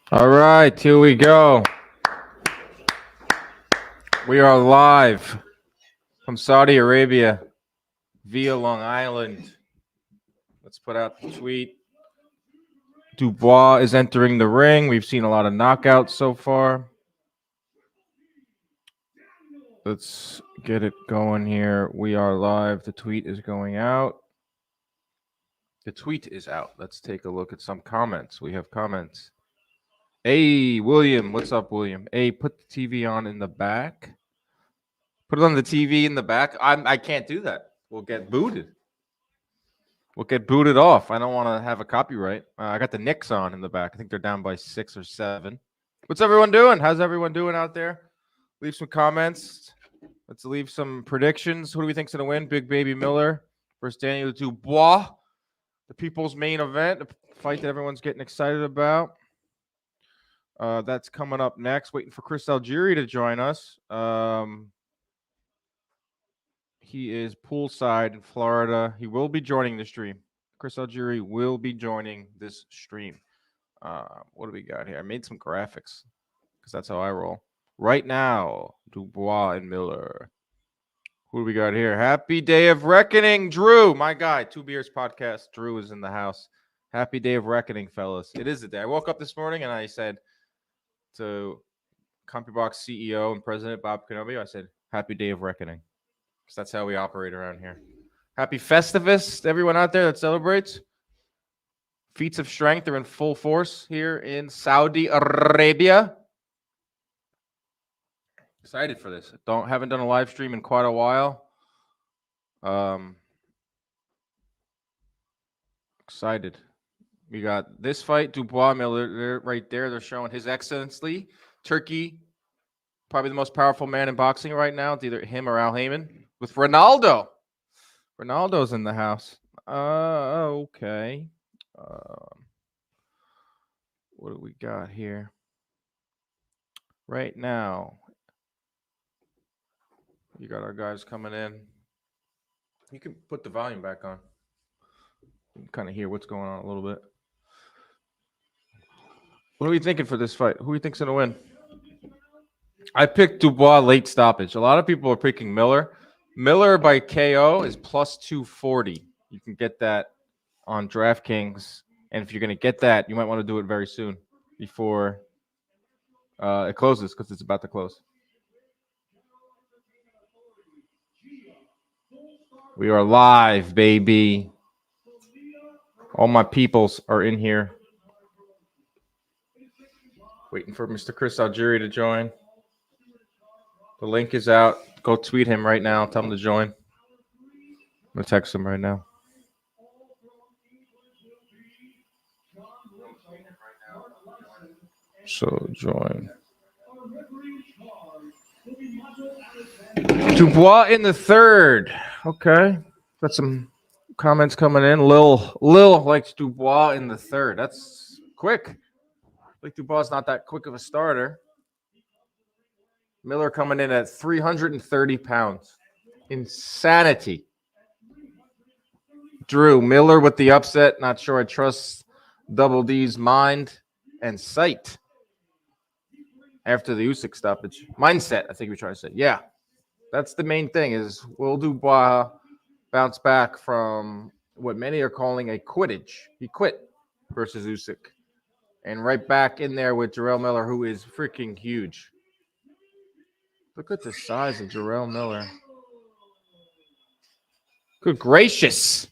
All right, here we go. We are live from Saudi Arabia via Long Island. Let's put out the tweet. Dubois is entering the ring. We've seen a lot of knockouts so far. Let's get it going here. We are live. The tweet is going out. The tweet is out. Let's take a look at some comments. We have comments. Hey, William. What's up, William? Hey, put the TV on in the back. Put it on the TV in the back. I can't do that. We'll get booted. We'll get booted off. I don't want to have a copyright. I got the Knicks on in the back. I think they're down by 6 or 7. What's everyone doing? How's everyone doing out there? Leave some comments. Let's leave some predictions. Who do we think's going to win? Big Baby Miller versus Daniel Dubois. The people's main event, the fight that everyone's getting excited about. That's coming up next. Waiting for Chris Algieri to join us. He is poolside in Florida. He will be joining the stream. Chris Algieri will be joining this stream. What do we got here? I made some graphics because that's how I roll. Right now, Dubois and Miller. Who do we got here? Happy Day of Reckoning, Drew. My guy, Two Beers Podcast. Drew is in the house. Happy Day of Reckoning, fellas. It is the day. I woke up this morning and I said to CompuBox CEO and President Bob Canobbio, I said, Happy Day of Reckoning. Because that's how we operate around here. Happy Festivus to everyone out there that celebrates. Feats of strength are in full force here in Saudi Arabia. Excited for this. Haven't done a live stream in quite a while. Excited. We got this fight, Dubois Miller, right there. They're showing His Excellency, Turkey, probably the most powerful man in boxing right now. It's either him or Al Heyman. With Ronaldo. Ronaldo's in the house. Okay. What do we got here? Right now, you got our guys coming in. You can put the volume back on. You can kind of hear what's going on a little bit. What are we thinking for this fight? Who do you think's going to win? I picked Dubois late stoppage. A lot of people are picking Miller. Miller by KO is plus 240. You can get that on DraftKings. And if you're going to get that, you might want to do it very soon before it closes because it's about to close. We are live, baby. All my peoples are in here. Waiting for Mr. Chris Algieri to join. The link is out. Go tweet him right now. Tell him to join. I'm going to text him right now. So join. Dubois in the third. Okay. Got some comments coming in. Lil likes Dubois in the third. That's quick. Like Dubois not that quick of a starter. Miller coming in at 330 pounds. Insanity. Drew, Miller with the upset. Not sure I trust Double D's mind and sight after the Usyk stoppage. Mindset, I think you're trying to say. Yeah, that's the main thing is will Dubois bounce back from what many are calling a quittage. He quit versus Usyk. And right back in there with Jarrell Miller, who is freaking huge. Look at the size of Jarrell Miller. Good gracious.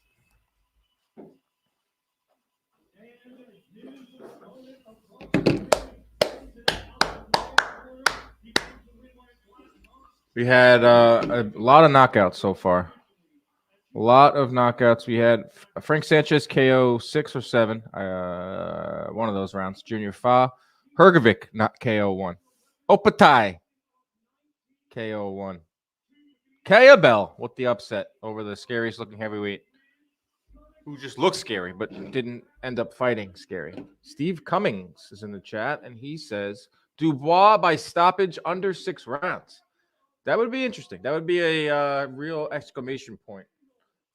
We had a lot of knockouts so far. A lot of knockouts. We had Frank Sanchez KO 6 or 7. One of those rounds. Junior Fa. Hrgovic not KO 1. Opatai KO 1. Kayabel with the upset over the scariest looking heavyweight who just looked scary but didn't end up fighting scary. Steve Cummings is in the chat and he says Dubois by stoppage under 6 rounds. That would be interesting. That would be a real exclamation point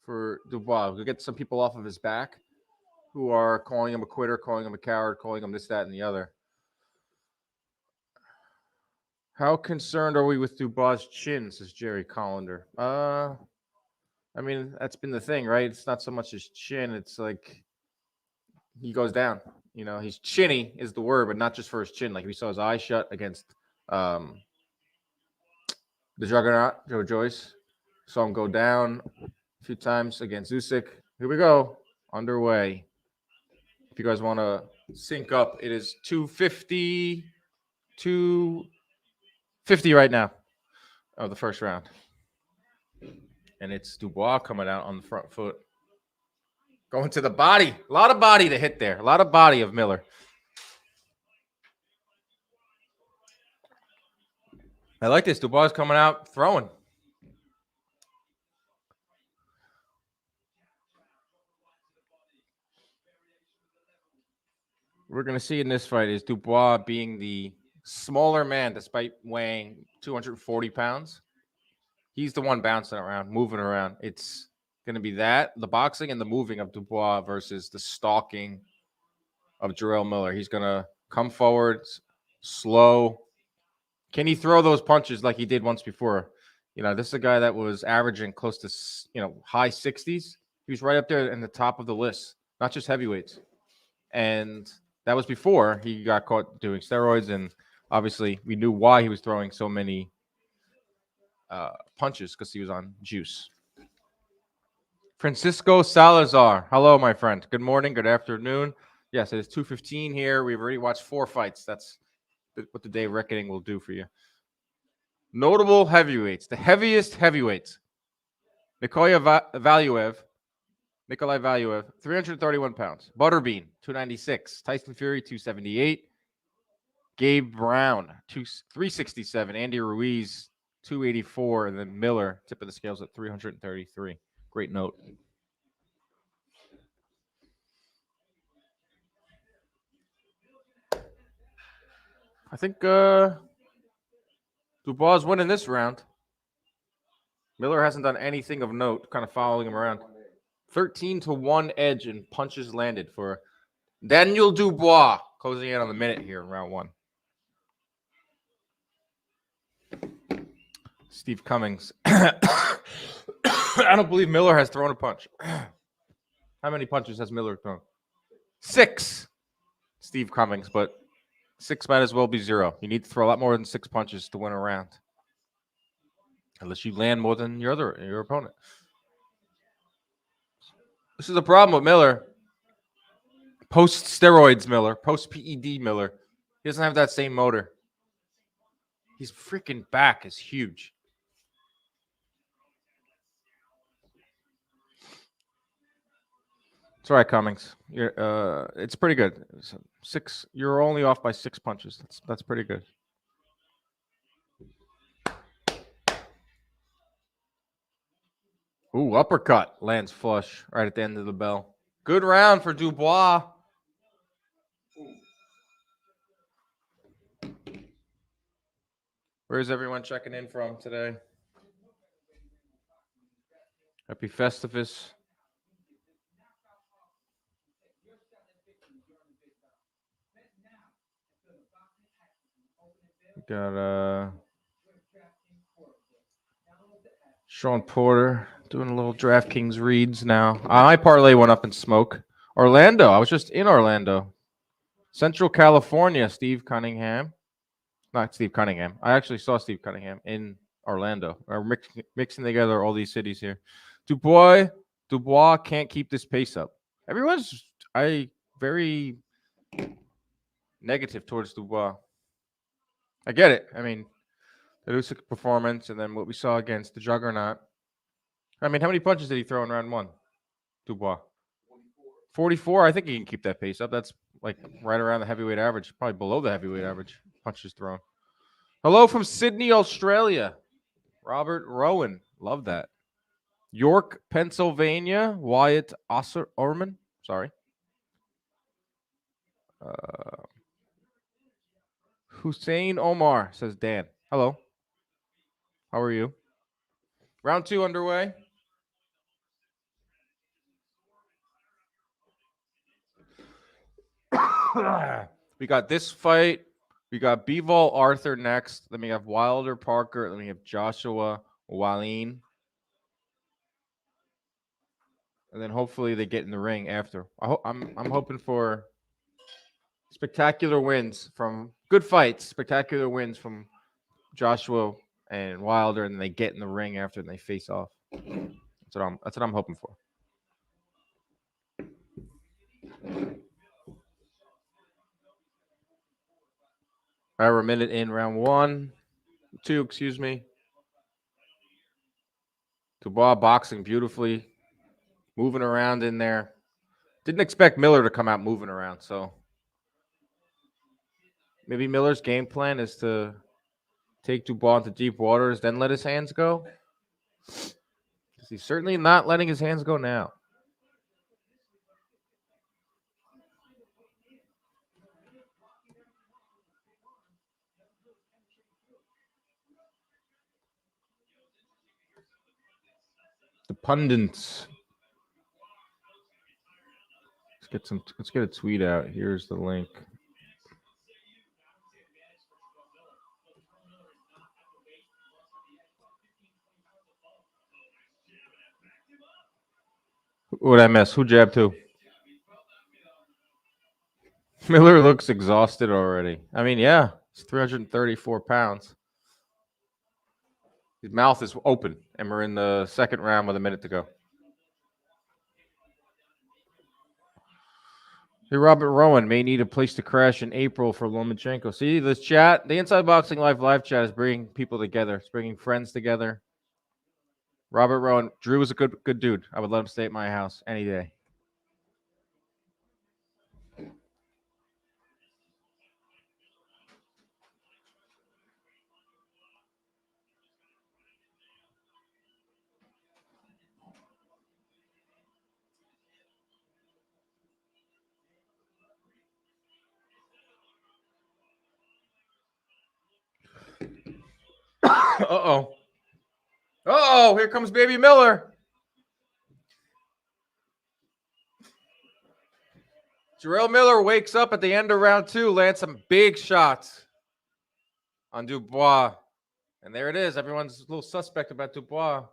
for Dubois. We'll get some people off of his back who are calling him a quitter, calling him a coward, calling him this, that, and the other. How concerned are we with Dubois' chin, says Jerry Collender? I mean, that's been the thing, right? It's not so much his chin. It's like he goes down. You know, he's chinny is the word, but not just for his chin. Like we saw his eye shut against the Juggernaut, Joe Joyce. Saw him go down a few times against Usyk. Here we go. Underway. If you guys want to sync up, it is 250, 250 right now of the first round. And it's Dubois coming out on the front foot. Going to the body. A lot of body to hit there. A lot of body of Miller. I like this. Dubois coming out throwing. We're going to see in this fight is Dubois being the smaller man despite weighing 240 pounds. He's the one bouncing around, moving around. It's going to be that, the boxing and the moving of Dubois versus the stalking of Jarrell Miller. He's going to come forward slow. Can he throw those punches like he did once before? You know, this is a guy that was averaging close to, high 60s. He was right up there in the top of the list, not just heavyweights. And that was before he got caught doing steroids. And obviously we knew why he was throwing so many punches, because he was on juice. Francisco Salazar. Hello, my friend. Good morning. Good afternoon. Yes, it is 2:15 here. We've already watched 4 fights. That's what the day of reckoning will do for you. Notable heavyweights. The heaviest heavyweights. Nikolai Valuev, 331 pounds. Butterbean, 296. Tyson Fury, 278. Gabe Brown, 367. Andy Ruiz, 284. And then Miller, tip of the scales at 333. Great note. I think Dubois is winning this round. Miller hasn't done anything of note, kind of following him around. 13-1 edge in punches landed for Daniel Dubois, closing in on the minute here in round 1. Steve Cummings. I don't believe Miller has thrown a punch. How many punches has Miller thrown? 6. Steve Cummings, but 6 might as well be 0. You need to throw a lot more than 6 punches to win a round, unless you land more than your opponent. This is a problem with Miller. Post steroids Miller, post PED Miller. He doesn't have that same motor. His freaking back is huge. It's all right, Cummings. It's pretty good. 6. You're only off by 6 punches. That's pretty good. Ooh, uppercut lands flush right at the end of the bell. Good round for Dubois. Where is everyone checking in from today? Happy Festivus. Got Sean Porter doing a little DraftKings reads now. My parlay went up in smoke. Orlando. I was just in Orlando. Central California, Steve Cunningham. Not Steve Cunningham. I actually saw Steve Cunningham in Orlando. We're mixing together all these cities here. Dubois can't keep this pace up. Everyone's very negative towards Dubois. I get it. I mean, the Usyk performance and then what we saw against the Juggernaut. I mean, how many punches did he throw in round 1? Dubois. 44. I think he can keep that pace up. That's like right around the heavyweight average, probably below the heavyweight average. Punches thrown. Hello from Sydney, Australia. Robert Rowan. Love that. York, Pennsylvania. Wyatt Orman. Sorry. Hussein Omar, says Dan. Hello. How are you? Round 2 underway. We got this fight We got Bivol, Arthur next. Then we have Wilder, Parker. Then we have Joshua, Wallin. And then hopefully they get in the ring after. I'm hoping for spectacular wins from good fights, spectacular wins from Joshua and Wilder, and they get in the ring after and they face off. That's what I'm hoping for. All right, we're a minute in round 2, excuse me. Dubois boxing beautifully, moving around in there. Didn't expect Miller to come out moving around, so maybe Miller's game plan is to take Dubois into deep waters, then let his hands go. He's certainly not letting his hands go now. The pundits. Let's get a tweet out. Here's the link. What did I miss? Who jabbed who? Miller looks exhausted already. I mean, yeah, he's 334 pounds. His mouth is open, and we're in the second round with a minute to go. Hey, Robert Rowan may need a place to crash in April for Lomachenko. See, this chat, the Inside Boxing live chat is bringing people together. It's bringing friends together. Robert Rowan, Drew is a good dude. I would let him stay at my house any day. Uh-oh. Uh-oh, here comes Baby Miller. Jarrell Miller wakes up at the end of round 2, lands some big shots on Dubois. And there it is. Everyone's a little suspect about Dubois.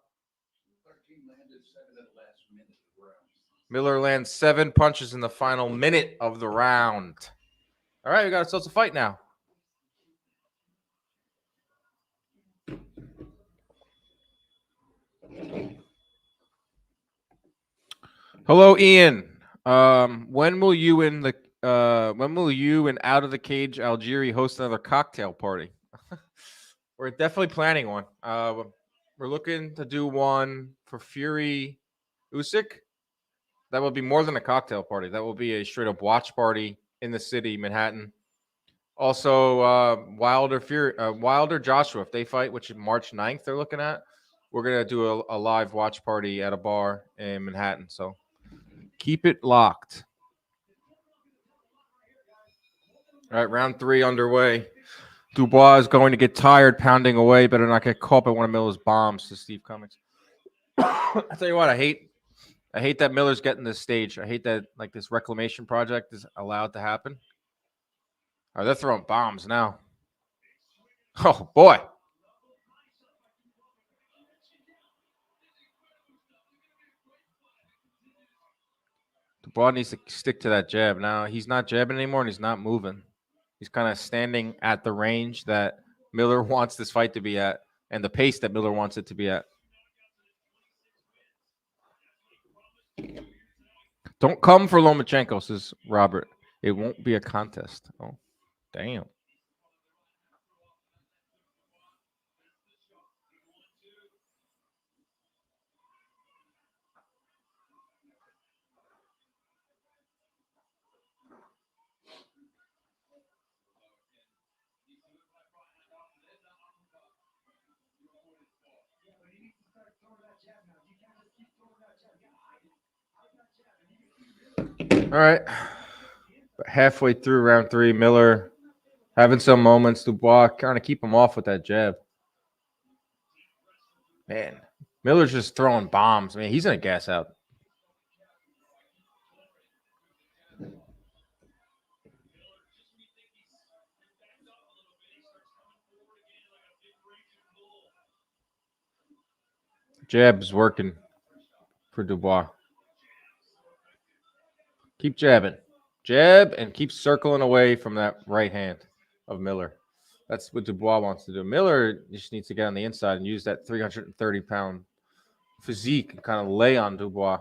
Miller lands 7 punches in the final minute of the round. All right, we got ourselves a fight now. Hello, Ian. When will you and Out of the Cage Algieri host another cocktail party? We're definitely planning one. We're looking to do one for Fury Usyk. That will be more than a cocktail party. That will be a straight up watch party in the city, Manhattan. Also, Wilder Joshua, if they fight, which is March 9th, they're looking at. We're gonna do a live watch party at a bar in Manhattan. So keep it locked. All right, round 3 underway. Dubois is going to get tired pounding away. Better not get caught by one of Miller's bombs, to Steve Cummings. I tell you what, I hate that Miller's getting this stage. I hate that this reclamation project is allowed to happen. All right, they're throwing bombs now. Oh, boy. Dubois needs to stick to that jab. Now, he's not jabbing anymore, and he's not moving. He's kind of standing at the range that Miller wants this fight to be at and the pace that Miller wants it to be at. Don't come for Lomachenko, says Robert. It won't be a contest. Oh, damn. All right. Halfway through round 3, Miller having some moments. Dubois kind of keep him off with that jab. Man, Miller's just throwing bombs. I mean, he's going to gas out. Jab's working for Dubois. Keep jabbing. Jab and keep circling away from that right hand of Miller. That's what Dubois wants to do. Miller just needs to get on the inside and use that 330-pound physique and kind of lay on Dubois.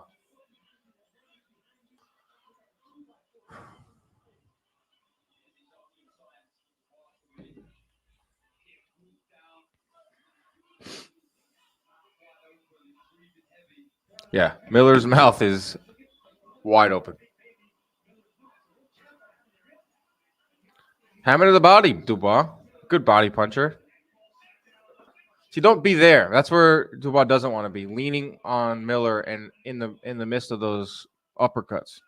Yeah, Miller's mouth is wide open. Hammer to the body, Dubois. Good body puncher. See, don't be there. That's where Dubois doesn't want to be, leaning on Miller and in the midst of those uppercuts.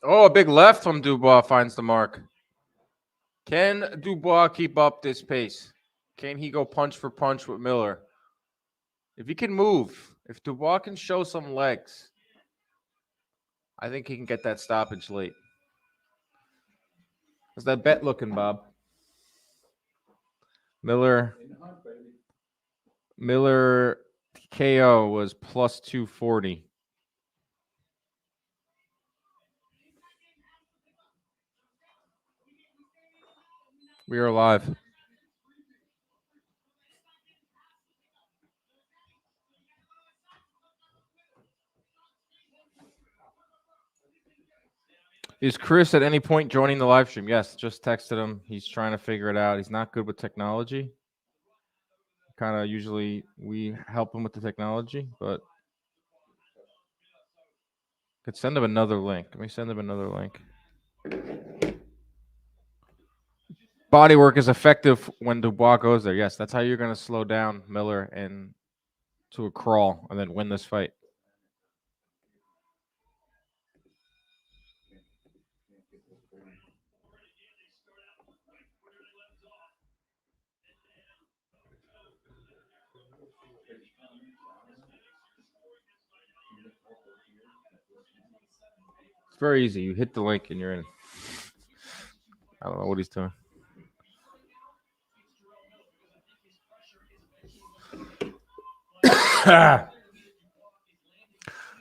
Oh, a big left from Dubois finds the mark. Can Dubois keep up this pace? Can he go punch for punch with Miller? If he can move, if Dubois can show some legs, I think he can get that stoppage late. How's that bet looking, Bob? Miller KO was plus 240. We are live. Is Chris at any point joining the live stream? Yes, just texted him. He's trying to figure it out. He's not good with technology. Kind of usually we help him with the technology, but could send him another link. Let me send him another link. Body work is effective when Dubois goes there. Yes, that's how you're going to slow down Miller and to a crawl and then win this fight. It's very easy. You hit the link and you're in. I don't know what he's doing. Ah.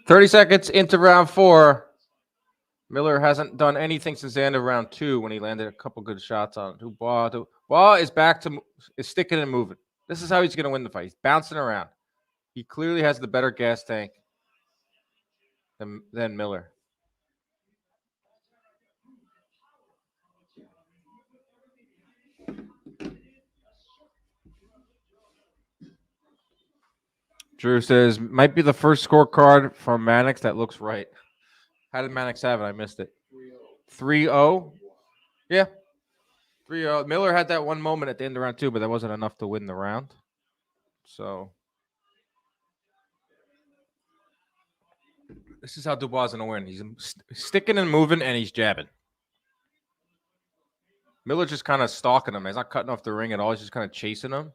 30 seconds into round 4. Miller hasn't done anything since the end of round 2 when he landed a couple good shots on Dubois. Dubois is sticking and moving. This is how he's going to win the fight. He's bouncing around. He clearly has the better gas tank than Miller. Drew says, might be the first scorecard from Mannix that looks right. How did Mannix have it? I missed it. 3-0? Yeah. 3-0. Miller had that one moment at the end of round 2, but that wasn't enough to win the round. So this is how Dubois is going to win. He's sticking and moving, and he's jabbing. Miller just kind of stalking him. He's not cutting off the ring at all. He's just kind of chasing him.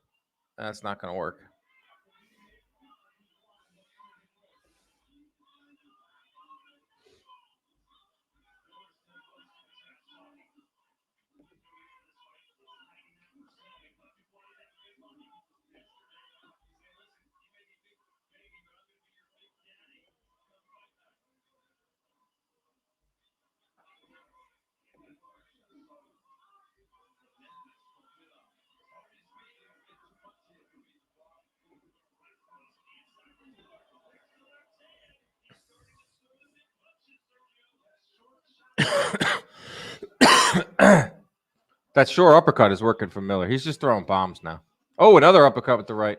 That's not going to work. That short uppercut is working for Miller. He's just throwing bombs now. Oh, another uppercut with the right.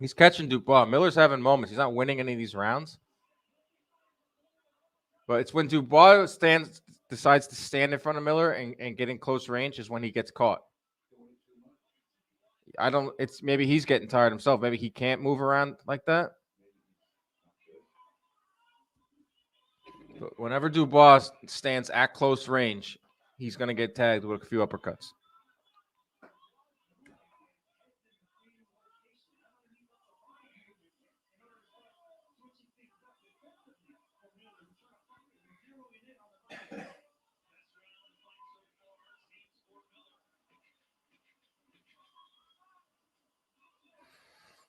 He's catching Dubois. Miller's having moments. He's not winning any of these rounds. But it's when Dubois decides to stand in front of Miller and get in close range is when he gets caught. It's maybe he's getting tired himself. Maybe he can't move around like that. But whenever Dubois stands at close range, he's going to get tagged with a few uppercuts.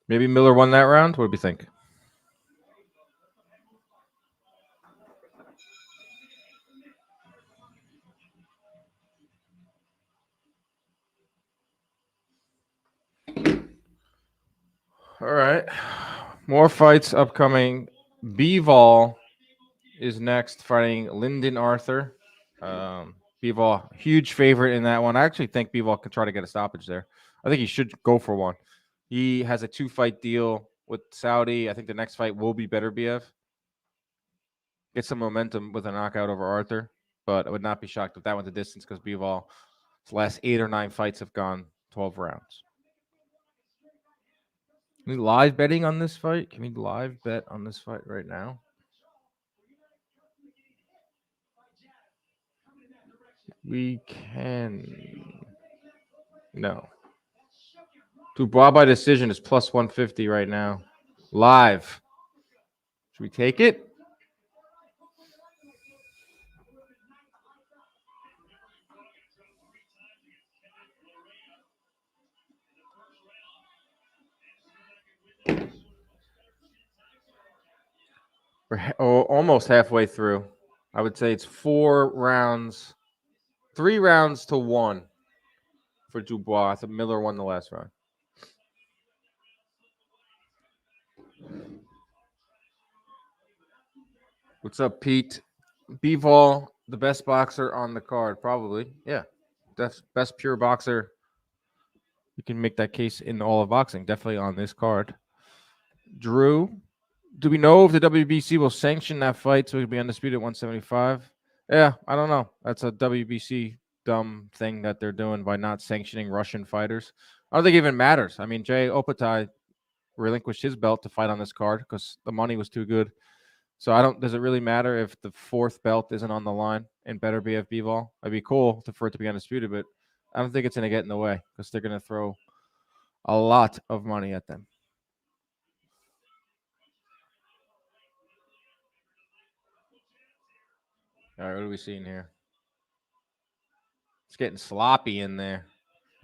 Maybe Miller won that round. What do you think? All right. More fights upcoming. Bivol is next, fighting Lyndon Arthur. Bivol, huge favorite in that one. I actually think Bivol can try to get a stoppage there. I think he should go for one. He has a 2-fight deal with Saudi. I think the next fight will be Beterbiev. Get some momentum with a knockout over Arthur, but I would not be shocked if that went the distance because Bivol's last 8 or 9 fights have gone 12 rounds. Can we live betting on this fight? Can we live bet on this fight right now? We can. No. Dubois by decision is plus 150 right now. Live. Should we take it? We're almost halfway through. I would say it's 4 rounds, 3 rounds to 1 for Dubois. I think Miller won the last round. What's up, Pete? Bivol, the best boxer on the card, probably. Yeah, best pure boxer. You can make that case in all of boxing. Definitely on this card. Drew, do we know if the WBC will sanction that fight so it can be undisputed at 175? Yeah, I don't know. That's a WBC dumb thing that they're doing by not sanctioning Russian fighters. I don't think it even matters. I mean, Jay Opatai relinquished his belt to fight on this card because the money was too good. So does it really matter if the 4th belt isn't on the line and Beterbiev Bivol? It'd be cool for it to be undisputed, but I don't think it's going to get in the way because they're going to throw a lot of money at them. All right, what are we seeing here? It's getting sloppy in there.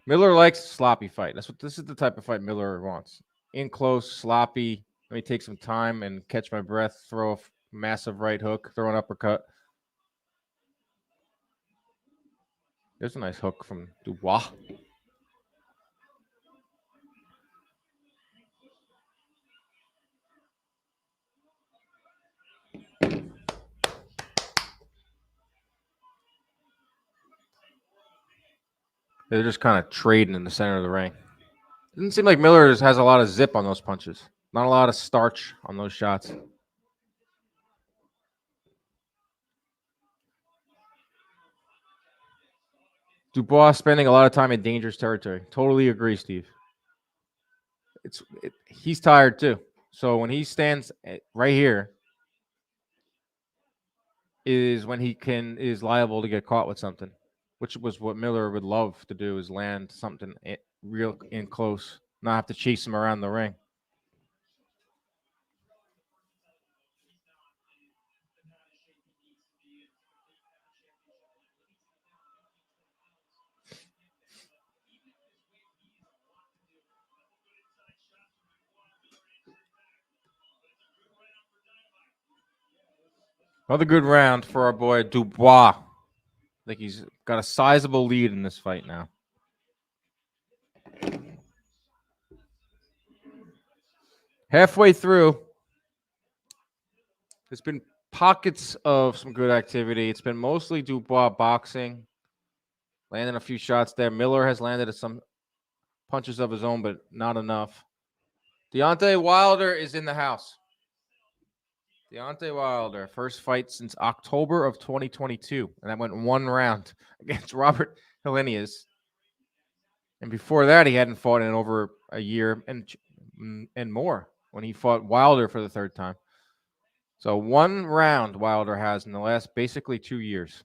Miller likes a sloppy fight. This is the type of fight Miller wants. In close, sloppy. Let me take some time and catch my breath, throw a massive right hook, throw an uppercut. There's a nice hook from Dubois. They're just kind of trading in the center of the ring. Doesn't seem like Miller has a lot of zip on those punches. Not a lot of starch on those shots. Dubois spending a lot of time in dangerous territory. Totally agree, Steve. He's tired too. So when he stands right here is when he is liable to get caught with something, which was what Miller would love to do, is land something real in close, not have to chase him around the ring. Another good round for our boy Dubois. I think he's got a sizable lead in this fight now. Halfway through, there's been pockets of some good activity. It's been mostly Dubois boxing, landing a few shots there. Miller has landed some punches of his own, but not enough. Deontay Wilder is in the house. Deontay Wilder, first fight since October of 2022, and that went 1 round against Robert Helenius. And before that, he hadn't fought in over a year and more when he fought Wilder for the 3rd time. So 1 round Wilder has in the last basically 2 years.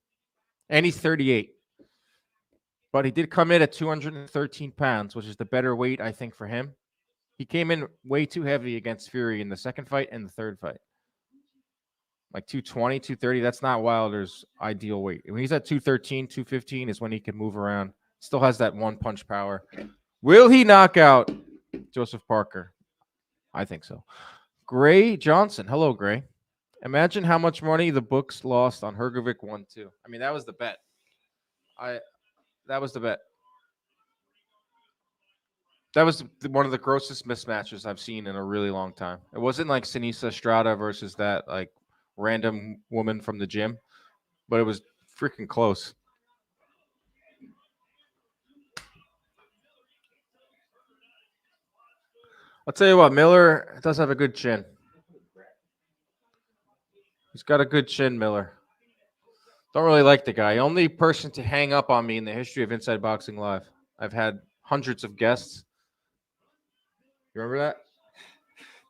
And he's 38. But he did come in at 213 pounds, which is the better weight, I think, for him. He came in way too heavy against Fury in the 2nd fight and the 3rd fight. Like 220, 230, that's not Wilder's ideal weight. When he's at 213, 215 is when he can move around. Still has that 1 punch power. Will he knock out Joseph Parker? I think so. Gray Johnson. Hello, Gray. Imagine how much money the books lost on Hrgovic 1-2. I mean, that was the bet. That was the bet. That was one of the grossest mismatches I've seen in a really long time. It wasn't like Sinisa Strada versus that like random woman from the gym, but it was freaking close. I'll tell you what, Miller does have a good chin. He's got a good chin, Miller. Don't really like the guy. Only person to hang up on me in the history of Inside Boxing Live. I've had hundreds of guests. You remember that?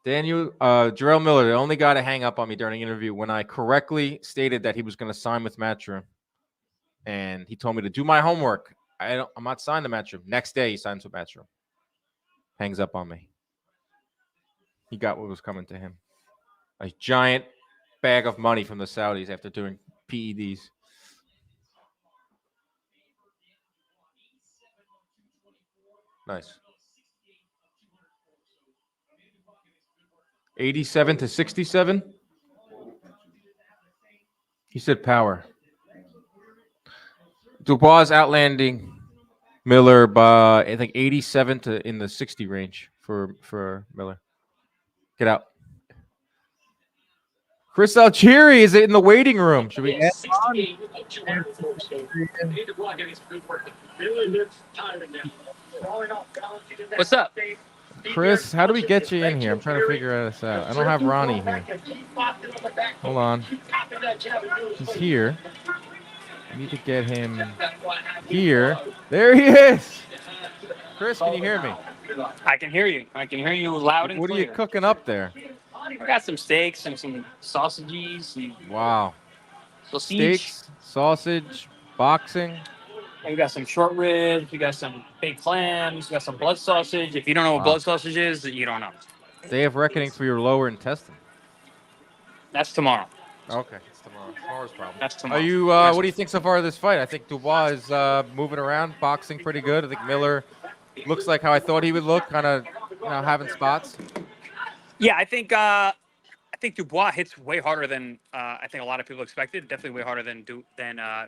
Jarrell Miller, the only guy to hang up on me during an interview when I correctly stated that he was going to sign with Matchroom. And he told me to do my homework. I'm not signed to Matchroom. Next day, he signs with Matchroom. Hangs up on me. He got what was coming to him. A giant bag of money from the Saudis after doing PEDs. Nice. 87 to 67. He said power. Dubois outlanding Miller by I think 87 to in the 60 range for Miller. Get out. Chris Algieri is in the waiting room. Should we add on? What's up? Chris, how do we get you in here? I'm trying to figure this out. I don't have Ronnie here. Hold on. He's here. I need to get him here. There he is. Chris, can you hear me? I can hear you. I can hear you loud and clear. What are you cooking up there? I got some steaks and some sausages. And wow. sausage. Steaks, sausage, boxing. And we got some short ribs. We got some baked clams. We got some blood sausage. If you don't know what blood sausage is, you don't know. Day of reckoning for your lower intestine. That's tomorrow. Okay, it's tomorrow. Tomorrow's problem. That's tomorrow. Are you? What do you think so far of this fight? I think Dubois is moving around, boxing pretty good. I think Miller looks like how I thought he would look, kind of having spots. Yeah, I think Dubois hits way harder than I think a lot of people expected. Definitely way harder than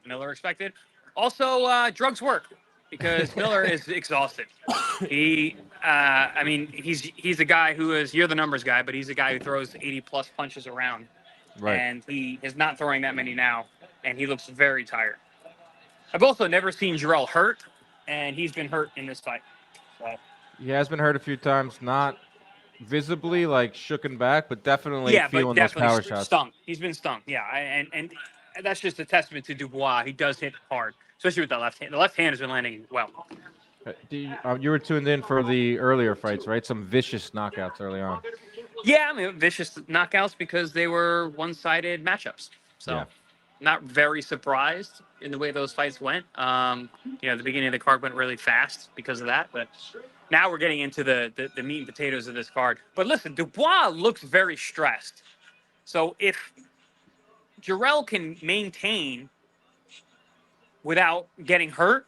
Miller expected. Also, drugs work because Miller is exhausted. He's a guy who is, you're the numbers guy, but he's a guy who throws 80-plus punches around. Right. And he is not throwing that many now, and he looks very tired. I've also never seen Jarrell hurt, and he's been hurt in this fight. So. He has been hurt a few times, not visibly like shooken back, but definitely feeling those power shots. Stung. He's been stung. Yeah, and that's just a testament to Dubois. He does hit hard, especially with the left hand. The left hand has been landing well. You were tuned in for the earlier fights, right? Some vicious knockouts early on. Yeah, I mean, vicious knockouts because they were one-sided matchups. So, not very surprised in the way those fights went. The beginning of the card went really fast because of that. But now we're getting into the meat and potatoes of this card. But listen, Dubois looks very stressed. So if Jarrell can maintain without getting hurt,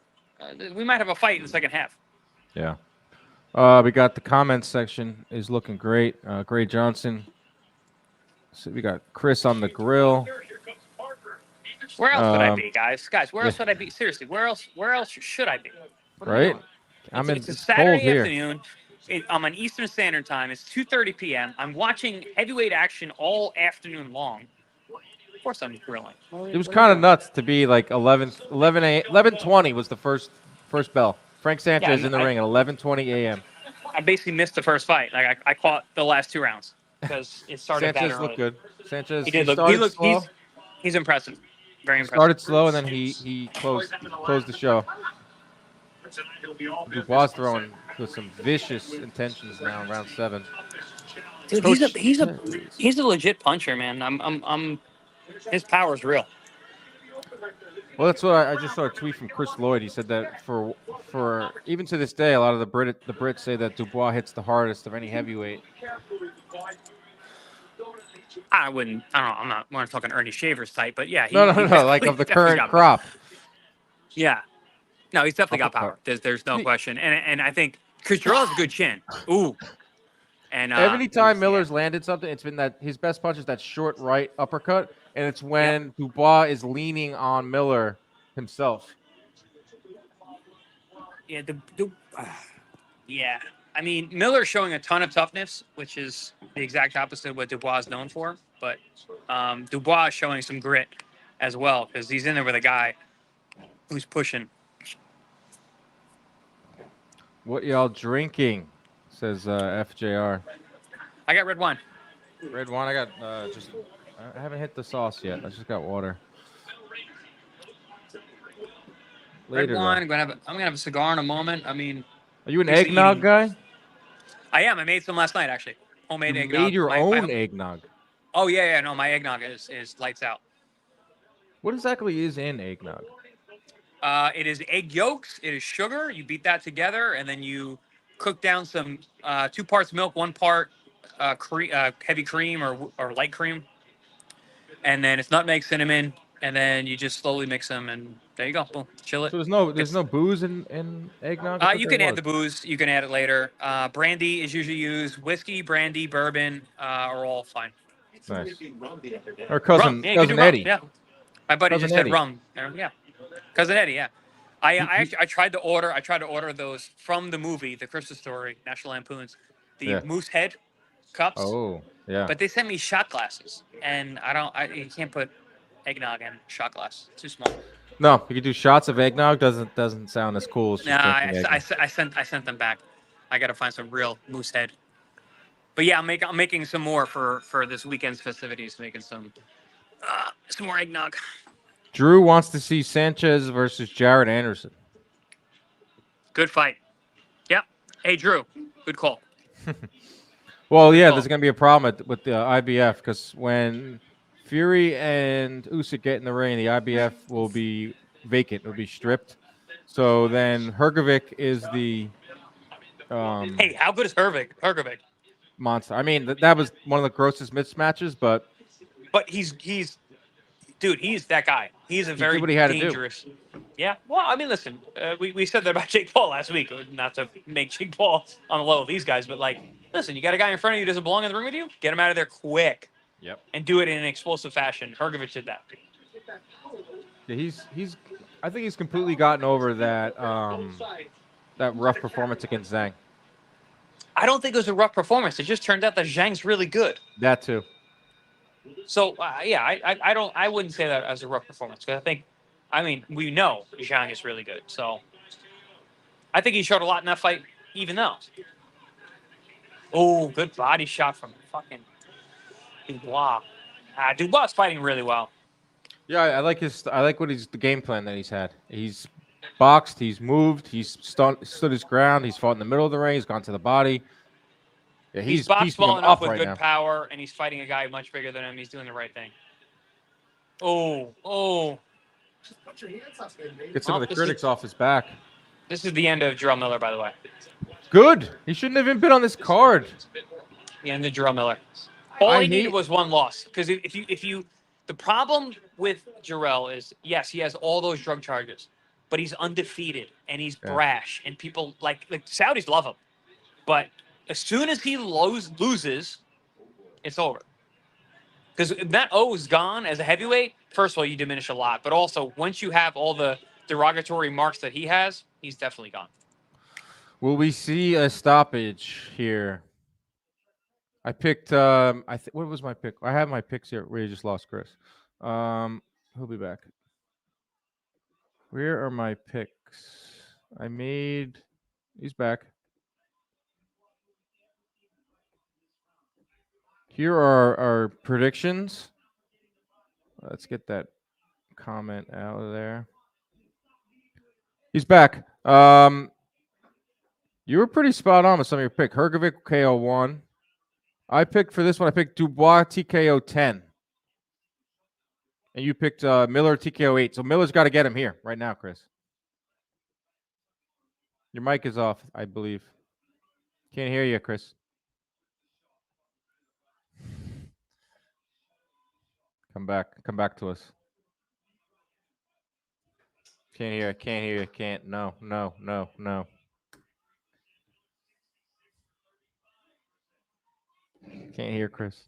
we might have a fight in the second half. Yeah. We got the comments section is looking great. Gray Johnson. So we got Chris on the grill. Where else would I be, guys? Where else would I be? Seriously, where else should I be? Right? It's a Saturday afternoon. I'm on Eastern Standard Time. It's 2:30 p.m. I'm watching heavyweight action all afternoon long. Of course I'm grilling. It was kind of nuts to be like 11:20 was the first bell. Frank Sanchez in the ring at 11:20 a.m. I basically missed the first fight. Like I caught the last 2 rounds because it started Sanchez that early. Looked good. Sanchez he did look. He's impressive. Very impressive. Started slow and then he closed the show. Dubois throwing with some vicious intentions now in round 7. Dude, he's a legit puncher, man. His power's real. Well, that's what I just saw a tweet from Chris Lloyd. He said that for even to this day, a lot of the Brits say that Dubois hits the hardest of any heavyweight. We're not talking Ernie Shavers type, but yeah. No, like of the current crop. Yeah. No, he's definitely got power. There's no question. And I think Chris Jarrell has a good chin. Ooh. And Every time yeah. Miller's landed something, it's been that his best punch is that short right uppercut, and it's when Dubois is leaning on Miller himself. Yeah, yeah. I mean, Miller's showing a ton of toughness, which is the exact opposite of what Dubois is known for. But Dubois is showing some grit as well because he's in there with a guy who's pushing. What y'all drinking? Says FJR. I got red wine. Red wine. I got I haven't hit the sauce yet. I just got water. Red Later wine. though. I'm gonna have a cigar in a moment. I mean, Are you an usually eggnog eating. guy? I am. I made some last night actually. Homemade You eggnog. made your own eggnog. Oh yeah. No, my eggnog is lights out. What exactly is in eggnog? It is egg yolks. It is sugar. You beat that together, and then you cook down some 2 parts milk, 1 part heavy cream or light cream, and then it's nutmeg, cinnamon, and then you just slowly mix them, and there you go. Boom. Chill it. So there's no booze in eggnog. I thought You there can add was. the booze. You can add it later. Brandy is usually used. Whiskey, brandy, bourbon are all fine. Nice. Or Rum. Yeah, you can do cousin rum. Eddie. Yeah. My buddy Cousin just said Eddie. rum. Yeah. Cousin Eddie. Yeah. I He- actually I tried to order those from the movie The Christmas Story, National Lampoon's, the Yeah. moose head cups, Oh, yeah. but they sent me shot glasses, and you can't put eggnog in shot glass. It's too small. No, you could do shots of eggnog. Doesn't sound as cool as Nah, just drinking eggnog. I sent them back. I got to find some real moose head. But yeah, I'm making some more for this weekend's festivities. Making some more eggnog. Drew wants to see Sanchez versus Jared Anderson. Good fight. Yep. Hey Drew, good call. Well, Good yeah, call. there's going to be a problem with the IBF because when Fury and Usyk get in the ring, the IBF will be vacant. It'll be stripped. So then Hrgovic is the Hey, how good is Hrgovic? monster. I mean, that was one of the grossest mismatches, but But he's dude, he's that guy. He's a he did very what he had to do. dangerous. Yeah. Well, I mean, listen, we said that about Jake Paul last week. Not to make Jake Paul on the level of these guys, but like, listen, you got a guy in front of you who doesn't belong in the ring with you. Get him out of there quick. Yep. And do it in an explosive fashion. Hrgovic did that. Yeah, he's. I think he's completely gotten over that that rough performance against Zhang. I don't think it was a rough performance. It just turned out that Zhang's really good. That too. So yeah, I wouldn't say that as a rough performance because I mean, we know Zhang is really good. So I think he showed a lot in that fight, even though. Oh, good body shot from fucking Dubois. Dubois is fighting really well. Yeah, I like the game plan that he's had. He's boxed, he's moved, he's stood his ground, he's fought in the middle of the ring, he's gone to the body. Yeah, He's he's piecing him box-balling up up with right good now. power, and he's fighting a guy much bigger than him. He's doing the right thing. Oh. Get some of the this critics off his back. This is the end of Jarrell Miller, by the way. Good. He shouldn't have even been on this card. The end of Jarrell Miller. All I he needed hate- was one loss. Because if you, the problem with Jarrell is, yes, he has all those drug charges, but he's undefeated and he's brash, and people like Saudis love him. But as soon as he loses, it's over. Because that O is gone as a heavyweight. First of all, you diminish a lot, but also once you have all the derogatory marks that he has, he's definitely gone. Will we see a stoppage here? I picked what was my pick? I have my picks here. We just lost Chris. He'll be back. Where are my picks? He's back. Here are our predictions. Let's get that comment out of there. He's back. You were pretty spot on with some of your pick. Hrgovic KO 1. I picked for this one, I picked Dubois TKO 10. And you picked Miller TKO 8. So Miller's got to get him here right now, Chris. Your mic is off, I believe. Can't hear you, Chris. Come back to us. Can't hear you. Can't. No. Can't hear Chris.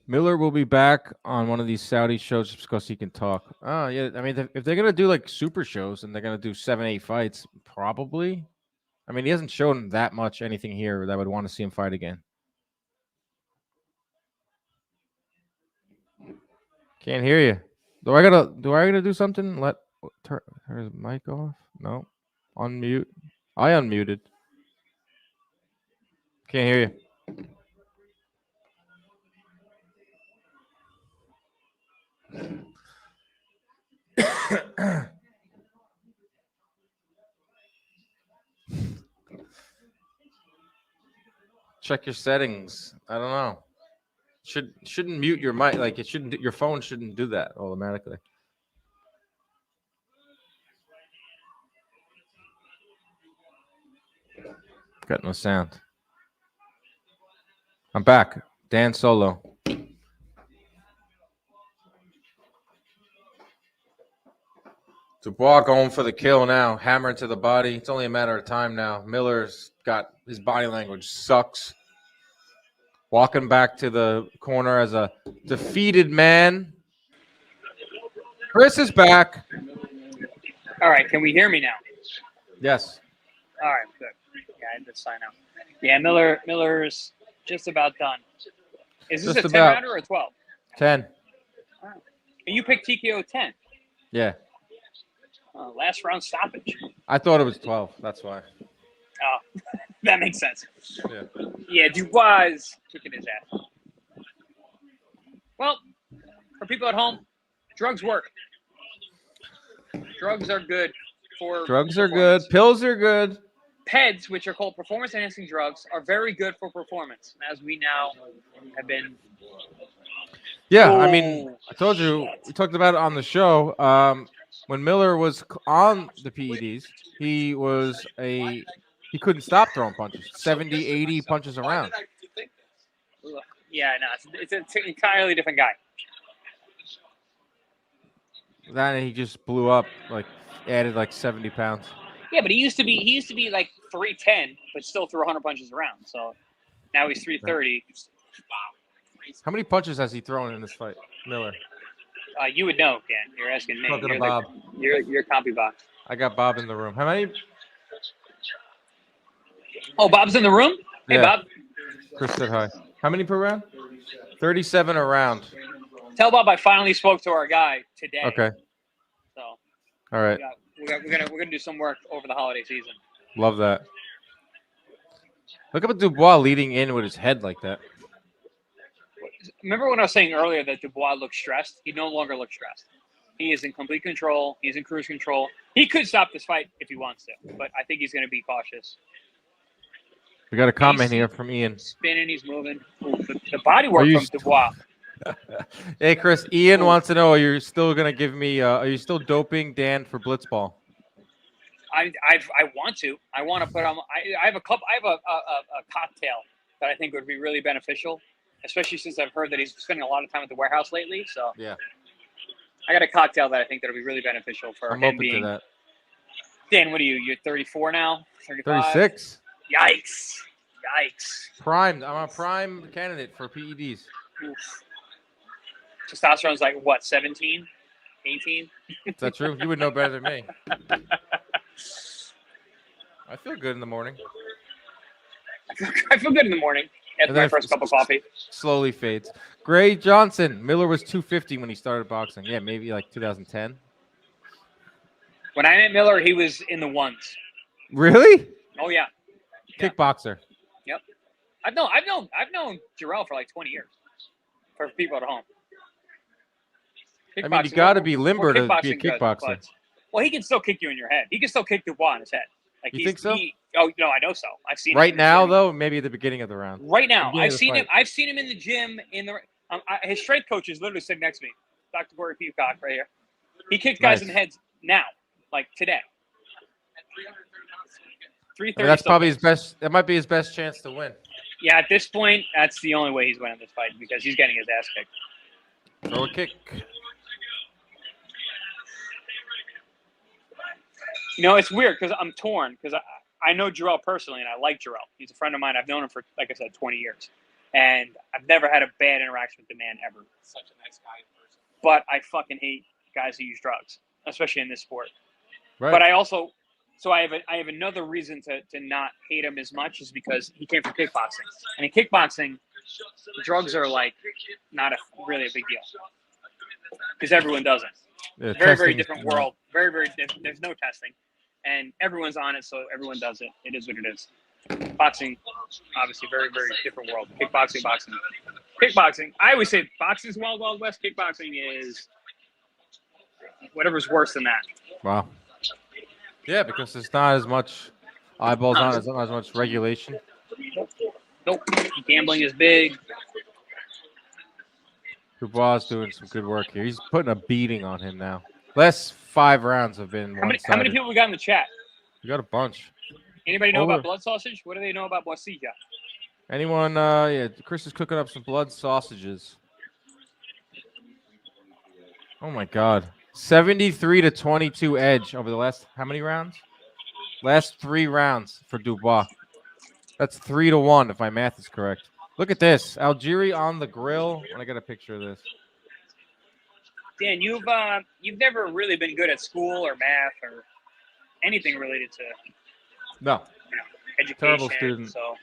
Miller will be back on one of these Saudi shows just because he can talk. Oh, yeah. I mean, if they're going to do like super shows and they're going to do 7-8 fights, probably. I mean, he hasn't shown that much anything here that I would want to see him fight again. Can't hear you. Do I gotta do something? Turn his mic off? No. Unmute. I unmuted. Can't hear you. Check your settings. I don't know. Shouldn't mute your mic. Like it shouldn't. Your phone shouldn't do that automatically. Got no sound. I'm back. Dan Solo. Dubois going for the kill now. Hammer to the body. It's only a matter of time now. Miller's got his body language sucks. Walking back to the corner as a defeated man. Chris is back. All right, can we hear me now? Yes. All right, good. Yeah, I had to sign out. Yeah, Miller's just about done. Is this Just a 10 about. rounder or a 12? 10. Wow. And you picked TKO 10. Yeah. Last round stoppage. I thought it was 12. That's why. Oh, that makes sense. Yeah. Yeah, Dubois is kicking his ass. Well, for people at home, drugs work. Drugs are good for Drugs are good. Pills are good. PEDs, which are called performance-enhancing drugs, are very good for performance. As we now have been. Yeah, I mean, I told you, we talked about it on the show. When Miller was on the PEDs, he couldn't stop throwing punches. 70, 80 punches around. Yeah, no, it's an entirely different guy. Then he just blew up, added 70 pounds. Yeah, but he used to be like 310, but still threw 100 punches around. So now he's 330. How many punches has he thrown in this fight, Miller? You would know, Dan. You're asking me. Talking to Bob. You're copy box. I got Bob in the room. How many? Oh, Bob's in the room? Hey, Yeah. Bob. Chris said hi. How many per round? 37 a round. Tell Bob I finally spoke to our guy today. Okay. So All right. we're gonna do some work over the holiday season. Love that. Look at Dubois leading in with his head like that. Remember when I was saying earlier that Dubois looked stressed? He no longer looks stressed. He is in complete control. He's in cruise control. He could stop this fight if he wants to, but I think he's going to be cautious. We got a comment here from Ian. Spinning, he's moving. Ooh, the body work from Dubois. Hey, Chris. Ian wants to know: are you still going to give me? Are you still doping Dan for Blitzball? I want to. I want to put on. I have a cocktail that I think would be really beneficial, especially since I've heard that he's spending a lot of time at the warehouse lately. So yeah, I got a cocktail that I think that'll be really beneficial for I'm him open being. to that. Dan, what are you? You're 34 now. 35? 36. Yikes! Primed. I'm a prime candidate for PEDs. Oof. Testosterone's like what? 17, 18. Is that true? You would know better than me. I feel good in the morning. I feel good in the morning after my first cup of coffee. Slowly fades. Gray Johnson. Miller was 250 when he started boxing. Yeah, maybe like 2010. When I met Miller, he was in the ones. Really? Oh yeah. Kickboxer. Yep. I've known Jarrell for like 20 years. For people at home. I mean, you got to be limber to be a kickboxer. Well, he can still kick you in your head. He can still kick Dubois in his head. Like you think so? Oh no, I know so. I've seen right him now though. Maybe at the beginning of the round. Right now, I've seen him. I've seen him in the gym. His strength coach is literally sitting next to me, Dr. Corey Peacock, right here. He kicked guys in the heads now, like today. 330. That's probably his best. That might be his best chance to win. Yeah, at this point, that's the only way he's winning this fight because he's getting his ass kicked. Throw a kick. You know, it's weird because I'm torn because I know Jarrell personally, and I like Jarrell. He's a friend of mine. I've known him for, like I said, 20 years. And I've never had a bad interaction with the man ever. Such a nice guy in person. But I fucking hate guys who use drugs, especially in this sport. Right. But I also, so I have another reason to not hate him as much is because he came from kickboxing. And in kickboxing, drugs are like not really a big deal. Because everyone does it. Yeah, Very different world. Very different. There's no testing. And everyone's on it, so everyone does it. It is what it is. Boxing, obviously, very different world. Kickboxing, boxing. Kickboxing, I always say boxing's Wild Wild West. Kickboxing is whatever's worse than that. Wow. Yeah, because there's not as much eyeballs on it, there's not as much regulation. Nope. Gambling is big. Dubois is doing some good work here. He's putting a beating on him now. Last 5 rounds have been How many people we got in the chat? We got a bunch. Anybody know about blood sausage? What do they know about boisilla? Anyone? Yeah, Chris is cooking up some blood sausages. Oh my God. 73-22 edge over the last, how many rounds? Last 3 rounds for Dubois. That's 3-1 if my math is correct. Look at this. Algieri on the grill. I get a picture of this. Dan, you've never really been good at school or math or anything related to No. Education. Terrible student. So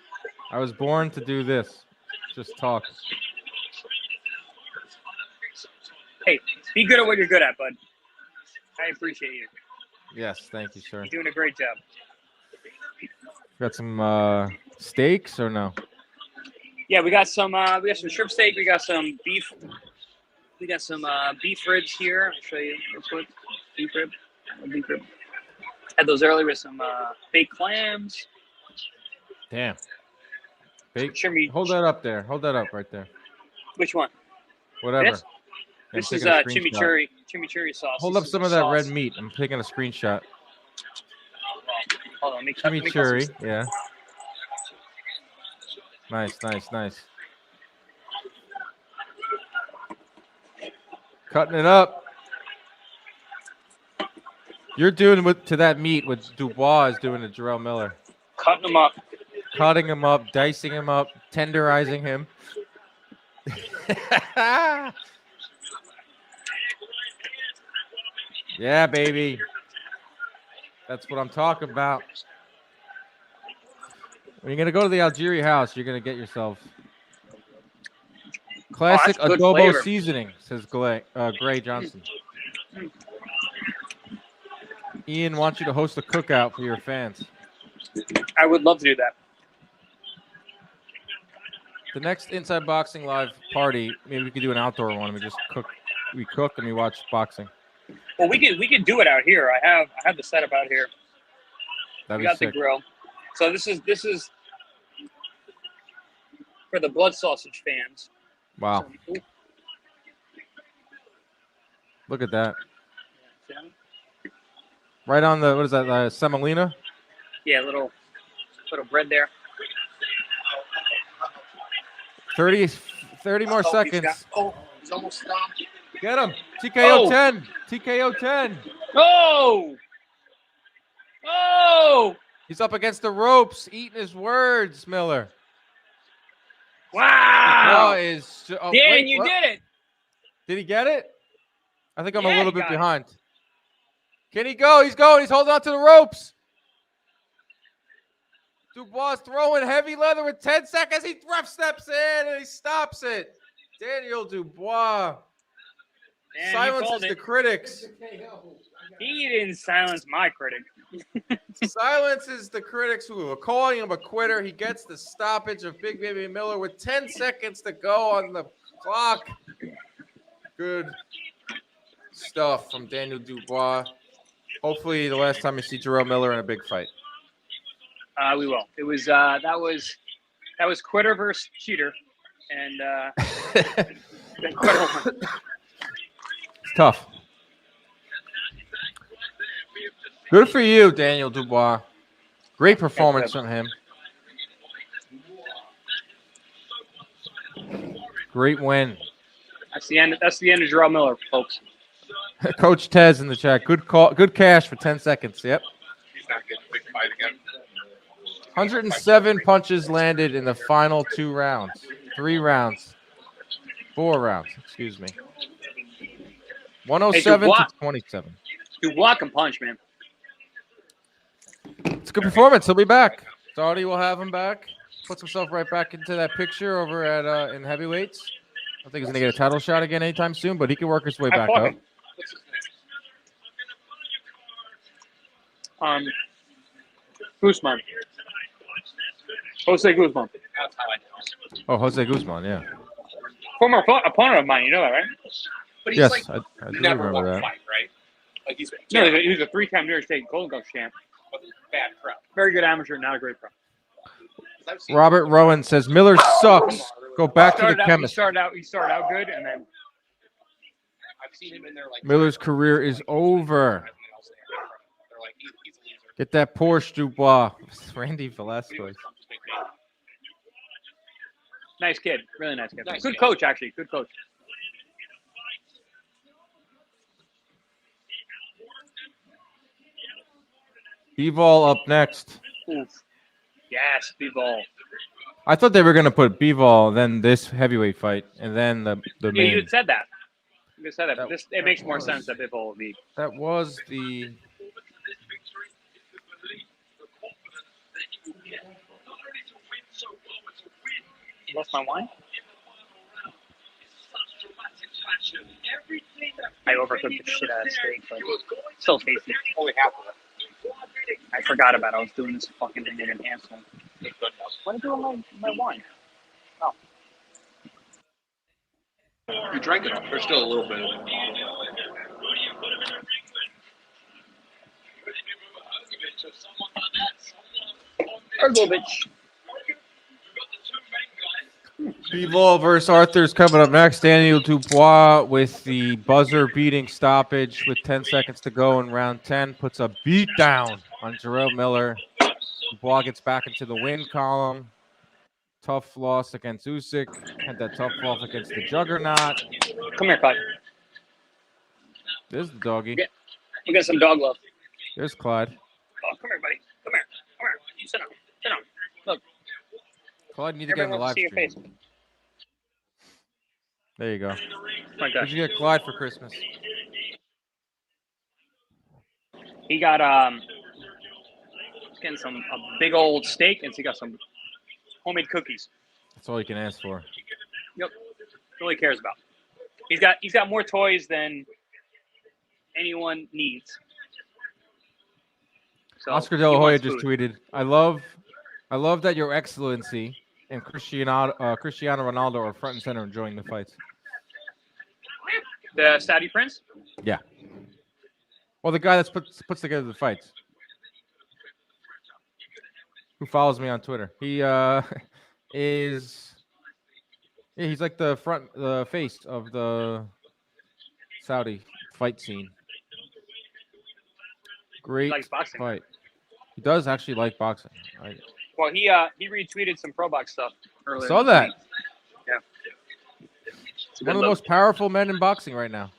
I was born to do this. Just talk. hey, be good at what you're good at, bud. I appreciate you. Yes, thank you, sir. You're doing a great job. Got some steaks or no? Yeah, we got some shrimp steak. We got some beef. We got some beef ribs here. I'll show you real quick. Beef rib. Had those earlier with some baked clams. Damn. Bake. Hold that up there. Hold that up right there. Which one? Whatever. This is chimichurri sauce. Hold up some of that red meat. I'm taking a screenshot. Hold on, chimichurri, yeah. Nice. Cutting it up. You're doing to that meat what Dubois is doing to Jarrell Miller. Cutting him up. Cutting him up, dicing him up, tenderizing him. Yeah, baby. That's what I'm talking about. When you're going to go to the Algieri house, you're going to get yourself classic adobo flavor. seasoning, says Gray Johnson. Ian wants you to host a cookout for your fans. I would love to do that. The next Inside Boxing Live party, maybe we could do an outdoor one. We cook and we watch boxing. Well, we could do it out here. I have the setup out here. We got the grill. So this is for the blood sausage fans. Wow. Look at that. Right on the, what is that, semolina? Yeah, little bread there. 30 more seconds. He's almost done. Get him. TKO 10. TKO 10. Oh! Oh! He's up against the ropes, eating his words, Miller. Wow! Dan, you did it. Did he get it? I think I'm a Yeah, little he bit got it. behind. Can he go? He's going. He's holding on to the ropes. Dubois throwing heavy leather with 10 seconds. He rough steps in and he stops it. Daniel Dubois. Man, Silences the critics. He didn't silence my critic. Silences the critics who are calling him a quitter. He gets the stoppage of Big Baby Miller with 10 seconds to go on the clock. Good stuff from Daniel Dubois. Hopefully the last time you see Jarrell Miller in a big fight. We will. It was that was quitter versus cheater, and the quitter won. It's tough. Good for you, Daniel Dubois. Great performance from him. Great win. That's the end of Jarrell Miller, folks. Coach Tez in the chat. Good call. Good cash for 10 seconds. Yep. He's not getting a big fight again. 107 punches landed in the final 2 rounds. 3 rounds. 4 rounds, excuse me. 107 to 27. Dubois can punch, man. It's a good performance. He'll be back. Saudi will have him back. Puts himself right back into that picture over at in heavyweights. I think he's going to get a title shot again anytime soon, but he can work his way back up. Guzman. Jose Guzman. Oh, Jose Guzman, yeah. Former opponent of mine, you know that, right? But he's Yes, like I do never remember won a that. fight, right? Like he's a 3-time New York State Golden Glove champ. bad pro. Very good amateur, not a great pro. Robert Rowan says Miller sucks. Go back to the chemist. He started out good, and then I've seen him in there like Miller's career is over. Get that Porsche, Dubois. Randy Velasquez. nice kid, really nice kid. Nice Good kid. coach, actually. Good coach. Bivol up next. Oof. Yes, Bivol. I thought they were going to put Bivol, then this heavyweight fight, and then the Yeah, main. you had said that. You said that. That- It makes more was- sense that Bivol will be. That was the. Lost my wine? I overcooked the shit out of steak, but still tasty. only half of it. I forgot about it. I was doing this fucking thing in enhancement. What did I do with my wine? You drank it. There's still a little bit of it. Ergovich. Bivol versus Arthur's coming up next. Daniel Dubois with the buzzer-beating stoppage with 10 seconds to go in round 10 puts a beat down on Jarrell Miller. Dubois gets back into the win column. Tough loss against Usyk. Had that tough loss against the Juggernaut. Come here, Clyde. There's the doggy. Yeah. We'll get some dog love. There's Clyde. Oh, come here, buddy. Come here. Come here. You sit down. Sit down. Look. Clyde, you need to get in the Everyone live wants to see your face. stream. There you go. Like that. What'd you get Clyde for Christmas? He got getting some a big old steak, and so he got some homemade cookies. That's all you can ask for. Yep. That's all he cares about. He's got more toys than anyone needs. So Oscar he De La Hoya wants just food. tweeted, I love that Your Excellency and Cristiano Ronaldo are front and center enjoying the fights. The Saudi prince. Yeah. Well, the guy that puts together the fights. Who follows me on Twitter. He he's like the face of the Saudi fight scene. Great likes boxing. fight. He does actually like boxing. Well, he retweeted some pro box stuff earlier. Saw this that. week. Yeah. It's a One good of the look. most powerful men in boxing right now.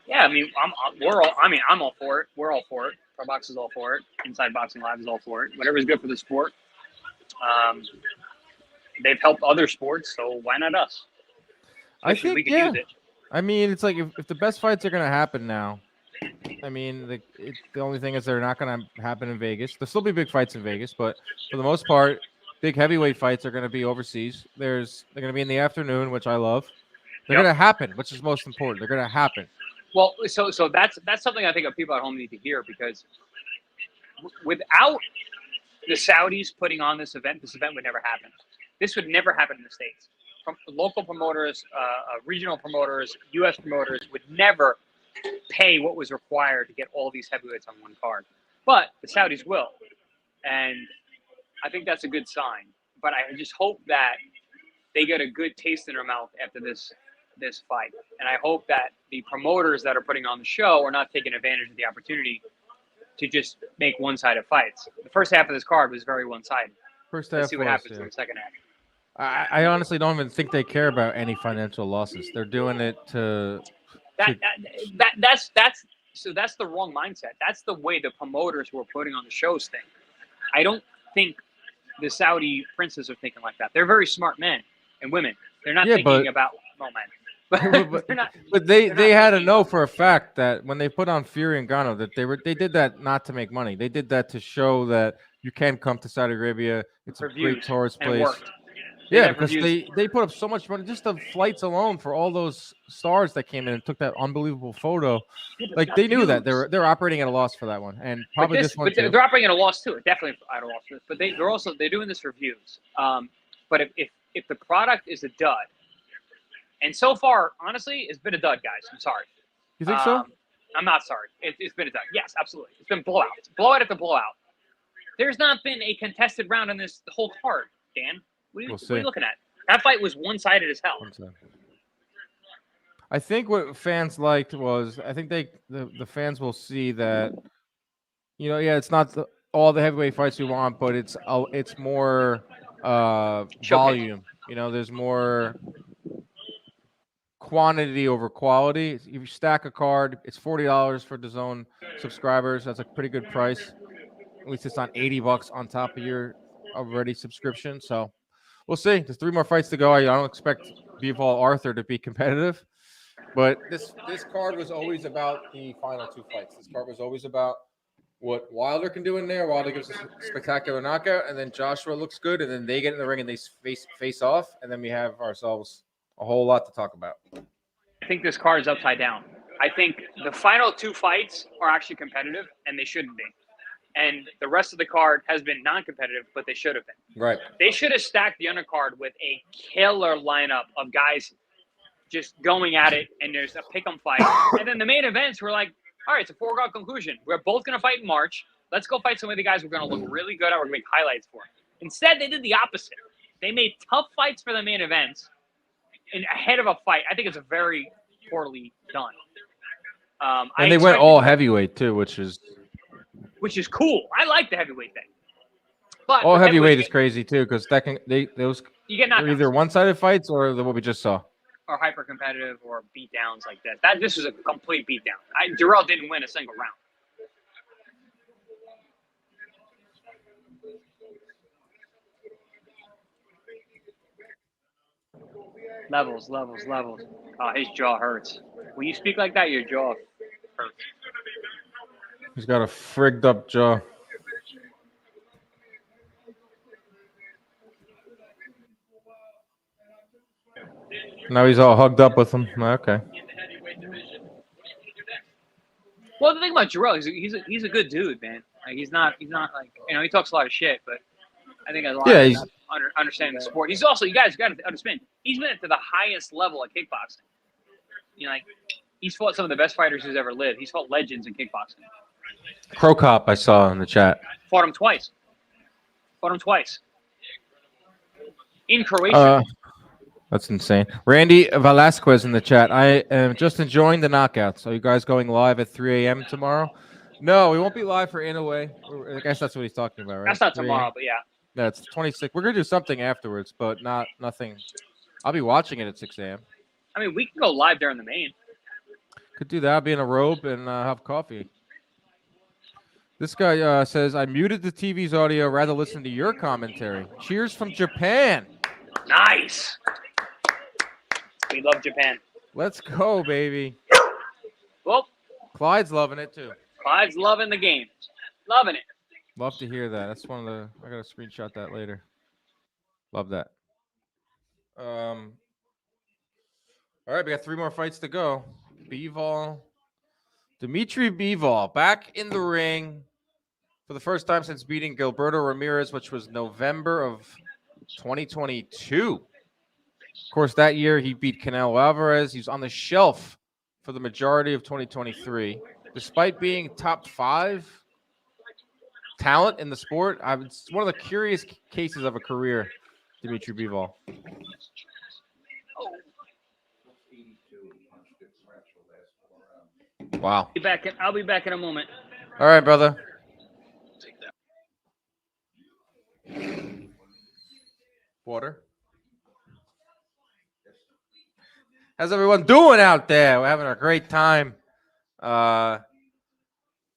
Yeah, I mean, I'm all for it. We're all for it. Pro Box is all for it. Inside Boxing Live is all for it. Whatever is good for the sport. They've helped other sports, so why not us? I Especially if we think, could yeah. use it. I mean, it's like if the best fights are going to happen now, I mean, the only thing is they're not going to happen in Vegas. There'll still be big fights in Vegas, but for the most part, big heavyweight fights are going to be overseas. They're going to be in the afternoon, which I love. They're Yep. going to happen, which is most important. They're going to happen. Well, so that's something I think that people at home need to hear, because without the Saudis putting on this event would never happen. This would never happen in the States. From local promoters, regional promoters, U.S. promoters would never pay what was required to get all these heavyweights on one card. But the Saudis will. And I think that's a good sign. But I just hope that they get a good taste in their mouth after this fight. And I hope that the promoters that are putting on the show are not taking advantage of the opportunity to just make one-sided fights. The first half of this card was very one-sided. First half Let's see what was, happens yeah. in the second half. I honestly don't even think they care about any financial losses. They're doing it to That's the wrong mindset. That's the way the promoters who are putting on the shows think. I don't think the Saudi princes are thinking like that. They're very smart men and women. They're not Yeah, thinking but- about men. but They're not. they they're not had to thinking know about for a fact that when they put on Fury and Gano that they did that not to make money. They did that to show that you can come to Saudi Arabia. It's a great reviews, tourist and it place. worked. Yeah, have because reviews. they put up so much money, just the flights alone for all those stars that came in and took that unbelievable photo. Like they knew that they're operating at a loss for that one, and probably this one too. They're operating at a loss too. Definitely at a loss. But they're doing this for views. But if the product is a dud, and so far, honestly, it's been a dud, guys. I'm sorry. You think so? I'm not sorry. It's been a dud. Yes, absolutely. It's been blowout. Blowout after blowout. There's not been a contested round on this whole card, Dan. What are you looking at? That fight was one-sided as hell. I think what fans liked was the fans will see that, it's not all the heavyweight fights we want, but it's more volume. There's more quantity over quality. If you stack a card, it's $40 for DAZN subscribers. That's a pretty good price. At least it's not $80 on top of your already subscription. So we'll see. There's 3 more fights to go. I don't expect Bivol Arthur to be competitive, but this card was always about the final 2 fights. This card was always about what Wilder can do in there. Wilder gives us a spectacular knockout, and then Joshua looks good, and then they get in the ring and they face off, and then we have ourselves a whole lot to talk about. I think this card is upside down. I think the final 2 fights are actually competitive, and they shouldn't be. And the rest of the card has been non-competitive, but they should have been. Right. They should have stacked the undercard with a killer lineup of guys just going at it, and there's a pick'em fight. And then the main events were like, all right, it's a foregone conclusion. We're both going to fight in March. Let's go fight some of the guys we're going to look really good at. We're going to make highlights for. Instead, they did the opposite. They made tough fights for the main events and ahead of a fight. I think it's very poorly done. And they went all heavyweight too, which is cool. I like the heavyweight thing. But all heavyweight is crazy too, because those you get knockouts. are either one-sided fights or what we just saw. Or hyper competitive or beat downs like that. This was a complete beat down. Jarrell didn't win a single round. Levels. Oh, his jaw hurts. When you speak like that, your jaw hurts. He's got a frigged up jaw. Now he's all hugged up with him. Okay. Well, the thing about Jarrell, he's a good dude, man. Like he's not like he talks a lot of shit, but I think a lot of understanding the sport. He's also, you guys got to understand, he's been to the highest level of kickboxing. He's fought some of the best fighters who's ever lived. He's fought legends in kickboxing. Crow Cop, I saw in the chat. Fought him twice. In Croatia. That's insane. Randy Velasquez in the chat. I am just enjoying the knockouts. Are you guys going live at 3 a.m. tomorrow? No, we won't be live for In a Way. I guess that's what he's talking about, right? That's not tomorrow, but yeah. That's 26. We're going to do something afterwards, but nothing. I'll be watching it at 6 a.m. I mean, we can go live during the main. Could do that. I'll be in a robe and have coffee. This guy says, I muted the TV's audio, rather listen to your commentary. Cheers from Japan. Nice. We love Japan. Let's go, baby. Well, Clyde's loving it, too. Clyde's loving the game. Loving it. Love to hear that. That's one of the... I got to screenshot that later. Love that. All right, we got 3 more fights to go. Dmitry Bivol back in the ring for the first time since beating Gilberto Ramirez, which was November of 2022. Of course, that year he beat Canelo Alvarez. He's on the shelf for the majority of 2023. Despite being top 5 talent in the sport, it's one of the curious cases of a career, Dmitry Bivol. Wow. I'll be back in a moment. All right, brother. Water. How's everyone doing out there? We're having a great time.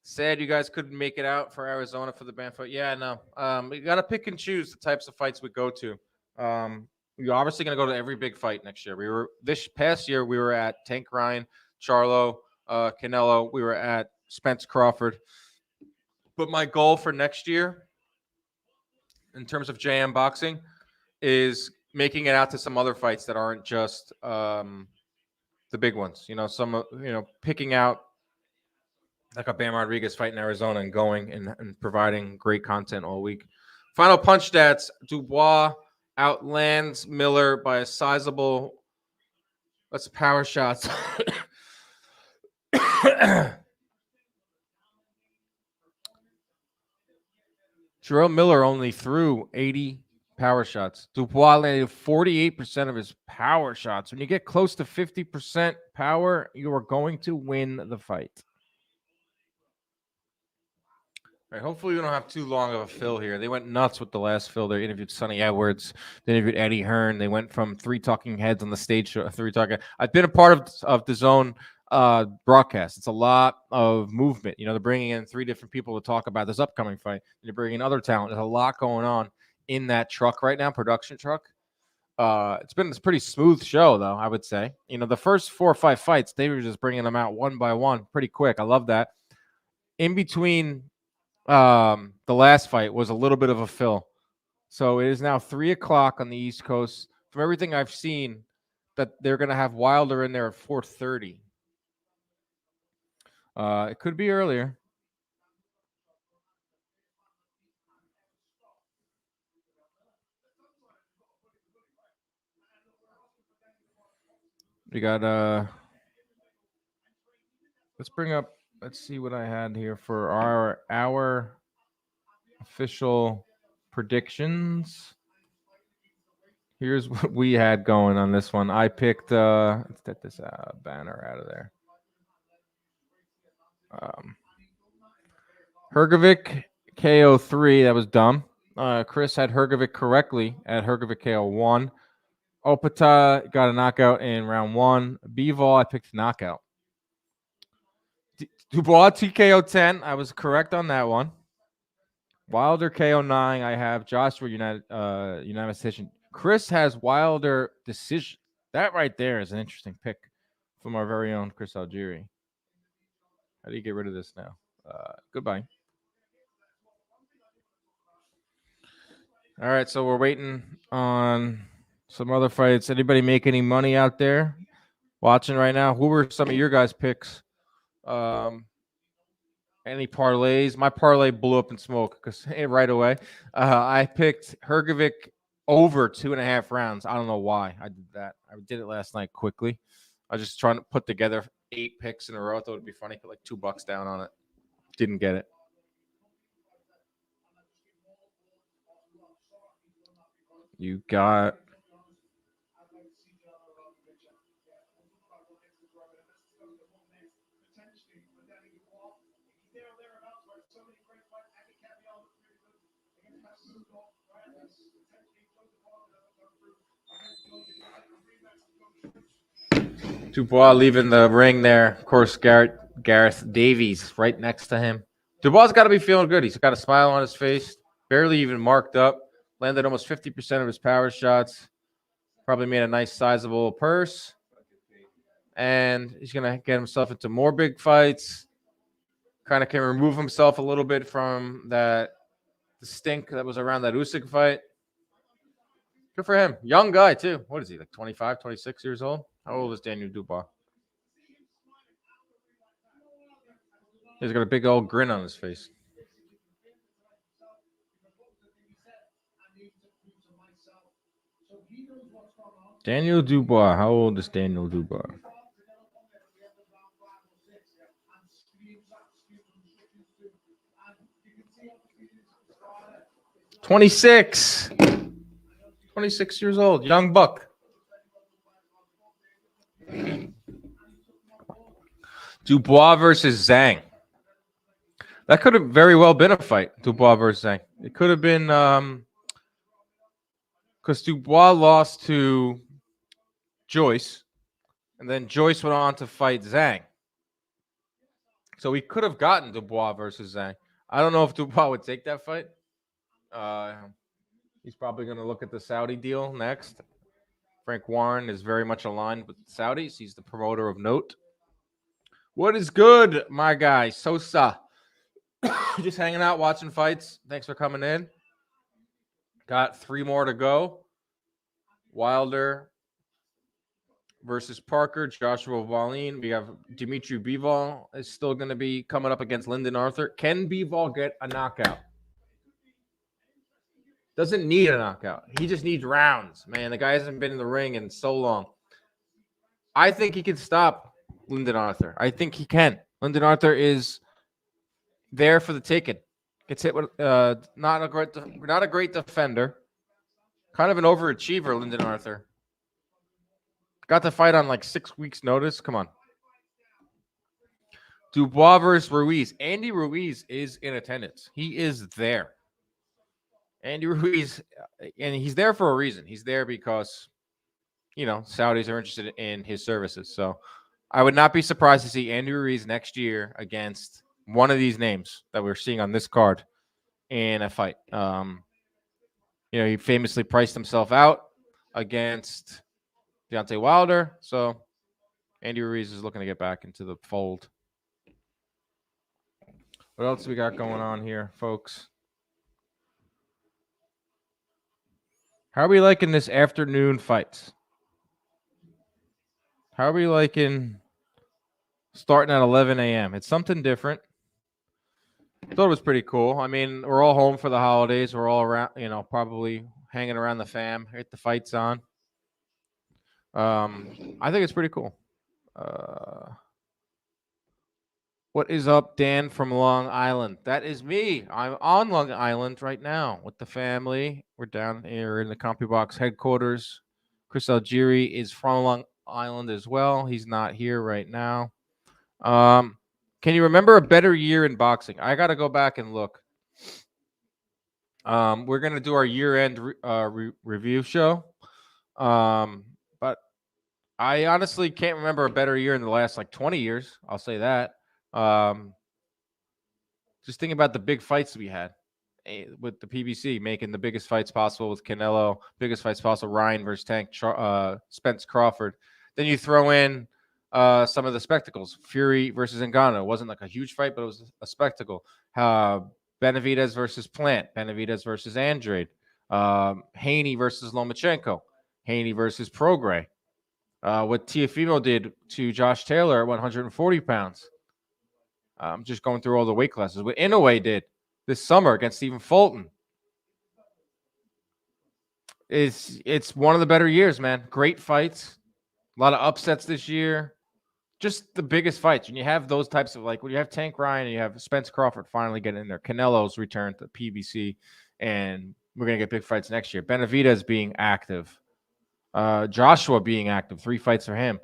Sad you guys couldn't make it out for Arizona for the band fight. Yeah, no. We got to pick and choose the types of fights we go to. You're obviously going to go to every big fight next year. This past year we were at Tank Ryan, Charlo, Canelo. We were at Spence Crawford. But my goal for next year, in terms of JM boxing, is making it out to some other fights that aren't just the big ones. Picking out like a Bam Rodriguez fight in Arizona and going and providing great content all week. Final punch stats: Dubois outlands Miller by a sizable. That's power shots. Jarrell Miller only threw 80 power shots. Dubois landed 48% of his power shots. When you get close to 50% power, you are going to win the fight. All right, hopefully we don't have too long of a fill here. They went nuts with the last fill. They interviewed Sonny Edwards. They interviewed Eddie Hearn. They went from 3 talking heads on the stage show. 3 talking. I've been a part of the Zone broadcast. It's a lot of movement. They're bringing in 3 different people to talk about this upcoming fight. They're bringing in other talent. There's a lot going on in that truck right now, production truck. It's been a pretty smooth show, though, I would say. The first 4 or 5 fights, they were just bringing them out one by one pretty quick. I love that. In between the last fight was a little bit of a fill. So it is now 3:00 on the East Coast. From everything I've seen, that they're going to have Wilder in there at 4:30. It could be earlier. We got let's see what I had here for our official predictions. Here's what we had going on this one. I picked let's get this banner out of there. Hrgovic KO3, that was dumb. Chris had Hrgovic correctly at Hrgovic KO1. Opata got a knockout in round 1. Bivol, I picked knockout. Dubois TKO 10. I was correct on that one. Wilder KO 9. I have Joshua unanimous decision. Chris has Wilder decision. That right there is an interesting pick from our very own Chris Algieri. How do you get rid of this now? Goodbye. All right, so we're waiting on some other fights. Anybody make any money out there watching right now? Who were some of your guys' picks? Any parlays? My parlay blew up in smoke because right away. I picked Hrgovic over 2.5 rounds. I don't know why I did that. I did it last night quickly. I was just trying to put together 8 picks in a row. I thought it'd be funny. Put like $2 down on it. Didn't get it. You got Dubois leaving the ring there. Of course, Gareth Davies right next to him. Dubois got to be feeling good. He's got a smile on his face. Barely even marked up. Landed almost 50% of his power shots. Probably made a nice sizable purse. And he's going to get himself into more big fights. Kind of can remove himself a little bit from the stink that was around that Usyk fight. Good for him. Young guy, too. What is he, like 25, 26 years old? How old is Daniel Dubois? He's got a big old grin on his face. Daniel Dubois. How old is Daniel Dubois? "26 years old. Young buck. Dubois versus Zhang. That could have very well been a fight, Dubois versus Zhang. It could have been because Dubois lost to Joyce, and then Joyce went on to fight Zhang. So we could have gotten Dubois versus Zhang. I don't know if Dubois would take that fight. He's probably going to look at the Saudi deal next. Frank Warren is very much aligned with the Saudis. He's the promoter of note. What is good, my guy? Sosa. Just hanging out, watching fights. Thanks for coming in. Got 3 more to go. Wilder versus Parker, Joshua Wallin. We have Dmitry Bivol is still going to be coming up against Lyndon Arthur. Can Bivol get a knockout? Doesn't need a knockout. He just needs rounds, man. The guy hasn't been in the ring in so long. I think he can stop Lyndon Arthur. I think he can. Lyndon Arthur is there for the taking. Gets hit with not a great defender. Kind of an overachiever, Lyndon Arthur. Got the fight on like 6 weeks' notice. Come on. Dubois versus Ruiz. Andy Ruiz is in attendance. He is there. Andy Ruiz, and he's there for a reason. He's there because, Saudis are interested in his services. So I would not be surprised to see Andy Ruiz next year against one of these names that we're seeing on this card in a fight. He famously priced himself out against Deontay Wilder. So Andy Ruiz is looking to get back into the fold. What else we got going on here, folks? How are we liking this afternoon fights? How are we liking starting at 11 a.m.? It's something different. I thought it was pretty cool. I mean, we're all home for the holidays. We're all around, probably hanging around the fam. Hit the fights on. I think it's pretty cool. What is up, Dan from Long Island? That is me. I'm on Long Island right now with the family. We're down here in the CompuBox headquarters. Chris Algieri is from Long Island as well. He's not here right now. Can you remember a better year in boxing? I got to go back and look. We're going to do our year-end review show. But I honestly can't remember a better year in the last 20 years. I'll say that. Just thinking about the big fights we had with the PBC, making the biggest fights possible with Canelo, biggest fights possible, Ryan versus Tank, Spence Crawford. Then you throw in some of the spectacles. Fury versus Ngannou. It wasn't a huge fight, but it was a spectacle. Benavidez versus Plant. Benavidez versus Andrade. Haney versus Lomachenko. Haney versus Prograis. What Teofimo did to Josh Taylor at 140 pounds. I'm just going through all the weight classes. What Inoue did this summer against Stephen Fulton. It's one of the better years, man. Great fights. A lot of upsets this year. Just the biggest fights. When you have those types of, when you have Tank Ryan and you have Spence Crawford finally getting in there. Canelo's return to PBC. And we're going to get big fights next year. Benavidez being active. Joshua being active. 3 fights for him.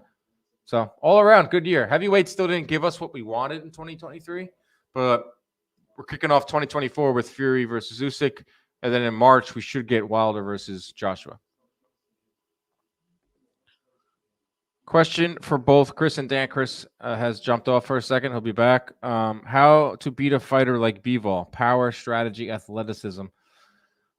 So all around, good year. Heavyweight still didn't give us what we wanted in 2023, but we're kicking off 2024 with Fury versus Usyk, and then in March we should get Wilder versus Joshua. Question for both Chris and Dan. Chris has jumped off for a second. He'll be back. How to beat a fighter like Bivol? Power, strategy, athleticism.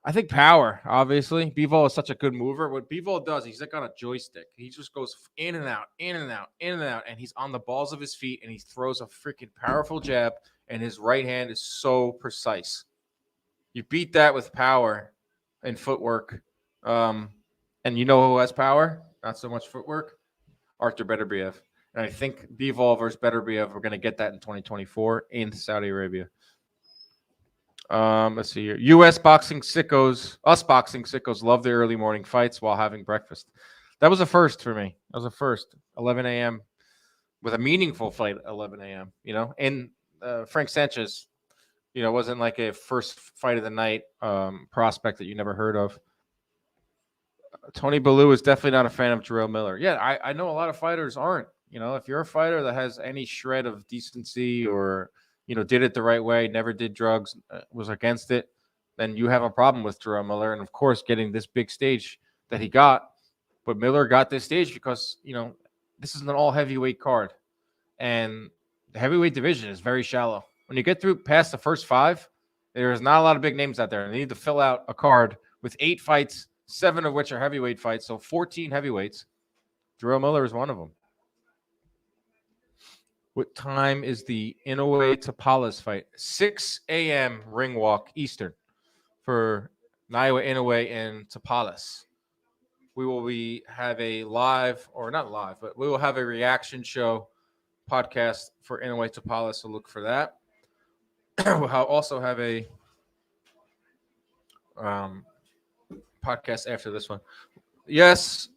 I think power, obviously. Bivol is such a good mover. What Bivol does, he's like on a joystick. He just goes in and out, in and out, in and out, and he's on the balls of his feet, and he throws a freaking powerful jab, and his right hand is so precise. You beat that with power and footwork. And you know who has power? Not so much footwork? Artur Beterbiev. And I think Bivol versus Beterbiev, we're going to get that in 2024 in Saudi Arabia. Let's see here. U.S. boxing sickos, us boxing sickos love the early morning fights while having breakfast. That was a first for me. That was a first. 11 a.m. with a meaningful fight at 11 a.m., And Frank Sanchez, wasn't like a first fight of the night prospect that you never heard of. Tony Bellew is definitely not a fan of Jarrell Miller. Yeah, I know a lot of fighters aren't. If you're a fighter that has any shred of decency or did it the right way, never did drugs, was against it, then you have a problem with Jarrell Miller. And, of course, getting this big stage that he got. But Miller got this stage because, this is an all-heavyweight card. And the heavyweight division is very shallow. When you get through past the first 5, there's not a lot of big names out there. They need to fill out a card with 8 fights, 7 of which are heavyweight fights, so 14 heavyweights. Jarrell Miller is one of them. What time is the Inoue Tapales fight? 6 a.m. ring walk Eastern for Naoya Inoue and Tapales. We will have a live, or not live, but we will have a reaction show podcast for Inoue Tapales, so look for that. We'll also have a podcast after this one. Yes.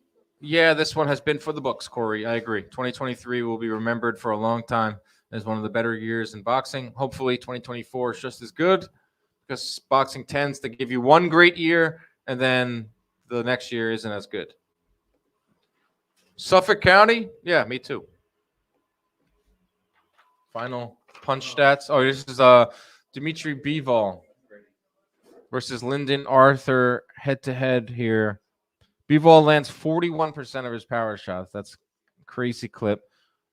Yeah, this one has been for the books, Corey. I agree. 2023 will be remembered for a long time as one of the better years in boxing. Hopefully 2024 is just as good, because boxing tends to give you one great year and then the next year isn't as good. Suffolk County? Yeah, me too. Final punch stats. Oh, this is Dmitry Bivol versus Lyndon Arthur head-to-head here. Bivol lands 41% of his power shots. That's a crazy clip.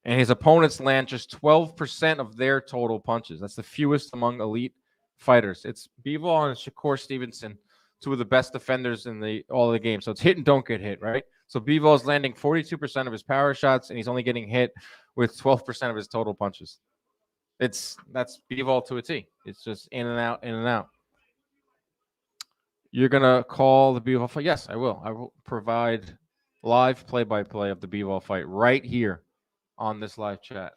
And his opponents land just 12% of their total punches. That's the fewest among elite fighters. It's Bivol and Shakur Stevenson, 2 of the best defenders in all of the games. So it's hit and don't get hit, right? So Bivol is landing 42% of his power shots, and he's only getting hit with 12% of his total punches. That's Bivol to a T. It's just in and out, in and out. You're going to call the Bivol fight? Yes, I will. I will provide live play-by-play of the Bivol fight right here on this live chat.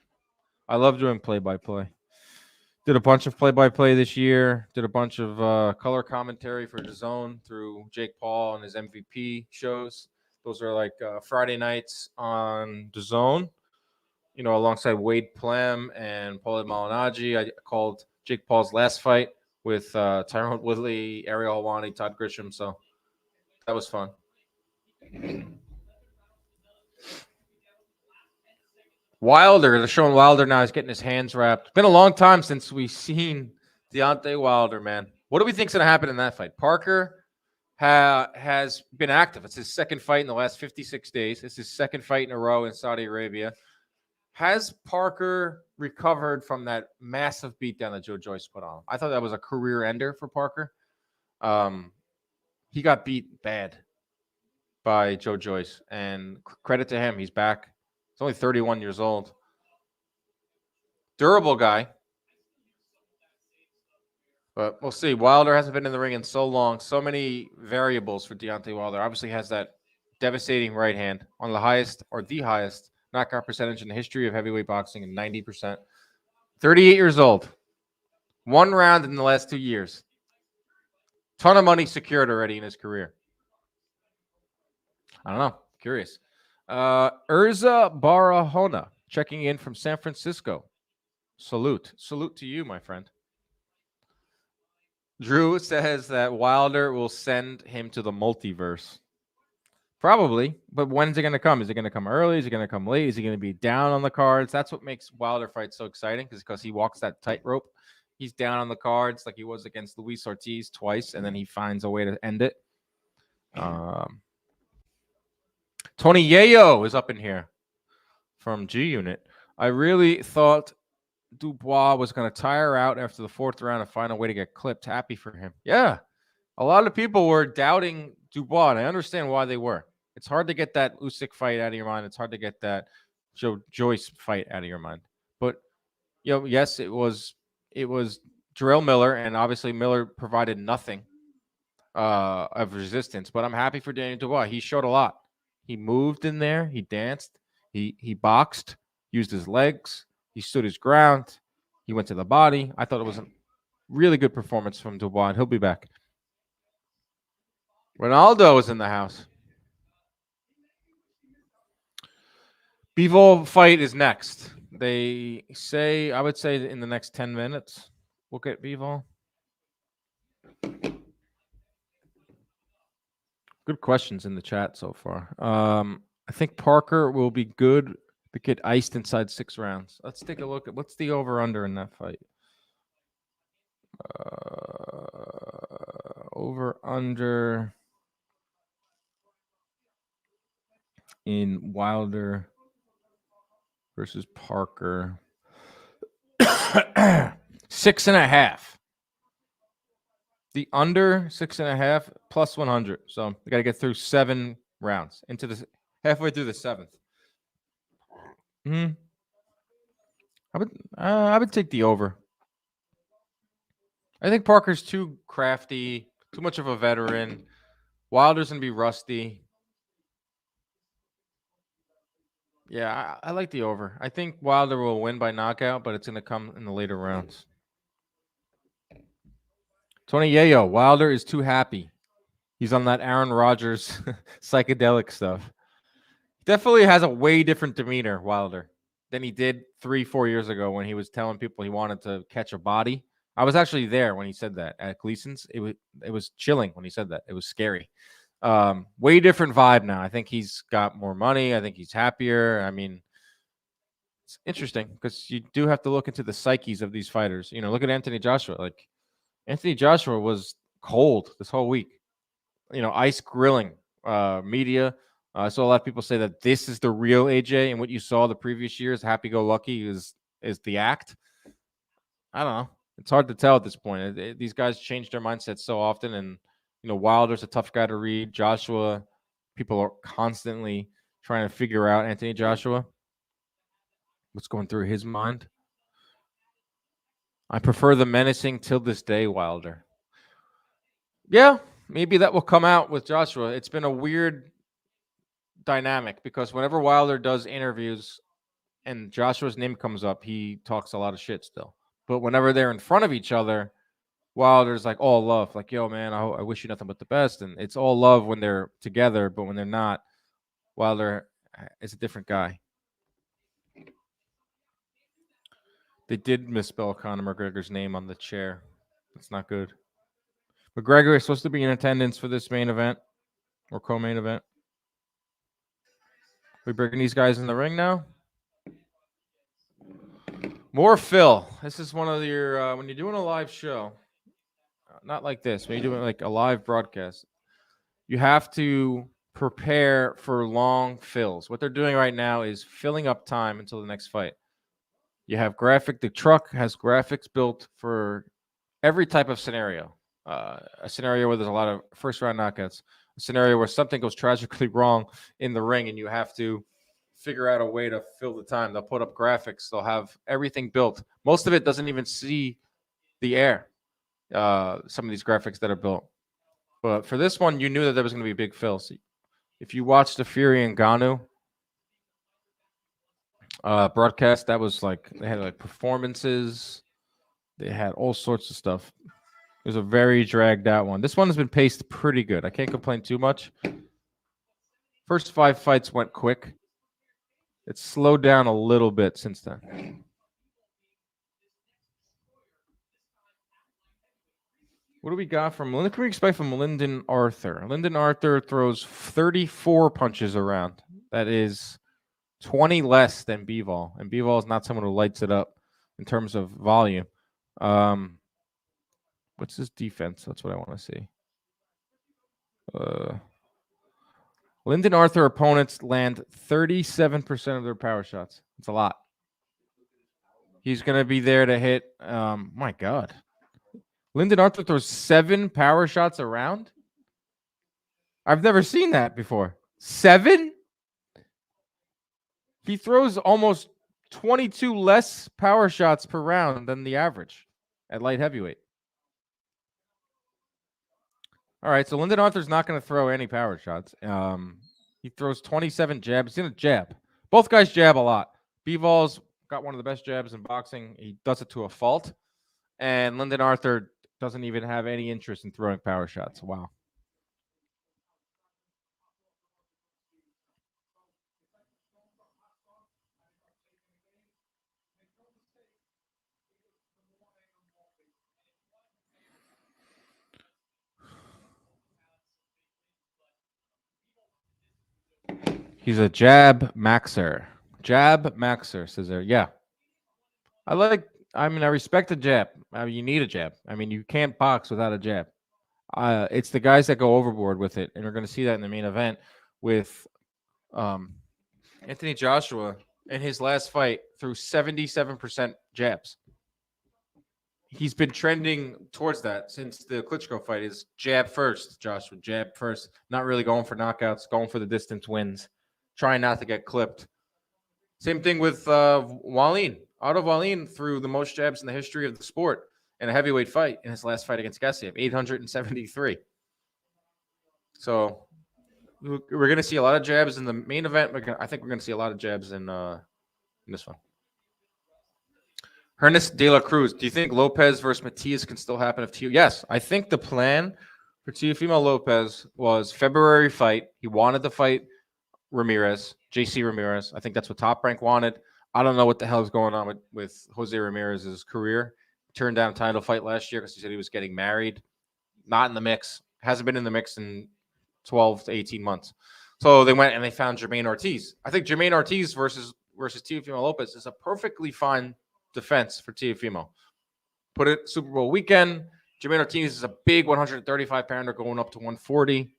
I love doing play-by-play. Did a bunch of play-by-play this year. Did a bunch of color commentary for DAZN through Jake Paul and his MVP shows. Those are like Friday nights on DAZN, alongside Wade Plem and Paulie Malignaggi. I called Jake Paul's last fight with Tyrone Woodley, Ariel Helwani, Todd Grisham. So that was fun. Wilder, they're showing Wilder now. He's getting his hands wrapped. It's been a long time since we've seen Deontay Wilder, man. What do we think's going to happen in that fight? Parker has been active. It's his second fight in the last 56 days. It's his second fight in a row in Saudi Arabia. Has Parker recovered from that massive beatdown that Joe Joyce put on him? I thought that was a career ender for Parker. He got beat bad by Joe Joyce, and credit to him. He's back. He's only 31 years old. Durable guy. But we'll see. Wilder hasn't been in the ring in so long. So many variables for Deontay Wilder. Obviously has that devastating right hand on the highest knockout percentage in the history of heavyweight boxing, and 90%. 38 years old. 1 round in the last 2 years. Ton of money secured already in his career. I don't know. Curious. Urza Barahona checking in from San Francisco. Salute to you, my friend. Drew says that Wilder will send him to the multiverse. Probably, but when's it going to come? Is it going to come early? Is it going to come late? Is he going to be down on the cards? That's what makes Wilder fights so exciting, because he walks that tightrope. He's down on the cards like he was against Luis Ortiz twice, and then he finds a way to end it. Tony Yayo is up in here from G Unit. I really thought Dubois was going to tire out after the 4th round and find a way to get clipped. Happy for him. Yeah, a lot of people were doubting Dubois, and I understand why they were. It's hard to get that Usyk fight out of your mind. It's hard to get that Joe Joyce fight out of your mind. But yes, it was Jarrell Miller, and obviously Miller provided nothing of resistance. But I'm happy for Daniel Dubois. He showed a lot. He moved in there. He danced. He boxed. Used his legs. He stood his ground. He went to the body. I thought it was a really good performance from Dubois, and he'll be back. Ronaldo is in the house. Bivol fight is next. They say, I would say in the next 10 minutes, we'll get Bivol. Good questions in the chat so far. I think Parker will be good to get iced inside 6 rounds. Let's take a look at what's the over-under in that fight. Over-under in Wilder versus Parker. 6.5. The under 6.5 plus 100. So we got to get through 7 rounds into the halfway through the 7th. I would take the over. I think Parker's too crafty, too much of a veteran. Wilder's gonna be rusty. Yeah, I like the over. I think Wilder will win by knockout, but it's gonna come in the later rounds. Tony Yayo, Wilder is too happy. He's on that Aaron Rodgers psychedelic stuff. Definitely has a way different demeanor, Wilder, than he did 3-4 years ago when he was telling people he wanted to catch a body. I was actually there when he said that at Gleason's. It was chilling when he said that. It was scary. Way different vibe now. I think he's got more money. I think he's happier. I mean, it's interesting because you do have to look into the psyches of these fighters. You know, look at Anthony Joshua. Like, Anthony Joshua was cold this whole week. You know, ice grilling media. I saw a lot of people say that this is the real AJ, and what you saw the previous years, happy-go-lucky, is the act. I don't know. It's hard to tell at this point. These guys change their mindsets so often, and you know, Wilder's a tough guy to read. Joshua, people are constantly trying to figure out Anthony Joshua, what's going through his mind. I prefer the menacing till this day Wilder. Yeah, maybe that will come out with Joshua. It's been a weird dynamic because whenever Wilder does interviews and Joshua's name comes up, he talks a lot of shit still. But whenever they're in front of each other, Wilder's like all love, like, yo, man, I wish you nothing but the best. And it's all love when they're together, but when they're not, Wilder is a different guy. They did misspell Conor McGregor's name on the chair. That's not good. McGregor is supposed to be in attendance for this main event or co-main event. We bringing these guys in the ring now. More Phil. This is one of your when you're doing a live show, not like this. When you're doing like a live broadcast, you have to prepare for long fills. What they're doing right now is filling up time until the next fight. You have the truck has graphics built for every type of scenario. A scenario where there's a lot of first round knockouts, a scenario where something goes tragically wrong in the ring and you have to figure out a way to fill the time. They'll put up graphics. They'll have everything built. Most of it doesn't even see the air. Some of these graphics that are built. But for this one, you knew that there was going to be big fills. If you watched the Fury and Ngannou broadcast, that was like they had like performances. They had all sorts of stuff. It was a very dragged out one. This one has been paced pretty good. I can't complain too much. First 5 fights went quick. It's slowed down a little bit since then. What do we got from What can we expect from Lyndon Arthur? Lyndon Arthur throws 34 punches around. That is 20 less than Bivol. And Bivol is not someone who lights it up in terms of volume. What's his defense? That's what I want to see. Lyndon Arthur opponents land 37% of their power shots. It's a lot. He's going to be there to hit. My God. Lyndon Arthur throws 7 power shots around? I've never seen that before. 7? He throws almost 22 less power shots per round than the average at light heavyweight. All right, so Lyndon Arthur's not going to throw any power shots. He throws 27 jabs. He's going to jab. Both guys jab a lot. Bivol's got one of the best jabs in boxing. He does it to a fault. And Lyndon Arthur doesn't even have any interest in throwing power shots. Wow. He's a jab maxer. Jab maxer, says there. Yeah. I respect the jab. I mean, you need a jab. I mean, you can't box without a jab. It's the guys that go overboard with it. And we're going to see that in the main event with Anthony Joshua in his last fight threw 77% jabs. he's been trending towards that since the Klitschko fight. Is jab first, Joshua, jab first. Not really going for knockouts, going for the distance wins, trying not to get clipped. Same thing with Wallin. Otto Wallin threw the most jabs in the history of the sport in a heavyweight fight in his last fight against Gassiev, 873. So we're going to see a lot of jabs in the main event. I think we're going to see a lot of jabs in this one. Ernest De La Cruz, do you think Lopez versus Matias can still happen? Yes, I think the plan for Teofimo Lopez was February fight. He wanted to fight Ramirez, JC Ramirez. I think that's what Top Rank wanted. I don't know what the hell is going on with Jose Ramirez's career. Turned down a title fight last year because he said he was getting married. Not in the mix. Hasn't been in the mix in 12 to 18 months. So they went and they found Jermaine Ortiz. I think Jermaine Ortiz versus Teofimo Lopez is a perfectly fine defense for Teofimo. Put it Super Bowl weekend. Jermaine Ortiz is a big 135 pounder going up to 140.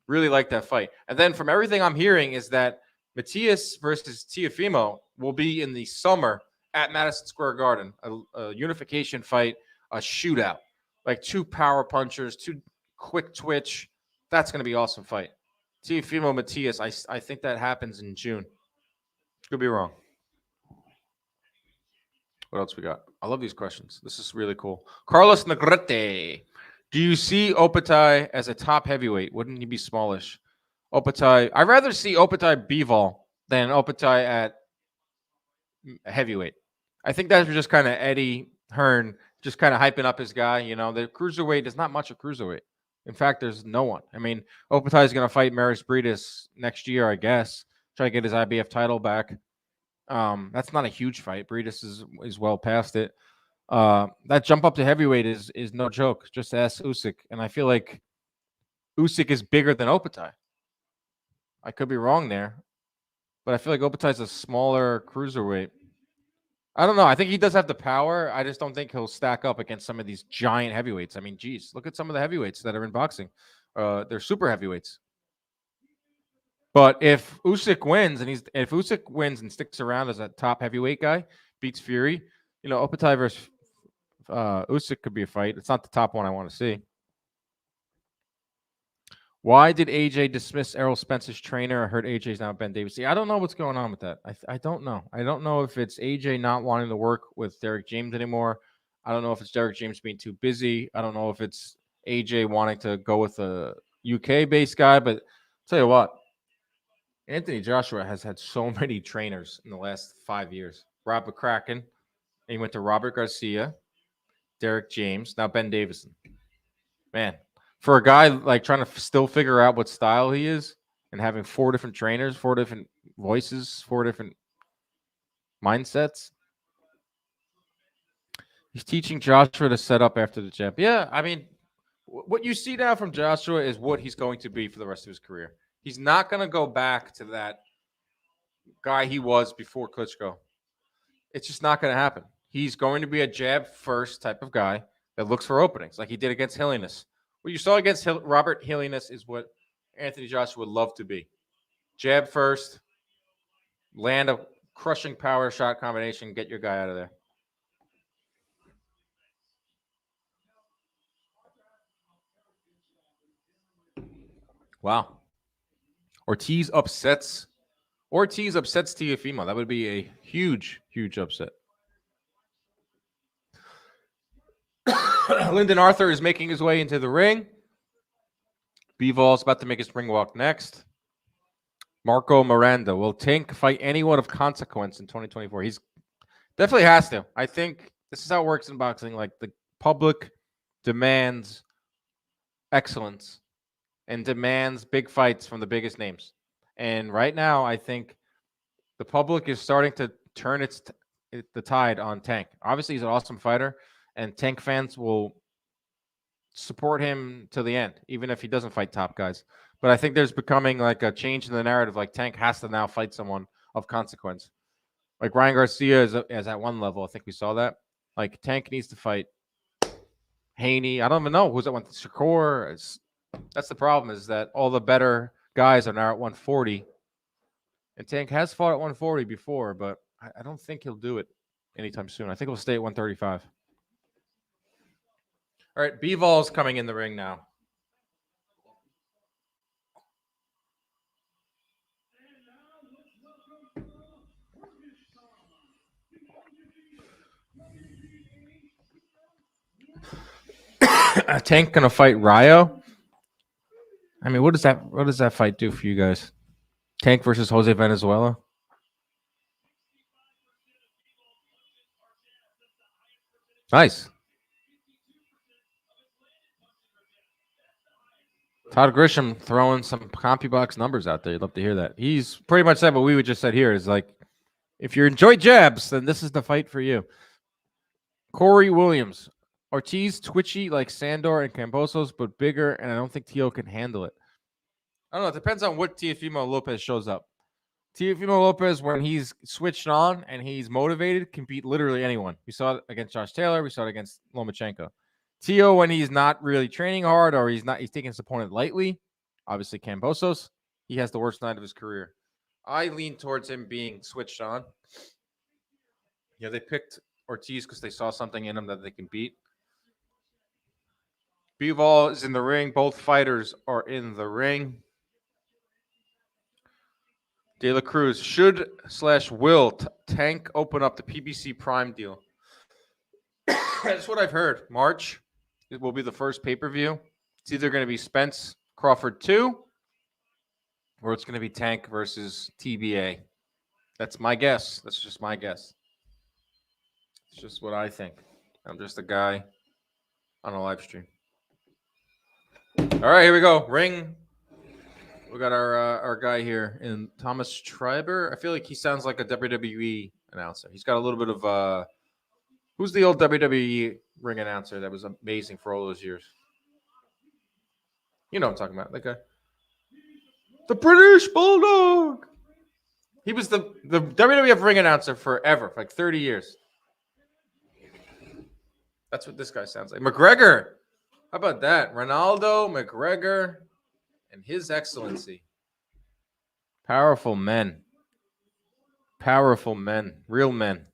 Really like that fight. And then from everything I'm hearing is that Matias versus Teofimo will be in the summer at Madison Square Garden, a unification fight, a shootout, like two power punchers, two quick twitch. That's going to be an awesome fight. Teofimo Matias, I think that happens in June. Could be wrong. What else we got? I love these questions. This is really cool. Carlos Negrete. Do you see Opatai as a top heavyweight? Wouldn't he be smallish? Opatai. I'd rather see Opatai Bivol than Opatai at heavyweight. I think that's just kind of Eddie Hearn just kind of hyping up his guy. You know, the cruiserweight is not much a cruiserweight. In fact, there's no one. I mean, Opatai is going to fight Maris Briedis next year, I guess. Try to get his IBF title back. That's not a huge fight. Briedis is well past it. That jump up to heavyweight is no joke. Just ask Usyk, and I feel like Usyk is bigger than Opatai. I could be wrong there, but I feel like Opatai's a smaller cruiserweight. I don't know. I think he does have the power. I just don't think he'll stack up against some of these giant heavyweights. I mean, geez, look at some of the heavyweights that are in boxing. They're super heavyweights. But if Usyk wins and sticks around as a top heavyweight guy, beats Fury, you know, Opatai versus Usyk could be a fight. It's not the top one I want to see. Why did AJ dismiss Errol Spence's trainer? I heard AJ's now Ben Davis. I don't know what's going on with that. I don't know. I don't know if it's AJ not wanting to work with Derek James anymore. I don't know if it's Derek James being too busy. I don't know if it's AJ wanting to go with a UK-based guy. But I'll tell you what, Anthony Joshua has had so many trainers in the last 5 years. Rob McCracken, and he went to Robert Garcia, Derek James, now Ben Davison. Man, for a guy like trying to still figure out what style he is and having 4 different trainers, 4 different voices, 4 different mindsets. He's teaching Joshua to set up after the jab. Yeah, I mean, what you see now from Joshua is what he's going to be for the rest of his career. He's not going to go back to that guy he was before Klitschko. It's just not going to happen. He's going to be a jab first type of guy that looks for openings like he did against Hilliness. What you saw against Robert Hilliness is what Anthony Joshua would love to be. Jab first, land a crushing power shot combination, get your guy out of there. Wow. Ortiz upsets Teofimo. That would be a huge, huge upset. Lyndon Arthur is making his way into the ring. Bivol's about to make his ring walk next. Marco Miranda. Will Tank fight anyone of consequence in 2024? He's definitely has to. I think this is how it works in boxing. Like, the public demands excellence and demands big fights from the biggest names. And right now, I think the public is starting to turn the tide on Tank. Obviously, he's an awesome fighter, and Tank fans will support him to the end, even if he doesn't fight top guys. But I think there's becoming like a change in the narrative. Like, Tank has to now fight someone of consequence. Like, Ryan Garcia is at one level. I think we saw that. Like, Tank needs to fight Haney. I don't even know who's at one. Shakur. That's the problem, is that all the better guys are now at 140. And Tank has fought at 140 before, but I don't think he'll do it anytime soon. I think he'll stay at 135. All right, Bivol's coming in the ring now. Tank gonna fight Ryo. I mean, what does that fight do for you guys? Tank versus Jose Venezuela. Nice. Todd Grisham throwing some CompuBox numbers out there. You'd love to hear that. He's pretty much said what we just said here is like, if you enjoy jabs, then this is the fight for you. Corey Williams. Ortiz twitchy like Sandor and Cambosos, but bigger, and I don't think Tio can handle it. I don't know. It depends on what Teofimo Lopez shows up. Teofimo Lopez, when he's switched on and he's motivated, can beat literally anyone. We saw it against Josh Taylor. We saw it against Lomachenko. Tio, when he's not really training hard or he's taking his opponent lightly, obviously Cambosos, he has the worst night of his career. I lean towards him being switched on. Yeah, they picked Ortiz because they saw something in him that they can beat. Bivol is in the ring. Both fighters are in the ring. De La Cruz, should/will Tank open up the PBC Prime deal? That's what I've heard. March, it will be the first pay-per-view. It's either going to be Spence Crawford 2 or it's going to be Tank versus TBA. That's my guess. That's just my guess. It's just what I think. I'm just a guy on a live stream. All right, here we go. Ring. We got our guy here in Thomas Schreiber. I feel like he sounds like a WWE announcer. He's got a little bit of who's the old WWE ring announcer that was amazing for all those years? You know what I'm talking about. That guy. The British Bulldog. He was the WWF ring announcer forever, like 30 years. That's what this guy sounds like. McGregor. How about that? Ronaldo, McGregor, and His Excellency. Powerful men. Powerful men. Real men.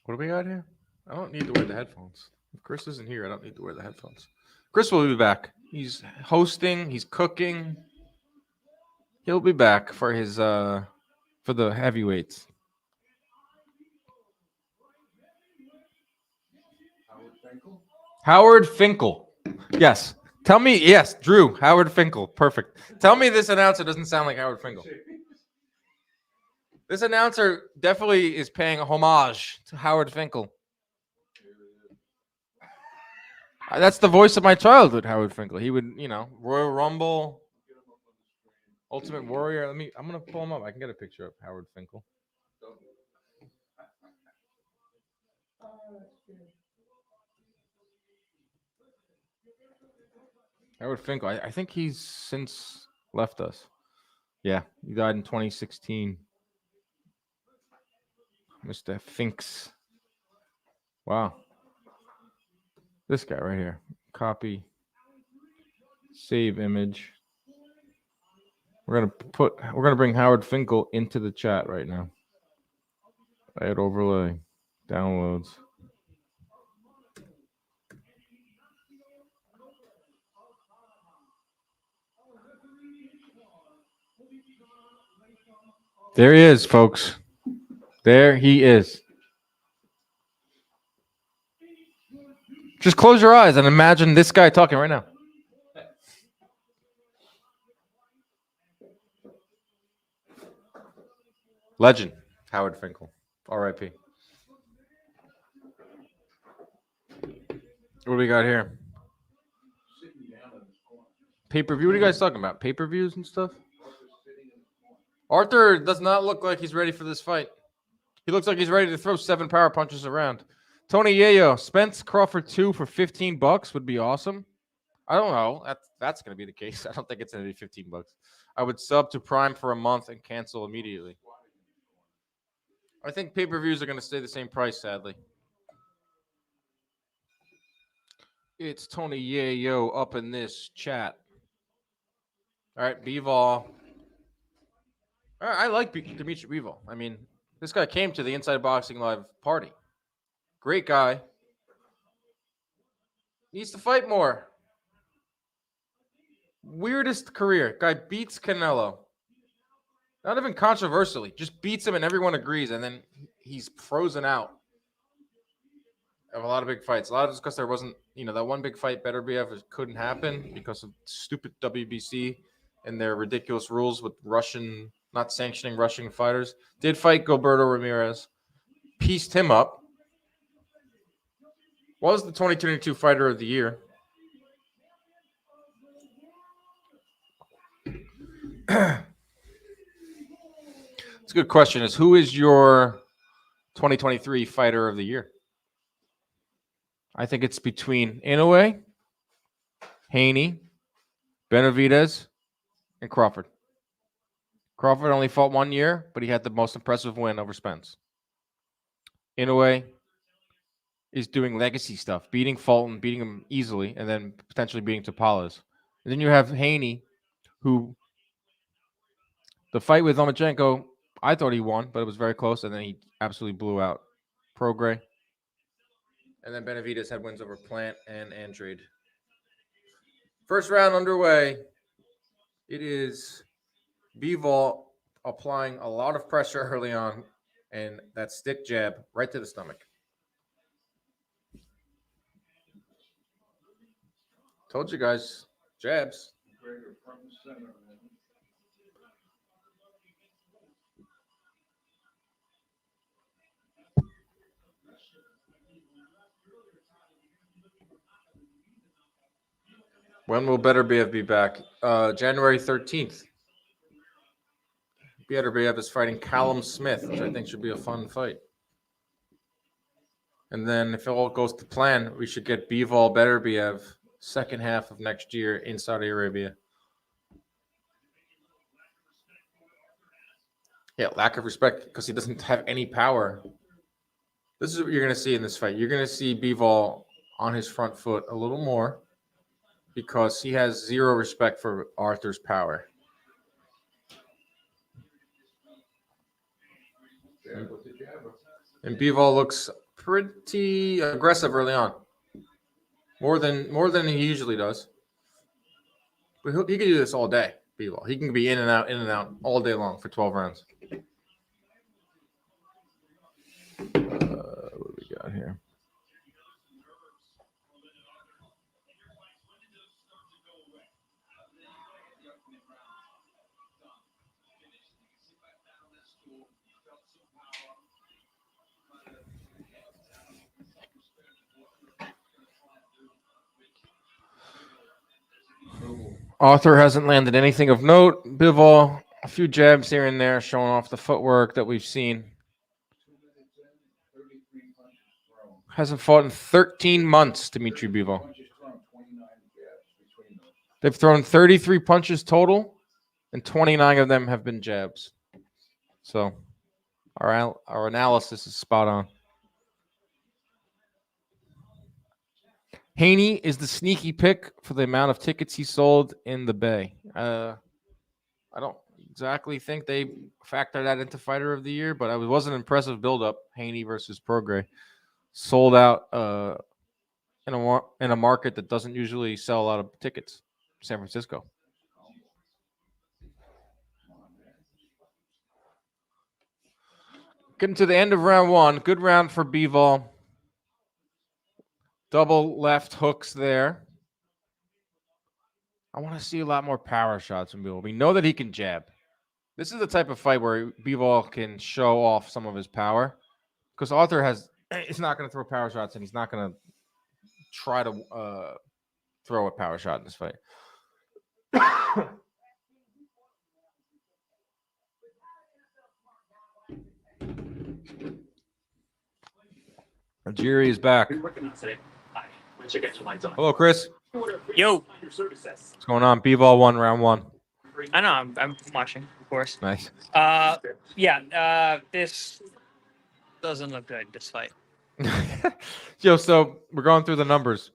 What do we got here? I don't need to wear the headphones. If Chris isn't here, I don't need to wear the headphones. Chris will be back. He's hosting. He's cooking. He'll be back for his for the heavyweights. Howard Finkel. Yes. Tell me, yes, Drew, Howard Finkel. Perfect. Tell me this announcer doesn't sound like Howard Finkel. This announcer definitely is paying a homage to Howard Finkel. That's the voice of my childhood, Howard Finkel. He would, Royal Rumble, Ultimate Warrior. I'm gonna pull him up. I can get a picture of Howard Finkel. Howard Finkel. I think he's since left us. Yeah, he died in 2016. Mr. Finks. Wow. This guy right here. Copy. Save image. We're gonna bring Howard Finkel into the chat right now. Add overlay. Downloads. There he is, folks. There he is. Just close your eyes and imagine this guy talking right now. Legend, Howard Finkel. R.I.P. What do we got here? Pay-per-view? What are you guys talking about? Pay-per-views and stuff? Arthur does not look like he's ready for this fight. He looks like he's ready to throw 7 power punches around. Tony Yayo, Spence Crawford 2 for $15 would be awesome. I don't know. That's going to be the case. I don't think it's going to be $15. I would sub to Prime for a month and cancel immediately. I think pay-per-views are going to stay the same price, sadly. It's Tony Yayo up in this chat. All right, Bivol. I like Dmitry Bivol. I mean, This guy came to the Inside Boxing Live party. Great guy. Needs to fight more. Weirdest career. Guy beats Canelo. Not even controversially. Just beats him and everyone agrees. And then he's frozen out of a lot of big fights. A lot of it's because there wasn't, that one big fight, Beterbiev, couldn't happen because of stupid WBC and their ridiculous rules with not sanctioning Russian fighters. Did fight Gilberto Ramirez. Pieced him up. Was the 2022 Fighter of the Year. It's a good question. Who is your 2023 Fighter of the Year? I think it's between Inoue, Haney, Benavidez, and Crawford. Crawford only fought 1 year, but he had the most impressive win over Spence. Inoue is doing legacy stuff, beating Fulton, beating him easily, and then potentially beating Topales. And then you have Haney, who the fight with Lomachenko, I thought he won, but it was very close, and then he absolutely blew out Prograis. And then Benavidez had wins over Plant and Andrade. First round underway. It is Bivol applying a lot of pressure early on, and that stick jab right to the stomach. Told you guys, jabs. When will Beterbiev be back? January 13th. Beterbiev is fighting Callum Smith, which I think should be a fun fight. And then if it all goes to plan, we should get Bivol Beterbiev second half of next year in Saudi Arabia. Yeah, lack of respect because he doesn't have any power. This is what you're going to see in this fight. You're going to see Bivol on his front foot a little more because he has zero respect for Arthur's power. And Bivol looks pretty aggressive early on. More than he usually does. But he can do this all day, Bivol. He can be in and out all day long for 12 rounds. What do we got here? Arthur hasn't landed anything of note. Bivol, a few jabs here and there, showing off the footwork that we've seen. Hasn't fought in 13 months, Dmitry Bivol. They've thrown 33 punches total, and 29 of them have been jabs. So our analysis is spot on. Haney is the sneaky pick for the amount of tickets he sold in the Bay. I don't exactly think they factor that into Fighter of the Year, but it was an impressive buildup. Haney versus Prograis. Sold out in a market that doesn't usually sell a lot of tickets, San Francisco. Getting to the end of round one. Good round for Bivol. Double left hooks there. I want to see a lot more power shots from Bivol. We know that he can jab. This is the type of fight where Bivol can show off some of his power. Because Arthur is not going to throw power shots, and he's not going to try to throw a power shot in this fight. Algieri is back. Hello, Chris. Yo. What's going on? Bivol won round one. I know. I'm watching, of course. Nice. This doesn't look good, this fight. Yo, so we're going through the numbers.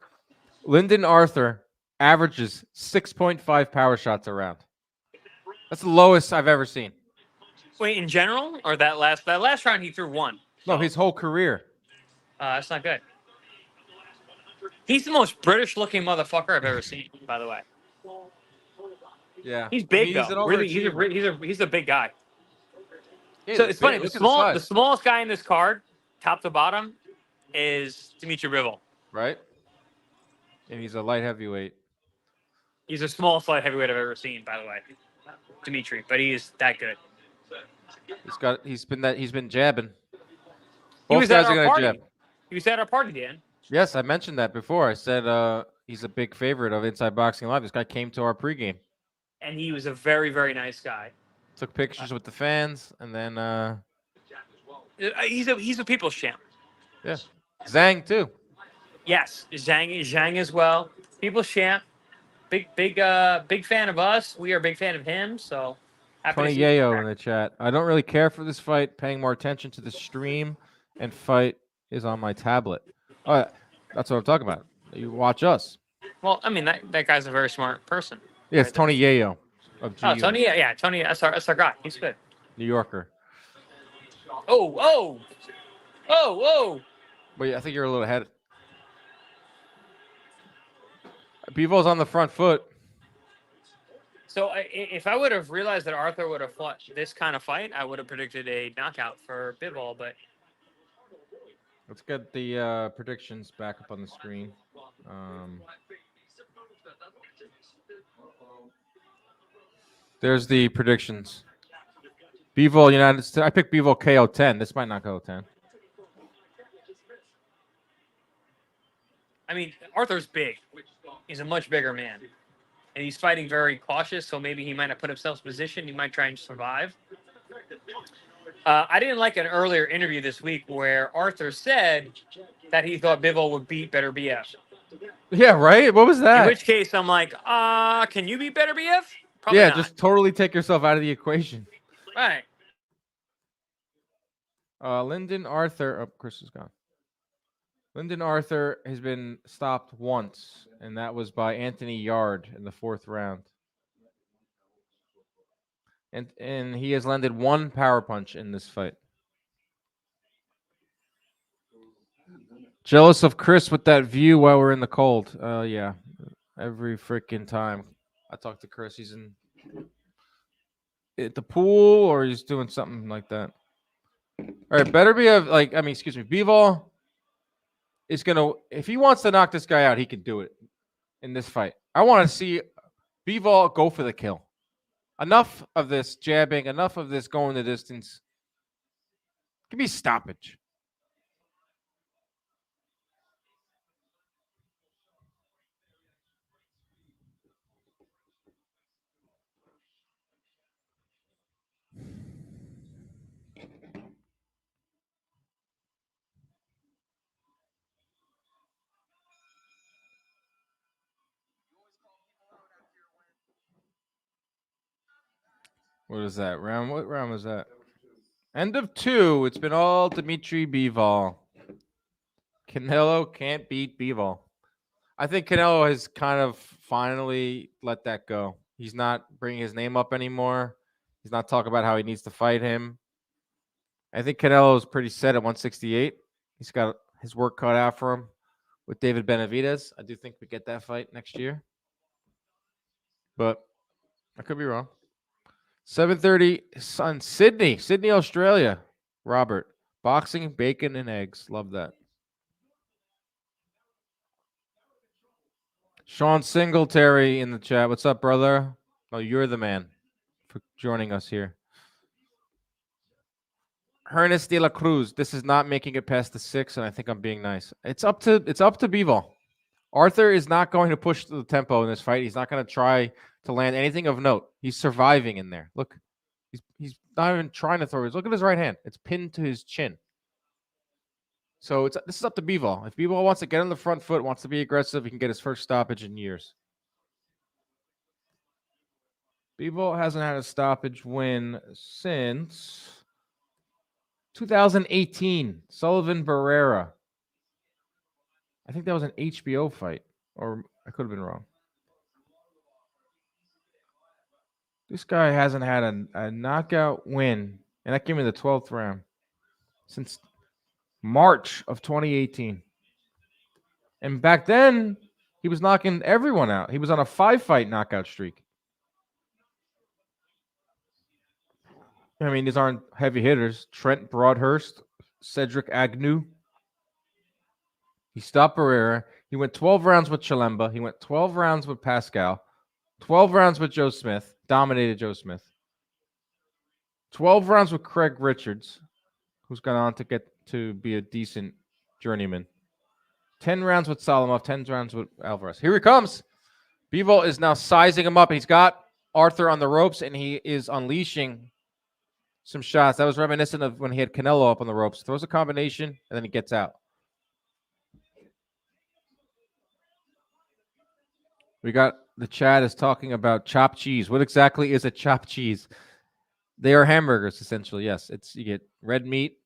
Lyndon Arthur averages 6.5 power shots a round. That's the lowest I've ever seen. Wait, in general, or that last round he threw one? No, his whole career. That's not good. He's the most British-looking motherfucker I've ever seen. By the way, Yeah, he's big he's though. an Really, overachiever. he's a big guy. Yeah, So it's funny. look at the size. The smallest guy in this card, top to bottom, is Dmitry Bivol. Right? And he's a light heavyweight. He's the smallest light heavyweight I've ever seen, by the way, Dmitry. But he is that good. He's been jabbing. He Both was at guys are our gonna party. jab. He was at our party, Dan. Yes, I mentioned that before. I said he's a big favorite of Inside Boxing Live. This guy came to our pregame. And he was a very, very nice guy. Took pictures with the fans, and then He's a people's champ. yeah, Zhang too. Yes, Zhang as well. People's champ. Big fan of us. We are a big fan of him. So happy Tony to see him Yayo back. in the chat. I don't really care for this fight. Paying more attention to the stream and fight is on my tablet. That's what I'm talking about. You watch us. Well, I mean that guy's a very smart person. Yeah, it's Tony Yayo of GU, Oh, Tony, yeah, Tony. That's our guy. He's good. New Yorker. Oh. Wait, I think you're a little ahead. Bivol's on the front foot. So if I would have realized that Arthur would have fought this kind of fight, I would have predicted a knockout for Bivol. But Let's get the predictions back up on the screen. There's the predictions. Bivol United States. I picked Bivol KO 10. This might not go 10. I mean, Arthur's big. He's a much bigger man. And he's fighting very cautious, so maybe he might not put himself in position. He might try and survive. I didn't like an earlier interview this week where Arthur said that he thought Bivol would beat Better BF. Yeah, right? What was that? In which case, I'm like, can you beat Better BF? Probably yeah, not. just totally take yourself out of the equation. Right. Lyndon Arthur. Oh, Chris is gone. Lyndon Arthur has been stopped once, and that was by Anthony Yard in the 4th round. And he has landed one power punch in this fight. Jealous of Chris with that view while we're in the cold. Yeah, every freaking time I talk to Chris, he's at the pool or he's doing something like that. All right, better be Bivol is gonna, if he wants to knock this guy out, he can do it in this fight. I want to see Bivol go for the kill. Enough of this jabbing, enough of this going the distance. Give me stoppage. What is that round? What round was that? End of 2. It's been all Dmitry Bivol. Canelo can't beat Bivol. I think Canelo has kind of finally let that go. He's not bringing his name up anymore. He's not talking about how he needs to fight him. I think Canelo is pretty set at 168. He's got his work cut out for him with David Benavidez. I do think we get that fight next year. But I could be wrong. 7:30 on Sydney, Australia. Robert, boxing, bacon, and eggs. Love that. Sean Singletary in the chat. What's up, brother? Oh, you're the man for joining us here. Ernest de la Cruz. This is not making it past the 6, and I think I'm being nice. It's up to Bivol. Arthur is not going to push the tempo in this fight. He's not going to try to land anything of note. He's surviving in there. Look, he's not even trying to throw his. Look at his right hand. It's pinned to his chin. So this is up to Bivol. If Bivol wants to get on the front foot, wants to be aggressive, he can get his first stoppage in years. Bivol hasn't had a stoppage win since 2018. Sullivan Barrera. I think that was an HBO fight, or I could have been wrong. This guy hasn't had a knockout win And that gave me the 12th round since March of 2018. And back then, he was knocking everyone out. He was on a 5-fight knockout streak. I mean, these aren't heavy hitters. Trent Broadhurst, Cedric Agnew. He stopped Barrera. He went 12 rounds with Chilemba. He went 12 rounds with Pascal. 12 rounds with Joe Smith. Dominated Joe Smith. 12 rounds with Craig Richards, who's gone on to get to be a decent journeyman. 10 rounds with Solomov. 10 rounds with Alvarez. Here he comes. Bivol is now sizing him up. He's got Arthur on the ropes, and he is unleashing some shots. That was reminiscent of when he had Canelo up on the ropes. Throws a combination, and then he gets out. We got the chat is talking about chopped cheese. What exactly is a chopped cheese? They are hamburgers, essentially. Yes, you get red meat,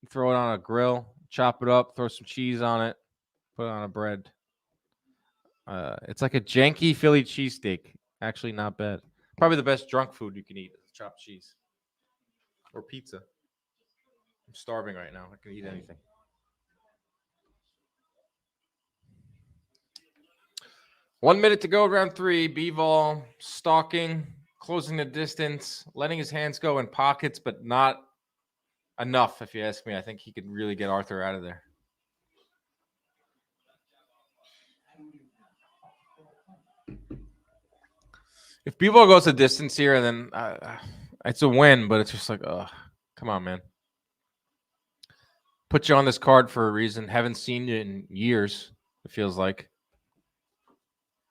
throw it on a grill, chop it up, throw some cheese on it, put it on a bread. It's like a janky Philly cheesesteak. Actually, not bad. Probably the best drunk food you can eat is chopped cheese or pizza. I'm starving right now. I can eat anything. One minute to go, round 3. Bivol stalking, closing the distance, letting his hands go in pockets, but not enough, if you ask me. I think he could really get Arthur out of there. If Bivol goes a distance here, then it's a win, but it's just like, come on, man. Put you on this card for a reason. Haven't seen you in years, it feels like.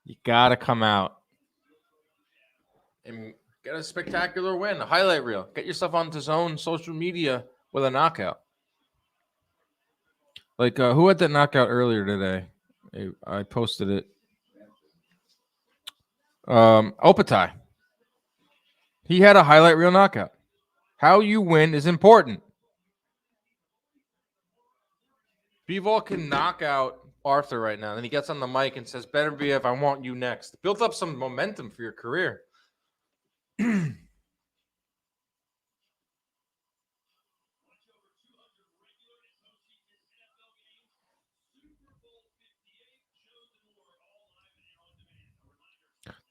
You got to come out and get a spectacular win, a highlight reel. Get yourself on DAZN social media with a knockout. Like, who had that knockout earlier today? I posted it. Opatai. He had a highlight reel knockout. How you win is important. Bivol can knock out Arthur right now. Then he gets on the mic and says, "Better be if I want you next." Build up some momentum for your career.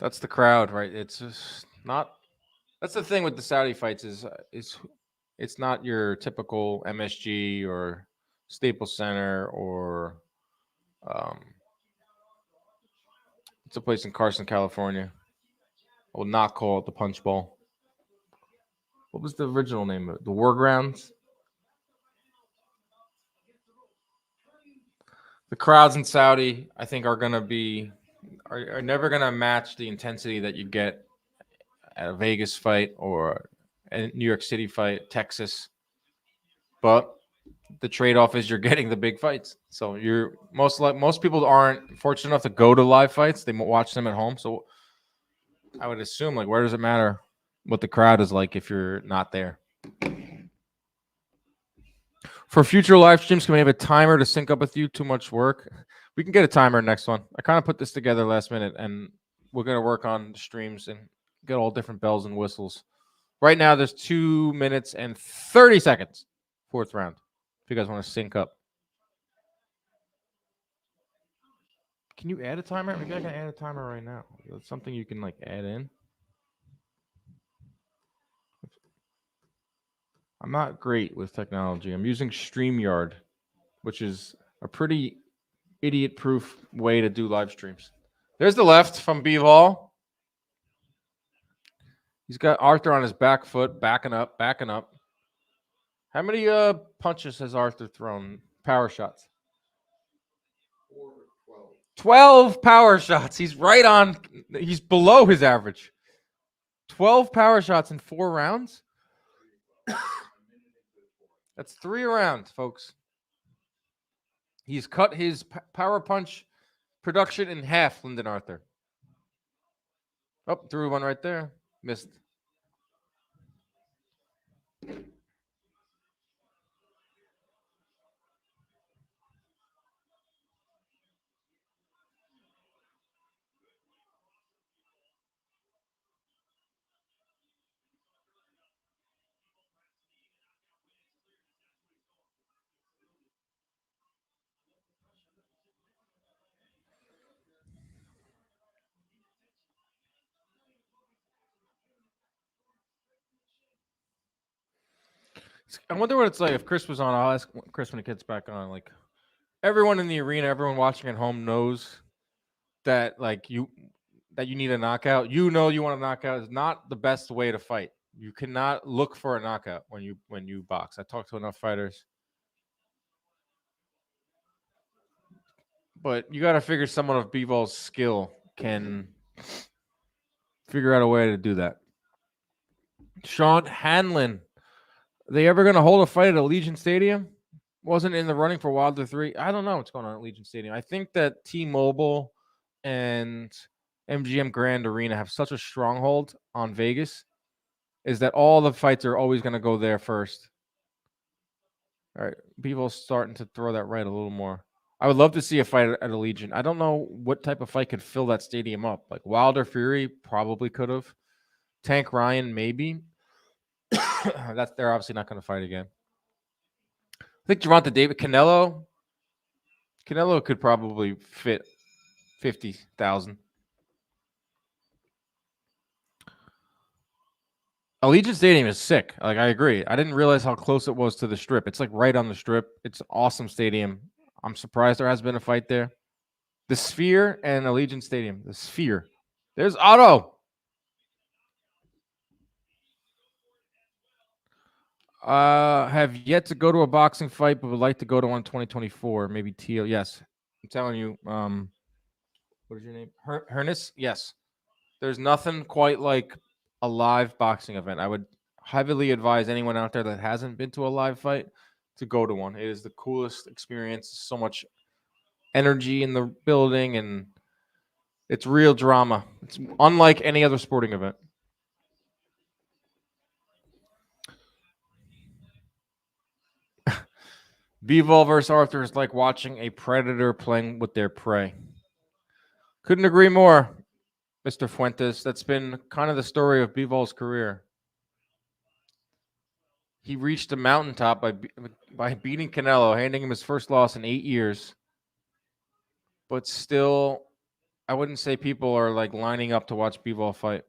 That's the crowd, right? It's just not. That's the thing with the Saudi fights is it's not your typical MSG or Staples Center or it's a place in Carson, California. I will not call it the Punch Bowl. What was the original name of it? The War Grounds? The crowds in Saudi, I think, are going to be are never going to match the intensity that you get at a Vegas fight or a New York City fight, Texas. But the trade-off is you're getting the big fights. So you're most people aren't fortunate enough to go to live fights. They watch them at home. So I would assume, like, where does it matter what the crowd is like if you're not there? For future live streams, can we have a timer to sync up with you? Too much work. We can get a timer next one. I kind of put this together last minute, and we're going to work on the streams and get all different bells and whistles. Right now, there's 2 minutes and 30 seconds. 4th round. If you guys want to sync up. Can you add a timer? Maybe I can add a timer right now. That's something you can, like, add in. I'm not great with technology. I'm using StreamYard, which is a pretty idiot-proof way to do live streams. There's the left from Bivol. He's got Arthur on his back foot, backing up. How many punches has Arthur thrown? Power shots. 12 power shots. He's right on. He's below his average. 12 power shots in 4 rounds. That's 3 rounds, folks. He's cut his power punch production in half, Lyndon Arthur. Oh, threw one right there. Missed. I wonder what it's like if Chris was on. I'll ask Chris when he gets back on. Like everyone in the arena, everyone watching at home knows that you need a knockout. You know you want a knockout. Is not the best way to fight. You cannot look for a knockout when you box. I talked to enough fighters. But you got to figure someone of Bivol's skill can figure out a way to do that. Sean Hanlon. Are they ever going to hold a fight at Allegiant Stadium? Wasn't in the running for Wilder 3. I don't know what's going on at Allegiant Stadium. I think that T-Mobile and MGM Grand Arena have such a stronghold on Vegas is that all the fights are always going to go there first. All right. Bivol's starting to throw that right a little more. I would love to see a fight at Allegiant. I don't know what type of fight could fill that stadium up. Like Wilder Fury probably could have. Tank Ryan, maybe. They're obviously not going to fight again. I think Gervonta Davis, Canelo could probably fit 50,000. Allegiant Stadium is sick. Like I agree. I didn't realize how close it was to the Strip. It's like right on the Strip. It's an awesome stadium. I'm surprised there has been a fight there. The Sphere and Allegiant Stadium. The Sphere. There's Otto. Have yet to go to a boxing fight, but would like to go to one in 2024. Maybe Teal. Yes. I'm telling you. What is your name? Hernis? Yes. There's nothing quite like a live boxing event. I would heavily advise anyone out there that hasn't been to a live fight to go to one. It is the coolest experience. So much energy in the building, and it's real drama. It's unlike any other sporting event. Bivol versus Arthur is like watching a predator playing with their prey. Couldn't agree more, Mr. Fuentes. That's been kind of the story of Bivol's career. He reached a mountaintop by beating Canelo, handing him his first loss in 8 years. But still, I wouldn't say people are like lining up to watch Bivol fight.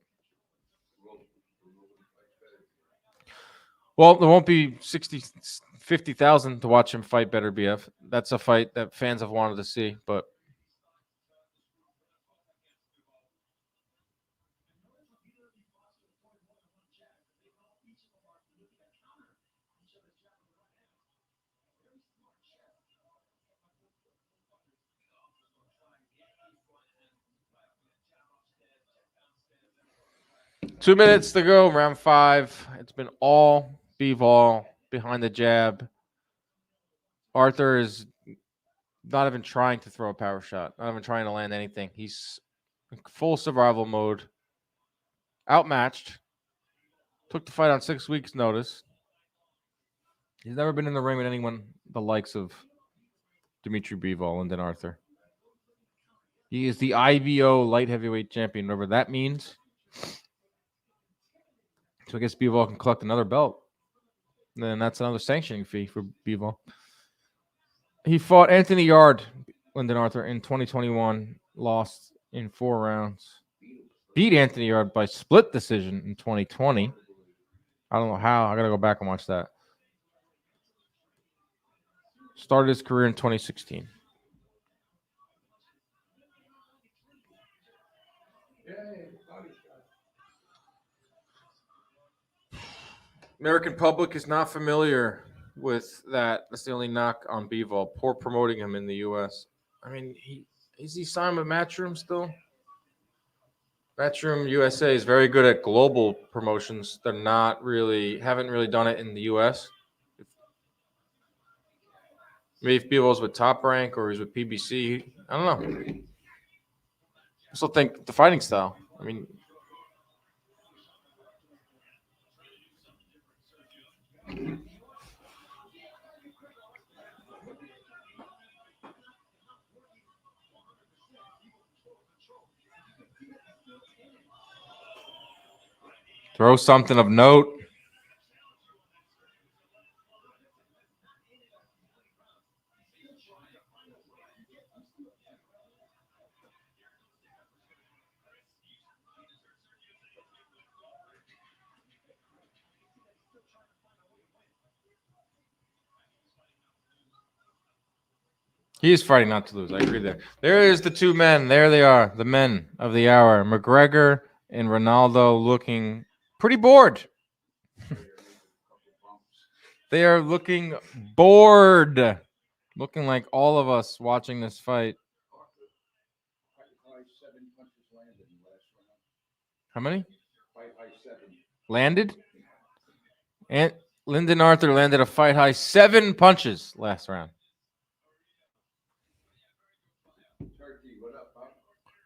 Well, there won't be 50,000 to watch him fight Better BF. That's a fight that fans have wanted to see, but Two minutes to go, round 5. It's been all Bivol behind the jab. Arthur is not even trying to throw a power shot, not even trying to land anything. He's in full survival mode. Outmatched. Took the fight on 6 weeks' notice. He's never been in the ring with anyone the likes of Dmitry Bivol and Dan Arthur. He is the IBO light heavyweight champion, whatever that means. So I guess Bivol can collect another belt. And then that's another sanctioning fee for Bivol. He fought Anthony Yard, Dan Arthur, in 2021. Lost in 4 rounds. Beat Anthony Yard by split decision in 2020. I don't know how. I got to go back and watch that. Started his career in 2016. American public is not familiar with that. That's the only knock on Bivol. Poor promoting him in the U.S. I mean, is he signed with Matchroom still? Matchroom USA is very good at global promotions. They're haven't really done it in the U.S. Maybe if Bivol's with Top Rank or he's with PBC, I don't know. I still think the fighting style. I mean, throw something of note. He is fighting not to lose. I agree there. There is the two men. There they are, the men of the hour. McGregor and Ronaldo looking pretty bored. They are looking bored. Looking like all of us watching this fight. How many? Landed? And Lyndon Arthur landed a fight high 7 punches last round.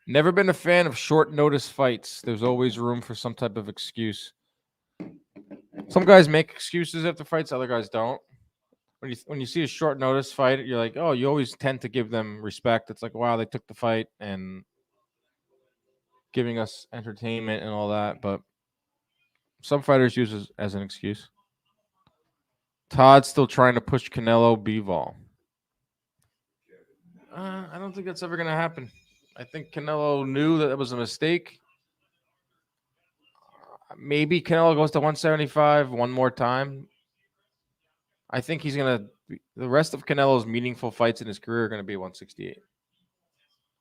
Never been a fan of short notice fights. There's always room for some type of excuse. Some guys make excuses after fights, other guys don't. When you see a short notice fight, you're like, oh, you always tend to give them respect. It's like, wow, they took the fight and giving us entertainment and all that. But some fighters use it as an excuse. Todd's still trying to push Canelo Bivol. I don't think that's ever going to happen. I think Canelo knew that it was a mistake. Maybe Canelo goes to 175 one more time. I think he's going to – the rest of Canelo's meaningful fights in his career are going to be 168.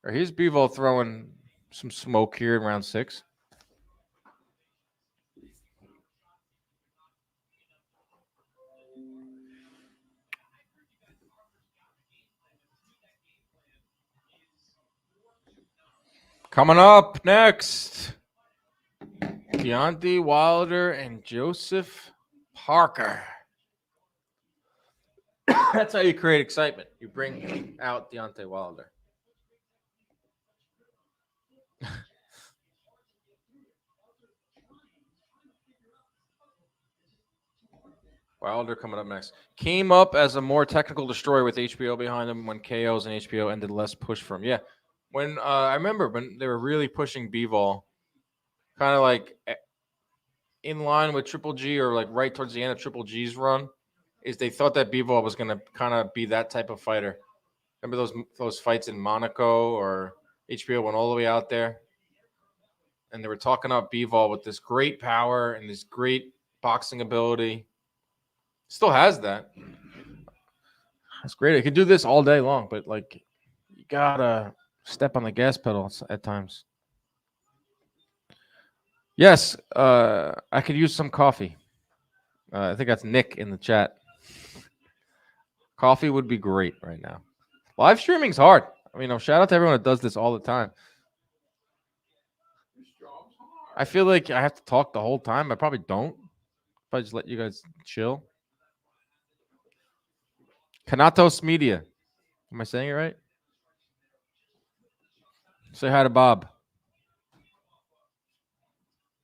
Or here's Bivol throwing some smoke here in round 6. Coming up next, Deontay Wilder and Joseph Parker. That's how you create excitement. You bring out Deontay Wilder. Wilder coming up next. Came up as a more technical destroyer with HBO behind him when KOs and HBO ended less push for him. Yeah. When I remember when they were really pushing Bivol, kind of like in line with Triple G or like right towards the end of Triple G's run, is they thought that Bivol was going to kind of be that type of fighter. Remember those fights in Monaco or HBO went all the way out there? And they were talking about Bivol with this great power and this great boxing ability. Still has that. That's great. It can do this all day long, but like you gotta step on the gas pedal at times. Yes, I could use some coffee. I think that's Nick in the chat. Coffee would be great right now. Live streaming's hard. I mean, shout out to everyone that does this all the time. I feel like I have to talk the whole time. I probably don't. If I just let you guys chill. Kanatos Media. Am I saying it right? Say hi to Bob.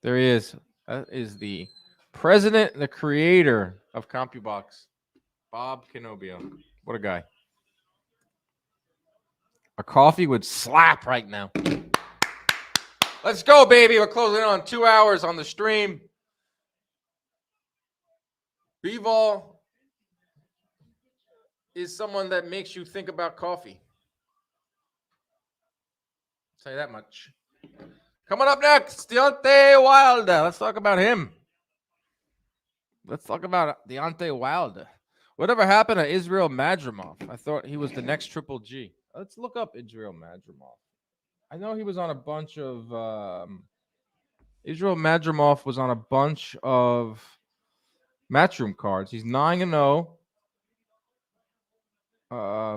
There he is. That is the president, the creator of CompuBox, Bob Canobbio. What a guy. A coffee would slap right now. Let's go, baby. We're closing on 2 hours on the stream. Bivol is someone that makes you think about coffee. I'll tell you that much. Coming up next, Deontay Wilder. Let's talk about him. Let's talk about Deontay Wilder. Whatever happened to Israel Madrimov? I thought he was the next Triple G. Let's look up Israel Madrimov. I know he was on a bunch of Israel Madrimov was on a bunch of Matchroom cards. He's 9-0.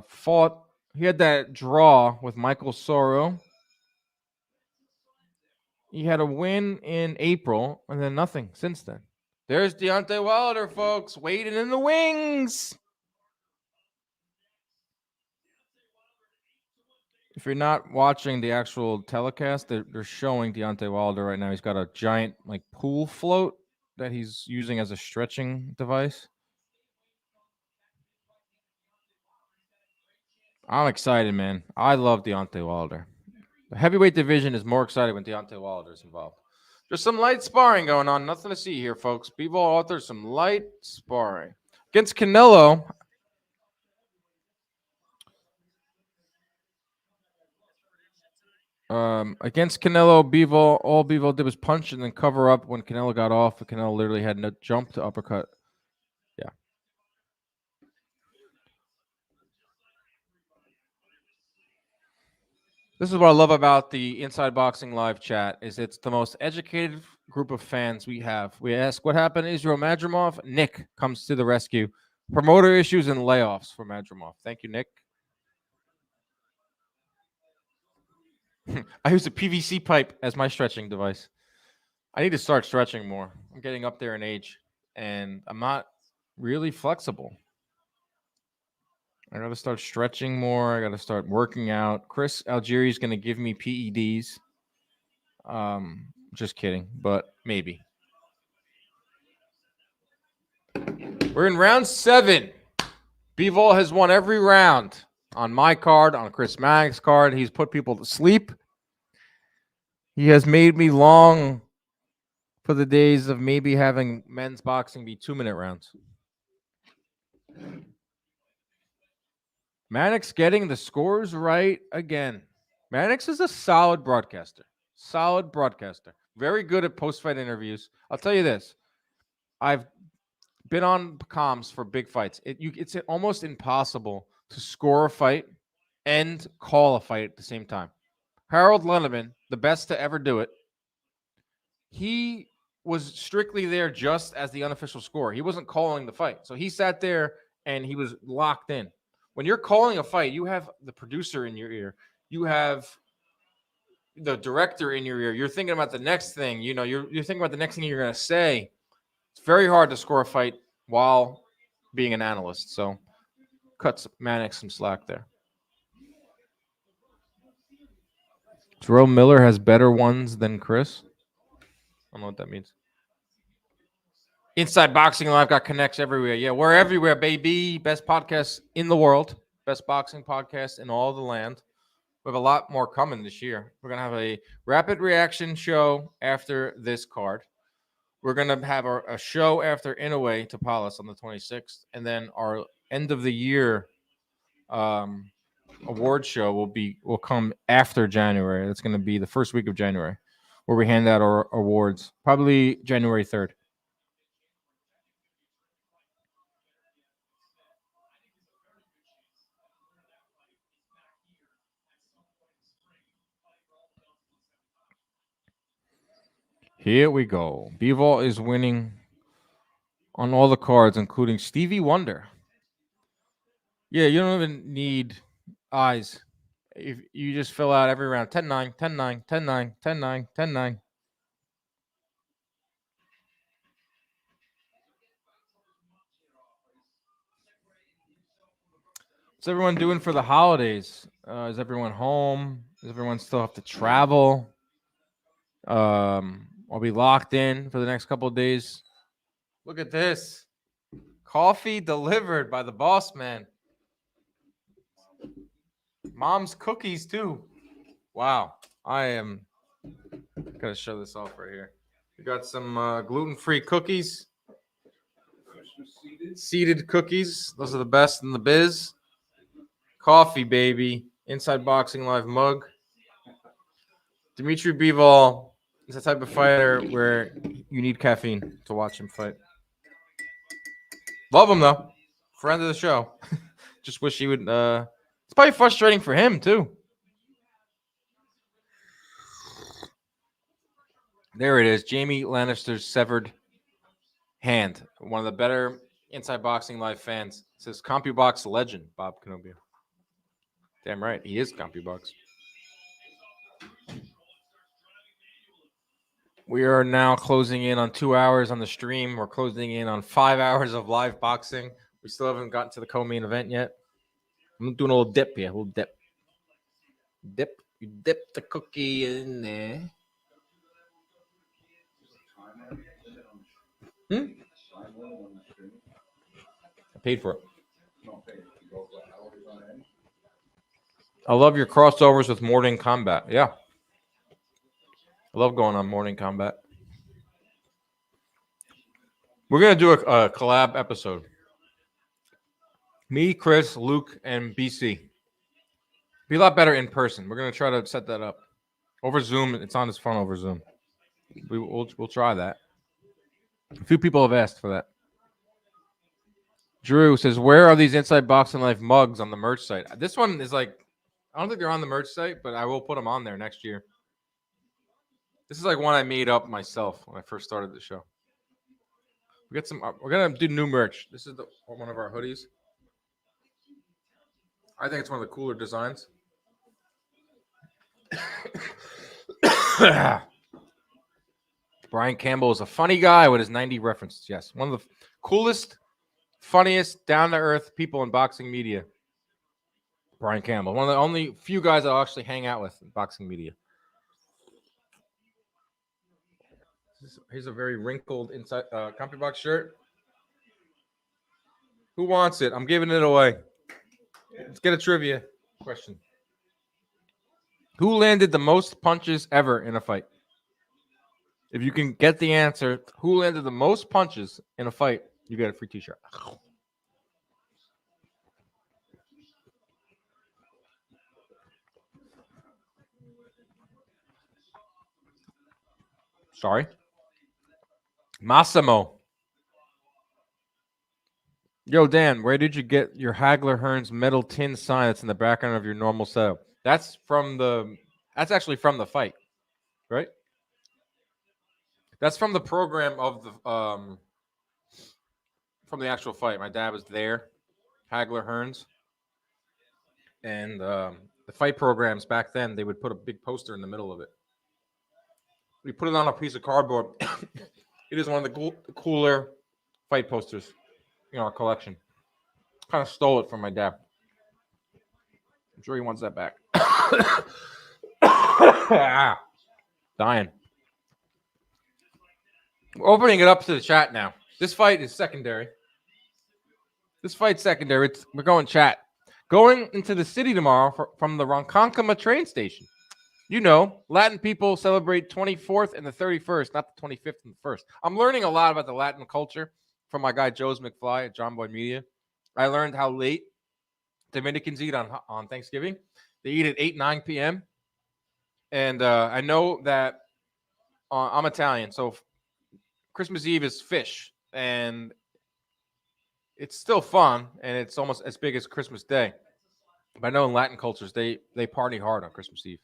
Fought. He had that draw with Michael Soro. He had a win in April, and then nothing since then. There's Deontay Wilder, folks, waiting in the wings. If you're not watching the actual telecast, they're showing Deontay Wilder right now. He's got a giant like pool float that he's using as a stretching device. I'm excited, man. I love Deontay Wilder. The heavyweight division is more exciting when Deontay Wilder is involved. There's some light sparring going on. Nothing to see here, folks. Bivol authors some light sparring. Against Canelo. Against Canelo, Bivol, all Bivol did was punch and then cover up when Canelo got off. Canelo literally had no jump to uppercut. Yeah. This is what I love about the Inside Boxing Live chat is it's the most educated group of fans we have. We ask what happened to Israel Madrimov. Nick comes to the rescue. Promoter issues and layoffs for Madrimov. Thank you, Nick. I use a PVC pipe as my stretching device. I need to start stretching more. I'm getting up there in age, and I'm not really flexible. I got to start stretching more. I got to start working out. Chris Algieri is going to give me PEDs. Just kidding, but maybe. We're in round 7. Bivol has won every round on my card, on Chris Mannix's card. He's put people to sleep. He has made me long for the days of maybe having men's boxing be 2-minute rounds. Mannix getting the scores right again. Mannix is a solid broadcaster. Solid broadcaster. Very good at post-fight interviews. I'll tell you this. I've been on comms for big fights. It's almost impossible to score a fight and call a fight at the same time. Harold Lenneman, the best to ever do it, he was strictly there just as the unofficial scorer. He wasn't calling the fight. So he sat there and he was locked in. When you're calling a fight, you have the producer in your ear. You have the director in your ear. You're thinking about the next thing. You know, you're thinking about the next thing you're going to say. It's very hard to score a fight while being an analyst. So cuts Mannix some slack there. Jarrell Miller has better ones than Chris. I don't know what that means. Inside Boxing Live got connects everywhere. Yeah, we're everywhere, baby. Best podcast in the world. Best boxing podcast in all the land. We have a lot more coming this year. We're going to have a rapid reaction show after this card. We're going to have a show after Inouye to Palace on the 26th. And then our end of the year award show will come after January. That's going to be the first week of January, where we hand out our awards, probably January 3rd. Here we go. Bivol is winning on all the cards, including Stevie Wonder. Yeah, you don't even need eyes. If you just fill out every round 10-9, 10-9, 10-9, 10-9, 10-9. What's everyone doing for the holidays? Is everyone home? Does everyone still have to travel? I'll be locked in for the next couple of days. Look at this. Coffee delivered by the boss man. Mom's cookies, too. Wow. I am going to show this off right here. We got some gluten-free cookies. Seeded cookies. Those are the best in the biz. Coffee, baby. Inside Boxing Live mug. Dmitry Bivol is the type of fighter where you need caffeine to watch him fight. Love him, though. Friend of the show. Just wish he would. It's probably frustrating for him, too. There it is. Jamie Lannister's severed hand. One of the better Inside Boxing Live fans. It says CompuBox legend, Bob Canobbio. Damn right. He is CompuBox. We are now closing in on 2 hours on the stream. We're closing in on 5 hours of live boxing. We still haven't gotten to the co-main event yet. I'm doing a little dip here. A little dip. Dip. You dip the cookie in there. I paid for it. I love your crossovers with Morning Combat. Yeah. I love going on Morning Combat. We're going to do a collab episode. Me, Chris, Luke, and BC. Be a lot better in person. We're going to try to set that up. Over Zoom. It's not as fun over Zoom. We'll try that. A few people have asked for that. Drew says, where are these Inside Boxing Life mugs on the merch site? This one is like I don't think they're on the merch site, but I will put them on there next year. This is like one I made up myself when I first started the show. We got some. We're gonna do new merch. This is one of our hoodies. I think it's one of the cooler designs. Brian Campbell is a funny guy with his 90 references. Yes, one of the coolest, funniest, down-to-earth people in boxing media. Brian Campbell, one of the only few guys I'll actually hang out with in boxing media. Here's a very wrinkled inside Comfy Box shirt. Who wants it? I'm giving it away. Let's get a trivia question. Who landed the most punches ever in a fight? If you can get the answer, who landed the most punches in a fight, you get a free t-shirt. Sorry. Massimo. Yo, Dan, where did you get your Hagler Hearns metal tin sign that's in the background of your normal setup? That's actually from the fight, right? That's from the program of the from the actual fight. My dad was there, Hagler Hearns. And the fight programs back then, they would put a big poster in the middle of it. We put it on a piece of cardboard. It is one of the cooler fight posters in our collection. Kind of stole it from my dad. I'm sure he wants that back. Dying. We're opening it up to the chat now. This fight is secondary. We're going chat. Going into the city tomorrow from the Ronkonkoma train station. You know, Latin people celebrate 24th and the 31st, not the 25th and the 1st. I'm learning a lot about the Latin culture from my guy Joe's McFly at John Boy Media. I learned how late Dominicans eat on Thanksgiving. They eat at 8, 9 p.m. And I know that I'm Italian, so Christmas Eve is fish. And it's still fun, and it's almost as big as Christmas Day. But I know in Latin cultures, they party hard on Christmas Eve.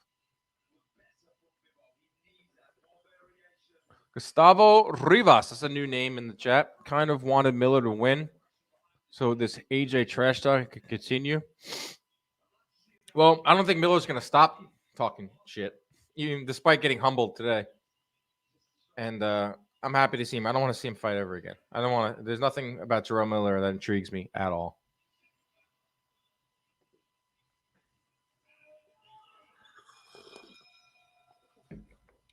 Gustavo Rivas, that's a new name in the chat. Kind of wanted Miller to win, so this AJ trash talk could continue. Well, I don't think Miller's going to stop talking shit, even despite getting humbled today. And I'm happy to see him. I don't want to see him fight ever again. I don't want to. There's nothing about Jarrell Miller that intrigues me at all.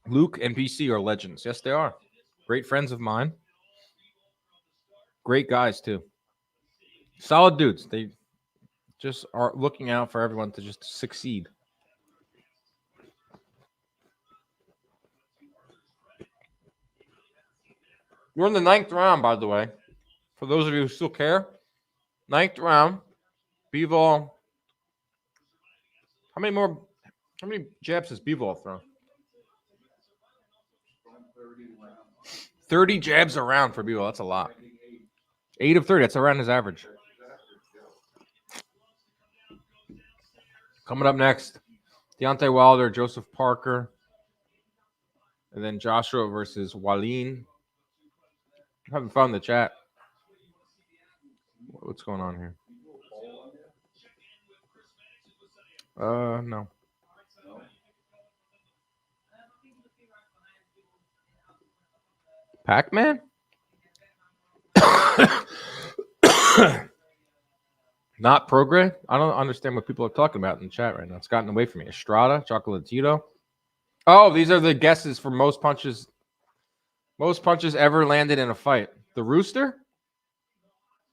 Luke and BC are legends. Yes, they are. Great friends of mine. Great guys, too. Solid dudes. They just are looking out for everyone to just succeed. We're in the 9th round, by the way. For those of you who still care. 9th round. Bivol. How many jabs has Bivol thrown? 30 jabs around for Bivol. That's a lot. 8 of 30. That's around his average. Coming up next, Deontay Wilder, Joseph Parker, and then Joshua versus Wallin. I'm having fun in the chat. What's going on here? No. Pac-Man? Not Progre? I don't understand what people are talking about in the chat right now. It's gotten away from me. Estrada, Chocolatito. Oh, these are the guesses for most punches ever landed in a fight. The Rooster?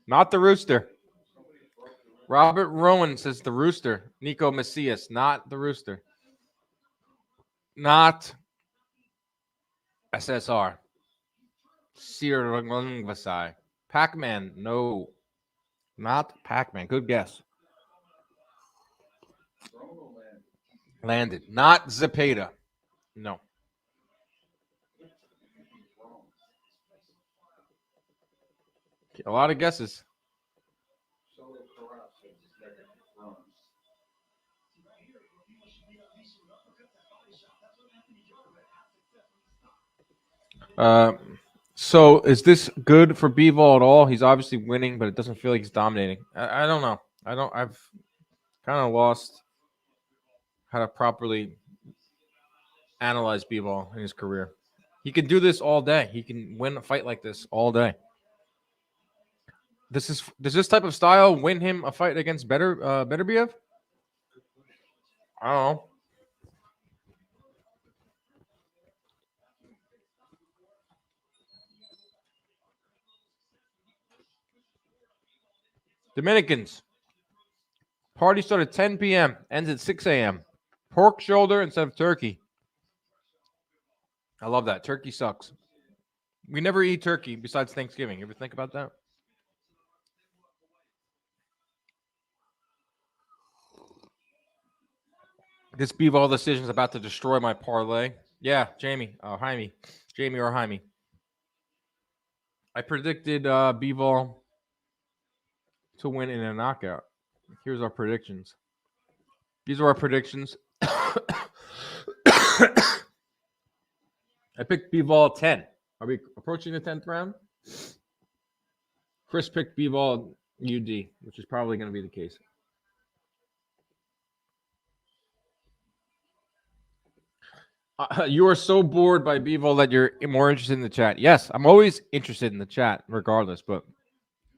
Not the Rooster. Robert Rowan says the Rooster. Nico Macias, not the Rooster. Not SSR. Sirlungvasai. Pac-Man, no. Not Pac-Man. Good guess. Landed. Not Zepeda. No. A lot of guesses. So is this good for Bivol at all? He's obviously winning, but it doesn't feel like he's dominating. I don't know. I've kind of lost how to properly analyze Bivol in his career. He can do this all day. He can win a fight like this all day. Does this type of style win him a fight against Beterbiev? I don't know. Dominicans. Party started 10 p.m. Ends at 6 a.m. Pork shoulder instead of turkey. I love that. Turkey sucks. We never eat turkey besides Thanksgiving. You ever think about that? This Bivol decision is about to destroy my parlay. Yeah, Jamie. Jaime. Jamie or Jaime. I predicted Bivol to win in a knockout. Here's our predictions. These are our predictions. I picked Bivol 10. Are we approaching the 10th round? Chris picked Bivol UD, which is probably going to be the case. You are so bored by Bivol that you're more interested in the chat. Yes, I'm always interested in the chat, regardless. But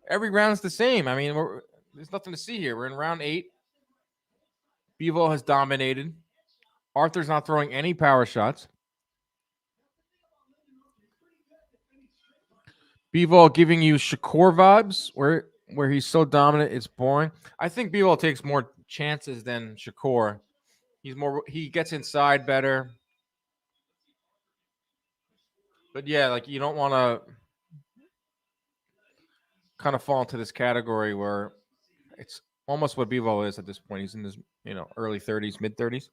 every round is the same. I mean, there's nothing to see here. We're in round 8. Bivol has dominated. Arthur's not throwing any power shots. Bivol giving you Shakur vibes, where he's so dominant, it's boring. I think Bivol takes more chances than Shakur. He gets inside better. But yeah, like you don't want to kind of fall into this category where it's almost what Bivol is at this point. He's in his, early 30s, mid 30s.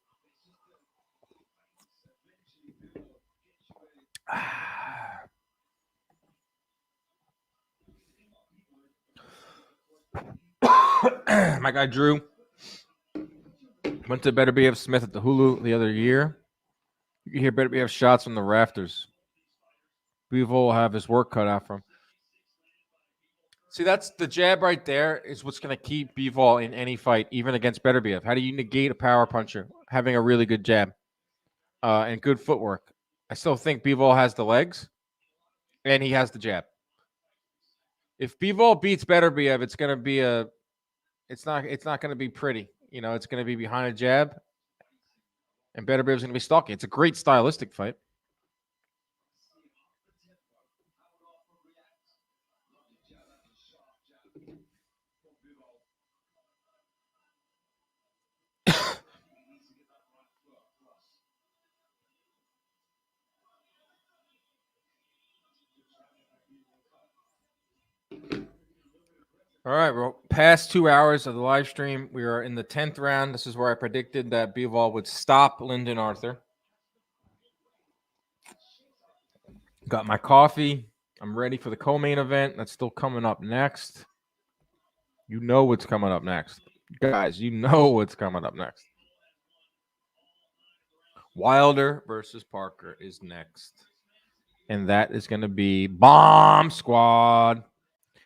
My guy Drew went to Beterbiev Smith at the Hulu the other year. You can hear Beterbiev shots from the rafters. Bivol will have his work cut out for him. See, that's the jab right there is what's going to keep Bivol in any fight, even against Beterbiev. How do you negate a power puncher having a really good jab and good footwork? I still think Bivol has the legs and he has the jab. If Bivol beats Beterbiev, it's going to be it's not going to be pretty. It's going to be behind a jab and Beterbiev's going to be stalking. It's a great stylistic fight. All right, well, past 2 hours of the live stream, we are in the 10th round. This is where I predicted that Bivol would stop Lyndon Arthur. Got my coffee. I'm ready for the co-main event. That's still coming up next. You know what's coming up next. Guys, you know what's coming up next. Wilder versus Parker is next. And that is going to be Bomb Squad.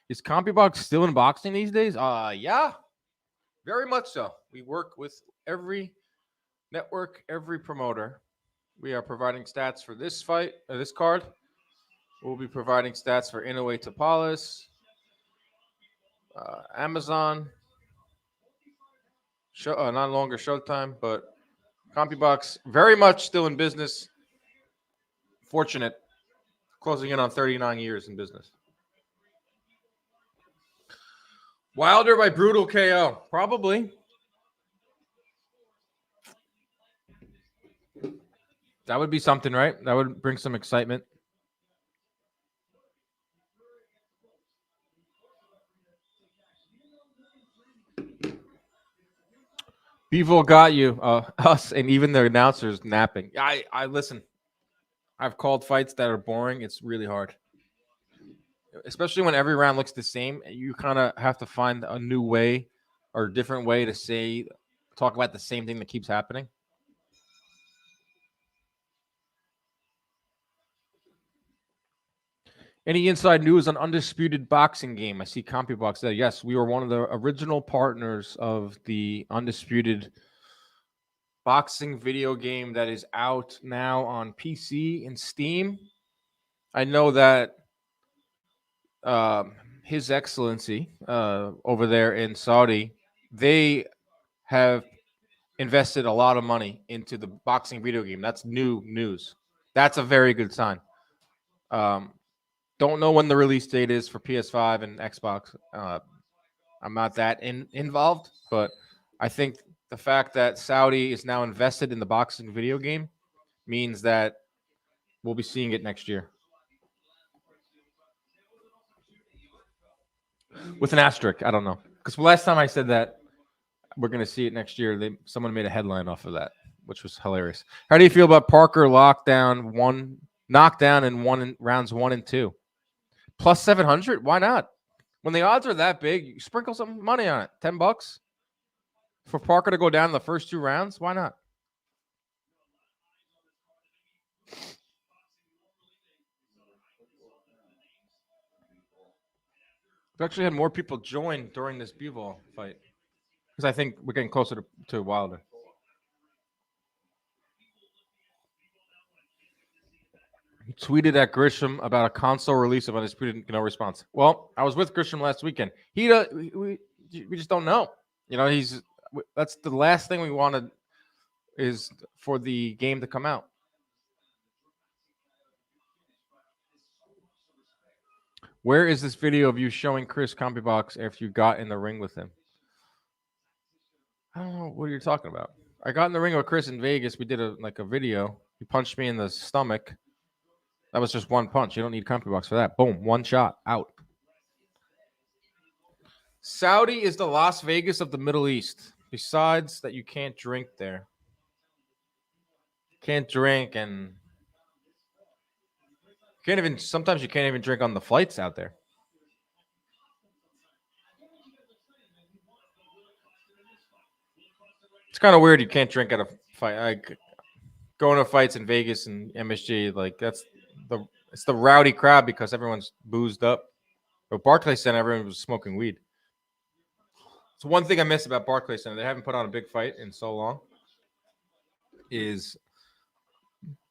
Is CompuBox still in boxing these days? Yeah, very much so. We work with every network, every promoter. We are providing stats for this fight, this card. We'll be providing stats for Inoue Tapalis, Amazon, not longer Showtime, but CompuBox very much still in business. Fortunate, closing in on 39 years in business. Wilder by brutal KO, probably. That would be something, right? That would bring some excitement. Bivol got you, us, and even the announcers napping. I listen. I've called fights that are boring. It's really hard, especially when every round looks the same. You kind of have to find a new way or a different way to talk about the same thing that keeps happening. Any inside news on Undisputed Boxing Game? I see CompuBox there. Yes, we were one of the original partners of the Undisputed Boxing video game that is out now on PC and Steam. I know that His Excellency over there in Saudi, they have invested a lot of money into the boxing video game. That's new news. That's a very good sign. Don't know when the release date is for PS5 and Xbox. I'm not that involved, but I think the fact that Saudi is now invested in the boxing video game means that we'll be seeing it next year. With an asterisk, I don't know. Because last time I said that we're going to see it next year, someone made a headline off of that, which was hilarious. How do you feel about Parker knockdown in rounds 1 and 2? Plus 700? Why not? When the odds are that big, you sprinkle some money on it. $10 for Parker to go down in the first 2 rounds? Why not? We actually had more people join during this Bivol fight because I think we're getting closer to Wilder. He tweeted at Grisham about a console release of Undisputed, no response. Well, I was with Grisham last weekend. We just don't know. You know, that's the last thing we wanted is for the game to come out. Where is this video of you showing Chris CompuBox after you got in the ring with him? I don't know what you're talking about. I got in the ring with Chris in Vegas. We did a video. He punched me in the stomach. That was just one punch. You don't need CompuBox for that. Boom, one shot, out. Saudi is the Las Vegas of the Middle East. Besides that, you can't drink there. Can't drink and sometimes you can't even drink on the flights out there. It's kind of weird you can't drink at a fight. Going to fights in Vegas and MSG, it's the rowdy crowd because everyone's boozed up. But Barclays Center, everyone was smoking weed. So one thing I miss about Barclays Center, they haven't put on a big fight in so long, is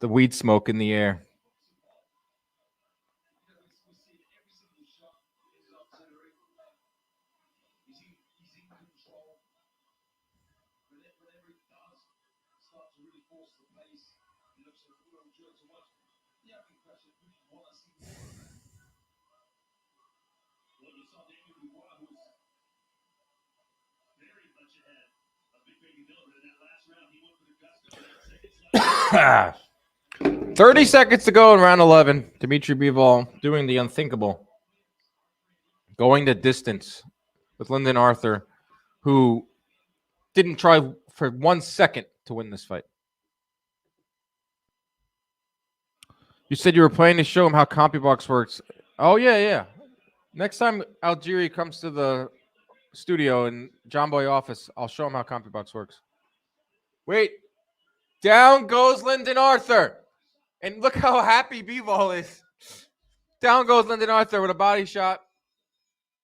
the weed smoke in the air. Ah. 30 seconds to go in round 11. Dmitry Bivol doing the unthinkable. Going the distance with Lyndon Arthur, who didn't try for 1 second to win this fight. You said you were planning to show him how CompuBox works. Oh, yeah. Next time Algieri comes to the studio in John Boy office, I'll show him how CompuBox works. Wait. Down goes Lyndon Arthur. And look how happy Bivol is. Down goes Lyndon Arthur with a body shot.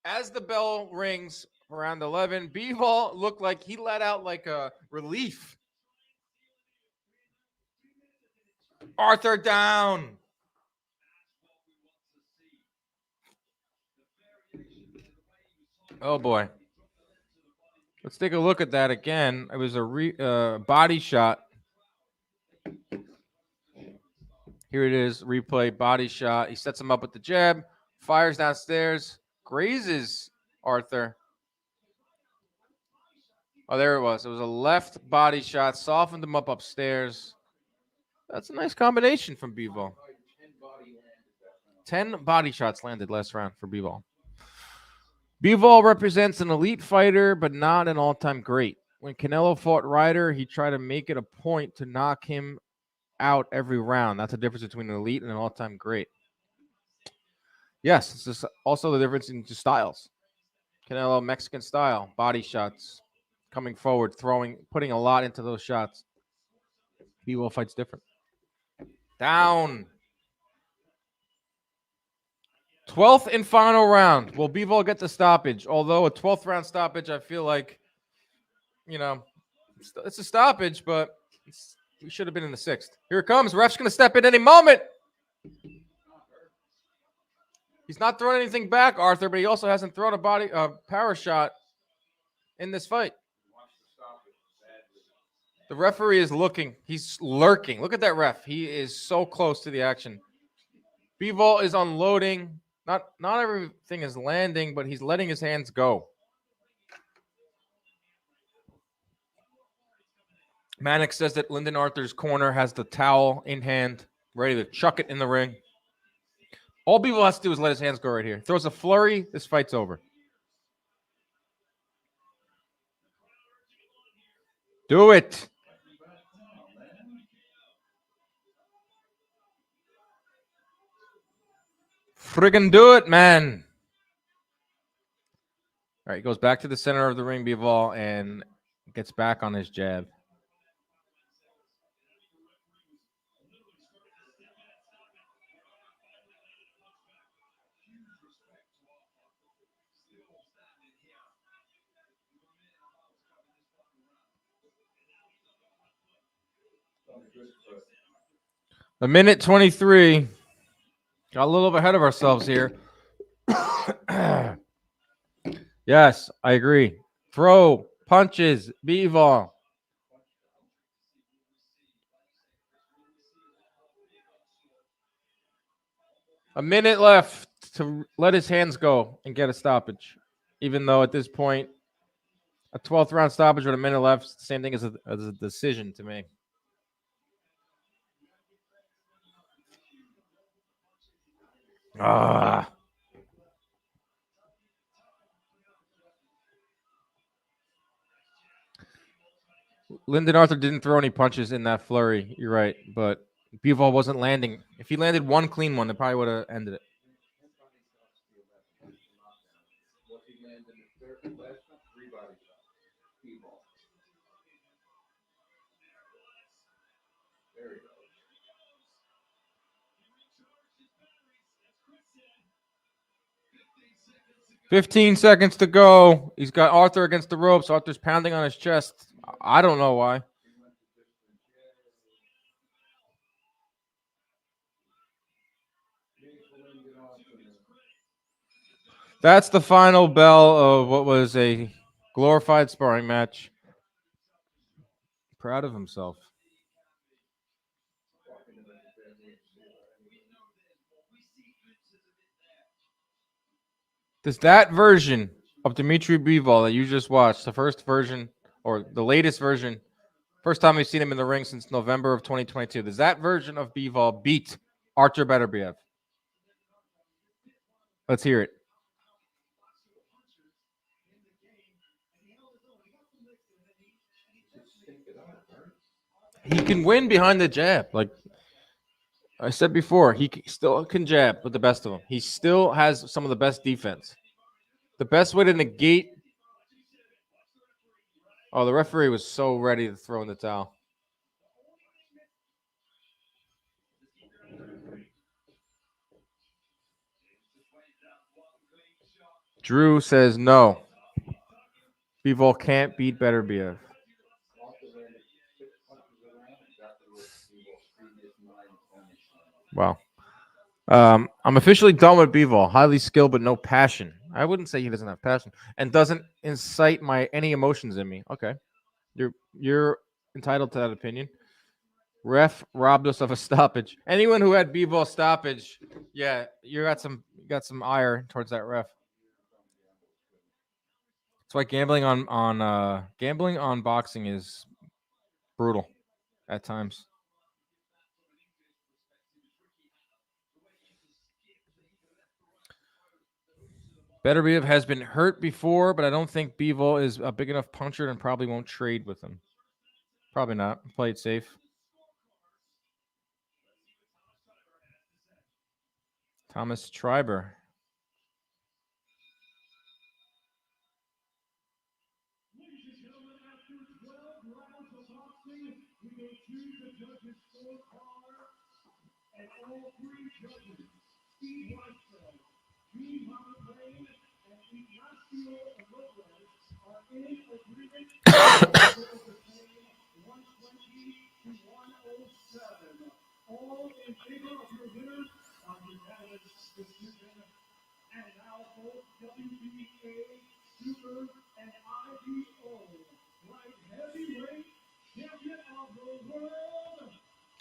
As the bell rings for round 11, Bivol looked like he let out like a relief. Arthur down. Oh, boy. Let's take a look at that again. It was a body shot. Here it is, replay, body shot. He sets him up with the jab, fires downstairs, grazes Arthur. Oh, there it was. It was a left body shot, softened him up upstairs. That's a nice combination from Bivol. 10 body shots landed last round for Bivol. Bivol represents an elite fighter, but not an all-time great. When Canelo fought Ryder, he tried to make it a point to knock him out every round. That's the difference between an elite and an all-time great. Yes, it's also the difference in styles. Canelo, Mexican style, body shots, coming forward, putting a lot into those shots. Bivol fights different. Down. 12th and final round. Will Bivol get the stoppage? Although a 12th round stoppage, I feel like, you know, it's a stoppage, but we should have been in the 6th. Here it comes. Ref's going to step in any moment. He's not throwing anything back, Arthur, but he also hasn't thrown a power shot in this fight. The referee is looking. He's lurking. Look at that ref. He is so close to the action. Bivol is unloading. Not everything is landing, but he's letting his hands go. Mannix says that Lyndon Arthur's corner has the towel in hand, ready to chuck it in the ring. All Bivol has to do is let his hands go right here. Throws a flurry, this fight's over. Do it. Friggin' do it, man. All right, he goes back to the center of the ring, Bivol, and gets back on his jab. A minute 23. Got a little ahead of ourselves here. Yes, I agree. Throw, punches, Bivol. A minute left to let his hands go and get a stoppage. Even though at this point, a 12th round stoppage with a minute left, same thing as a decision to me. Lyndon Arthur didn't throw any punches in that flurry. You're right, but Bivol wasn't landing. If he landed one clean one, it probably would have ended it. There he goes. 15 seconds to go. He's got Arthur against the ropes. Arthur's pounding on his chest. I don't know why. That's the final bell of what was a glorified sparring match. Proud of himself. Does that version of Dmitry Bivol that you just watched, the first version or the latest version, first time we've seen him in the ring since November of 2022, does that version of Bivol beat Artur Beterbiev? Let's hear it. He can win behind the jab. Like I said before, he still can jab with the best of them. He still has some of the best defense. The best way to negate. Oh, the referee was so ready to throw in the towel. Drew says no. Bivol can't beat Beterbiev. Wow. I'm officially done with Bivol. Highly skilled, but no passion. I wouldn't say he doesn't have passion and doesn't incite any emotions in me. Okay, you're entitled to that opinion. Ref robbed us of a stoppage. Anyone who had Bivol stoppage, yeah, you got some ire towards that ref. That's why gambling on boxing is brutal at times. Beterbiev has been hurt before, but I don't think Bivol is a big enough puncher and probably won't trade with him. Probably not. Play it safe. Thomas Schreiber.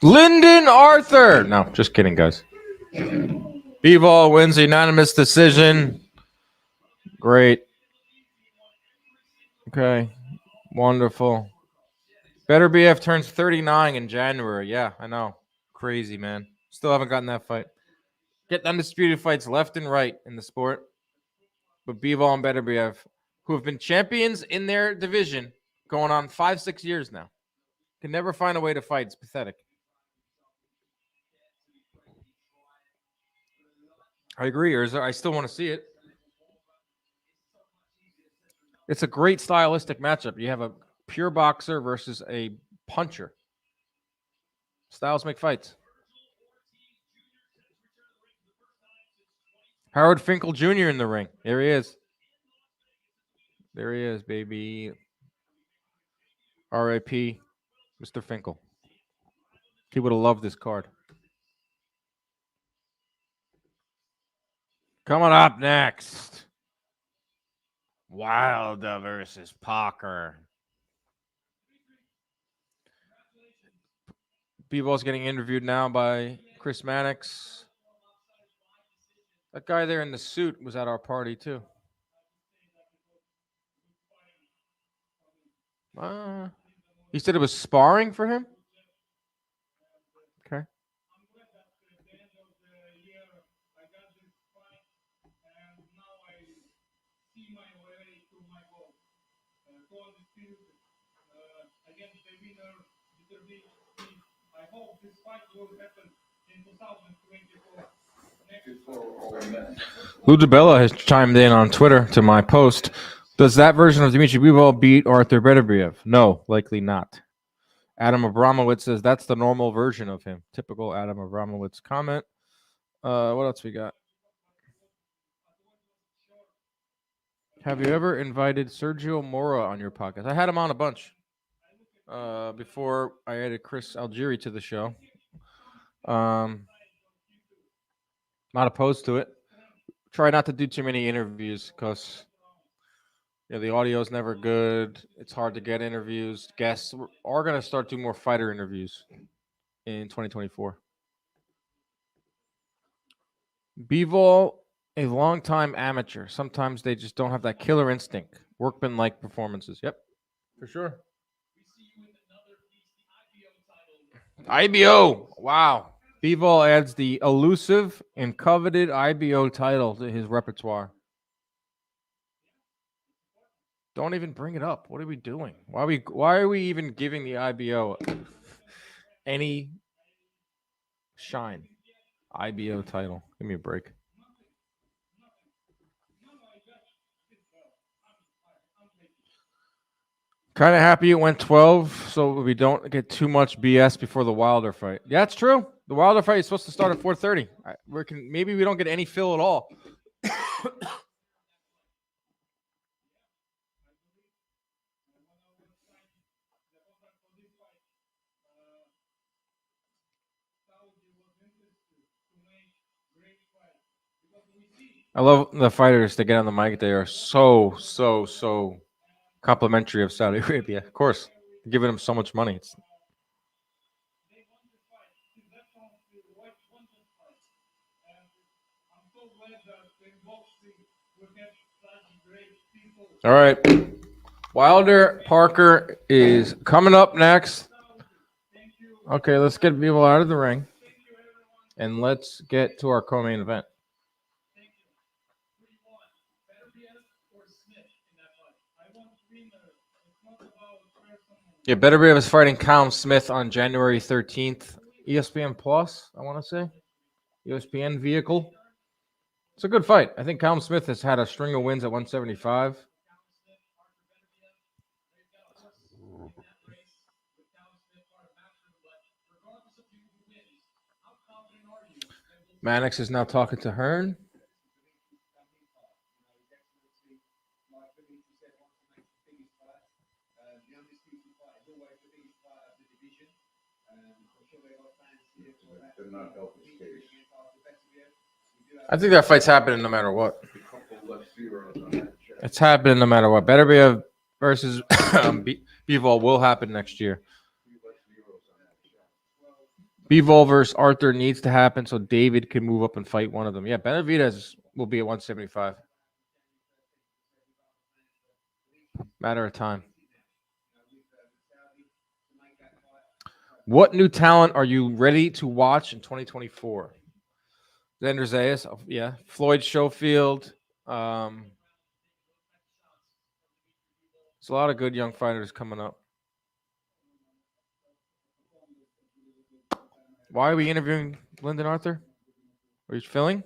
Lyndon Arthur. No, just kidding, guys. Bivol wins a unanimous decision. Great. Okay. Wonderful. Better BF turns 39 in January. Yeah, I know. Crazy, man. Still haven't gotten that fight. Getting undisputed fights left and right in the sport. But Bivol and Better BF, who have been champions in their division going on 5-6 years now, can never find a way to fight. It's pathetic. I agree, or I still want to see it. It's a great stylistic matchup. You have a pure boxer versus a puncher. Styles make fights. Howard Finkel Jr. in the ring. There he is. There he is, baby. R.I.P. Mr. Finkel. He would have loved this card. Coming up next, Wilder versus Parker. Bivol's getting interviewed now by Chris Mannix. That guy there in the suit was at our party too. He said it was sparring for him? Okay. Lou DiBella has chimed in on Twitter to my post. Does that version of Dmitry Bivol beat Arthur Beterbiev? No, likely not. Adam Abramowitz says that's the normal version of him. Typical Adam Abramowitz comment. What else we got? Have you ever invited Sergio Mora on your podcast? I had him on a bunch before I added Chris Algieri to the show. Not opposed to it. Try not to do too many interviews because the audio is never good. It's hard to get interviews. Guests are going to start doing more fighter interviews in 2024. Bivol, a longtime amateur. Sometimes they just don't have that killer instinct. Workman-like performances. Yep, for sure. IBO. Wow. Bivol adds the elusive and coveted IBO title to his repertoire. Don't even bring it up. What are we doing? Why are we even giving the IBO any shine? IBO title. Give me a break. Kind of happy it went 12, so we don't get too much BS before the Wilder fight. Yeah, it's true. The Wilder fight is supposed to start at 4:30. Maybe we don't get any fill at all. I love the fighters that get on the mic. They are so complimentary of Saudi Arabia. Of course, giving them so much money. All right. Wilder Parker is coming up next. Okay, let's get people out of the ring. And let's get to our co-main event. Yeah, Beterbiev is fighting Callum Smith on January 13th. ESPN Plus, I want to say. ESPN vehicle. It's a good fight. I think Callum Smith has had a string of wins at 175. Mannix is now talking to Hearn. I think that fight's happening no matter what. It's happening no matter what. Beterbiev versus Bivol will happen next year. Bivol versus Arthur needs to happen so David can move up and fight one of them. Yeah, Benavidez will be at 175. Matter of time. What new talent are you ready to watch in 2024? Xander Zayas, yeah. Floyd Schofield. There's a lot of good young fighters coming up. Why are we interviewing Lyndon Arthur? Are you filling?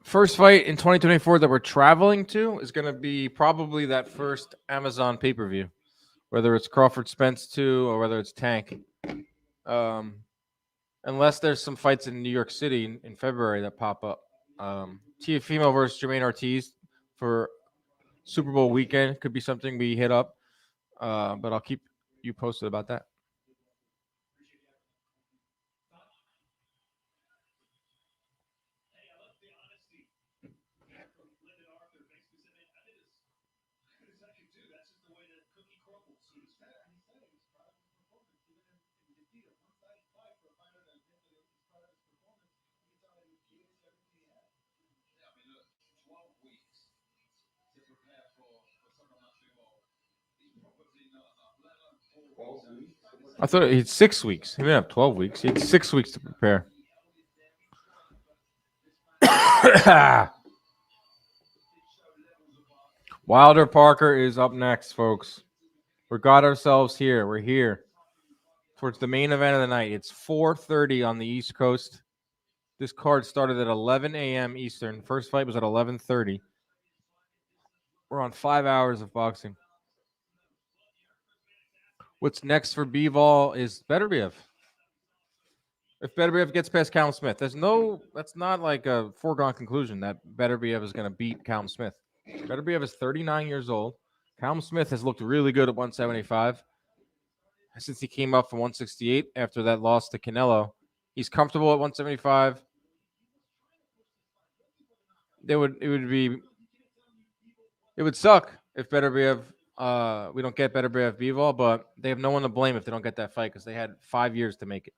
First fight in 2024 that we're traveling to is going to be probably that first Amazon pay-per-view, whether it's Crawford Spence 2 or whether it's Tank. Unless there's some fights in New York City in February that pop up. Teofimo versus Jermaine Ortiz for Super Bowl weekend could be something we hit up, but I'll keep you posted about that. I thought he had 6 weeks. He didn't have 12 weeks. He had 6 weeks to prepare. Wilder Parker is up next, folks. We got ourselves here. We're here towards the main event of the night. It's 4:30 on the East Coast. This card started at 11 a.m. Eastern. First fight was at 11:30. We're on 5 hours of boxing. What's next for Bivol is Beterbiev. If Beterbiev gets past Callum Smith, that's not like a foregone conclusion that Beterbiev is going to beat Callum Smith. Beterbiev is 39 years old. Callum Smith has looked really good at 175 since he came up from 168 after that loss to Canelo. He's comfortable at 175. It would suck if Beterbiev we don't get Beterbiev Bivol, but they have no one to blame if they don't get that fight because they had 5 years to make it.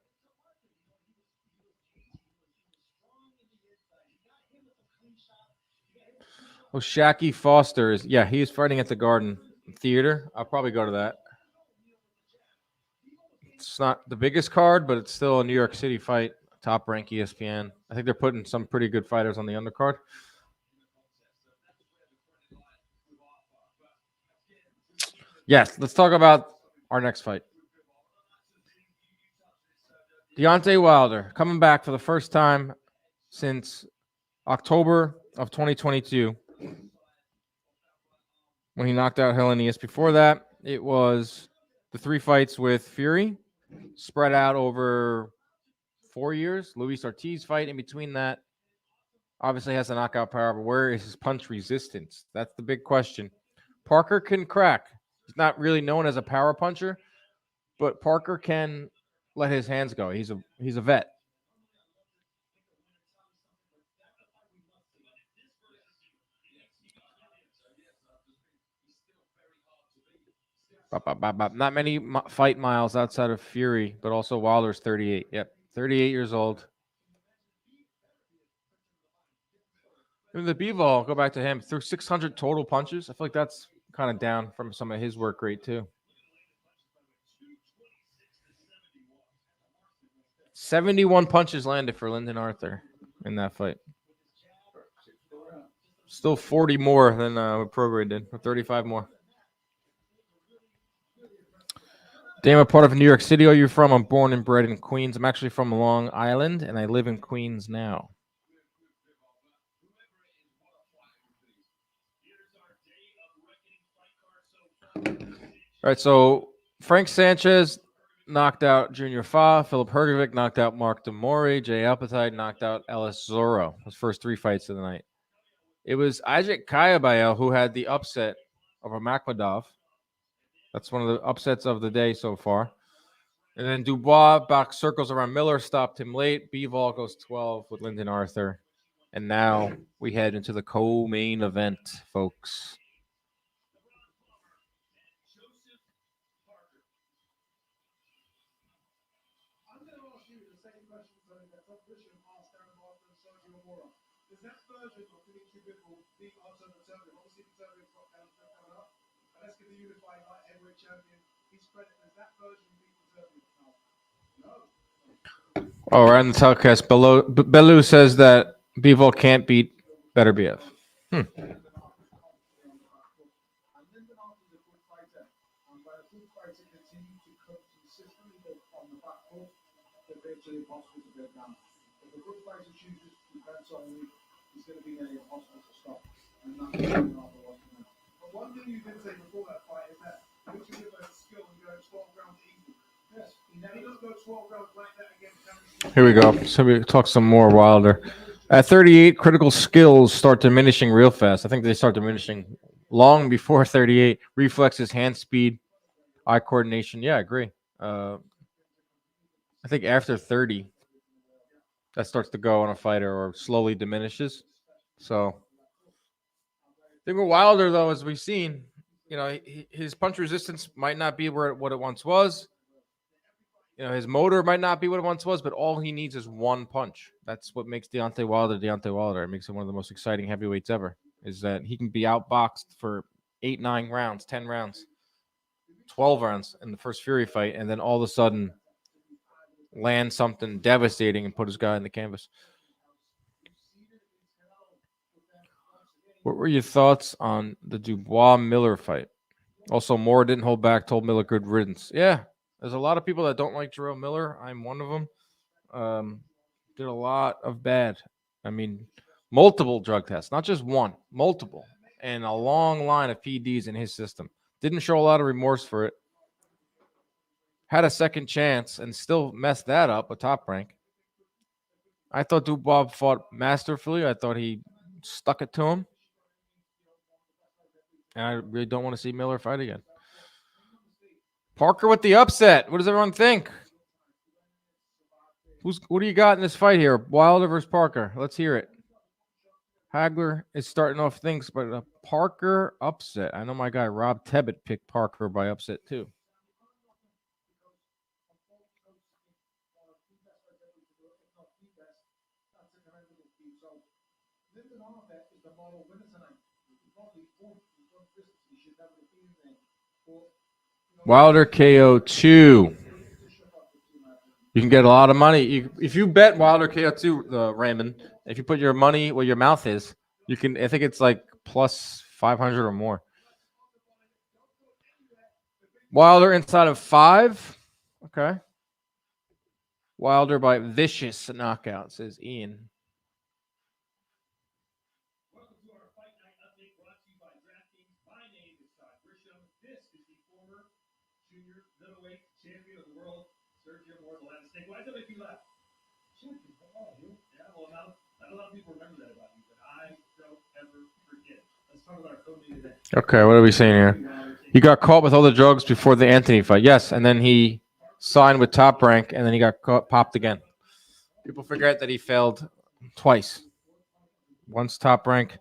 Oh, Shaqy Foster is he is fighting at the Garden Theater. I'll probably go to that. It's not the biggest card, but it's still a New York City fight. Top rank ESPN. I think they're putting some pretty good fighters on the undercard. Yes, let's talk about our next fight. Deontay Wilder coming back for the first time since October of 2022 when he knocked out Helenius. Before that, it was the 3 fights with Fury spread out over 4 years. Luis Ortiz fight in between that. Obviously has the knockout power, but where is his punch resistance? That's the big question. Parker can crack. He's not really known as a power puncher, but Parker can let his hands go. He's a vet. Not many fight miles outside of Fury, but also Wilder's 38. Yep, 38 years old. And the Bivol, go back to him, threw 600 total punches. I feel like that's kind of down from some of his work rate too. 71 punches landed for Lyndon Arthur in that fight. Still 40 more than what Prograde did, or 35 more. Damn, what part of New York City are you from? I'm born and bred in Queens. I'm actually from Long Island, and I live in Queens now. All right, so Frank Sanchez knocked out Junior Fa. Philip Hergovic knocked out Mark Demori. Jay Alpatide knocked out Ellis Zorro. His first 3 fights of the night. It was Ajit Kayabayel who had the upset over Makhmadov. That's one of the upsets of the day so far. And then Dubois back circles around Miller, stopped him late. Bivol goes 12 with Lyndon Arthur. And now we head into the co-main event, folks. Does that version of Dmitry Bivol beat Otto Obviously, Conservative got down coming up. But let's give the unified light heavyweight champion his credit. Does that version beat Conservative? No. Oh, right in the telecast, Bellew says that Bivol can't beat Better BF. He's going to be nearly impossible to stop. But one thing you did say before that fight is that Dmitry Bivol has skill and go 12 rounds easy. Yes. Now he doesn't go 12 rounds like that again. Here we go. So we talk some more Wilder. At 38, critical skills start diminishing real fast. I think they start diminishing long before 38. Reflexes, hand speed, eye coordination. Yeah, I agree. I think after 30, that starts to go on a fighter or slowly diminishes. So, I think with Wilder, though, as we've seen, his punch resistance might not be what it once was. His motor might not be what it once was, but all he needs is one punch. That's what makes Deontay Wilder. It makes him one of the most exciting heavyweights ever, is that he can be outboxed for 8, 9 rounds, 10 rounds, 12 rounds in the first Fury fight, and then all of a sudden land something devastating and put his guy in the canvas. What were your thoughts on the Dubois-Miller fight? Also, Moore didn't hold back, told Miller good riddance. Yeah, there's a lot of people that don't like Jarrell Miller. I'm one of them. Did a lot of bad. I mean, multiple drug tests, not just one, multiple, and a long line of PDs in his system. Didn't show a lot of remorse for it. Had a second chance and still messed that up, a Top Rank. I thought Dubois fought masterfully. I thought he stuck it to him. And I really don't want to see Miller fight again. Parker with the upset. What does everyone think? What do you got in this fight here? Wilder versus Parker. Let's hear it. Hagler is starting off things, but a Parker upset. I know my guy Rob Tebbett picked Parker by upset too. Wilder KO 2. You can get a lot of money. If you bet Wilder KO 2, Raymond, if you put your money where your mouth is, you can. I think it's like plus 500 or more. Wilder inside of 5. Okay. Wilder by vicious knockout, says Ian. Why does it make you laugh? Yeah, well, not a lot of people remember that about you, but I don't ever forget. Let's talk about our co-main today. Okay, what are we saying here? He got caught with all the drugs before the Anthony fight. Yes, and then he signed with Top Rank, and then he got popped again. People forget that he failed twice. Once Top Rank.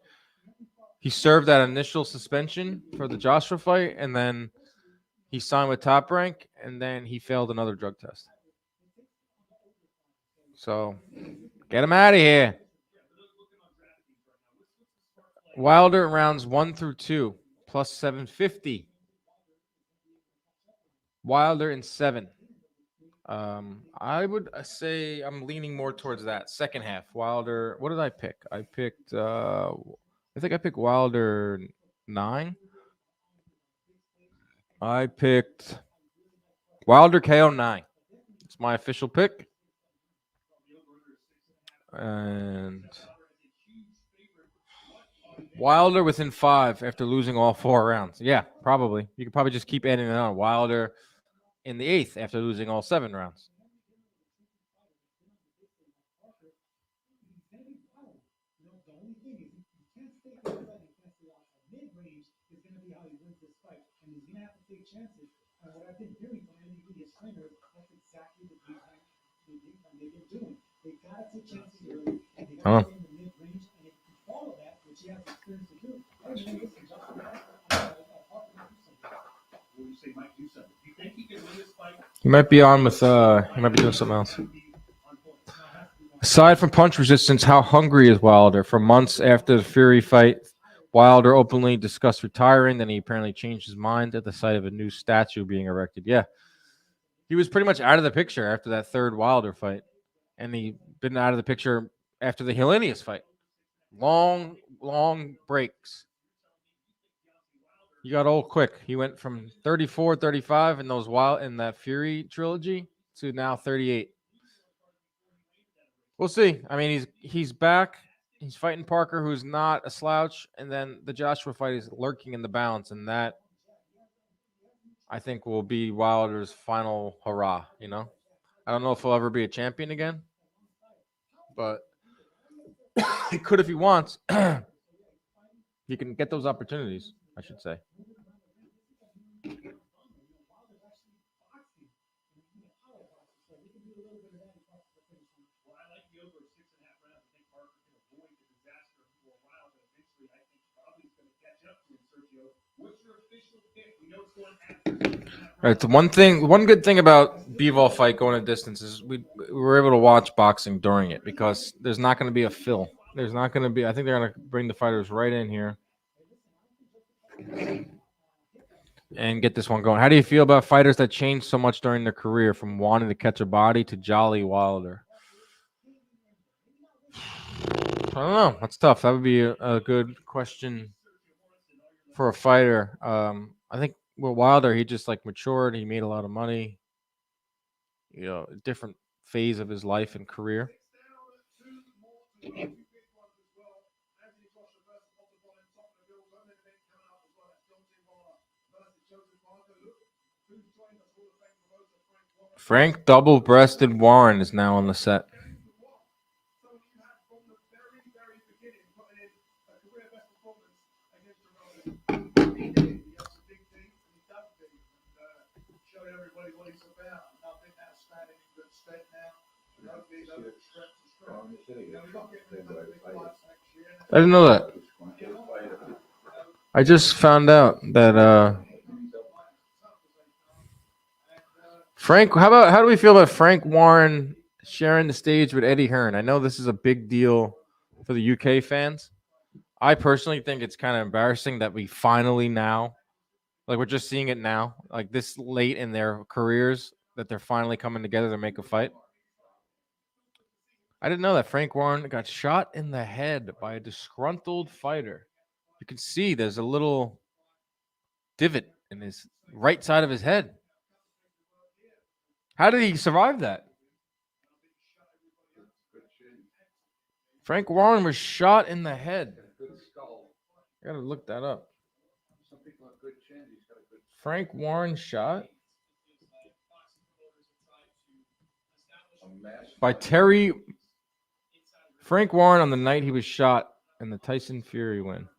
He served that initial suspension for the Joshua fight, and then he signed with Top Rank, and then he failed another drug test. So, get him out of here. Wilder rounds 1 through 2, plus 750. Wilder in 7. I would say I'm leaning more towards that second half. Wilder. What did I pick? I picked. I think I picked Wilder 9. I picked Wilder KO 9. It's my official pick. And Wilder within 5 after losing all 4 rounds. Yeah, probably. You could probably just keep adding it on. Wilder in the 8th after losing all 7 rounds. The only thing is, you can't stay outside, you can't stay outside. Mid-range is going to be how he wins this fight, and he's going to have to take chances. And what I've been hearing from any media trainers, that's exactly the game plan they've been doing. They got to take chances early, and they got to stay in the mid-range, and if you follow that, which he has experience to do, hey man, listen, Justin, when you say Mike do something, do you think he can win this fight? He might be on with, he might be doing something else. Aside from punch resistance, how hungry is Wilder? For months after the Fury fight, Wilder openly discussed retiring. Then he apparently changed his mind at the sight of a new statue being erected. Yeah. He was pretty much out of the picture after that 3rd Wilder fight. And he been out of the picture after the Helenius fight. Long breaks. He got old quick. He went from 34, 35 in that Fury trilogy to now 38. We'll see. I mean, he's back. He's fighting Parker, who's not a slouch, and then the Joshua fight is lurking in the balance, and that I think will be Wilder's final hurrah. You know, I don't know if he'll ever be a champion again, but he could if he wants. He can get those opportunities, I should say. All right. One good thing about Bivol fight going a distance is we were able to watch boxing during it because there's not going to be a fill. There's not going to be. I think they're going to bring the fighters right in here and get this one going. How do you feel about fighters that changed so much during their career, from wanting to catch a body to Jolly Wilder? I don't know. That's tough. That would be a good question for a fighter. I think with Wilder, he just like matured. He made a lot of money. You know, a different phase of his life and career. Frank double-breasted Warren is now on the set. I didn't know that. I just found out that Frank. How do we feel about Frank Warren sharing the stage with Eddie Hearn? I know this is a big deal for the UK fans. I personally think it's kind of embarrassing that we finally now, like we're just seeing it now, like this late in their careers, that they're finally coming together to make a fight. I didn't know that Frank Warren got shot in the head by a disgruntled fighter. You can see there's a little divot in his right side of his head. How did he survive that? Frank Warren was shot in the head. I gotta look that up. Frank Warren shot by Terry. Frank Warren on the night he was shot in the Tyson Fury win.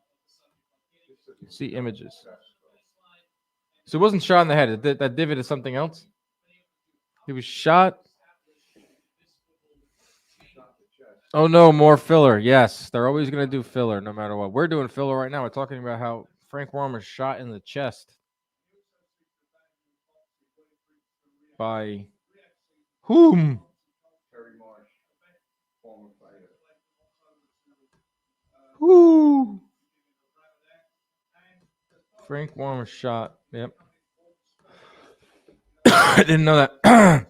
See images. So it wasn't shot in the head. That divot is something else. He was shot. Oh no, more filler. Yes, they're always going to do filler no matter what. We're doing filler right now. We're talking about how Frank Warren was shot in the chest by whom? Who? Frank Warren was shot. Yep. I didn't know that.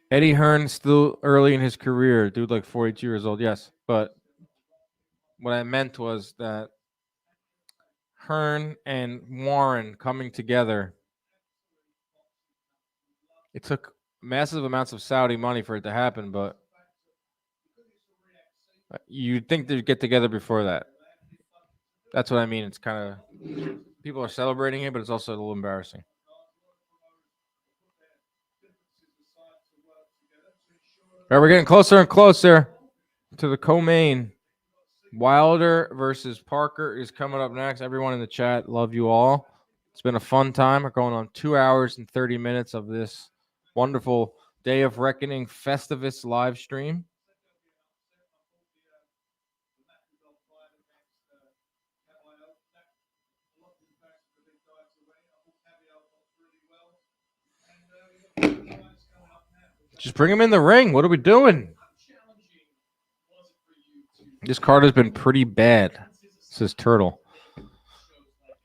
Eddie Hearn still early in his career, dude, like 42 years old. Yes, but what I meant was that Hearn and Warren coming together, it took massive amounts of Saudi money for it to happen, but you'd think they'd get together before that. That's what I mean. It's kind of People are celebrating it, but it's also a little embarrassing. All right, we're getting closer and closer to the co-main. Wilder versus Parker is coming up next. Everyone in the chat, love you all. It's been a fun time. We're going on 2 hours and 30 minutes of this wonderful Day of Reckoning Festivus live stream. Just bring him in the ring. What are we doing? This card has been pretty bad, says Turtle.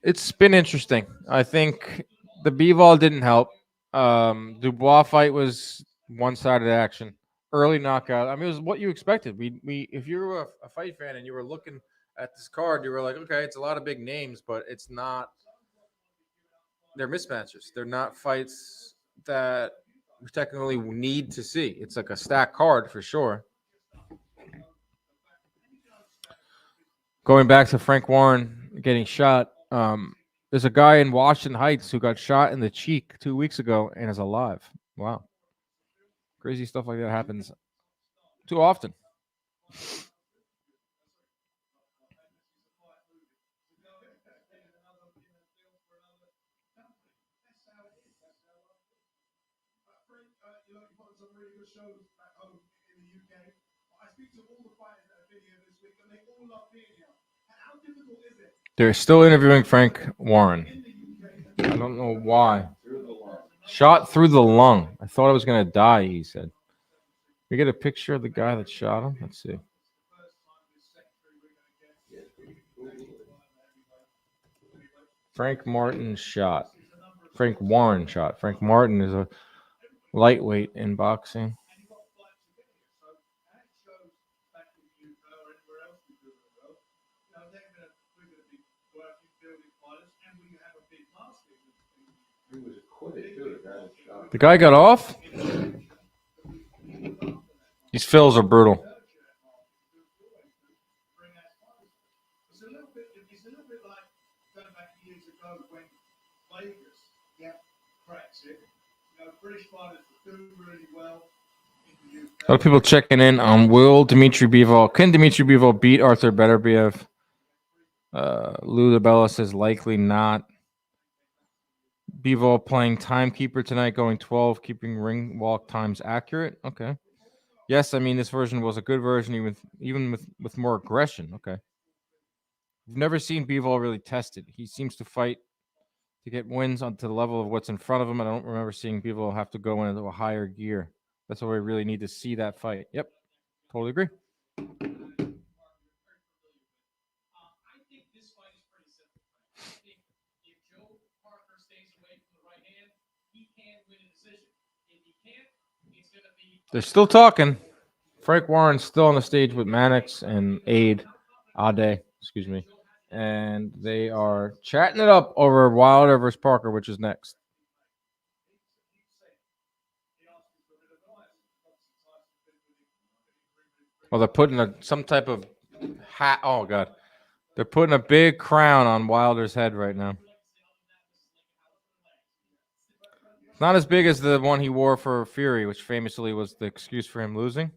It's been interesting. I think the Bivol didn't help. Dubois fight was one-sided action. Early knockout. I mean, it was what you expected. We if you were a fight fan and you were looking at this card, you were like, okay, it's a lot of big names, but it's not. They're mismatches. They're not fights that we technically need to see. It's like a stacked card for sure. Going back to Frank Warren getting shot, there's a guy in Washington Heights who got shot in the cheek 2 weeks ago and is alive. Wow. Crazy stuff like that happens too often. They're still interviewing Frank Warren. I don't know why. Shot through the lung. I thought I was going to die, he said. We get a picture of the guy that shot him? Let's see. Frank Martin shot. Frank Warren shot. Frank Martin is a lightweight in boxing. The guy got off? These fills are brutal. A lot of people checking in on will Dmitry Bivol. Can Dmitry Bivol beat Arthur Beterbiev? Lou DeBella says likely not. Bivol playing timekeeper tonight, going 12, keeping ring walk times accurate. Okay. Yes, I mean this version was a good version, even with more aggression. Okay. We've never seen Bivol really tested. He seems to fight to get wins onto the level of what's in front of him. I don't remember seeing Bivol have to go into a higher gear. That's why we really need to see that fight. Yep. Totally agree. They're still talking. Frank Warren's still on the stage with Mannix and Ade, excuse me. And they are chatting it up over Wilder versus Parker, which is next. Well, they're putting some type of hat. Oh, God. They're putting a big crown on Wilder's head right now. It's not as big as the one he wore for Fury, which famously was the excuse for him losing.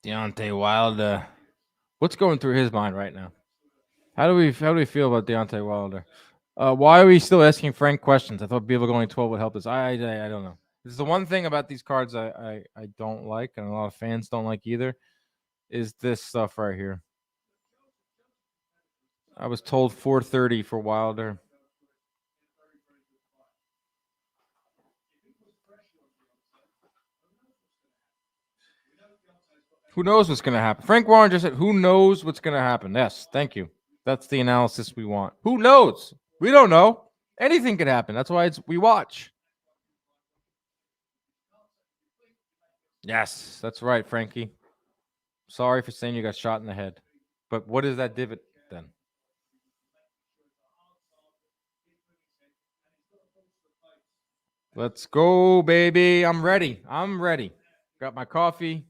Deontay Wilder. What's going through his mind right now? How do we feel about Deontay Wilder? Why are we still asking Frank questions? I thought Bivol going 12 would help us. I don't know. This is the one thing about these cards I don't like, and a lot of fans don't like either, is this stuff right here. I was told 430 for Wilder. Who knows what's going to happen? Frank Warren just said, who knows what's going to happen? Yes, thank you. That's the analysis we want. Who knows? We don't know. Anything could happen. That's why we watch. Yes, that's right, Frankie. Sorry for saying you got shot in the head. But what is that divot then? Let's go, baby. I'm ready. Got my coffee.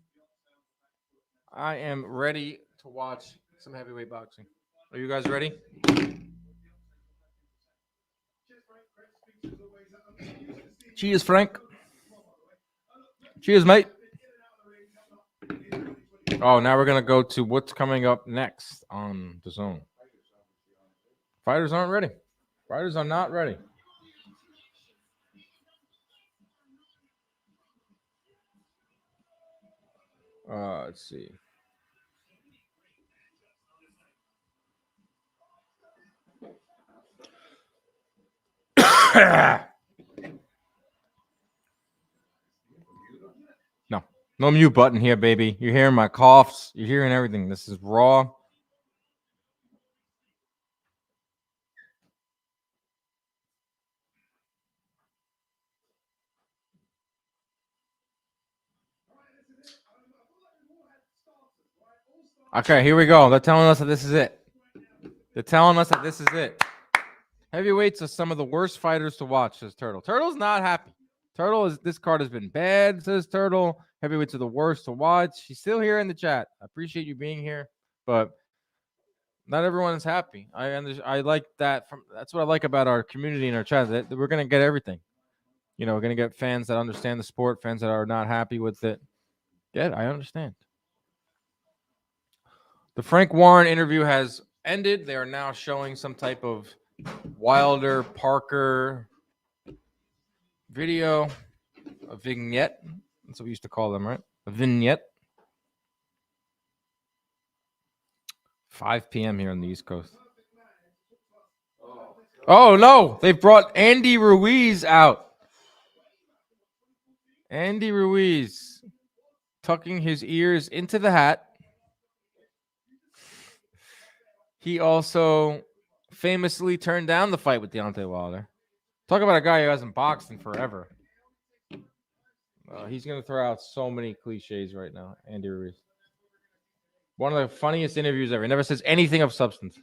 I am ready to watch some heavyweight boxing. Are you guys ready? Cheers, Frank. Cheers, mate. Oh, now we're going to go to what's coming up next on the zone. Fighters aren't ready. Fighters are not ready. Let's see. No mute button here, baby. You're hearing my coughs. You're hearing everything. This is raw. Okay, here we go. They're telling us that this is it. They're telling us that this is it. Heavyweights are some of the worst fighters to watch, says Turtle. Turtle's not happy. This card has been bad, says Turtle. Heavyweights are the worst to watch. She's still here in the chat. I appreciate you being here, but not everyone is happy. I like that. That's what I like about our community and our chat. That we're gonna get everything. You know, we're gonna get fans that understand the sport, fans that are not happy with it. Yeah, I understand. The Frank Warren interview has ended. They are now showing some type of Wilder Parker video, a vignette. That's what we used to call them, right? A vignette. 5 p.m. here on the East Coast. Oh, no. They've brought Andy Ruiz out. Andy Ruiz tucking his ears into the hat. He also famously turned down the fight with Deontay Wilder. Talk about a guy who hasn't boxed in forever. He's going to throw out so many cliches right now, Andy Ruiz. One of the funniest interviews ever. He never says anything of substance.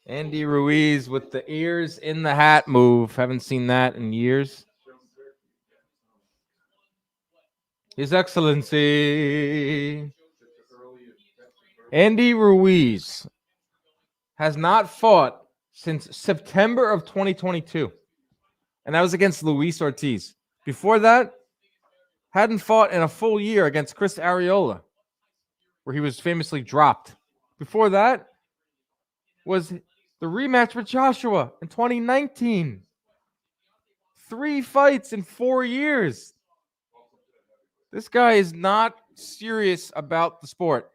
Andy Ruiz with the ears in the hat move. Haven't seen that in years. His Excellency. Andy Ruiz has not fought since September of 2022. And that was against Luis Ortiz. Before that, hadn't fought in a full year against Chris Arreola, where he was famously dropped. Before that was the rematch with Joshua in 2019. 3 fights in 4 years. This guy is not serious about the sport.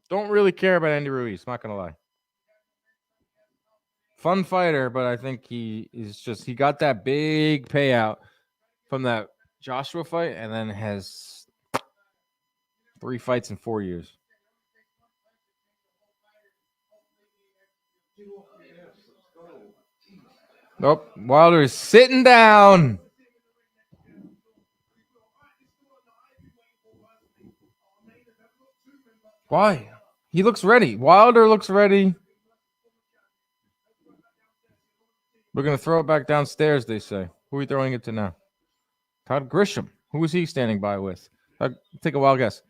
Don't really care about Andy Ruiz, not going to lie. Fun fighter, but I think he got that big payout from that Joshua fight and then has 3 fights in 4 years. Nope. Wilder is sitting down. Why? He looks ready. Wilder looks ready. We're going to throw it back downstairs, they say. Who are we throwing it to now? Todd Grisham. Who is he standing by with? Take a wild guess.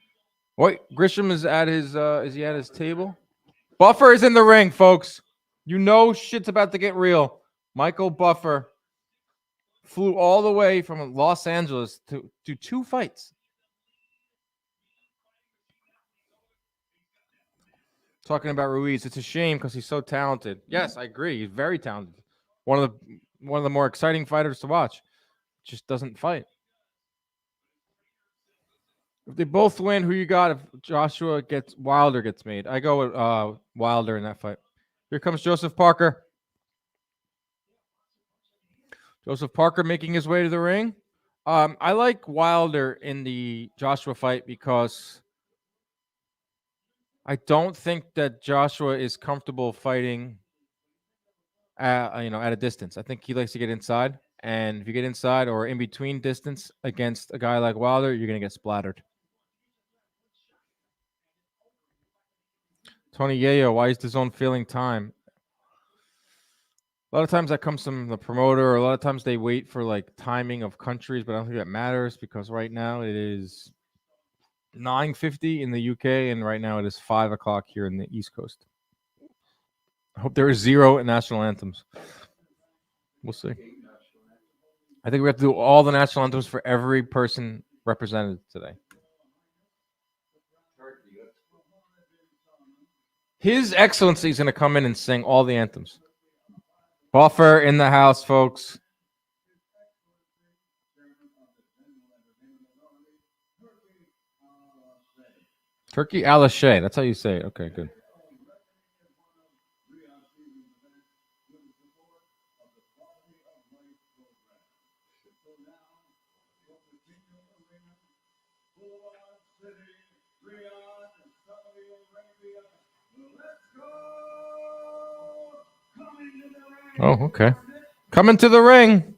Wait, Grisham is at his is he at his table? Buffer is in the ring, folks. You know shit's about to get real. Michael Buffer flew all the way from Los Angeles to do 2 fights. Talking about Ruiz, it's a shame because he's so talented. Yes, I agree. He's very talented. One of the more exciting fighters to watch. Just doesn't fight. If they both win, who you got? If Wilder gets made, I go with Wilder in that fight. Here comes Joseph Parker. Joseph Parker making his way to the ring. I like Wilder in the Joshua fight because I don't think that Joshua is comfortable fighting at a distance. I think he likes to get inside. And if you get inside or in between distance against a guy like Wilder, you're going to get splattered. Tony Yayo, why is the zone feeling time? A lot of times that comes from the promoter, or a lot of times they wait for like timing of countries, but I don't think that matters because right now it is 9:50 in the UK, and right now it is 5 o'clock here in the East Coast. I hope there is 0 national anthems. We'll see. I think we have to do all the national anthems for every person represented today. His Excellency is going to come in and sing all the anthems. Buffer in the house, folks. Turkey a la Shea. That's how you say it. Okay, good. Oh, okay. Coming to the ring.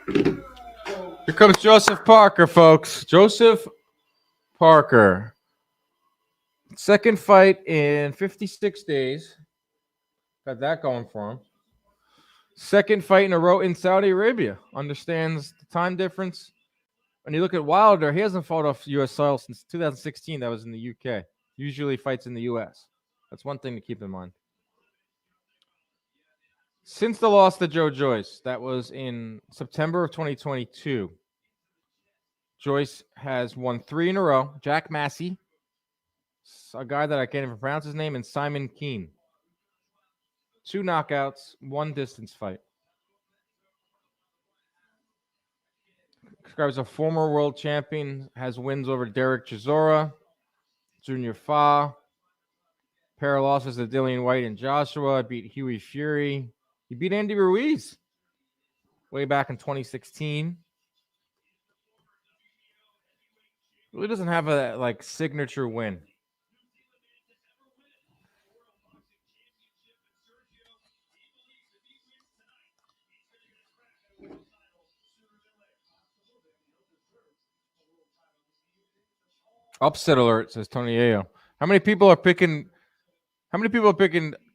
Here comes Joseph Parker, folks. Joseph Parker. Second fight in 56 days. Got that going for him. Second fight in a row in Saudi Arabia. Understands the time difference. When you look at Wilder, he hasn't fought off U.S. soil since 2016. That was in the U.K. Usually fights in the U.S. That's one thing to keep in mind. Since the loss to Joe Joyce, that was in September of 2022, Joyce has won 3 in a row. Jack Massey, a guy that I can't even pronounce his name, and Simon Keane. 2 knockouts, 1 distance fight. This guy was a former world champion, has wins over Derek Chisora, Junior Fa, pair of losses to Dillian White and Joshua, beat Huey Fury. He beat Andy Ruiz way back in 2016. Really doesn't have a like signature win. Upset alert, says Tony Ayo. How many people are picking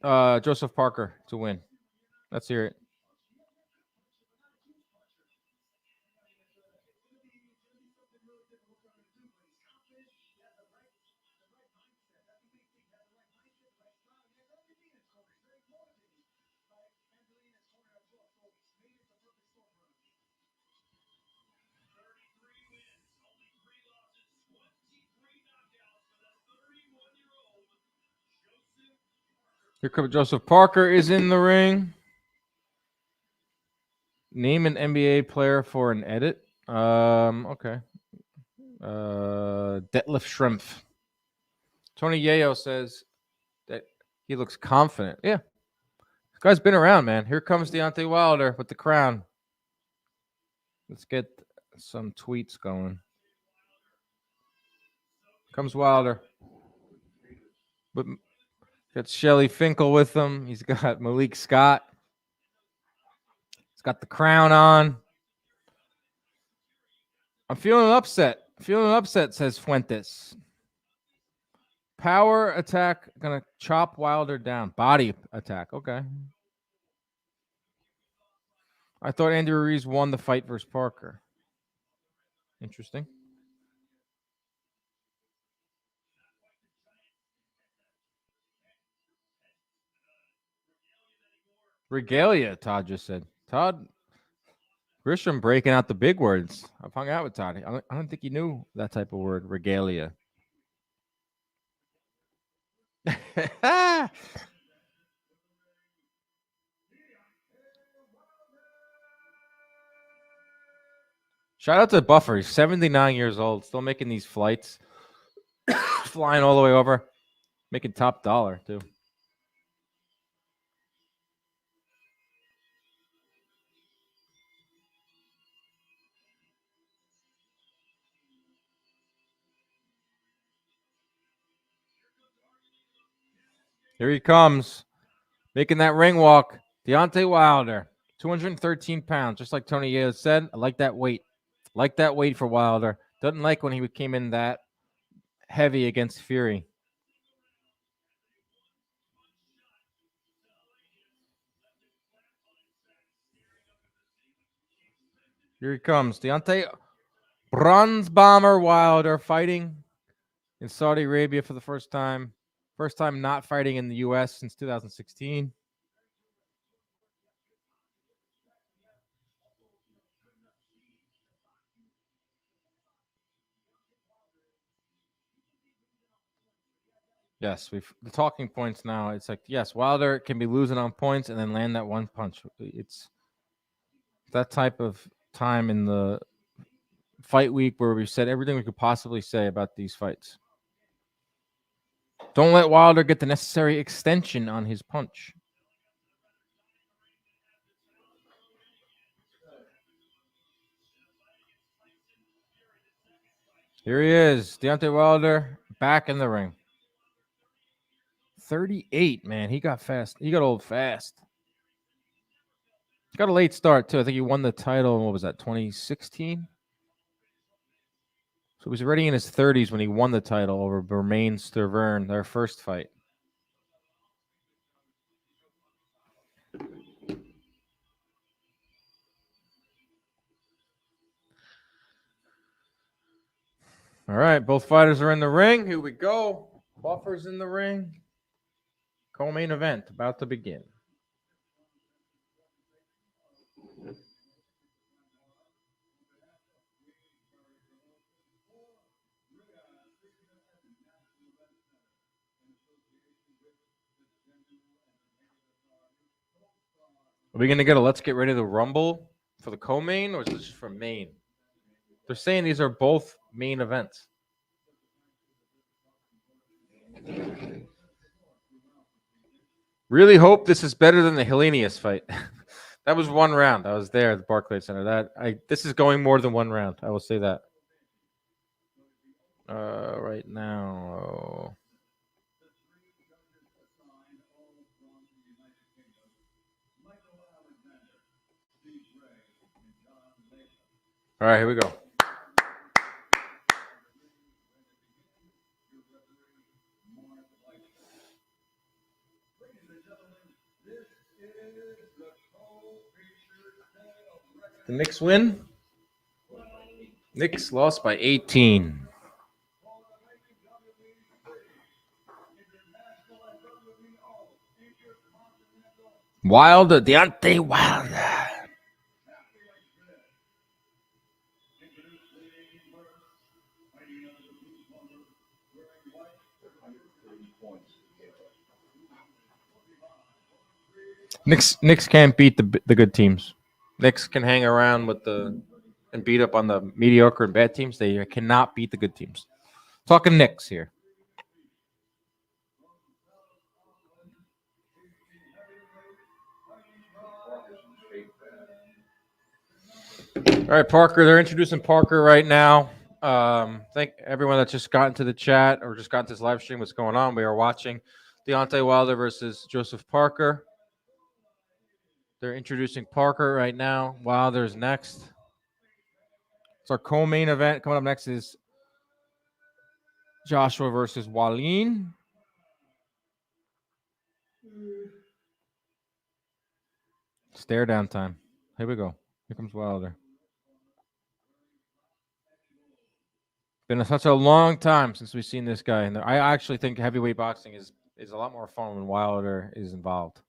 Joseph Parker to win? Let's hear it. Here comes Joseph Parker is in the ring. Name an NBA player for an edit. Okay. Detlef Schrempf. Tony Yayo says that he looks confident. Yeah. This guy's been around, man. Here comes Deontay Wilder with the crown. Let's get some tweets going. Comes Wilder. But got Shelly Finkel with him. He's got Malik Scott. He's got the crown on. I'm feeling upset. Says Fuentes. Power attack. Gonna chop Wilder down. Body attack. Okay. I thought Andy Ruiz won the fight versus Parker. Interesting. Regalia, Todd just said. Todd Grisham breaking out the big words. I've hung out with Todd. I don't think he knew that type of word, regalia. Shout out to Buffer. He's 79 years old, still making these flights, flying all the way over, making top dollar, too. Here he comes, making that ring walk. Deontay Wilder, 213 pounds, just like Tony Yayo said. I like that weight. Like that weight for Wilder. Doesn't like when he came in that heavy against Fury. Here he comes. Deontay Bronze Bomber Wilder fighting in Saudi Arabia for the first time. First time not fighting in the U.S. since 2016. Yes, the talking points now. It's like, yes, Wilder can be losing on points and then land that one punch. It's that type of time in the fight week where we said everything we could possibly say about these fights. Don't let Wilder get the necessary extension on his punch. Here he is, Deontay Wilder, back in the ring. 38, man. He got fast. He got old fast. Got a late start, too. I think he won the title in, what was that, 2016? So he was already in his 30s when he won the title over Bermain Stervern, their first fight. All right, both fighters are in the ring. Here we go. Buffer's in the ring. Co-main event about to begin. Are we going to get a let's get ready to rumble for the co-main, or is this just for main? They're saying these are both main events. Really hope this is better than the Hellenius fight. That was one round. I was there at the Barclays Center. This is going more than one round. I will say that. Right now. All right, here we go. The Knicks win. Knicks lost by 18. Wilder, Deontay Wilder. Knicks can't beat the good teams. Knicks can hang around with and beat up on the mediocre and bad teams. They cannot beat the good teams. Talking Knicks here. All right, Parker. They're introducing Parker right now. Thank everyone that just got into the chat or just got into this live stream. What's going on? We are watching Deontay Wilder versus Joseph Parker. They're introducing Parker right now. Wilder's next. It's our co-main event. Coming up next is Joshua versus Wallin. Stare down time. Here we go. Here comes Wilder. Been such a long time since we've seen this guy. And I actually think heavyweight boxing is a lot more fun when Wilder is involved.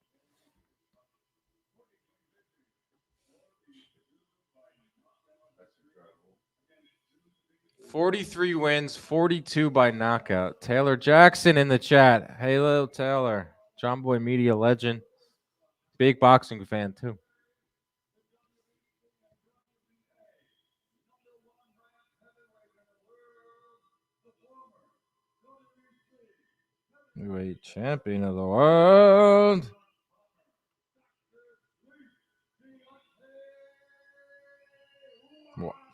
"43 wins, 42 by knockout." Taylor Jackson in the chat. Hello, Taylor. John Boy Media legend. Big boxing fan, too. Heavyweight champion of the world.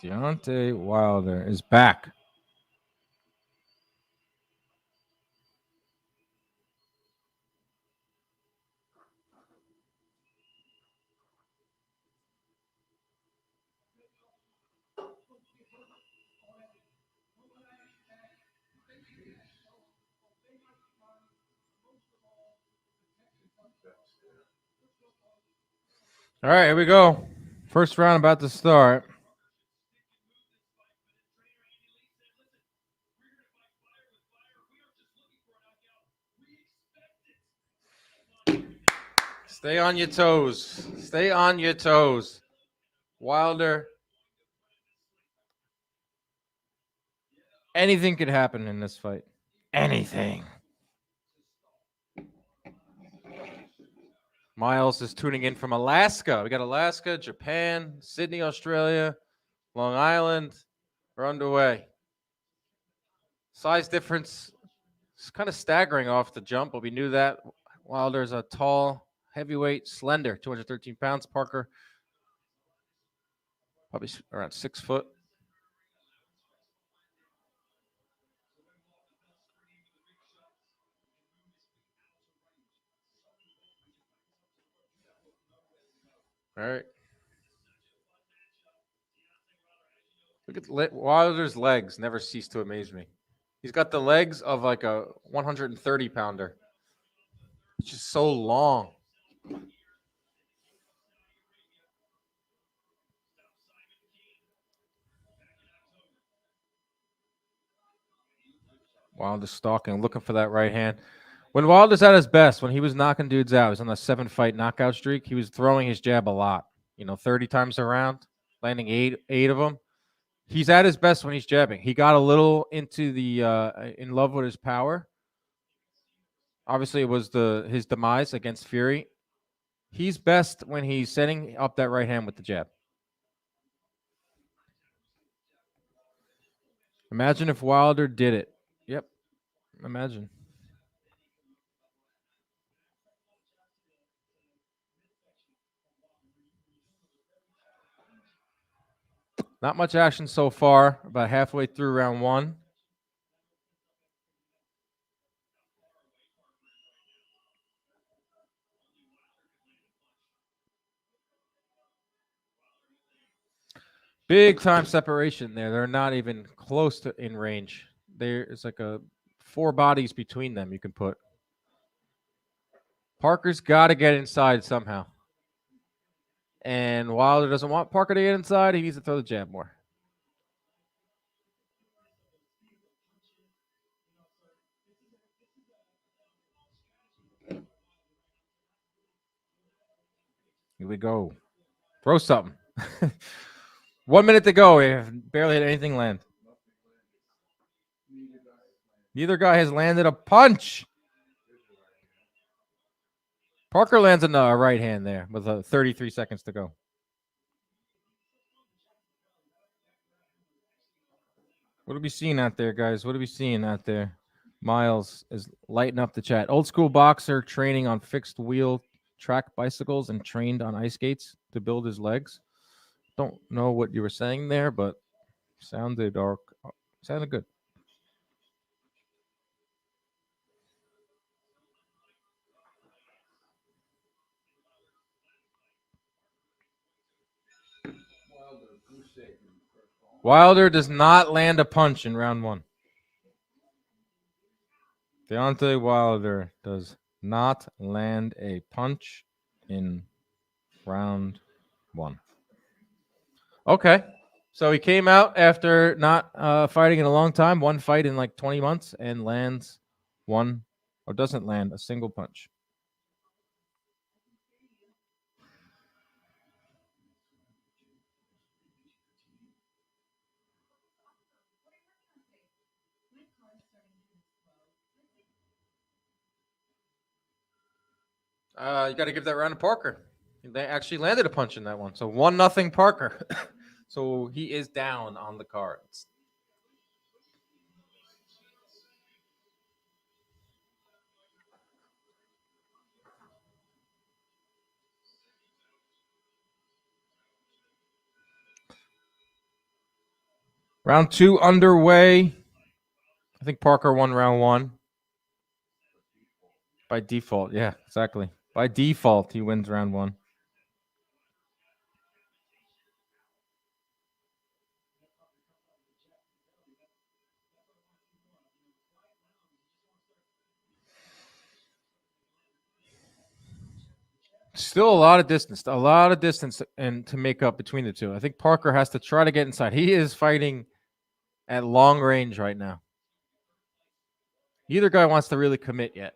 Deontay Wilder is back. All right, here we go. First round about to start. Stay on your toes. Stay on your toes. Wilder. Anything could happen in this fight. Anything. Miles is tuning in from Alaska. We got Alaska, Japan, Sydney, Australia, Long Island. We're underway. Size difference is kind of staggering off the jump, but we knew that. Wilder's a tall, heavyweight, slender, 213 pounds. Parker, probably around 6 foot. All right. Look at Wilder's legs. Never cease to amaze me. He's got the legs of like a 130 pounder. It's just so long. Wilder's stalking, looking for that right hand. When Wilder's at his best, when he was knocking dudes out, he was on a 7-fight knockout streak. He was throwing his jab a lot, 30 times around, landing eight of them. He's at his best when he's jabbing. He got a little into the in love with his power. Obviously, it was his demise against Fury. He's best when he's setting up that right hand with the jab. Imagine if Wilder did it. Yep. Imagine. Not much action so far, about halfway through round one. Big time separation there. They're not even close to in range. There's like 4 bodies between them you can put. Parker's got to get inside somehow. And Wilder doesn't want Parker to get inside. He needs to throw the jab more. Here we go. Throw something. 1 minute to go. We have barely had anything land. Neither guy has landed a punch. Parker lands a right hand there with 33 seconds to go. What are we seeing out there, guys? What are we seeing out there? Miles is lighting up the chat. Old school boxer training on fixed wheel track bicycles and trained on ice skates to build his legs. Don't know what you were saying there, but sounded good. Wilder does not land a punch in round one. Deontay Wilder does not land a punch in round one. Okay. So he came out after not fighting in a long time, one fight in like 20 months, and lands one, or doesn't land a single punch. You got to give that round to Parker. They actually landed a punch in that one. So 1-0 Parker. So he is down on the cards. Round 2 underway. I think Parker won round 1. By default. Yeah, exactly. By default, he wins round 1. Still a lot of distance and to make up between the two. I think Parker has to try to get inside. He is fighting at long range right now. Neither guy wants to really commit yet.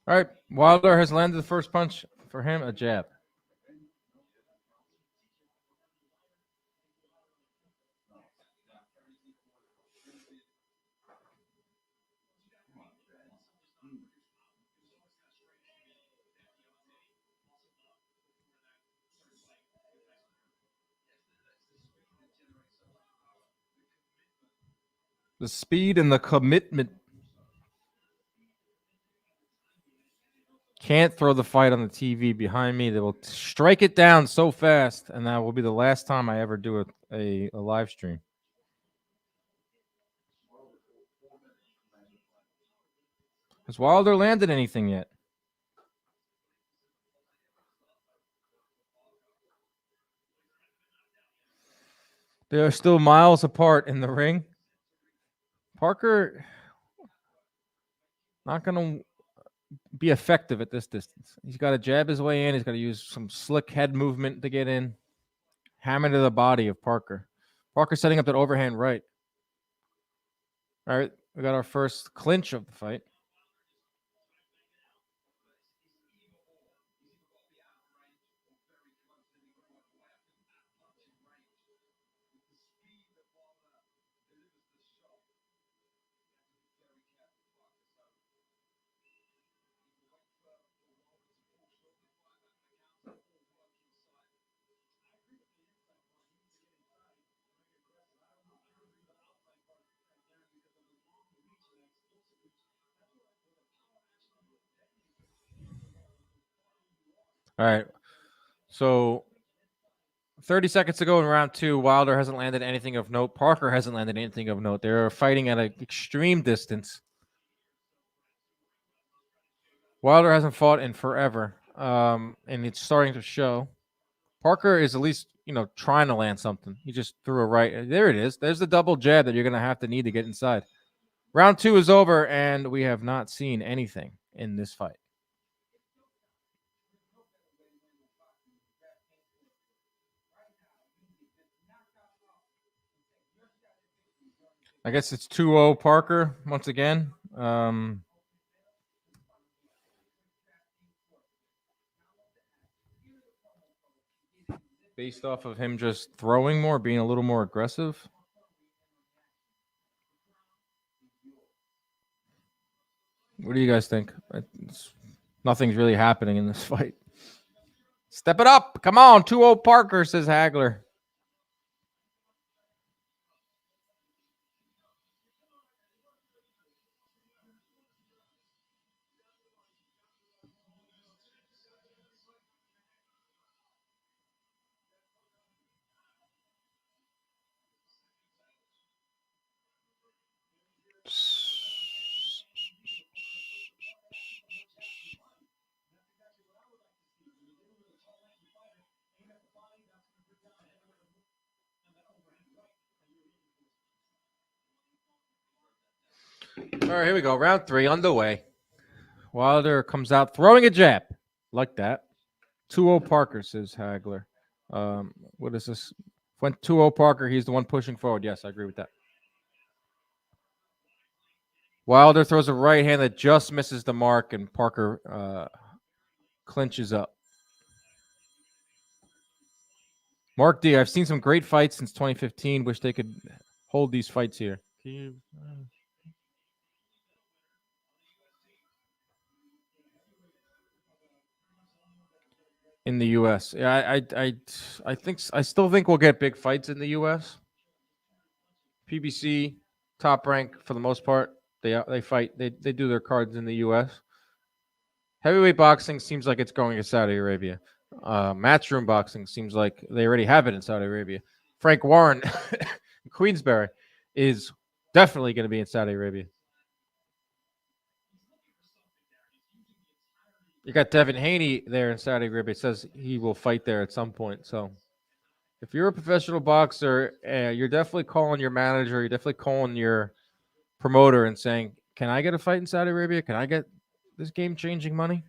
All right, Wilder has landed the first punch for him, a jab. The speed and the commitment. Can't throw the fight on the TV behind me. They will strike it down so fast, and that will be the last time I ever do a live stream. Has Wilder landed anything yet? They are still miles apart in the ring. Parker not going to be effective at this distance. He's got to jab his way in. He's got to use some slick head movement to get in. Hammer to the body of Parker. Parker setting up that overhand right. All right, we got our first clinch of the fight. All right. So 30 seconds to go in round two. Wilder hasn't landed anything of note. Parker hasn't landed anything of note. They're fighting at an extreme distance. Wilder hasn't fought in forever, and it's starting to show. Parker is at least, trying to land something. He just threw a right. There it is. There's the double jab that you're going to need to get inside. Round two is over, and we have not seen anything in this fight. I guess it's 2-0 Parker once again. Based off of him just throwing more, being a little more aggressive. What do you guys think? Nothing's really happening in this fight. Step it up. Come on. 2-0 Parker, says Hagler. All right, here we go. Round three underway. Wilder comes out throwing a jab. Like that. 2-0 Parker, says Hagler. What is this? Went 2-0 Parker. He's the one pushing forward. Yes, I agree with that. Wilder throws a right hand that just misses the mark, and Parker clinches up. Mark D, I've seen some great fights since 2015. Wish they could hold these fights here. In the U.S., yeah, I still think we'll get big fights in the U.S. PBC, Top Rank for the most part. They fight. They do their cards in the U.S. Heavyweight boxing seems like it's going to Saudi Arabia. Matchroom boxing seems like they already have it in Saudi Arabia. Frank Warren, Queensberry, is definitely going to be in Saudi Arabia. You got Devin Haney there in Saudi Arabia. It says he will fight there at some point. So if you're a professional boxer, you're definitely calling your manager. You're definitely calling your promoter and saying, can I get a fight in Saudi Arabia? Can I get this game-changing money?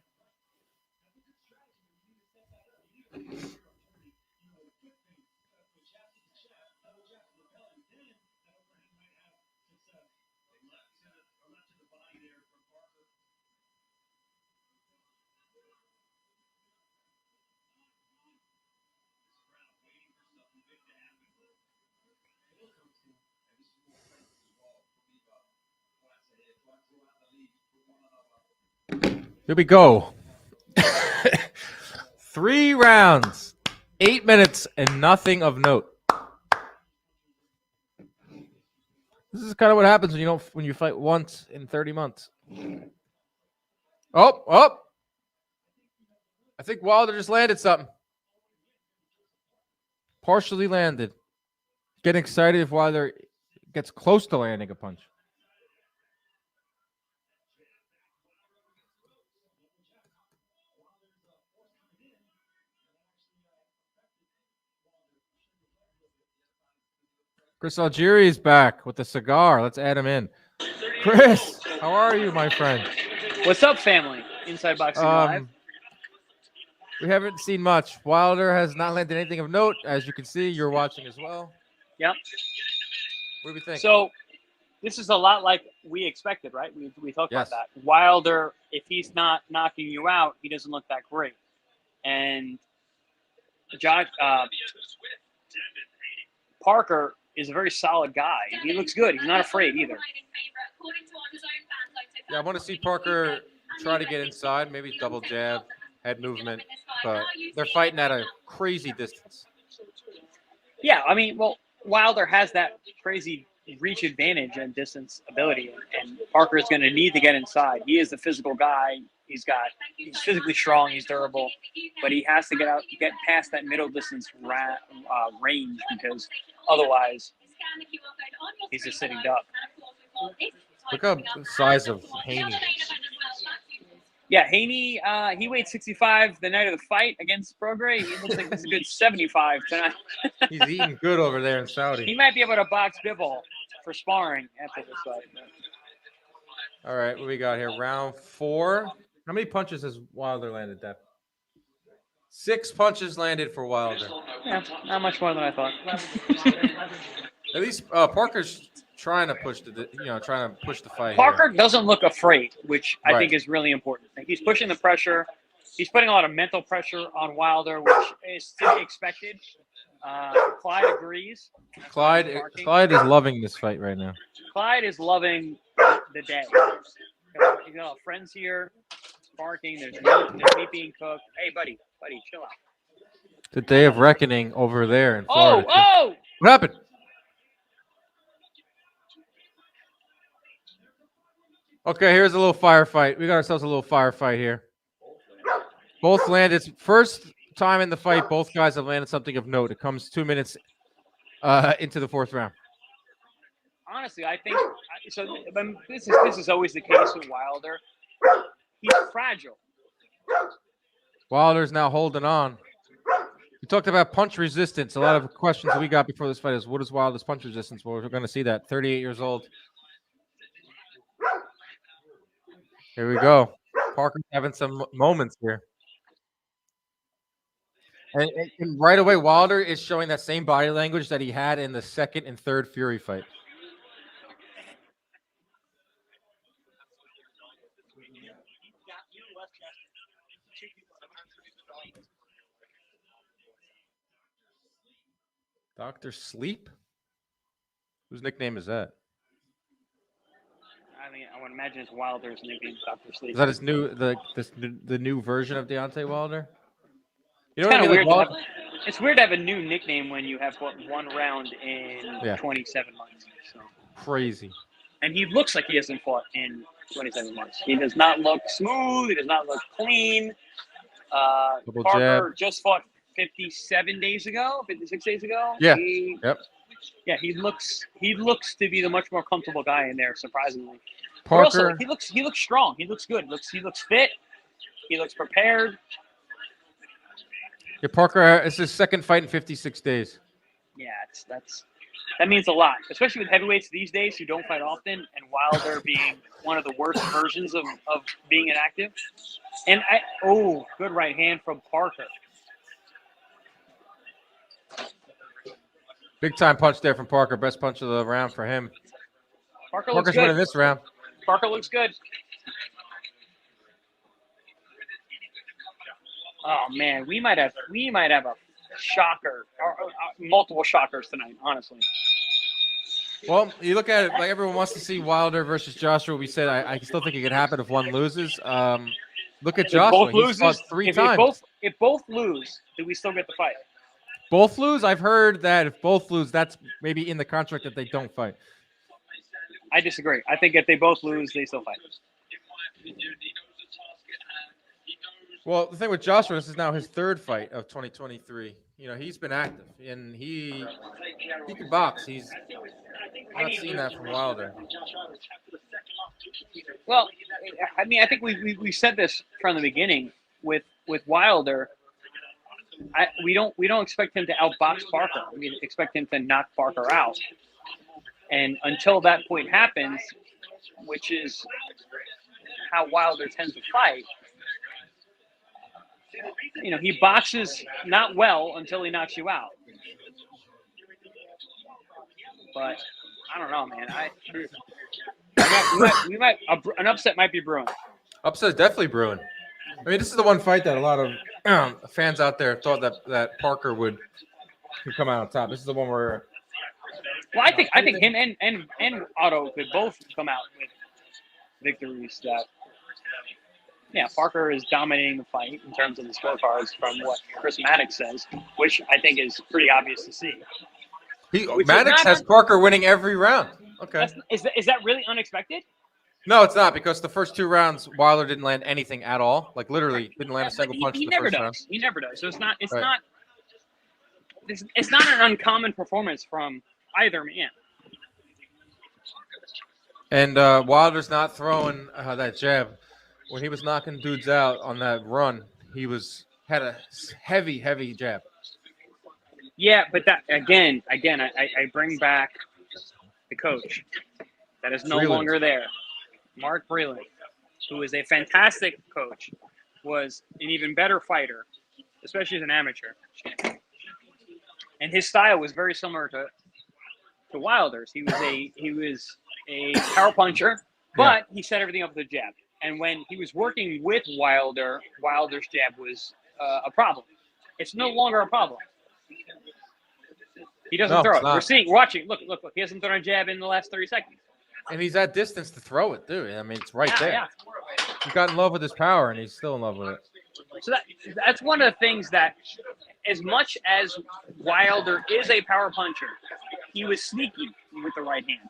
Here we go. 3 rounds, 8 minutes, and nothing of note. This is kind of what happens when you fight once in 30 months. Oh! I think Wilder just landed something. Partially landed. Getting excited if Wilder gets close to landing a punch. Chris Algieri is back with a cigar. Let's add him in. Chris, how are you, my friend? What's up, family? Inside Boxing Live. We haven't seen much. Wilder has not landed anything of note. As you can see, you're watching as well. Yep. What do we think? So this is a lot like we expected, right? We talked about that. Wilder, if he's not knocking you out, he doesn't look that great. And Parker is a very solid guy. He looks good. He's not afraid either. Yeah, I want to see Parker try to get inside, maybe double jab, head movement, but they're fighting at a crazy distance. Yeah, I mean, well, Wilder has that crazy reach advantage and distance ability, and Parker is going to need to get inside. He is the physical guy. He's physically strong. He's durable, but he has to get past that middle distance range, because otherwise he's just sitting duck. Look up the size of Haney. Yeah, Haney, he weighed 65 the night of the fight against Prograis. He looks like he's a good 75 tonight. He's eating good over there in Saudi. He might be able to box Bivol for sparring after this fight. All right, what do we got here? Round 4. How many punches has Wilder landed, Deb? 6 punches landed for Wilder. Yeah, not much more than I thought. At least Parker's trying to push the fight. Parker doesn't look afraid, which I think is really important. He's pushing the pressure. He's putting a lot of mental pressure on Wilder, which is to be expected. Clyde agrees. Clyde is loving this fight right now. Clyde is loving the day. He's got all friends here. Barking. There's meat being cooked. Hey, buddy, chill out. The day of reckoning over there in Florida. Oh! What happened? Okay, here's a little firefight. We got ourselves a little firefight here. Both landed. First time in the fight, both guys have landed something of note. It comes 2 minutes into the 4th round. Honestly, I think so. This is always the case with Wilder. He's fragile. Wilder's now holding on. We talked about punch resistance. A lot of questions we got before this fight is, what is Wilder's punch resistance? Well, we're going to see that. 38 years old. Here we go. Parker's having some moments here. And right away, Wilder is showing that same body language that he had in the 2nd and 3rd Fury fight. Dr. Sleep? Whose nickname is that? I mean, I would imagine it's Wilder's nickname, Dr. Sleep. Is that his the new version of Deontay Wilder? You know it's what I mean? weird. It's weird to have a new nickname when you have fought 1 round in 27 months. So. Crazy. And he looks like he hasn't fought in 27 months. He does not look smooth. He does not look clean. Parker just fought 57 days ago, 56 days ago. Yeah. Yeah, he looks to be the much more comfortable guy in there, surprisingly. Parker, also, he looks strong. He looks good. He looks fit. He looks prepared. Yeah, Parker, it's his 2nd fight in 56 days. Yeah, that means a lot, especially with heavyweights these days who don't fight often, and Wilder being one of the worst versions of being inactive. And good right hand from Parker. Big time punch there from Parker. Best punch of the round for him. Parker's winning this round. Parker looks good. Oh man, we might have a shocker or multiple shockers tonight, honestly. Well, you look at it, like everyone wants to see Wilder versus Joshua. We said I still think it could happen if one loses. Look at If Joshua. both He's loses, fought three times. if both lose, do we still get the fight? Both lose? I've heard that if both lose, that's maybe in the contract that they don't fight. I disagree. I think if they both lose, they still fight. Well, the thing with Joshua, this is now his third fight of 2023. You know, he's been active, and he can box. He's not seen that from Wilder. Well, I mean, I think we said this from the beginning with Wilder. We don't expect him to outbox Parker. We expect him to knock Parker out. And until that point happens, which is how Wilder tends to fight, you know, he boxes not well until he knocks you out. But I don't know, man. An upset might be brewing. Upset is definitely brewing. I mean, this is the one fight that a lot of fans out there thought that Parker would come out on top. This is the one where. Well, I think him and Otto could both come out with victories. That Parker is dominating the fight in terms of the scorecards from what Chris Maddox says, which I think is pretty obvious to see. Maddox has Parker winning every round. Okay. Is that really unexpected? No, it's not, because the first two rounds Wilder didn't land anything at all. Like literally didn't land a single punch in the first round. He never does. So it's not an uncommon performance from either man. And Wilder's not throwing that jab. When he was knocking dudes out on that run, he had a heavy jab. Yeah, but that again, I bring back the coach that is no longer there. Mark Breland, who is a fantastic coach, was an even better fighter, especially as an amateur. And his style was very similar to Wilder's. He was a power puncher, but he set everything up with a jab. And when he was working with Wilder, Wilder's jab was a problem. It's no longer a problem. He doesn't throw it. We're watching. Look. He hasn't thrown a jab in the last 30 seconds. And he's at distance to throw it, too. I mean, it's right there. Yeah. He got in love with his power, and he's still in love with it. So that's one of the things that, as much as Wilder is a power puncher, he was sneaky with the right hand.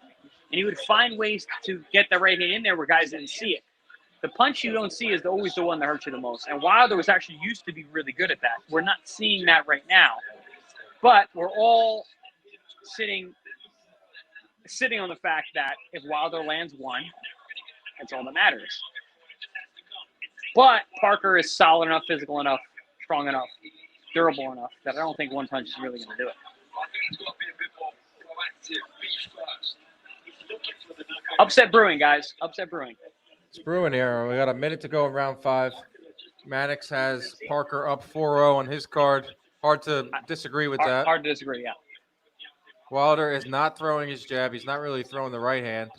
And he would find ways to get the right hand in there where guys didn't see it. The punch you don't see is always the one that hurts you the most. And Wilder was actually used to be really good at that. We're not seeing that right now. But we're all sitting on the fact that if Wilder lands one, that's all that matters. But Parker is solid enough, physical enough, strong enough, durable enough that I don't think one punch is really going to do it. Upset brewing, guys. Upset brewing. It's brewing here. We got a minute to go in round 5. Maddox has Parker up 4-0 on his card. Hard to disagree with that. Hard to disagree, yeah. Wilder is not throwing his jab. He's not really throwing the right hand.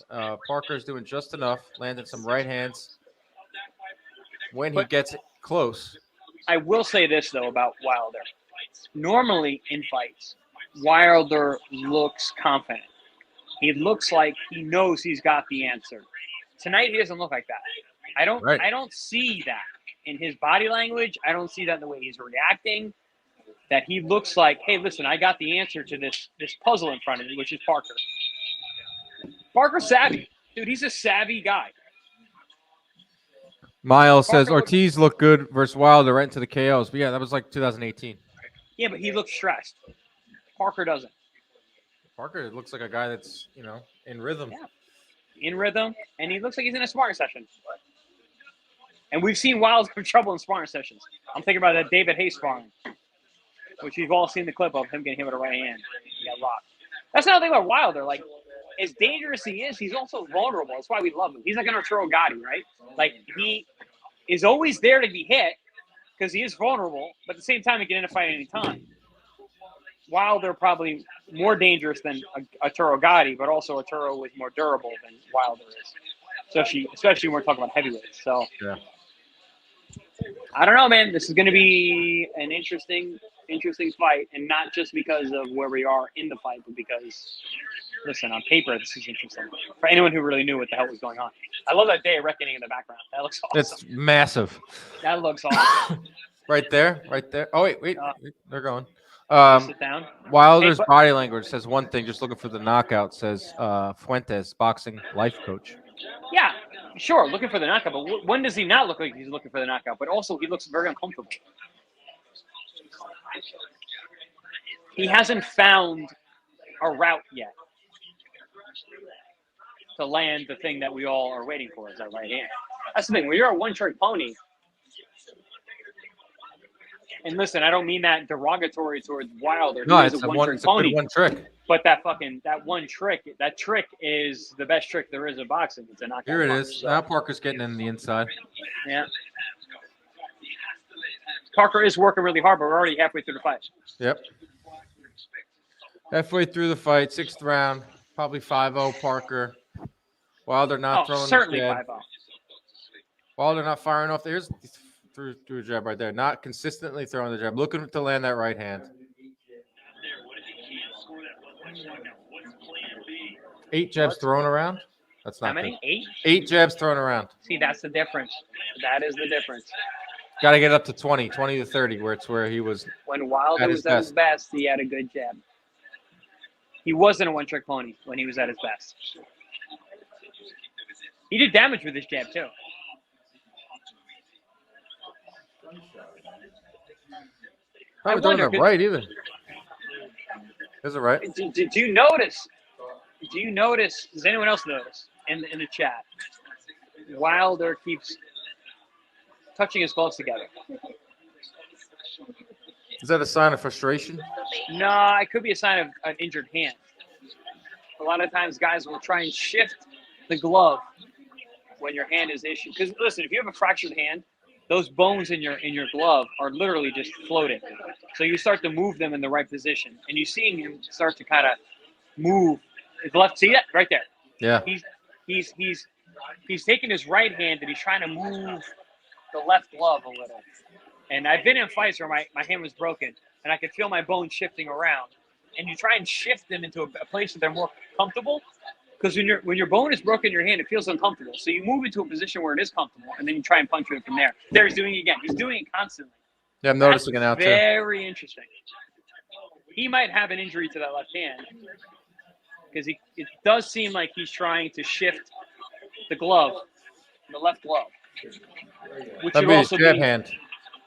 Parker's doing just enough, landing some right hands when he gets close. I will say this, though, about Wilder. Normally in fights, Wilder looks confident. He looks like he knows he's got the answer. Tonight, he doesn't look like that. I don't see that in his body language. I don't see that in the way he's reacting. That he looks like, hey, listen, I got the answer to this puzzle in front of me, which is Parker. Parker's savvy. Dude, he's a savvy guy. Miles says Ortiz looked good versus Wilder right into the KOs. But yeah, that was like 2018. Yeah, but he looks stressed. Parker doesn't. Parker looks like a guy that's, in rhythm. Yeah. In rhythm, and he looks like he's in a sparring session. And we've seen Wilder have trouble in sparring sessions. I'm thinking about that David Hayes sparring, which we've all seen the clip of him getting hit with a right hand. He got rocked. That's another thing about Wilder. Like, as dangerous he is, he's also vulnerable. That's why we love him. He's like an Arturo Gatti, right? Like, he is always there to be hit because he is vulnerable, but at the same time, he can end a fight at any time. Wilder probably more dangerous than Arturo Gatti, but also Arturo was more durable than Wilder is, especially when we're talking about heavyweights. So, yeah. I don't know, man. This is going to be an interesting fight, and not just because of where we are in the fight, but because listen, on paper, this is interesting. For anyone who really knew what the hell was going on. I love that Day of Reckoning in the background. That looks awesome. It's massive. That looks awesome. Right there. Oh, wait. They're going. Sit down. Wilder's Hey, body language says one thing, just looking for the knockout, says Fuentes, boxing life coach. Yeah, sure, looking for the knockout. But when does he not look like he's looking for the knockout? But also, he looks very uncomfortable. He hasn't found a route yet to land the thing that we all are waiting for, is that right hand. That's the thing. When you're a one-trick pony, and listen, I don't mean that derogatory towards Wilder. No, He is a one-trick pony. One trick. But that one trick, that trick is the best trick there is in boxing. It's a knockout. Here it punch, is. so. Now Parker's getting in the inside. Yeah. Parker is working really hard, but we're already halfway through the fight. Yep. Halfway through the fight, 6th round, probably 5-0 Parker. Wilder not throwing certainly the jab. 5-0. Wilder not firing off. Here's through a jab right there. Not consistently throwing the jab. Looking to land that right hand. 8 jabs thrown around. That's not How many? good. 8? 8 jabs thrown around. See, that's the difference. That is the difference. Got to get up to 20 to 30, where he was. When Wilder was at his best, he had a good jab. He wasn't a one-trick pony when he was at his best. He did damage with his jab, too. Probably doing it right either. Is it right? Do you notice? Do you notice? Does anyone else notice in the chat? Wilder keeps touching his gloves together. Is that a sign of frustration? No, it could be a sign of an injured hand. A lot of times guys will try and shift the glove when your hand is issued. Because listen, if you have a fractured hand, those bones in your glove are literally just floating. So you start to move them in the right position. And you're seeing him start to kind of move his left. See that? Right there. Yeah. He's taking his right hand and he's trying to move the left glove a little. And I've been in fights where my hand was broken and I could feel my bones shifting around. And you try and shift them into a place that they're more comfortable. Because when your bone is broken in your hand, it feels uncomfortable. So you move into a position where it is comfortable, and then you try and puncture it from there. There he's doing it again. He's doing it constantly. Yeah, I'm noticing it now too. Very interesting. He might have an injury to that left hand because it does seem like he's trying to shift the glove, the left glove. Which That'd would be his also jab be, hand.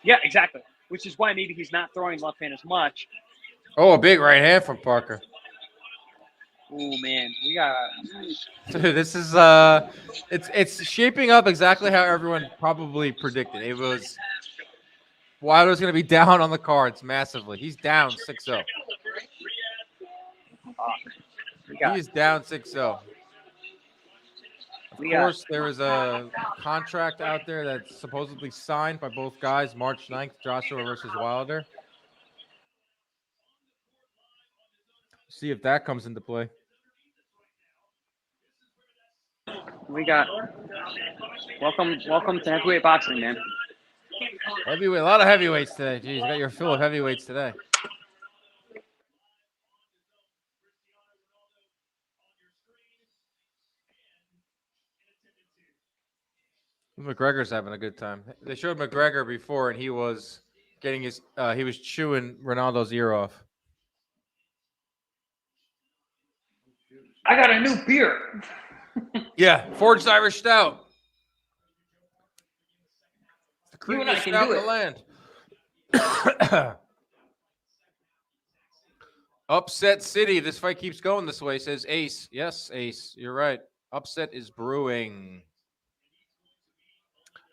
Yeah, exactly. Which is why maybe he's not throwing left hand as much. Oh, a big right hand from Parker. Oh man, we got. Dude, this is it's shaping up exactly how everyone probably predicted. It was Wilder's going to be down on the cards massively. He's down 6-0. He is down 6-0. Of course, there is a contract out there that's supposedly signed by both guys March 9th, Joshua versus Wilder. See if that comes into play. We got welcome to heavyweight boxing, man. Heavyweight, a lot of heavyweights today. Jeez, you got your fill of heavyweights today. McGregor's having a good time. They showed McGregor before, and he was getting his he was chewing Ronaldo's ear off. I got a new beer. Yeah, forged Irish Stout. The You and I creamiest can stout do in the land. Upset City. This fight keeps going this way, says Ace. Yes, Ace, you're right. Upset is brewing.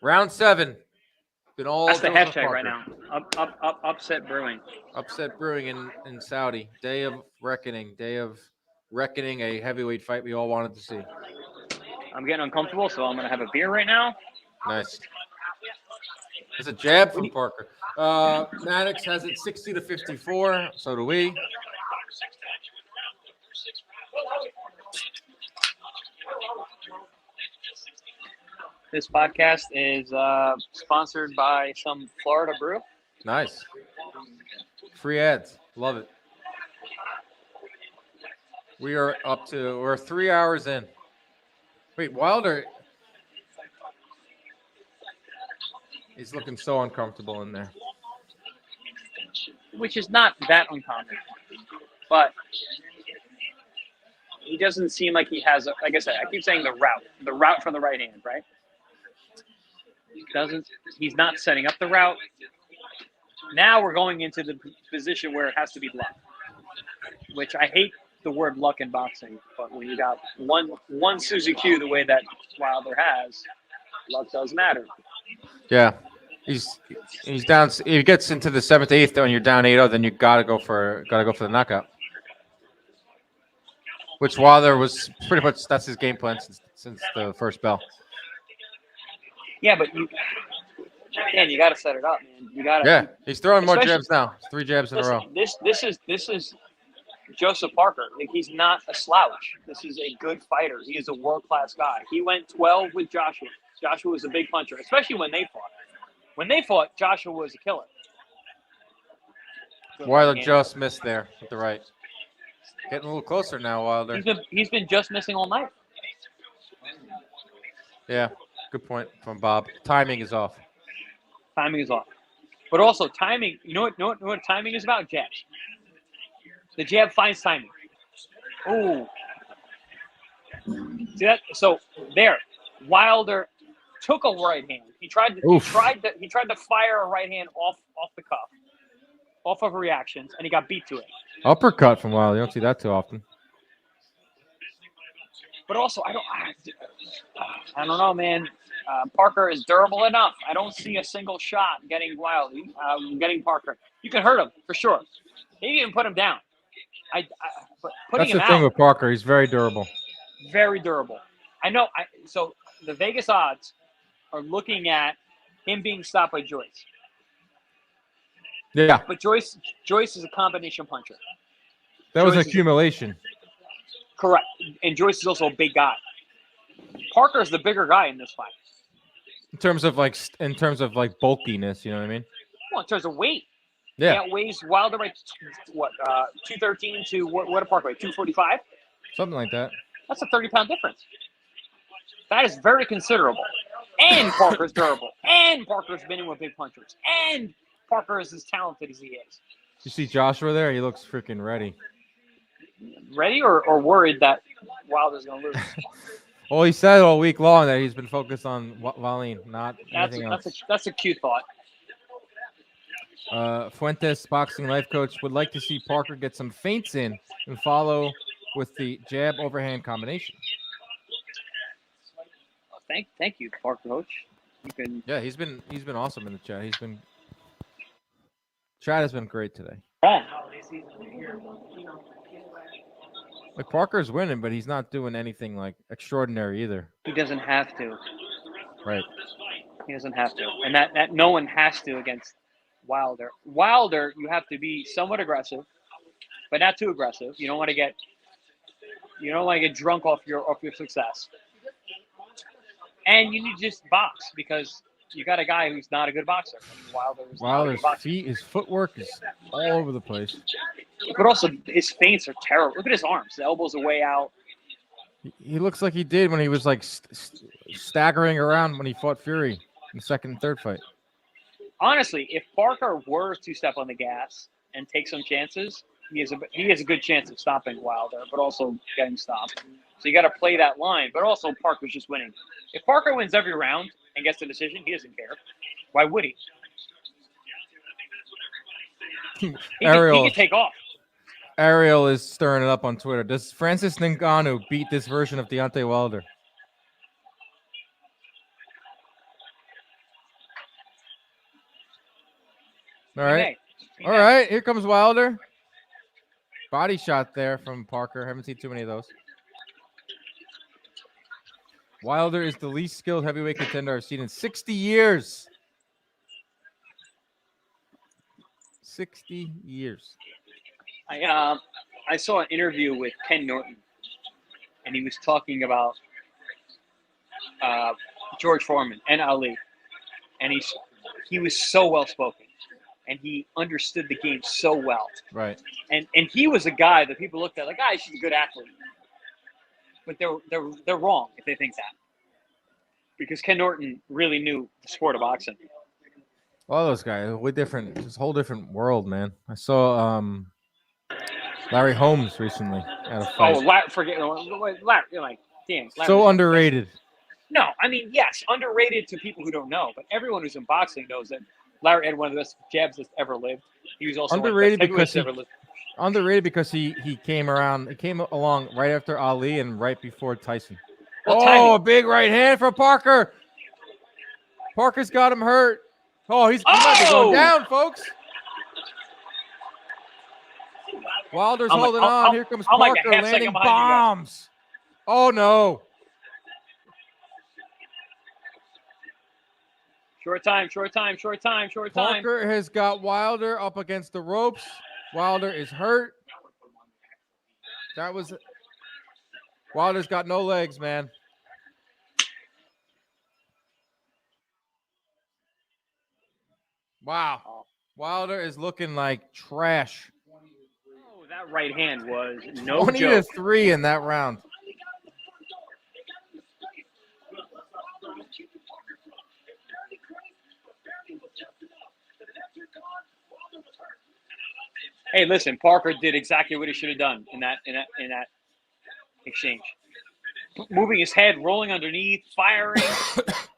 Round 7. That's the hashtag right now. Upset brewing. Upset brewing in Saudi. Day of reckoning. Day of reckoning, a heavyweight fight we all wanted to see. I'm getting uncomfortable, so I'm going to have a beer right now. Nice. There's a jab from Parker. Maddox has it 60-54. So do we. This podcast is sponsored by some Florida brew. Nice. Free ads. Love it. We're 3 hours in. Wait, Wilder. He's looking so uncomfortable in there. which is not that uncommon. But he doesn't seem like he has, like I said, I keep saying the route from the right hand, right? He's not setting up the route. Now we're going into the position where it has to be luck, which I hate the word luck in boxing, but when you got one Suzy Q the way that Wilder has, luck does matter. Yeah. He's down. He gets into the 7th, 8th, and you're down 8-0, then you gotta go for the knockout. Which Wilder was pretty much, that's his game plan since the first bell. Yeah, but you got to set it up, man. You got to. Yeah, he's throwing more jabs now. 3 jabs in a row. This is Joseph Parker. Like, he's not a slouch. This is a good fighter. He is a world-class guy. He went 12 with Joshua. Joshua was a big puncher, especially when they fought. When they fought, Joshua was a killer. Wilder just missed there with the right. Getting a little closer now, Wilder. He's been just missing all night. Yeah, good point from Bob. Timing is off. Timing is off. But also timing, you know what timing is about? Jabs. The jab finds timing. Oh. See that? So there, Wilder took a right hand. He tried to fire a right hand off the cuff, off of reactions, and he got beat to it. Uppercut from Wilder. You don't see that too often. But also, I don't know, man. Parker is durable enough. I don't see a single shot getting Wilder, getting Parker. You can hurt him for sure. Maybe even put him down. But putting him out. That's the thing with Parker. He's very durable. Very durable. I know. So the Vegas odds are looking at him being stopped by Joyce. Yeah. But Joyce is a combination puncher. That was an accumulation. Correct. And Joyce is also a big guy. Parker is the bigger guy in this fight. In terms of bulkiness, you know what I mean? Well, in terms of weight. Yeah. He weighs Wilder by 213 to what a Parker weigh? 245? Something like that. That's a 30-pound difference. That is very considerable. And Parker's durable. And Parker's been in with big punchers. And Parker is as talented as he is. You see Joshua there? He looks freaking ready. Ready or worried that Wilder's going to lose? Well, he said all week long that he's been focused on Wallin, not anything else. That's a cute thought. Fuentes, boxing life coach, would like to see Parker get some feints in and follow with the jab overhand combination. Thank you, Parker coach. Yeah, he's been awesome in the chat. Chat has been great today. Like, Parker's winning, but he's not doing anything like extraordinary either. He doesn't have to. Right. He doesn't have to, and that no one has to against Wilder. Wilder, you have to be somewhat aggressive, but not too aggressive. You don't want to get drunk off your success. And you need to just box because you got a guy who's not a good boxer. Wilder's feet, his footwork is all over the place. But also, his feints are terrible. Look at his arms. The elbows are way out. He looks like he did when he was like staggering around when he fought Fury in the second and third fight. Honestly, if Parker were to step on the gas and take some chances, he has a good chance of stopping Wilder, but also getting stopped. So you got to play that line. But also, Parker's just winning. If Parker wins every round and gets the decision, he doesn't care. Why would he? He can take off. Ariel is stirring it up on Twitter. Does Francis Ngannou beat this version of Deontay Wilder? All right. All right. Here comes Wilder. Body shot there from Parker. Haven't seen too many of those. Wilder is the least skilled heavyweight contender I've seen in 60 years. 60 years. I saw an interview with Ken Norton, and he was talking about George Foreman and Ali, and he was so well spoken, and he understood the game so well. Right. And he was a guy that people looked at like, he's a good athlete. But they're wrong if they think that. Because Ken Norton really knew the sport of boxing. All those guys, way different. It's a whole different world, man. I saw Larry Holmes recently at a fight. Oh, Larry, you're like, damn. So underrated. No, I mean, yes, underrated to people who don't know, but everyone who's in boxing knows that Larry had one of the best jabs that's ever lived. He was also Underrated one of the best because ever lived. Underrated because he came along right after Ali and right before Tyson. Well, oh, timing. a big right hand for Parker. Parker's got him hurt. Oh, he might be going down, folks. Wilder's holding on. Here comes Parker landing bombs. Oh, no. Short time. Parker has got Wilder up against the ropes. Wilder is hurt. Wilder's got no legs, man. Wow. Wilder is looking like trash. Oh, that right hand was no joke. 20-3 in that round. Hey, listen, Parker did exactly what he should have done in that exchange. Moving his head, rolling underneath, firing.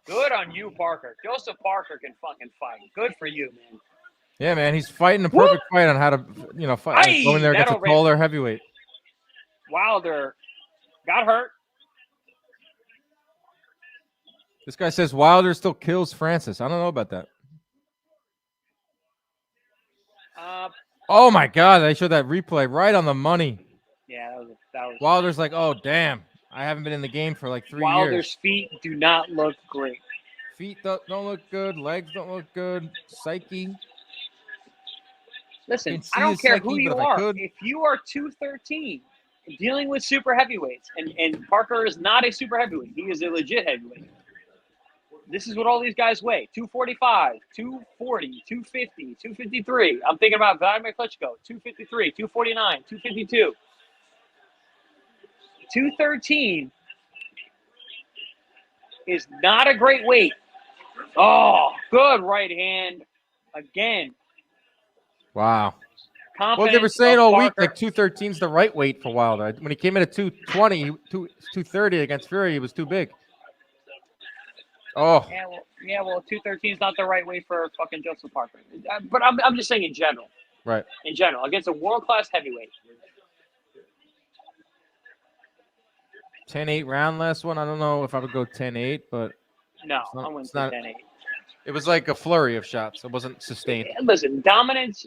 Good on you, Parker. Joseph Parker can fucking fight. Good for you, man. Yeah, man, he's fighting the perfect fight on how to, fight. Aye, Going there against a taller heavyweight. Wilder got hurt. This guy says Wilder still kills Francis. I don't know about that. Oh my God! They showed that replay right on the money. Yeah, that was. Wilder's like, oh damn, I haven't been in the game for like 3 years. Wilder's feet do not look great. Feet don't look good. Legs don't look good. Psyche. Listen, I don't care who you are. If you are 213, dealing with super heavyweights, and Parker is not a super heavyweight, he is a legit heavyweight. This is what all these guys weigh: 245, 240, 250, 253. I'm thinking about Vladimir Klitschko: 253, 249, 252. 213 is not a great weight. Oh, good right hand again. Wow. Well, they were saying all week like 213 is the right weight for Wilder. When he came in at 220, 230 against Fury, he was too big. Oh. Yeah, well, 213 is not the right weight for fucking Joseph Parker. But I'm just saying in general. Right. In general, against a world-class heavyweight. 10-8 round last one. I don't know if I would go 10-8, but no, I wouldn't say 10-8. It was like a flurry of shots. It wasn't sustained. Listen, dominance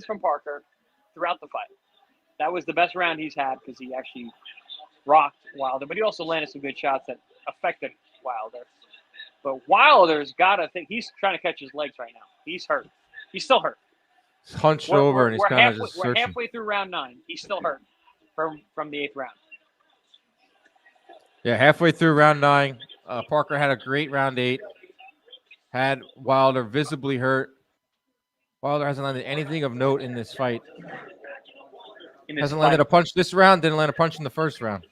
from Parker throughout the fight. That was the best round he's had because he actually rocked Wilder, but he also landed some good shots that affected Wilder. But Wilder's got to think he's trying to catch his legs right now. He's hurt. He's still hurt. He's hunched over and he's kind of just searching. We're halfway through round 9. He's still hurt from the 8th round. Yeah, halfway through round 9. Parker had a great round 8. Had Wilder visibly hurt. Wilder hasn't landed anything of note in this fight. Hasn't landed a punch this round. Didn't land a punch in the first round.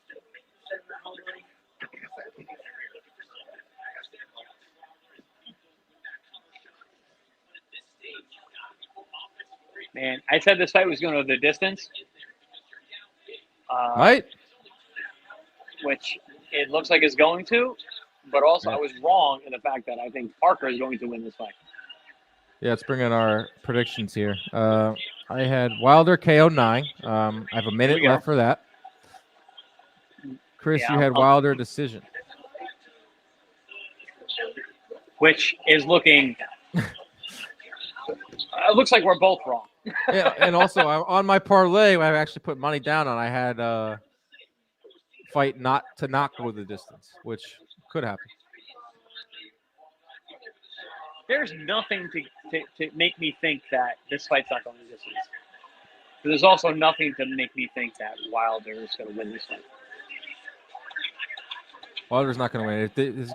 Man, I said this fight was going to the distance. Right. Which it looks like it's going to. But also, I was wrong in the fact that I think Parker is going to win this fight. Yeah, let's bring in our predictions here. I had Wilder KO 9. I have a minute left for that. Chris, you had Wilder decision. Which is looking... it looks like we're both wrong. Yeah, and also on my parlay, I actually put money down on. I had fight not go the distance, which could happen. There's nothing to make me think that this fight's not going the distance. But there's also nothing to make me think that Wilder is going to win this fight. Wilder's not going to win.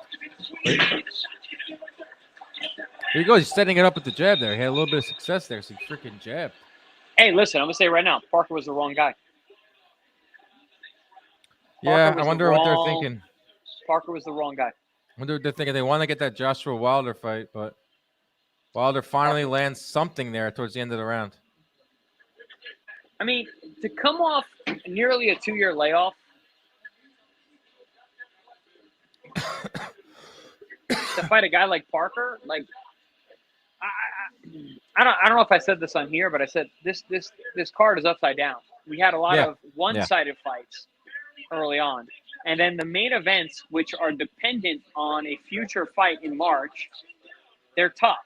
Here you go. He's setting it up with the jab there. He had a little bit of success there, so he freaking jabbed. Hey, listen, I'm gonna say right now, Parker was the wrong guy. Yeah, Parker I was wonder the what they're wrong- thinking. Parker was the wrong guy. I wonder what they're thinking. They want to get that Joshua Wilder fight, but Wilder finally lands something there towards the end of the round. I mean, to come off nearly a 2-year layoff, to fight a guy like Parker, like I don't know if I said this on here, but I said this card is upside down. We had a lot of one-sided fights early on, and then the main events, which are dependent on a future fight in March, they're tough.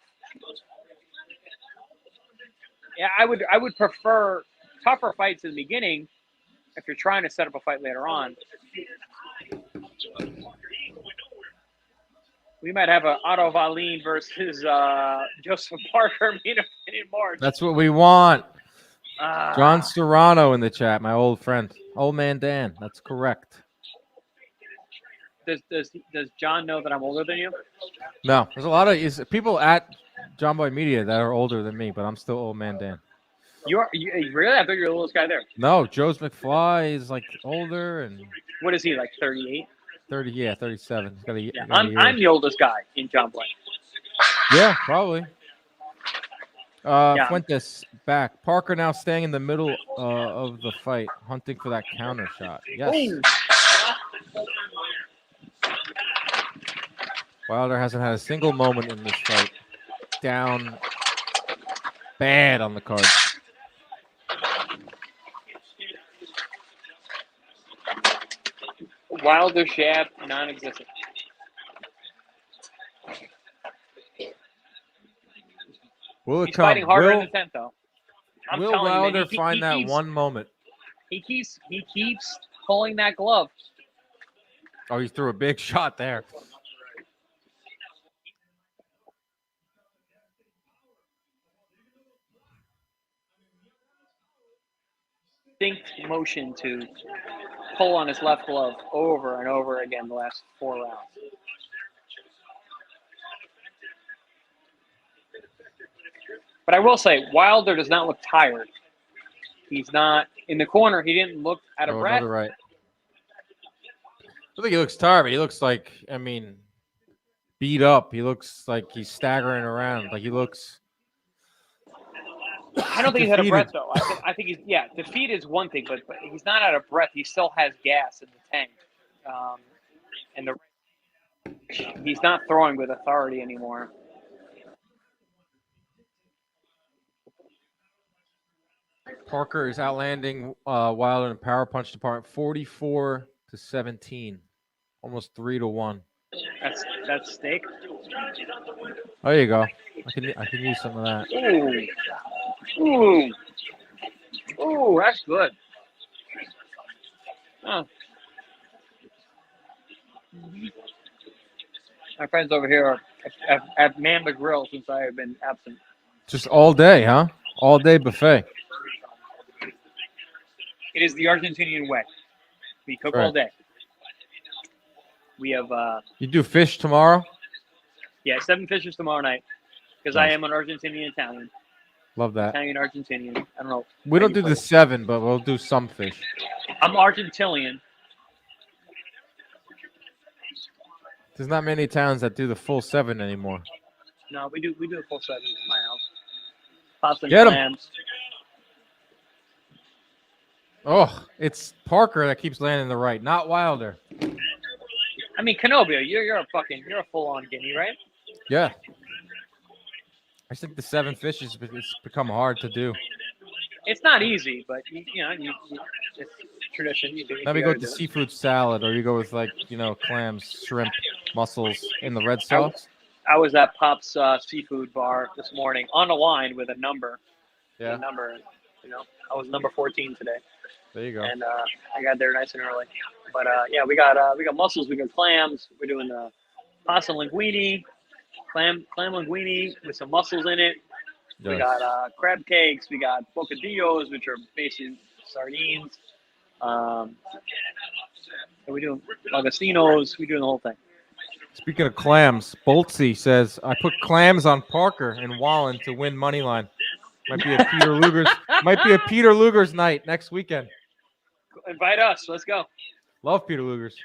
Yeah, I would prefer tougher fights in the beginning if you're trying to set up a fight later on. We might have a Otto Wallin versus Joseph Parker main event in March. That's what we want. John Serrano in the chat, my old friend, old man Dan. That's correct. Does John know that I'm older than you? No, there's a lot of people at John Boy Media that are older than me, but I'm still old man Dan. You really? I thought you were the oldest guy there. No, Joe's McFly is like older and What is he, like 38? 30. Yeah, 37. He's got a, Yeah, got a year. I'm the oldest guy in John Boy. Yeah, probably. Yeah. Fuentes back. Parker now staying in the middle of the fight, hunting for that counter shot. Yes. Ooh. Wilder hasn't had a single moment in this fight. Down bad on the card. Wilder jab, non-existent. Will it He's come? fighting harder in the 10th, though. I'm Will telling you, man, Wilder he find that keeps, one moment? He keeps pulling that glove. Oh, he threw a big shot there. Distinct motion to pull on his left glove over and over again the last 4 rounds. But I will say, Wilder does not look tired. He's not in the corner. He didn't look out of breath. Another right. I think he looks tired, but he looks like, I mean, beat up. He looks like he's staggering around. Like he looks. I don't think he's out of defeated. breath, though. I think he's, defeat is one thing, but he's not out of breath. He still has gas in the tank. And he's not throwing with authority anymore. Parker is outlanding Wilder in the power punch department, 44-17, almost 3-1. That's steak. There you go. I can use some of that. Ooh, that's good. Huh. My friends over here have manned the grill since I have been absent. Just all day, huh? All day buffet. It is the Argentinian way. We cook all day. We have You do fish tomorrow? 7 fishes tomorrow night because I am an Argentinian Italian. Love that. Italian Argentinian. I don't know. We don't do the 7, but we'll do some fish. I'm Argentinian. There's not many towns that do the full 7 anymore. No, we do a full 7 at my house. Pasta and Get 'em. clams. Oh, it's Parker that keeps landing the right, not Wilder. I mean, Canobbio, you're a full-on Guinea, right? Yeah. I think the 7 fishes it's become hard to do. It's not easy, but you it's tradition. You do. Now we go with the seafood salad, or you go with clams, shrimp, mussels in the red sauce. I was at Pop's seafood bar this morning on a line with a number. Yeah. A number, I was number 14 today. There you go. And I got there nice and early. But we got mussels, we got clams. We're doing pasta linguine, clam linguine with some mussels in it. Yes. We got crab cakes. We got bocadillos, which are basically sardines. And we do langostinos. We do the whole thing. Speaking of clams, Boltsy says I put clams on Parker and Wallin to win money line. Might be a Peter Luger's night next weekend. Invite us. Let's go. Love Peter Luger's.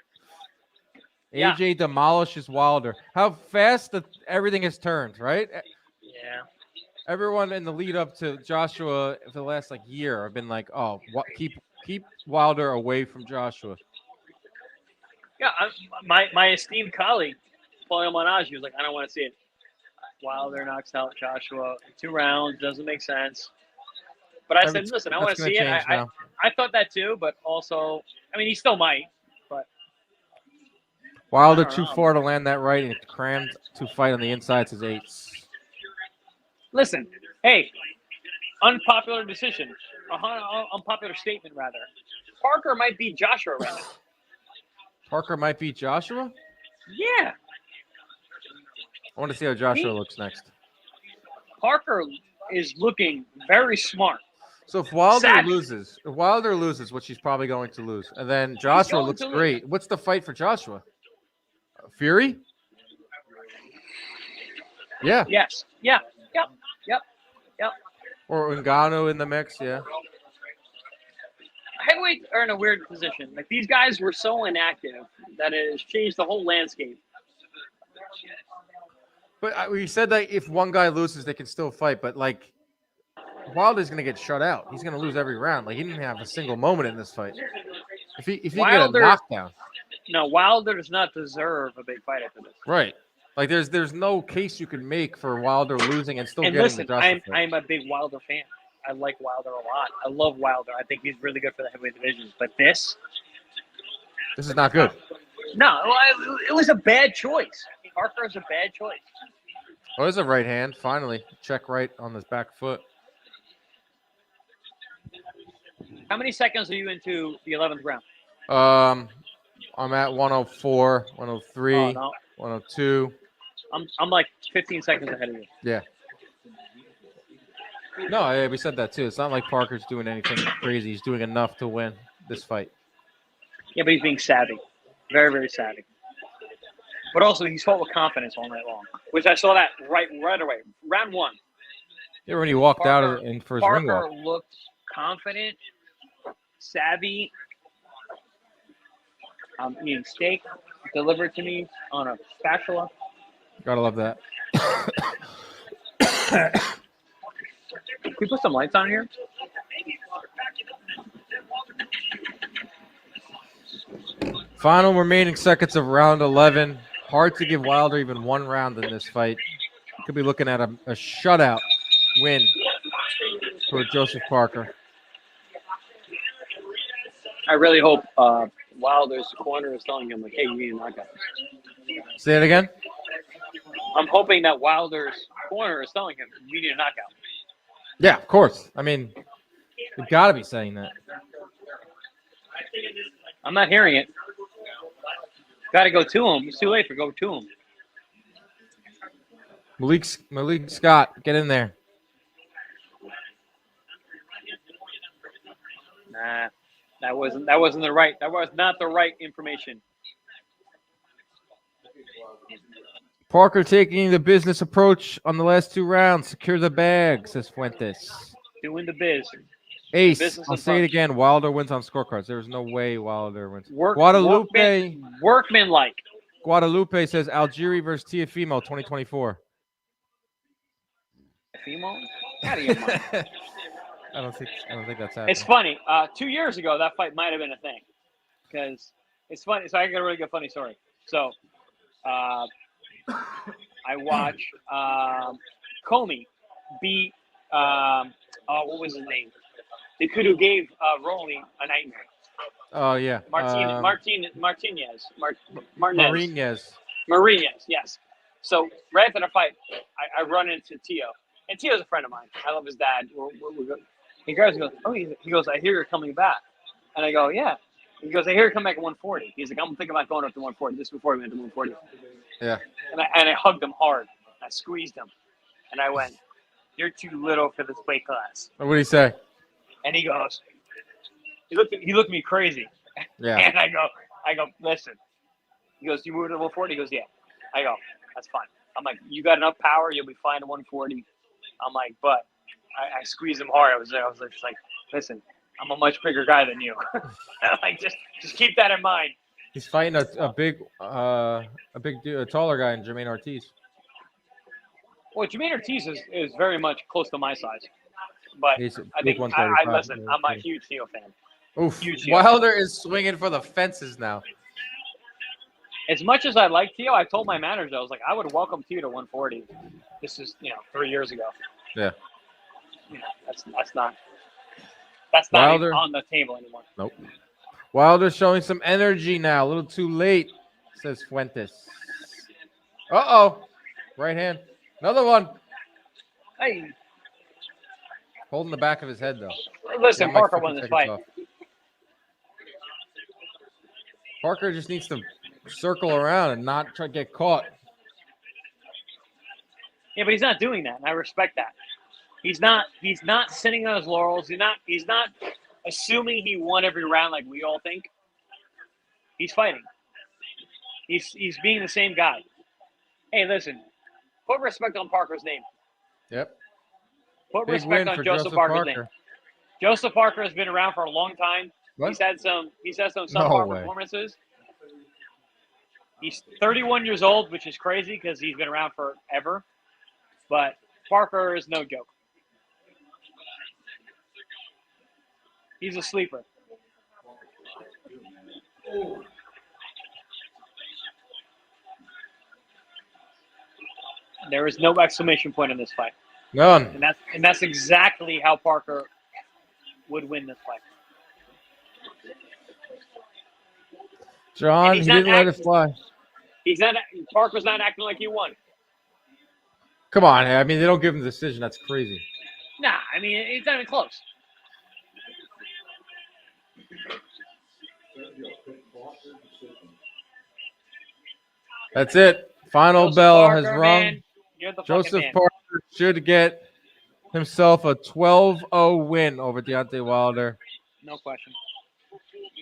Yeah. AJ demolishes Wilder. How fast everything has turned, right? Yeah. Everyone in the lead up to Joshua for the last year have been like, "Oh, keep Wilder away from Joshua." Yeah. My esteemed colleague, Paul Manaji, was like, I don't want to see it. Wilder knocks out Joshua in 2 rounds. Doesn't make sense. But I said, listen, I want to see it. I thought that too, but also, I mean, he still might. But Wilder too far to land that right, and crammed to fight on the inside his 8s. Listen, hey, unpopular decision, unpopular statement rather. Parker might beat Joshua right now. Parker might beat Joshua? Yeah. I want to see how Joshua looks next. Parker is looking very smart. So if Wilder loses, which he's probably going to lose, and then Joshua looks great, what's the fight for Joshua? Fury? Yeah. Yes. Yeah. Yep. Or Ngannou in the mix, yeah. Heavyweights are in a weird position. Like, these guys were so inactive that it has changed the whole landscape. But we said that if one guy loses, they can still fight. But Wilder's going to get shut out. He's going to lose every round. He didn't have a single moment in this fight. If he get a knockdown. No, Wilder does not deserve a big fight after this. Right. There's no case you can make for Wilder losing and still getting the Joshua fight. I'm a big Wilder fan. I like Wilder a lot. I love Wilder. I think he's really good for the heavyweight divisions. But this is not good. No, it was a bad choice. Parker's a bad choice. Oh, there's a right hand. Finally, check right on his back foot. How many seconds are you into the 11th round? I'm at 104, 103, 102. I'm like 15 seconds ahead of you. Yeah. No, we said that too. It's not like Parker's doing anything crazy. He's doing enough to win this fight. Yeah, but he's being savvy. Very, very savvy. But also, he's fought with confidence all night long, which I saw that right away. Round 1. Yeah, when he walked out for his ring walk. Parker looked confident, savvy. I'm eating steak delivered to me on a spatula. Gotta love that. Can we put some lights on here? Final remaining seconds of round 11. Hard to give Wilder even one round in this fight. Could be looking at a shutout win for Joseph Parker. I really hope Wilder's corner is telling him, hey, you need a knockout. Say it again? I'm hoping that Wilder's corner is telling him, you need a knockout. Yeah, of course. I mean, you've got to be saying that. I'm not hearing it. Got to go to him. It's too late for go to him. Malik Scott, get in there. Nah, that wasn't the right. That was not the right information. Parker taking the business approach on the last 2 rounds. Secure the bag, says Fuentes. Doing the biz. Ace, I'll say it again. Wilder wins on scorecards. There's no way Wilder wins. Workman-like. Guadalupe says Algieri versus Teofimo 2024. Teofimo? Out of your mind. I don't think that's happening. It's funny. 2 years ago, that fight might have been a thing. Because it's funny. So I got a really good funny story. So I watched Comey beat what was his name? The kid who gave Rolling a nightmare. Oh yeah, Martinez. Marinez, yes. So right after the fight, I run into Tio, and Tio's a friend of mine. I love his dad. He goes, I hear you're coming back, and I go, yeah. He goes, I hear you come back at 140. He's like, I'm thinking about going up to 140. This is before he went to 140. Yeah. And I hugged him hard. I squeezed him, and I went, "You're too little for this weight class." What did he say? And he goes, he looked at me crazy. Yeah. And I go, listen. He goes, you moved to 140? He goes, yeah. I go, that's fine. I'm like, you got enough power, you'll be fine at 140. I'm like, but I squeezed him hard. I was just like, listen, I'm a much bigger guy than you. Like, just keep that in mind. He's fighting a taller guy in Jermaine Ortiz. Well, Jermaine Ortiz is very much close to my size, but He's I think I listen. I'm a huge Theo fan. Oof. Huge Theo Wilder is swinging for the fences now. As much as I like Theo, I told my manager, I was like, I would welcome Theo to 140. This is 3 years ago. Yeah. That's not Wilder, even on the table anymore. Nope. Wilder's showing some energy now. A little too late, says Fuentes. Uh-oh. Right hand. Another one. Hey, Holding the back of his head, though. listen, That might Parker fucking won this take fight. us off. Parker just needs to circle around and not try to get caught. Yeah, but he's not doing that, and I respect that. He's not sitting on his laurels. He's not assuming he won every round like we all think. He's fighting. He's being the same guy. Hey, listen, put respect on Parker's name. Yep. Put Big respect win on for Joseph Parker's name. Joseph Parker has been around for a long time. What? He's had some No subpar way. performances. He's 31 years old, which is crazy because he's been around forever. But Parker is no joke. He's a sleeper. There is no exclamation point in this fight. None. And that's exactly how Parker would win this fight. John, And he he's didn't not let it acting- fly. Parker's not acting like he won. Come on. I mean, they don't give him the decision. That's crazy. Nah, I mean, it's not even close. That's it. Final Joseph bell Parker, has rung. man, you're the Joseph fucking man. Parker should get himself a 12-0 win over Deontay Wilder. No question.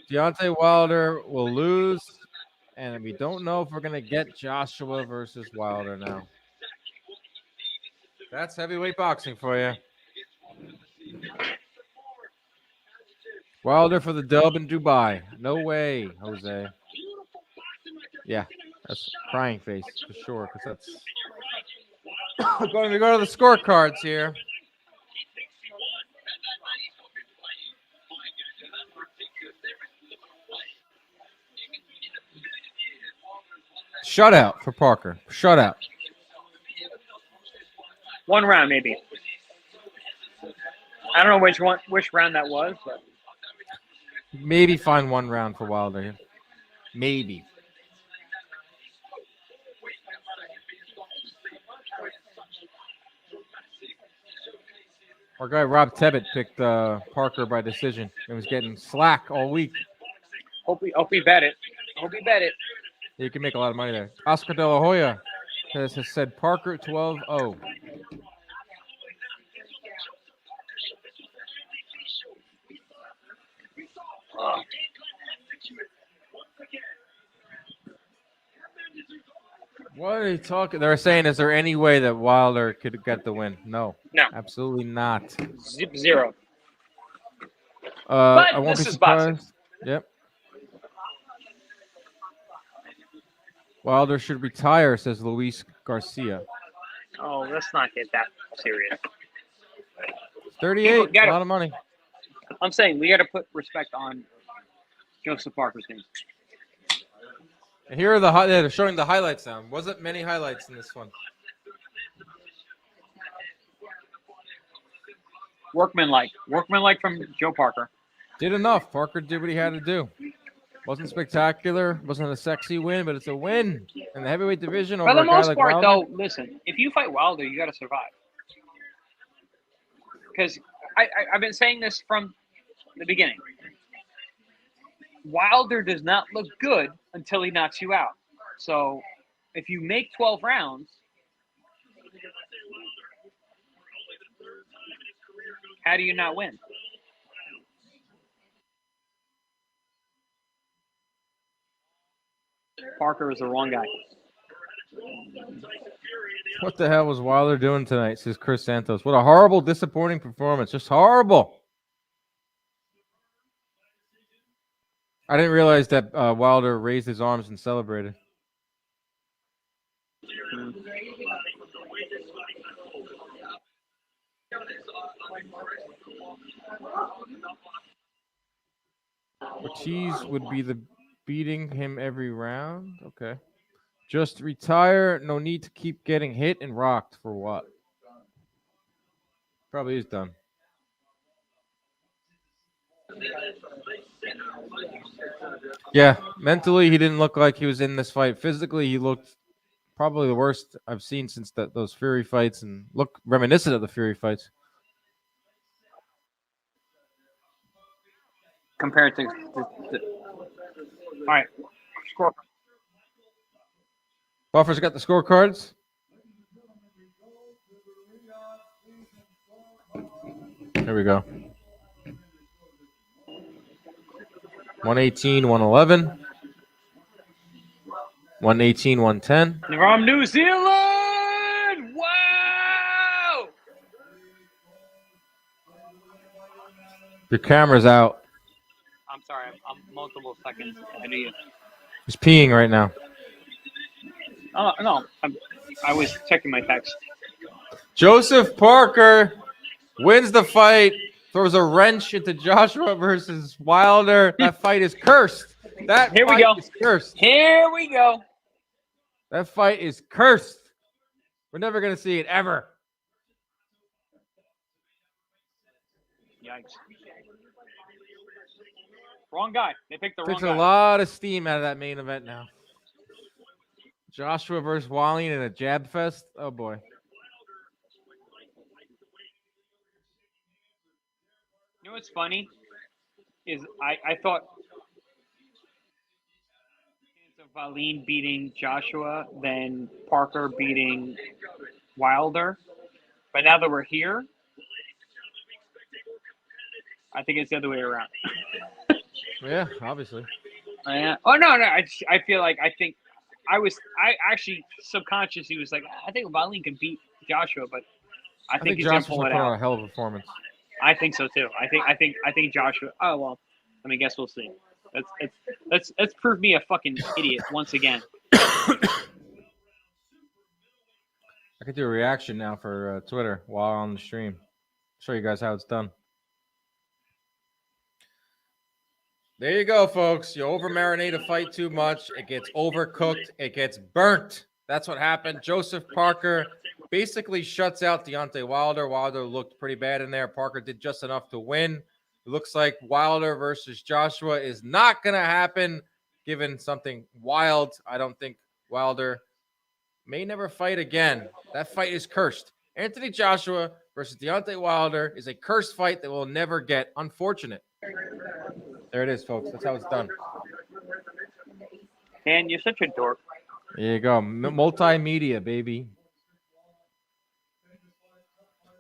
Deontay Wilder will lose, and we don't know if we're going to get Joshua versus Wilder now. That's heavyweight boxing for you. Wilder for the dub in Dubai. No way, Jose. Yeah, that's crying face for sure, because that's going to go to the scorecards here. Shutout for Parker. Shutout. One round, maybe. I don't know which round that was, but Maybe find one round for Wilder here. Maybe. Our guy Rob Tebbett picked Parker by decision and was getting slack all week. hope we bet it. Hope we bet it. You can make a lot of money there. Oscar De La Hoya has said Parker 12-0. What are you talking? They're saying, is there any way that Wilder could get the win? No. No. Absolutely not. Zero. I won't this be is boxing. surprised. Yep. Wilder should retire, says Luis Garcia. Oh, let's not get that serious. 38, People a lot of money. I'm saying we got to put respect on Joseph Parker's name. And here are they're showing the highlights now. Wasn't many highlights in this one. Workmanlike from Joe Parker. Did enough. Parker did what he had to do. Wasn't spectacular. Wasn't a sexy win, but it's a win in the heavyweight division. For Over the a guy most like part, Wilder. though, listen, if you fight Wilder, you got to survive. Because I've been saying this from the beginning. Wilder does not look good until he knocks you out. So if you make 12 rounds, how do you not win? Parker is the wrong guy. What the hell was Wilder doing tonight, says Chris Santos. What a horrible, disappointing performance. Just horrible. I didn't realize that Wilder raised his arms and celebrated. Ortiz would be the beating him every round. Okay. Just retire. No need to keep getting hit and rocked for what? Probably is done. Yeah, mentally he didn't look like he was in this fight. Physically, he looked probably the worst I've seen since those Fury fights, and look reminiscent of the Fury fights. Compared to all right, score. Buffer's got the scorecards. There we go. 118, 111. 118, 110. From New Zealand! Wow! Your camera's out. I'm sorry, I'm multiple seconds ahead of you. He's peeing right now. Oh, no, I was checking my text. Joseph Parker wins the fight, throws a wrench into Joshua versus Wilder. That fight is cursed. Here we go. Is cursed. Here we go. That fight is cursed. We're never going to see it ever. Yikes. Wrong guy. They picked the Takes wrong a guy. lot of steam out of that main event now. Joshua versus Wallin in a jab fest. Oh, boy. You know what's funny is I thought of Wallin beating Joshua than Parker beating Wilder. But now that we're here, I think it's the other way around. Yeah, obviously. Oh no! I feel like I actually subconsciously was like, I think Wallin can beat Joshua, but I think he's gonna Joshua's pull it put on out. a hell of a performance. I think so too. I think Joshua. Oh well. I mean, guess we'll see. Let's prove me a fucking idiot once again. I could do a reaction now for Twitter while on the stream. Show you guys how it's done. There you go, folks. You over marinate a fight too much. It gets overcooked. It gets burnt. That's what happened. Joseph Parker basically shuts out Deontay Wilder. Wilder looked pretty bad in there. Parker did just enough to win. It looks like Wilder versus Joshua is not going to happen, given something wild. I don't think Wilder may never fight again. That fight is cursed. Anthony Joshua versus Deontay Wilder is a cursed fight that we'll never get. Unfortunate. There it is, folks. That's how it's done. And you're such a dork. There you go. Multimedia, baby.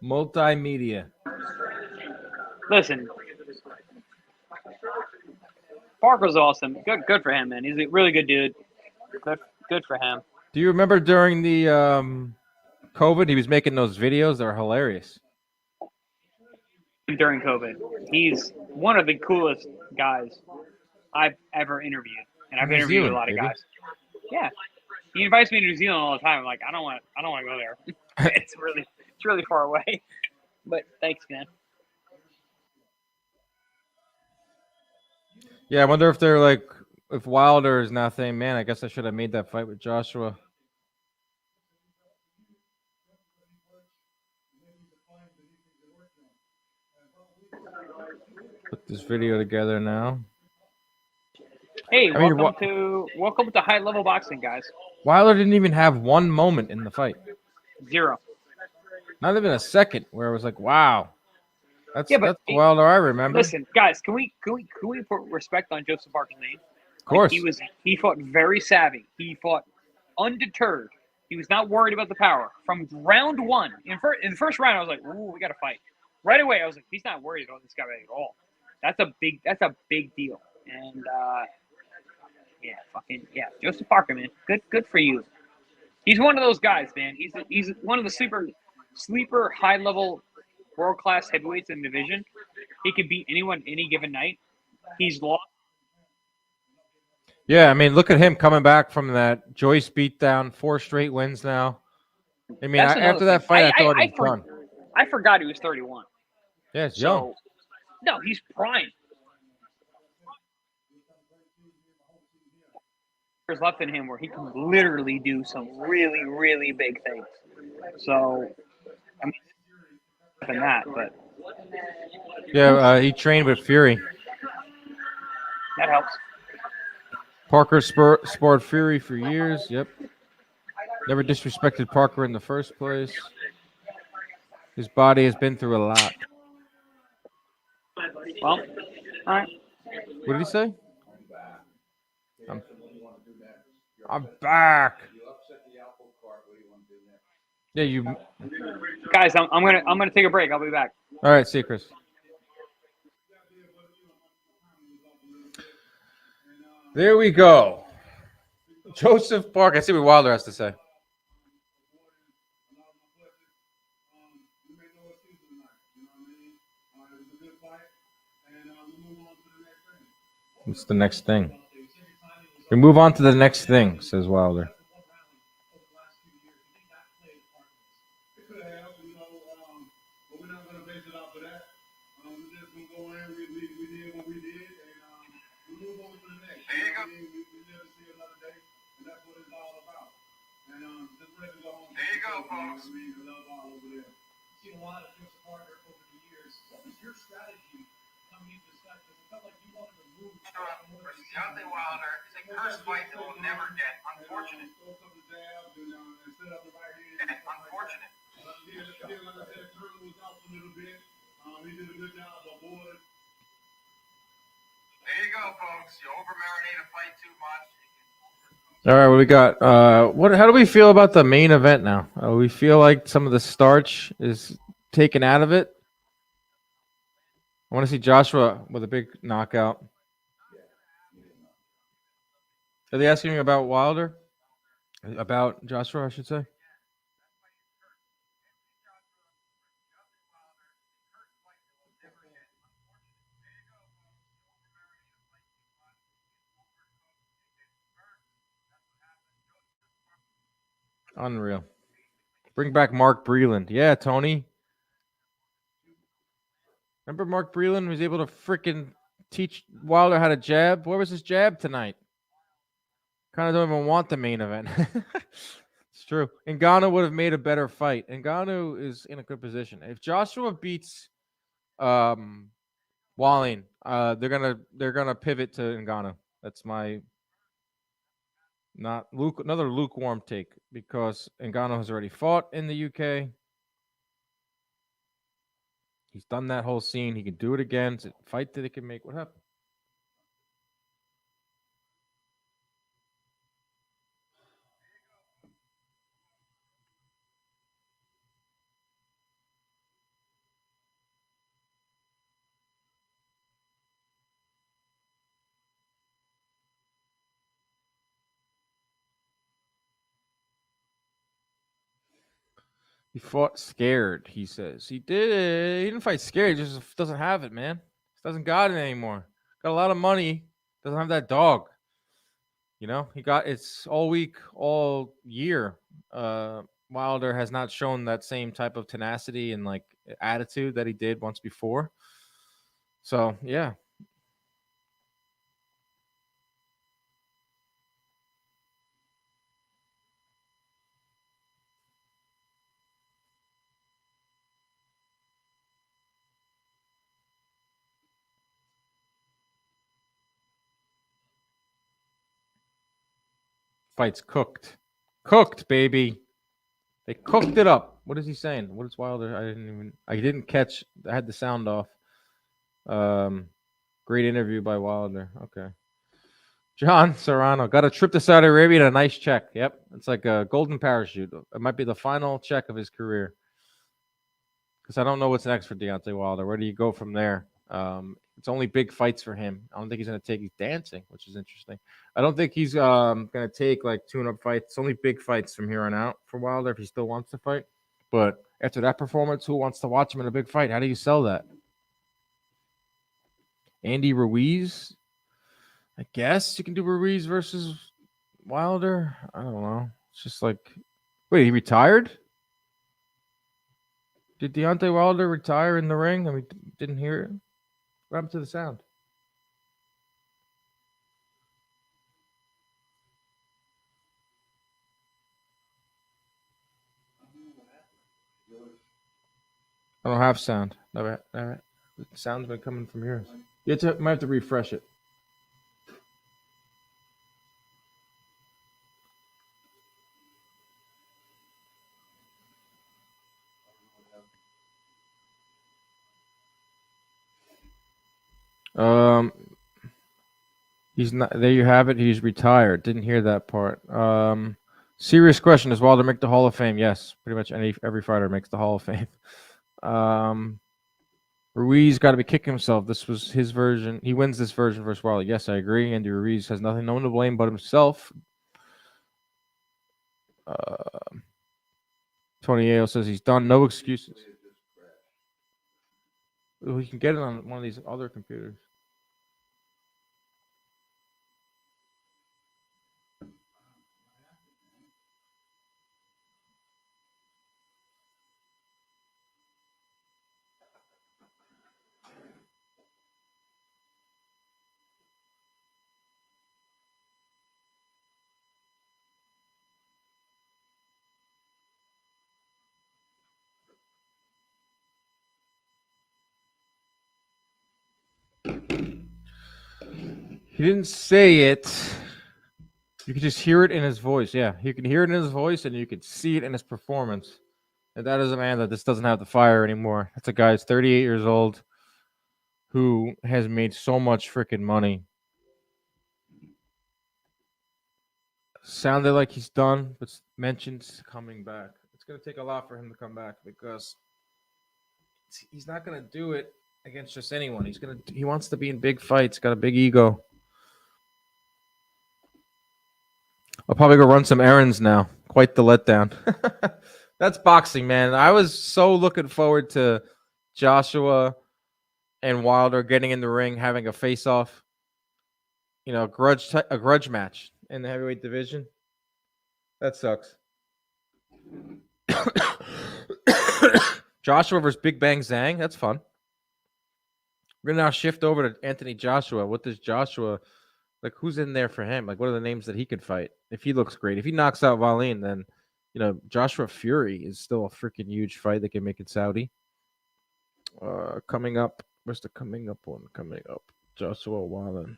Multimedia. Listen, Parker's awesome. Good for him, man. He's a really good dude. Good for him. Do you remember during the COVID, he was making those videos that are hilarious? During COVID, he's one of the coolest guys I've ever interviewed, and I've interviewed a lot of guys. Yeah, he invites me to New Zealand all the time. I'm like, I don't want to go there. It's really far away. But thanks, man. Yeah, I wonder if they're like, if Wilder is now saying, man, I guess I should have made that fight with Joshua. Put this video together now. Hey, welcome to high level boxing, guys. Wilder didn't even have one moment in the fight. 0. Not even a second where it was like, wow. That's the Wilder I remember. Listen, guys, can we put respect on Joseph Parker's name? Of course. Like he fought very savvy. He fought undeterred. He was not worried about the power. From round 1, in the first round, I was like, ooh, we got to fight. Right away, I was like, he's not worried about this guy at all. That's a big deal. And Joseph Parker, man, good for you. He's one of those guys, man. He's one of the sleeper high level world class heavyweights in the division. He can beat anyone any given night. He's lost. Yeah, I mean, look at him coming back from that Joyce beatdown, 4 straight wins now. I mean, That's another after that thing. fight, I thought he was done. I forgot he was 31. Yeah, it's young. So, no, he's prime. There's left in him where he can literally do some really, really big things. So, I mean, than that, but Yeah, he trained with Fury. that helps. Parker sparred Fury for years. Yep. Never disrespected Parker in the first place. His body has been through a lot. Well, all right. What did he say? I'm back. Yeah, you. Guys, I'm gonna take a break. I'll be back. All right, see you, Chris. There we go. Joseph Parker. I see what Wilder has to say. What's the next thing? We move on to the next thing, says Wilder. There you go, folks. Seen a lot of Joseph Parker over the years. What was your strategy coming into this fight? Because it felt like you wanted to move. Deontay Wilder is a cursed fight that we'll never get. Unfortunate. Unfortunate. There you go, folks. You over-marinate a fight too much. All right, what we got? How do we feel about the main event now? We feel like some of the starch is taken out of it. I want to see Joshua with a big knockout. Are they asking me about Wilder? About Joshua, I should say. Unreal. Bring back Mark Breland. Yeah, Tony. Remember Mark Breland was able to freaking teach Wilder how to jab? Where was his jab tonight? Kind of don't even want the main event. It's true. Ngannou would have made a better fight. Ngannou is in a good position. If Joshua beats Wallin, they're gonna pivot to Ngannou. That's my another lukewarm take because Ngannou has already fought in the UK. He's done that whole scene. He can do it again. It's a fight that he can make. What happened? He fought scared, he says. He did. He didn't fight scared. He just doesn't have it, man. He doesn't got it anymore. Got a lot of money. Doesn't have that dog. You know, it's all week, all year. Wilder has not shown that same type of tenacity and like attitude that he did once before. So, yeah. Fight's cooked. Cooked, baby. They cooked it up. What is he saying? What is Wilder? I didn't catch. I had the sound off. Great interview by Wilder. Okay. John Serrano got a trip to Saudi Arabia and a nice check. Yep. It's like a golden parachute. It might be the final check of his career. Because I don't know what's next for Deontay Wilder. Where do you go from there? It's only big fights for him. I don't think he's going to take. He's dancing, which is interesting. I don't think he's going to take like tune-up fights. It's only big fights from here on out for Wilder if he still wants to fight. But after that performance, who wants to watch him in a big fight? How do you sell that? Andy Ruiz? I guess you can do Ruiz versus Wilder. I don't know. It's just like, wait, he retired? Did Deontay Wilder retire in the ring? I mean, didn't hear it. What happened to the sound? I don't have sound. All right. The sound's been coming from yours. You might have to refresh it. He's not. There you have it. He's retired. Didn't hear that part. Serious question: does Wilder make the Hall of Fame? Yes, pretty much every fighter makes the Hall of Fame. Ruiz got to be kicking himself. This was his version. He wins this version versus Wilder. Yes, I agree. Andy Ruiz has no one to blame but himself. Tony Yale says he's done. No excuses. We can get it on one of these other computers. He didn't say it. You can just hear it in his voice. Yeah, you can hear it in his voice, and you can see it in his performance. And that is a man that just doesn't have the fire anymore. That's a guy who's 38 years old who has made so much freaking money. Sounded like he's done, but mentioned coming back. It's going to take a lot for him to come back because he's not going to do it against just anyone. He wants to be in big fights. Got a big ego. I'll probably go run some errands now. Quite the letdown. That's boxing, man. I was so looking forward to Joshua and Wilder getting in the ring, having a face-off. You know, a grudge match in the heavyweight division. That sucks. Joshua versus Big Bang Zhang. That's fun. We're gonna now shift over to Anthony Joshua. What does Joshua like? Who's in there for him? Like, what are the names that he could fight? If he looks great, if he knocks out Wallin, then Joshua Fury is still a freaking huge fight that can make it Saudi. Coming up, where's the coming up one? Coming up, Joshua Wallin.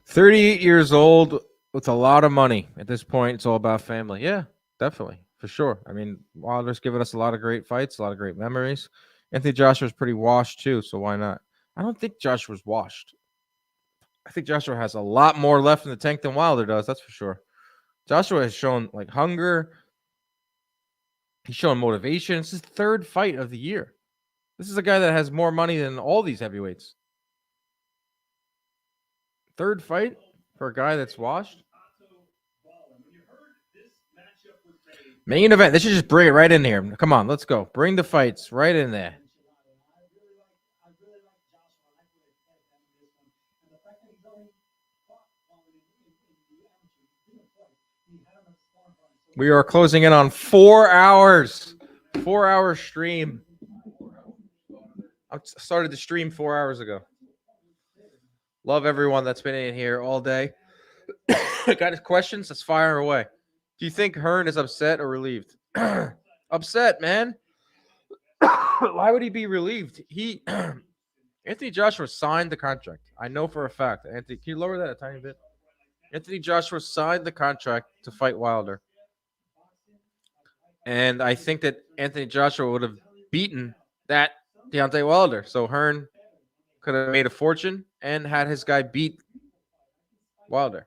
38 years old with a lot of money. At this point, it's all about family. Yeah, definitely. For sure. I mean, Wilder's given us a lot of great fights, a lot of great memories. Anthony Joshua's pretty washed too, so why not? I don't think Joshua's washed. I think Joshua has a lot more left in the tank than Wilder does, that's for sure. Joshua has shown like hunger. He's shown motivation. It's his third fight of the year. This is a guy that has more money than all these heavyweights. Third fight for a guy that's washed. Main event. They should just bring it right in here. Come on, let's go. Bring the fights right in there. We are closing in on 4 hours. 4-hour stream. I started the stream 4 hours ago. Love everyone that's been in here all day. Got his questions? Let's fire away. Do you think Hearn is upset or relieved? Upset, man. Why would he be relieved? Anthony Joshua signed the contract. I know for a fact. Anthony, can you lower that a tiny bit? Anthony Joshua signed the contract to fight Wilder. And I think that Anthony Joshua would have beaten that Deontay Wilder. So Hearn could have made a fortune and had his guy beat Wilder.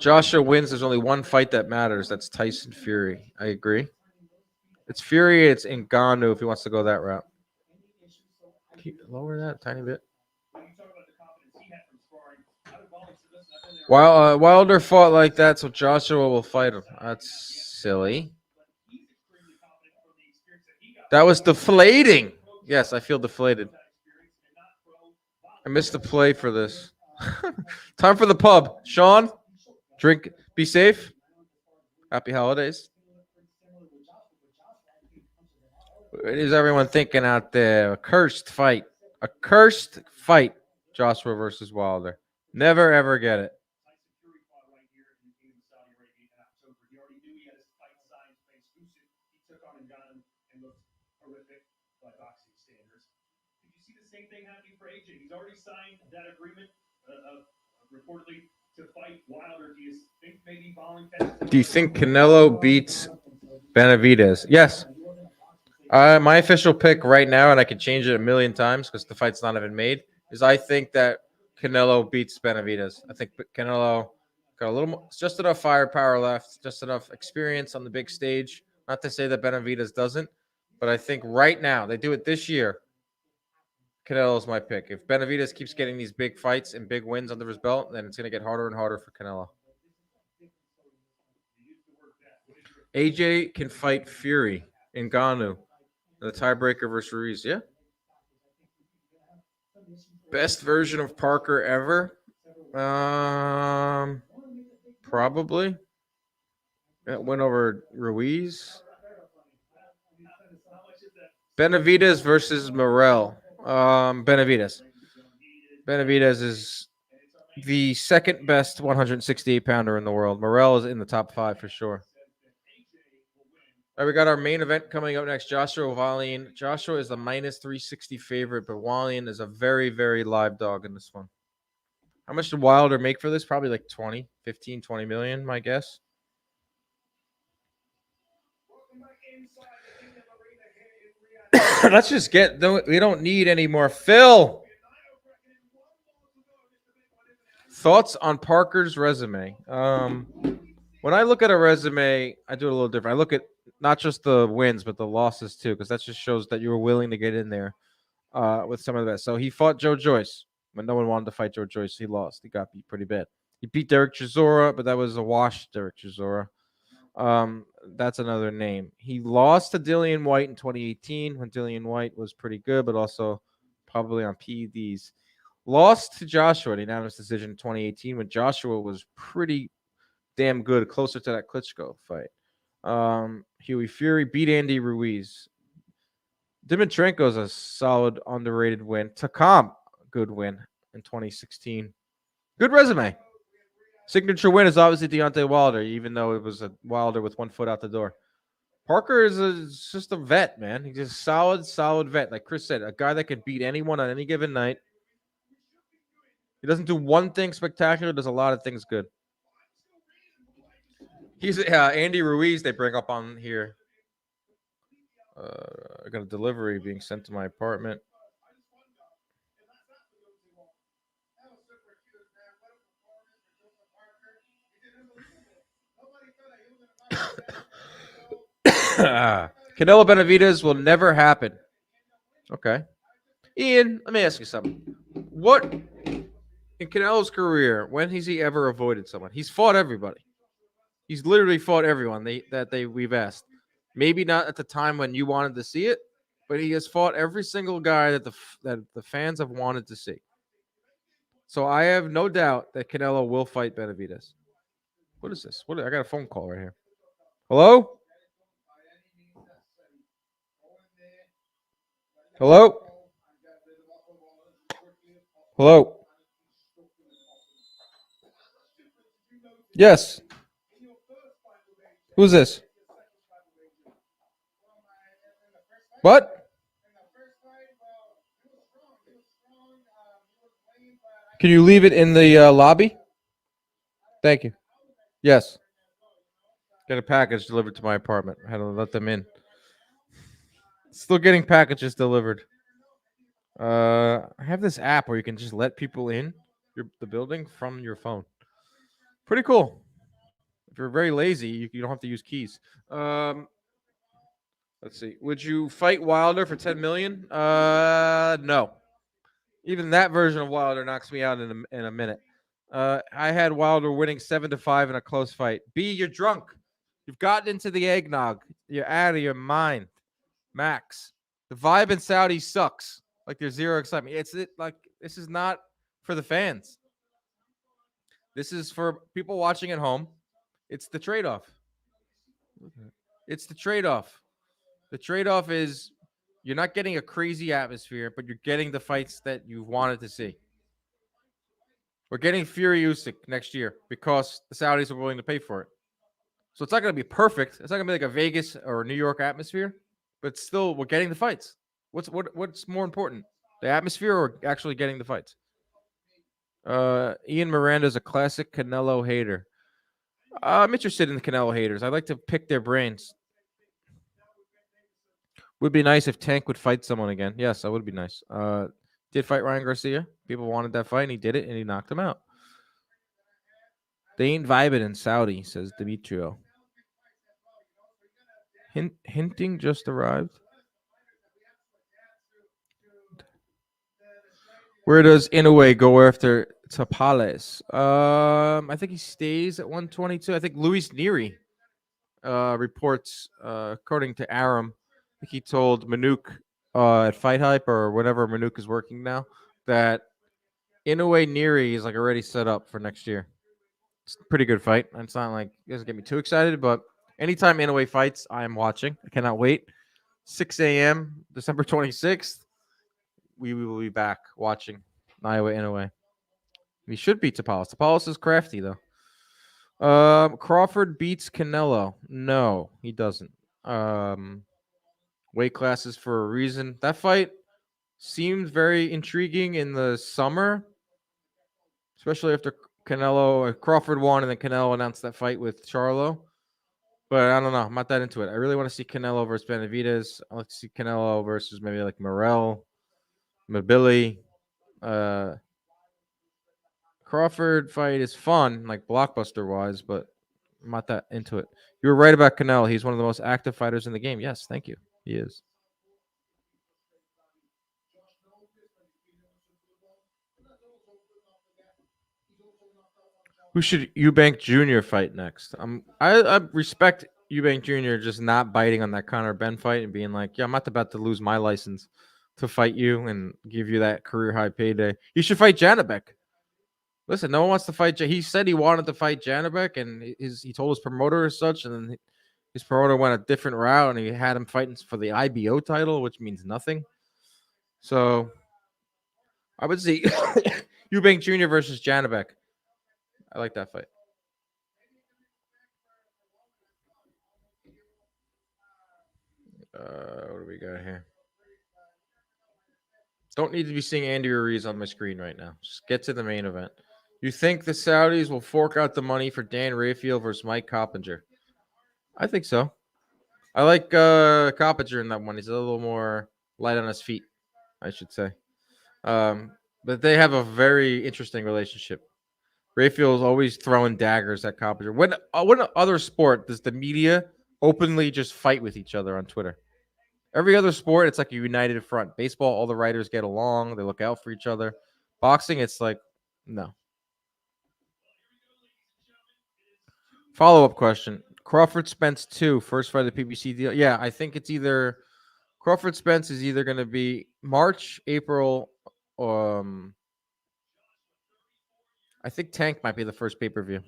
Joshua wins. There's only one fight that matters. That's Tyson Fury. I agree. It's Fury. It's Ngannou if he wants to go that route. Lower that a tiny bit. Wilder fought like that, so Joshua will fight him. That's silly. That was deflating. Yes, I feel deflated. I missed the play for this. Time for the pub. Sean, drink. Be safe. Happy holidays. What is everyone thinking out there? A cursed fight. A cursed fight. Joshua versus Wilder. Never, ever get it. Same thing happening for AJ. He's already signed that agreement, reportedly, to fight Wilder. Do you think maybe Wallin? Do you think Canelo beats Benavidez? Yes. My official pick right now, and I can change it a million times because the fight's not even made, is I think that Canelo beats Benavidez. I think Canelo got a little more, just enough firepower left, just enough experience on the big stage. Not to say that Benavidez doesn't, but I think right now, they do it this year, Canelo's my pick. If Benavidez keeps getting these big fights and big wins under his belt, then it's going to get harder and harder for Canelo. AJ can fight Fury, Ngannou, the tiebreaker versus Ruiz. Yeah. Best version of Parker ever? Probably. That went over Ruiz. Benavidez versus Morrell. Benavidez. Benavidez is the second best 168 pounder in the world. Morrell is in the top 5 for sure. All right, we got our main event coming up next. Joshua Wallin. Joshua is the minus 360 favorite, but Wallin is a very, very live dog in this one. How much did Wilder make for this? Probably like 20 million, my guess. Let's just get, we don't need any more. Phil, thoughts on Parker's resume? When I look at a resume, I do it a little different. I look at not just the wins, but the losses too, because that just shows that you were willing to get in there with some of that. So he fought Joe Joyce when no one wanted to fight Joe Joyce. He lost. He got beat pretty bad. He beat Derek Chisora, but that was a wash, Derek Chisora. That's another name. He lost to Dillian White in 2018 when Dillian White was pretty good, but also probably on PEDs. Lost to Joshua in a unanimous decision in 2018 when Joshua was pretty damn good, closer to that Klitschko fight. Huey Fury beat Andy Ruiz. Dimitrenko's a solid, underrated win. Takam, good win in 2016. Good resume. Signature win is obviously Deontay Wilder, even though it was a Wilder with one foot out the door. Parker is just a vet, man. He's just a solid vet. Like Chris said, a guy that can beat anyone on any given night. He doesn't do one thing spectacular. Does a lot of things good. He's Andy Ruiz they bring up on here. I got a delivery being sent to my apartment. Canelo Benavidez will never happen. Okay. Ian, let me ask you something. What in Canelo's career, when has he ever avoided someone? He's fought everybody. He's literally fought everyone we've asked. Maybe not at the time when you wanted to see it, but he has fought every single guy that the fans have wanted to see. So I have no doubt that Canelo will fight Benavidez. What is this? I got a phone call right here. Hello? Hello? Hello? Yes. Who's this? What? Can you leave it in the lobby? Thank you. Yes. Get a package delivered to my apartment. I had to let them in. Still getting packages delivered. I have this app where you can just let people in the building from your phone. Pretty cool. If you're very lazy, you don't have to use keys. Let's see. Would you fight Wilder for 10 million? No. Even that version of Wilder knocks me out in a minute. I had Wilder winning 7-5 in a close fight. B, you're drunk. You've gotten into the eggnog. You're out of your mind. Max, the vibe in Saudi sucks. Like there's zero excitement. Like this is not for the fans. This is for people watching at home. It's the trade-off. It's the trade-off. The trade-off is you're not getting a crazy atmosphere, but you're getting the fights that you wanted to see. We're getting Fury Usyk next year because the Saudis are willing to pay for it. So it's not going to be perfect. It's not going to be like a Vegas or New York atmosphere, but still we're getting the fights. What's more important, the atmosphere or actually getting the fights? Ian Miranda is a classic Canelo hater. I'm interested in the Canelo haters. I'd like to pick their brains. Would be nice if Tank would fight someone again. Yes, that would be nice. Did fight Ryan Garcia. People wanted that fight, and he did it, and he knocked him out. They ain't vibing in Saudi, says Demetrio. Hinting just arrived. Where does Inoue go after Tapales? I think he stays at 122. I think Luis Nery reports, according to Aram, I think he told Manuk at Fight Hype or whatever Manuk is working now, that Inoue Nery is like already set up for next year. It's a pretty good fight. It's not like it doesn't get me too excited, but anytime Inoue fights, I am watching. I cannot wait. 6 a.m. December 26th. We will be back watching Inoue. He should beat Tapales. Tapales is crafty though. Crawford beats Canelo. No, he doesn't. Weight classes for a reason. That fight seemed very intriguing in the summer, especially after Crawford won and then Canelo announced that fight with Charlo. But I don't know. I'm not that into it. I really want to see Canelo versus Benavidez. I like to see Canelo versus maybe like Morrell, Mabili. Crawford fight is fun, like blockbuster wise, but I'm not that into it. You were right about Canelo. He's one of the most active fighters in the game. Yes, thank you. He is. Who should Eubank Jr. fight next? I respect Eubank Jr. just not biting on that Conor Ben fight and being like, yeah, I'm not about to lose my license to fight you and give you that career high payday. You should fight Janabek. Listen, no one wants to fight. He said he wanted to fight Janabek, and he told his promoter as such, and then his promoter went a different route, and he had him fighting for the IBO title, which means nothing. So I would see Eubank Jr. versus Janabek. I like that fight. What do we got here? Don't need to be seeing Andy Ruiz on my screen right now. Just get to the main event. You think the Saudis will fork out the money for Dan Rafael versus Mike Coppinger? I think so. I like Coppinger in that one. He's a little more light on his feet, I should say. But they have a very interesting relationship. Rafael is always throwing daggers at Coppinger. When other sport does the media openly just fight with each other on Twitter? Every other sport, it's like a united front. Baseball, all the writers get along. They look out for each other. Boxing, it's like, no. Follow-up question. Crawford Spence 2, first fight of the PBC deal. Yeah, I think it's either Crawford Spence is either going to be March, April. I think Tank might be the first pay-per-view.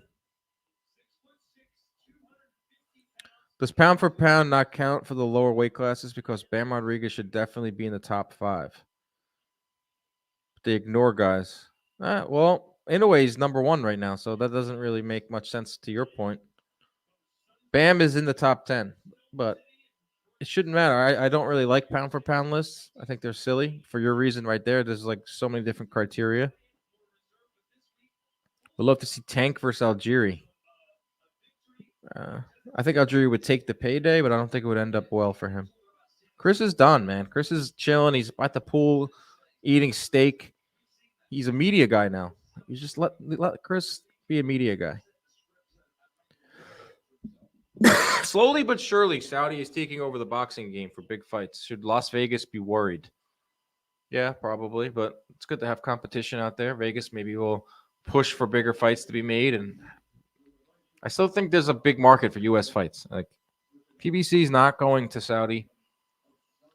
Does pound for pound not count for the lower weight classes because Bam Rodriguez should definitely be in the top 5? They ignore guys. Well, in a way, he's number 1 right now, so that doesn't really make much sense to your point. Bam is in the top 10, but it shouldn't matter. I don't really like pound for pound lists. I think they're silly for your reason right there. There's like so many different criteria. We'd love to see Tank versus Algieri. I think Algieri would take the payday, but I don't think it would end up well for him. Chris is done, man. Chris is chilling. He's at the pool eating steak. He's a media guy now. You just let Chris be a media guy. Slowly but surely, Saudi is taking over the boxing game for big fights. Should Las Vegas be worried? Yeah, probably, but it's good to have competition out there. Vegas maybe will push for bigger fights to be made, and I still think there's a big market for U.S. fights. Like PBC is not going to Saudi.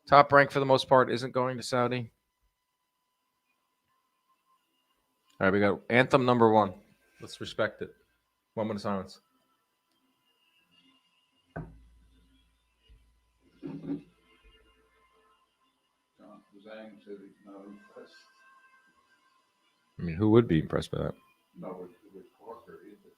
Top Rank, for the most part, isn't going to Saudi. All right, we got Anthem number 1. Let's respect it. 1 minute of silence. I mean, who would be impressed by that? No, with Parker either.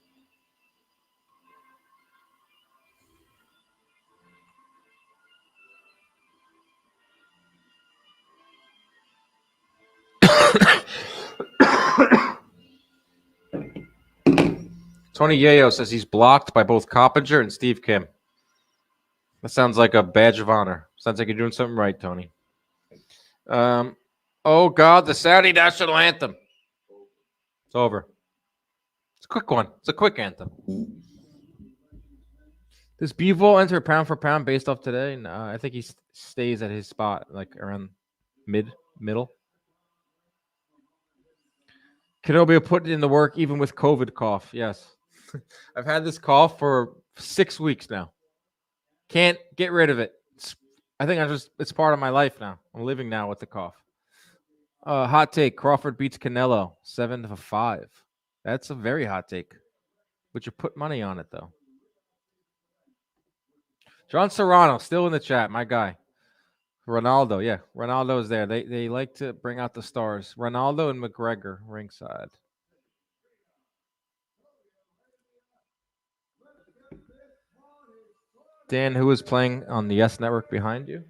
Tony Yayo says he's blocked by both Coppinger and Steve Kim. That sounds like a badge of honor. Sounds like you're doing something right, Tony. Oh, God, the Saudi national anthem. It's over. It's a quick one. It's a quick anthem. Does Bivol enter pound for pound based off today? No, I think he stays at his spot, like around middle. Canobbio put in the work even with COVID cough. Yes. I've had this cough for 6 weeks now. Can't get rid of it. I think it's part of my life now. I'm living now with the cough. Hot take. Crawford beats Canelo 7-5. That's a very hot take. But you put money on it, though. John Serrano, still in the chat, my guy. Ronaldo, yeah. Ronaldo's there. They like to bring out the stars. Ronaldo and McGregor ringside. Dan, who is playing on the Yes Network behind you?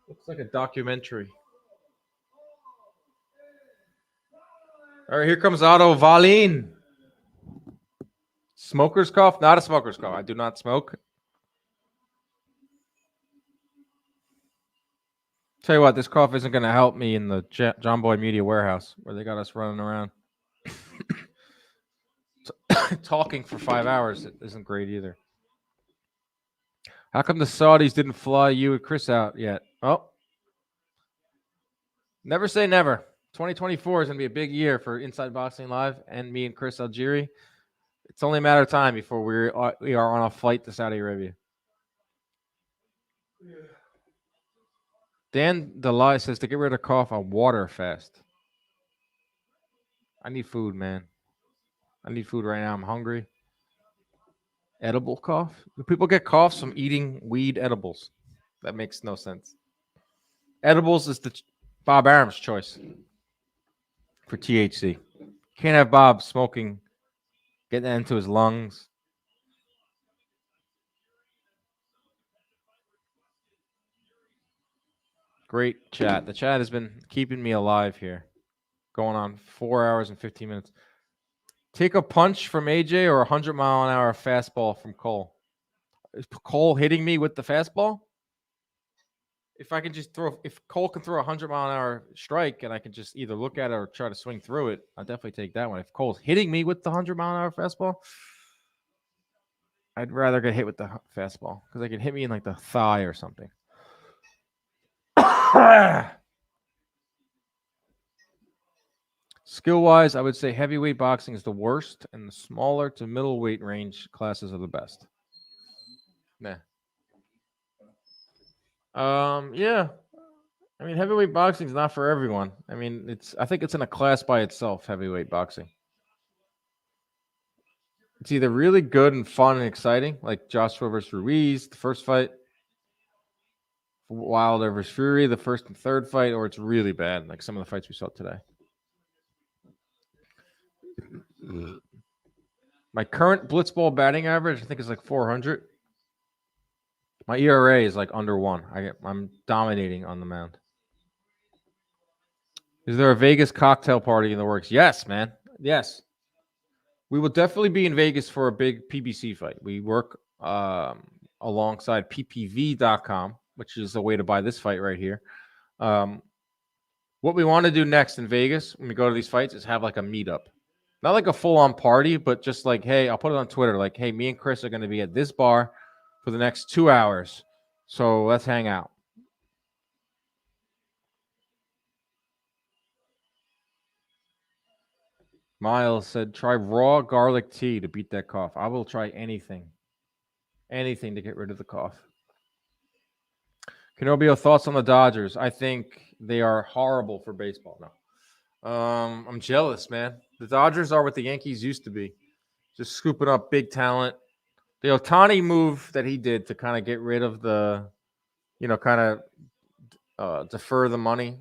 Looks like a documentary. All right, here comes Otto Wallin. Smoker's cough? Not a smoker's cough. I do not smoke. Tell you what, this cough isn't going to help me in the John Boy Media warehouse where they got us running around. Talking for 5 hours isn't great either. How come the Saudis didn't fly you and Chris out yet? Oh. Never say never. 2024 is going to be a big year for Inside Boxing Live and me and Chris Algieri. It's only a matter of time before we are on a flight to Saudi Arabia. Dan Delay says to get rid of cough on water fast. I need food, man. I need food right now. I'm hungry. Edible cough? Do people get coughs from eating weed edibles? That makes no sense. Edibles is the Bob Arum's choice for THC. Can't have Bob smoking, getting that into his lungs. Great chat. The chat has been keeping me alive here. Going on 4 hours and 15 minutes. Take a punch from AJ or 100-mile-an-hour fastball from Cole. Is Cole hitting me with the fastball? If Cole can throw a 100-mile-an-hour strike and I can just either look at it or try to swing through it, I'll definitely take that one. If Cole's hitting me with the 100-mile-an-hour fastball, I'd rather get hit with the fastball because they can hit me in like the thigh or something. Skill-wise, I would say heavyweight boxing is the worst, and the smaller to middleweight range classes are the best. Nah. Yeah. I mean, heavyweight boxing is not for everyone. I mean, I think it's in a class by itself, heavyweight boxing. It's either really good and fun and exciting, like Joshua versus Ruiz, the first fight, Wilder versus Fury, the first and third fight, or it's really bad, like some of the fights we saw today. My current blitzball batting average, I think, is like 400. My ERA is like under 1. I'm dominating on the mound. Is there a Vegas cocktail party in the works? Yes, man. Yes. We will definitely be in Vegas for a big PBC fight. We work alongside ppv.com, which is a way to buy this fight right here. What we want to do next in Vegas when we go to these fights is have like a meetup. Not like a full-on party, but just like, hey, I'll put it on Twitter. Like, hey, me and Chris are going to be at this bar for the next 2 hours. So let's hang out. Miles said, try raw garlic tea to beat that cough. I will try anything. Anything to get rid of the cough. Canobbio, thoughts on the Dodgers? I think they are horrible for baseball now. I'm jealous, man. The Dodgers are what the Yankees used to be. Just scooping up big talent. The Ohtani move that he did to kind of get rid of the, kind of defer the money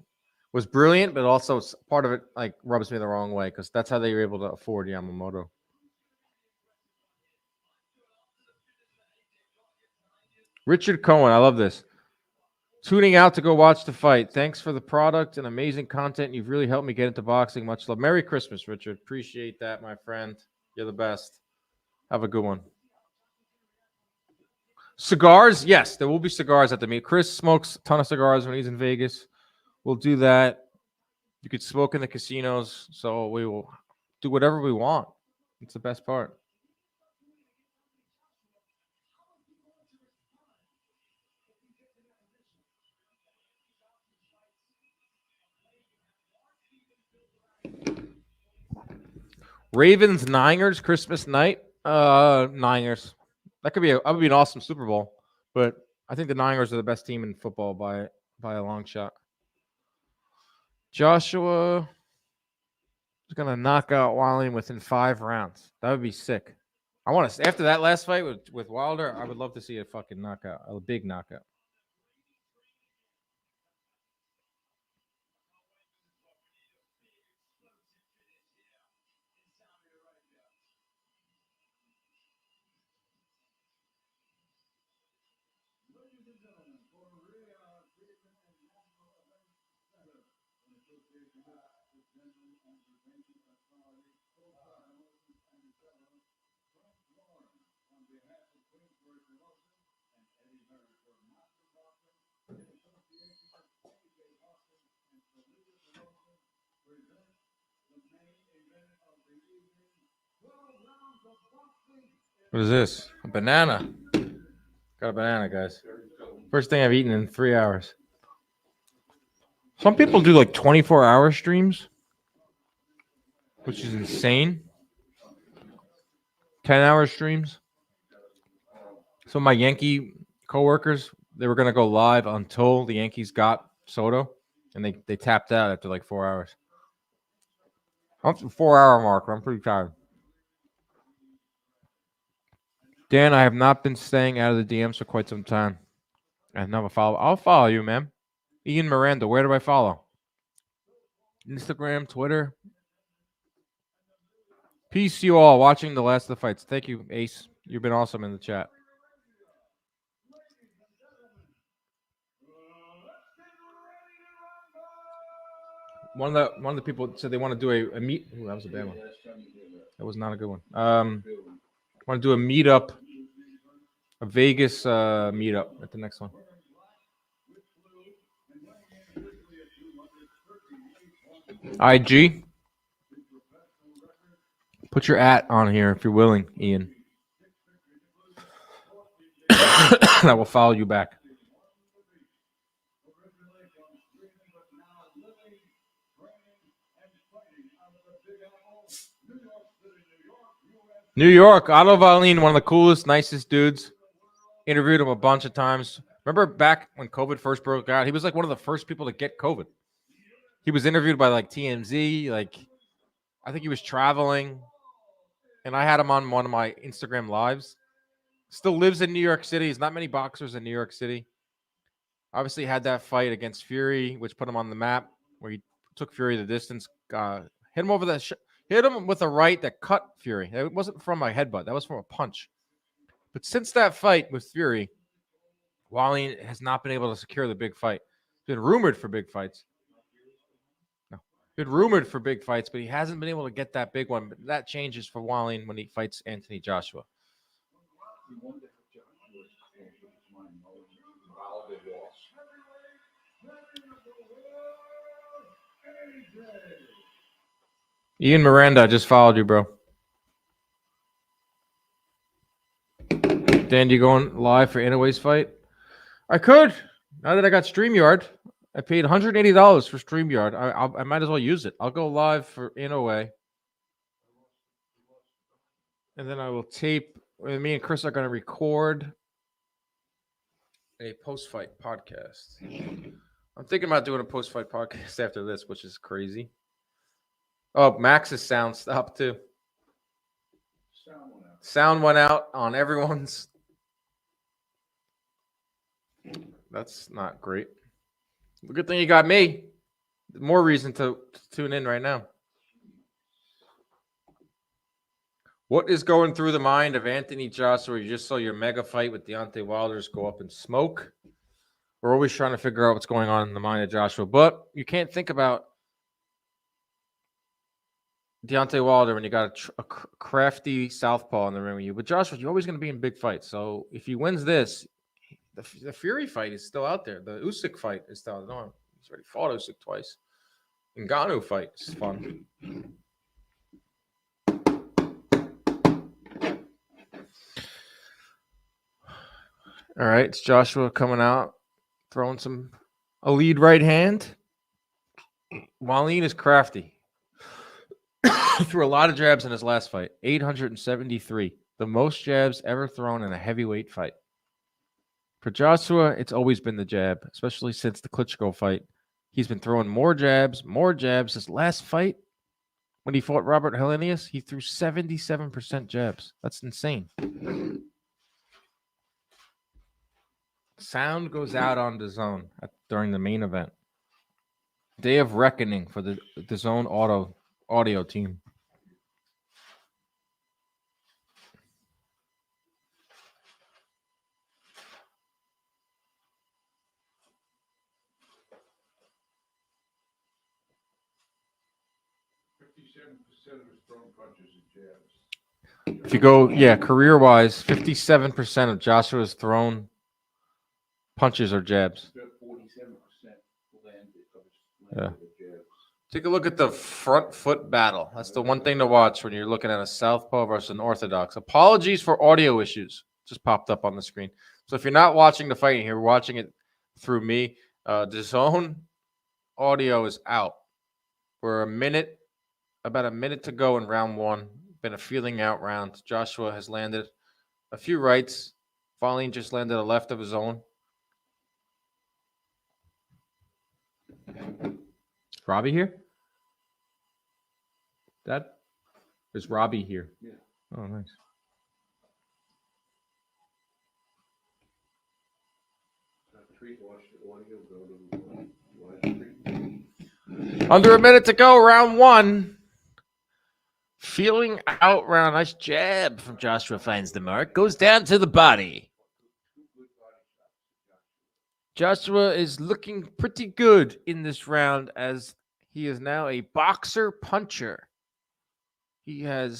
was brilliant, but also part of it like rubs me the wrong way because that's how they were able to afford Yamamoto. Richard Cohen, I love this. Tuning out to go watch the fight. Thanks for the product and amazing content. You've really helped me get into boxing. Much love. Merry Christmas, Richard. Appreciate that, my friend. You're the best. Have a good one. Cigars? Yes, there will be cigars at the meet. Chris smokes a ton of cigars when he's in Vegas. We'll do that. You could smoke in the casinos, so we will do whatever we want. It's the best part. Ravens Niners Christmas night. Niners. That would be an awesome Super Bowl, but I think the Niners are the best team in football by a long shot. Joshua is gonna knock out Wallin within 5 rounds. That would be sick. I want to after that last fight with Wilder. I would love to see a fucking knockout, a big knockout. What is this? A banana. Got a banana, guys. First thing I've eaten in 3 hours. Some people do like 24-hour streams, which is insane. 10-hour streams. Some of my Yankee coworkers, they were going to go live until the Yankees got Soto, and they tapped out after like 4 hours. I'm up to the 4-hour mark. I'm pretty tired. Dan, I have not been staying out of the DMs for quite some time. I have never followed. I'll follow you, man. Ian Miranda, where do I follow? Instagram, Twitter. Peace, you all watching the last of the fights. Thank you, Ace. You've been awesome in the chat. One of the people said they want to do a meet. Ooh, that was a bad one. That was not a good one. Want to do a meetup, a Vegas meetup at the next one. IG. Put your @ on here if you're willing, Ian. I will follow you back. New York, Otto Wallin, one of the coolest, nicest dudes. Interviewed him a bunch of times. Remember back when COVID first broke out? He was like one of the first people to get COVID. He was interviewed by like TMZ. Like, I think he was traveling. And I had him on one of my Instagram lives. Still lives in New York City. There's not many boxers in New York City. Obviously had that fight against Fury, which put him on the map, where he took Fury the distance. Hit him over the hit him with a right that cut Fury. It wasn't from a headbutt. That was from a punch. But since that fight with Fury, Wallin has not been able to secure the big fight. He's been rumored for big fights. Been rumored for big fights, but he hasn't been able to get that big one. But that changes for Wallin when he fights Anthony Joshua. Ian Miranda, I just followed you, bro. Dan, you going live for Inoue's fight? I could. Now that I got StreamYard, I paid $180 for StreamYard. I might as well use it. I'll go live for Inoue. And then I will tape. Me and Chris are going to record a post-fight podcast. I'm thinking about doing a post-fight podcast after this, which is crazy. Oh, Max's sound stopped too. Sound went out on everyone's. That's not great. Good thing you got me. More reason to tune in right now. What is going through the mind of Anthony Joshua? You just saw your mega fight with Deontay Wilder go up in smoke. We're always trying to figure out what's going on in the mind of Joshua, but you can't think about Deontay Wilder when you got a crafty southpaw in the ring with you. But Joshua, you're always going to be in big fights. So if he wins this, the Fury fight is still out there. The Usyk fight is still out there. He's already fought Usyk twice. Ngannou fight is fun. All right, it's Joshua coming out, throwing a lead right hand. Wallin is crafty. Threw a lot of jabs in his last fight, 873, the most jabs ever thrown in a heavyweight fight. For Joshua, it's always been the jab, especially since the Klitschko fight. He's been throwing more jabs. His last fight, when he fought Robert Helenius, he threw 77% jabs. That's insane. Sound goes out on DAZN during the main event. Day of reckoning for the DAZN audio team. If you go, career-wise, 57% of Joshua's thrown punches are jabs. 47% landed. Take a look at the front foot battle. That's the one thing to watch when you're looking at a southpaw versus an orthodox. Apologies for audio issues. Just popped up on the screen. So if you're not watching the fight here, watching it through me, DAZN audio is out. For about a minute to go in round one. Been a feeling out round. Joshua has landed a few rights. Wallin just landed a left of his own. Is Robbie here? Is Robbie here? Yeah. Oh, nice. Under a minute to go, round one. Feeling out round. Nice jab from Joshua finds the mark. Goes down to the body. Joshua is looking pretty good in this round as he is now a boxer puncher. You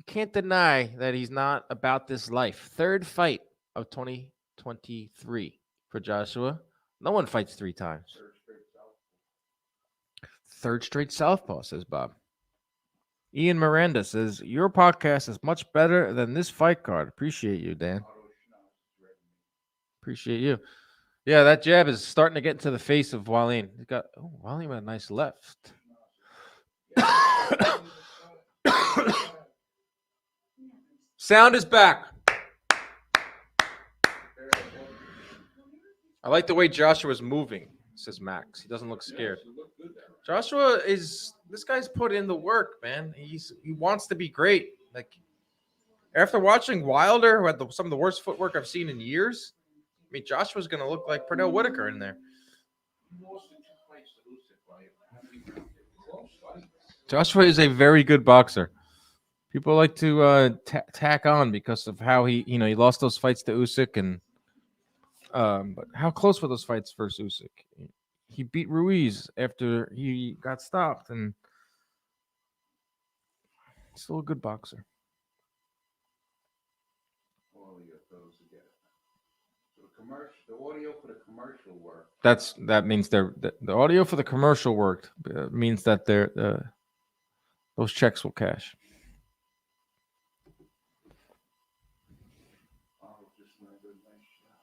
can't deny that he's not about this life. Third fight of 2023 for Joshua. No one fights three times. Third straight southpaw, says Bob. Ian Miranda says, your podcast is much better than this fight card. Appreciate you, Dan. Appreciate you. Yeah, that jab is starting to get into the face of Wallin. Wallin with a nice left. Sound is back. I like the way Joshua's moving, says Max. He doesn't look scared. This guy's put in the work, man. He wants to be great. Like, after watching Wilder, who had some of the worst footwork I've seen in years, I mean, Joshua's going to look like Pernell Whitaker in there. Joshua is a very good boxer. People like to tack on because of how he lost those fights to Usyk, and but how close were those fights versus Usyk? He beat Ruiz after he got stopped, and still a good boxer. The audio for the commercial work. That means the audio for the commercial worked. Means that those checks will cash. Oh, just another nice shot.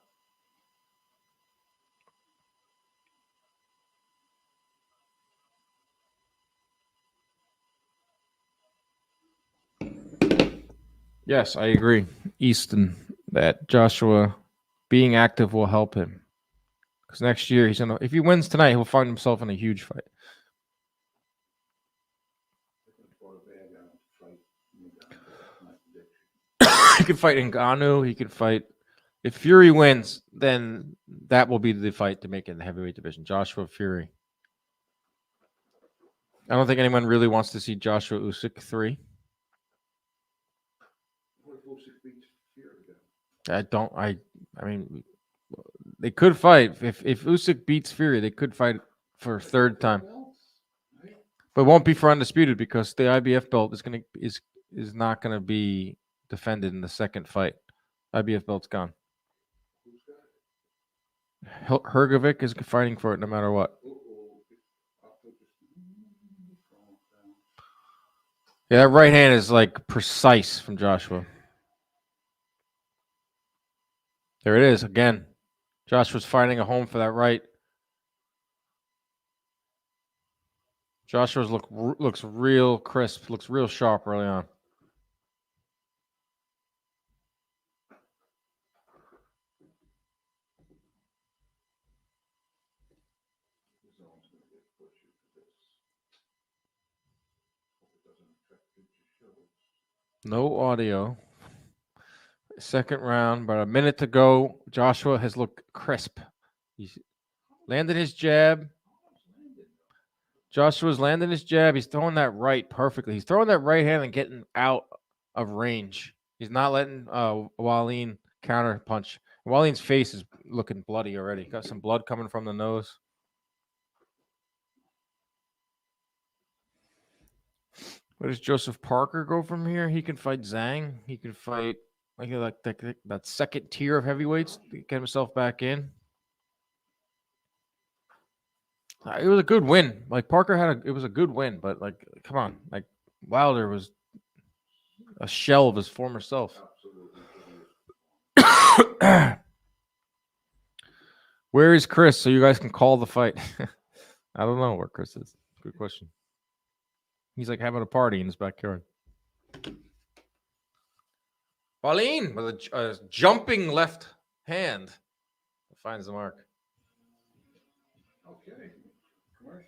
Yes, I agree, Easton, that Joshua being active will help him. Because next year if he wins tonight, he'll find himself in a huge fight. He could fight Ngannou. He could fight. If Fury wins, then that will be the fight to make it in the heavyweight division. Joshua Fury. I don't think anyone really wants to see Joshua Usyk 3. What if Usyk beats Fury then? I mean, they could fight. If Usyk beats Fury, they could fight for a third time. But it won't be for undisputed because the IBF belt is not gonna be defended in the second fight. IBF belt's gone. Hrgovic is fighting for it no matter what. Yeah, that right hand is like precise from Joshua. There it is again. Joshua's finding a home for that right. Joshua's looks real crisp, looks real sharp early on. No audio. Second round, but a minute to go. Joshua has looked crisp. He's landed his jab. Joshua's landing his jab. He's throwing that right perfectly. He's throwing that right hand and getting out of range. He's not letting Wallin counter punch. Wallin's face is looking bloody already. Got some blood coming from the nose. Where does Joseph Parker go from here? He can fight Zhang. He can fight like that second tier of heavyweights to get himself back in. It was a good win. Like Parker it was a good win, but like, come on, like Wilder was a shell of his former self. Where is Chris? So you guys can call the fight. I don't know where Chris is. Good question. He's like having a party in his backyard. Wallin with a jumping left hand finds the mark. Okay.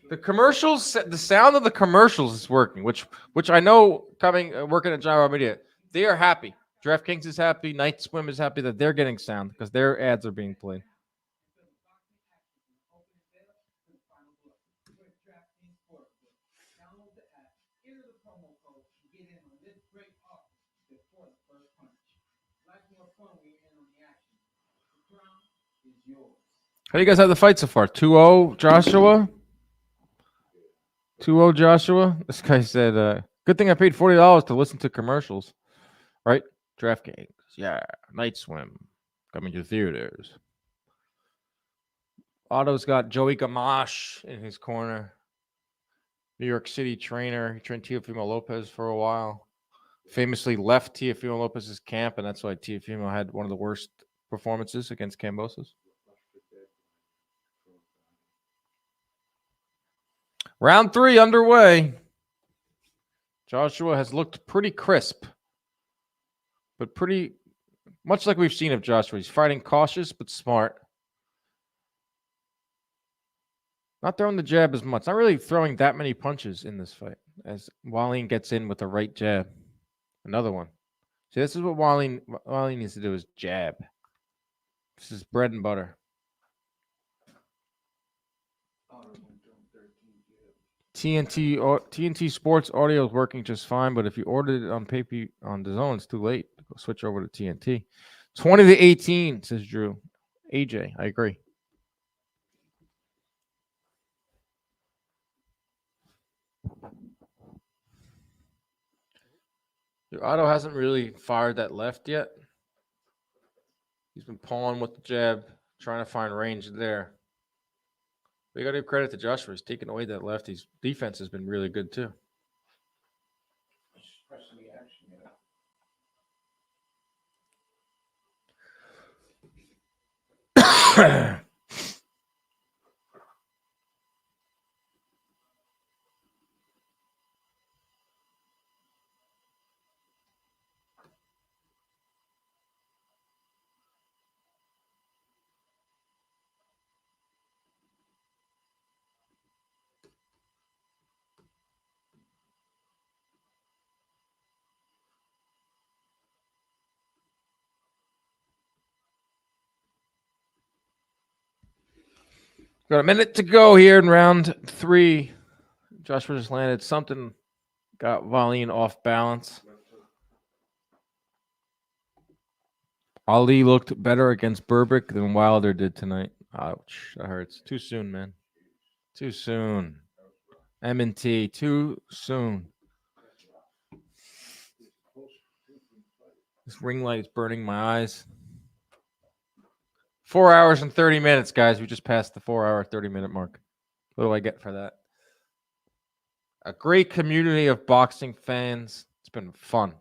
The commercials, the sound of the commercials is working, which I know working at Gyro Media, they are happy. DraftKings is happy. Night Swim is happy that they're getting sound because their ads are being played. How do you guys have the fight so far? 2-0 Joshua? 2-0 Joshua? This guy said, good thing I paid $40 to listen to commercials. Right? DraftKings. Yeah. Night Swim. Coming to theaters. Otto's got Joey Gamache in his corner. New York City trainer. He trained Teofimo Lopez for a while. Famously left Teofimo Lopez's camp, and that's why Teofimo had one of the worst performances against Kambosos. Round 3 underway. Joshua has looked pretty crisp, but pretty much like we've seen of Joshua. He's fighting cautious but smart. Not throwing the jab as much. Not really throwing that many punches in this fight as Wallin gets in with the right jab. Another one. See, this is what Wallin needs to do is jab. This is bread and butter. TNT Sports audio is working just fine, but if you ordered it on on DAZN, it's too late. Go switch over to TNT. 20-18, says Drew. AJ, I agree. Otto hasn't really fired that left yet. He's been pawing with the jab. Trying to find range there. We got to give credit to Joshua. He's taking away that left. His defense has been really good too. Got a minute to go here in round 3. Joshua just landed something, got Wallin off balance. Ali looked better against Berbick than Wilder did tonight. Ouch, that hurts. Too soon, man. Too soon. M&T, too soon. This ring light is burning my eyes. 4 hours and 30 minutes, guys. We just passed the 4-hour, 30-minute mark. What do I get for that? A great community of boxing fans. It's been fun.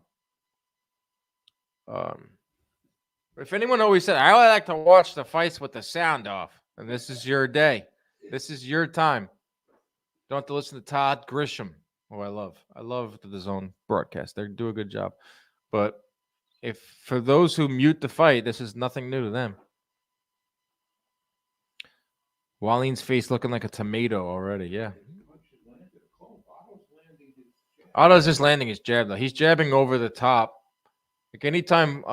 If anyone always said, I like to watch the fights with the sound off, and this is your day. This is your time. Don't have to listen to Todd Grisham, who I love. I love the DAZN broadcast. They do a good job. But if for those who mute the fight, this is nothing new to them. Wallin's face looking like a tomato already. Yeah. Otto's just landing his jab, though. He's jabbing over the top. Like anytime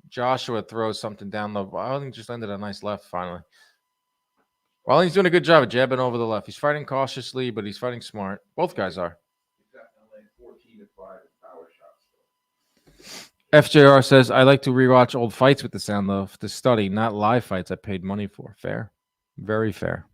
Joshua throws something down low, Wallin just landed a nice left finally. Wallin's doing a good job of jabbing over the left. He's fighting cautiously, but he's fighting smart. Both guys are. FJR says, I like to rewatch old fights with the sound though, to study, not live fights I paid money for. Fair. Very fair.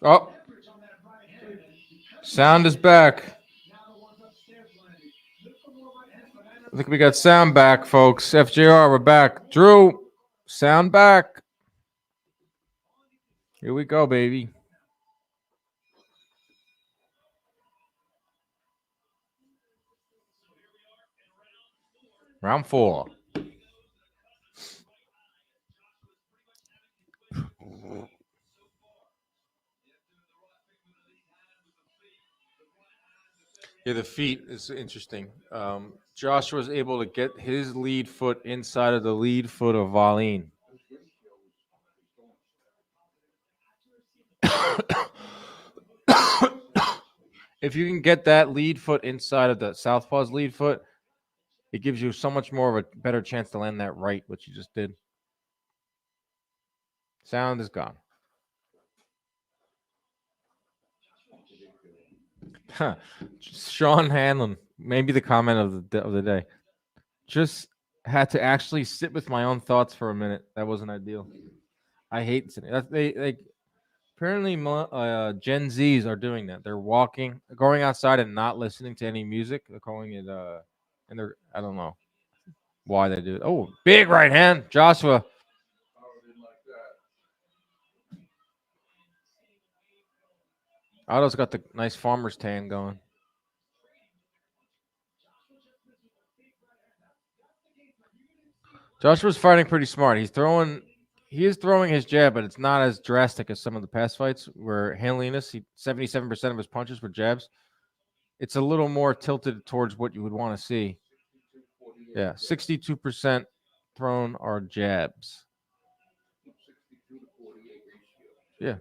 Oh, sound is back. I think we got sound back, folks. FJR, we're back. Drew, sound back. Here we go, baby. Round 4. Yeah, the feet is interesting. Josh was able to get his lead foot inside of the lead foot of Wallin. If you can get that lead foot inside of the southpaw's lead foot, it gives you so much more of a better chance to land that right, which you just did. Sound is gone. Sean Hanlon, maybe the comment of the day. Just had to actually sit with my own thoughts for a minute. That wasn't ideal. I hate sitting. They apparently Gen Zs are doing that. They're walking, going outside, and not listening to any music. They're calling it and they're I don't know why they do it. Oh, big right hand, Joshua. Otto's got the nice farmer's tan going. Joshua's fighting pretty smart. He is throwing his jab, but it's not as drastic as some of the past fights where Hanlinus, 77% of his punches were jabs. It's a little more tilted towards what you would want to see. Yeah, 62% thrown are jabs. Yeah.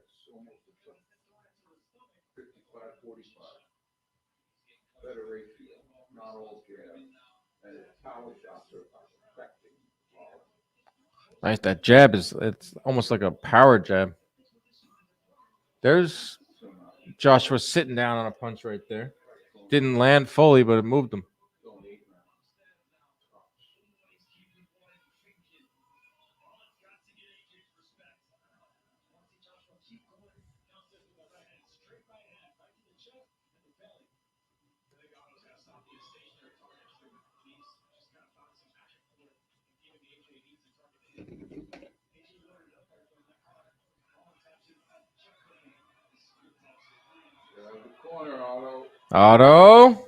Nice. That jab it's almost like a power jab. There's Joshua sitting down on a punch right there. Didn't land fully, but it moved him. Corner, Otto. Otto.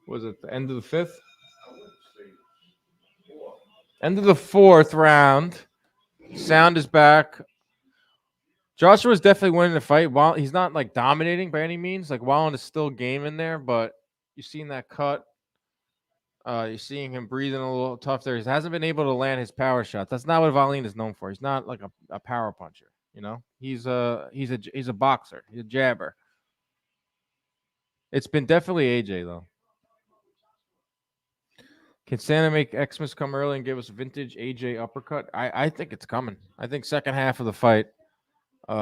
Was it the end of the fifth? End of the fourth round. Sound is back. Joshua's definitely winning the fight. While he's not like dominating by any means, like Wallin is still game in there, but you're seeing that cut. You're seeing him breathing a little tough there. He hasn't been able to land his power shots. That's not what Wallin is known for. He's not like a power puncher. You know, he's a boxer. He's a jabber. It's been definitely AJ though. Can Santa make Xmas come early and give us a vintage AJ uppercut? I think it's coming. I think second half of the fight,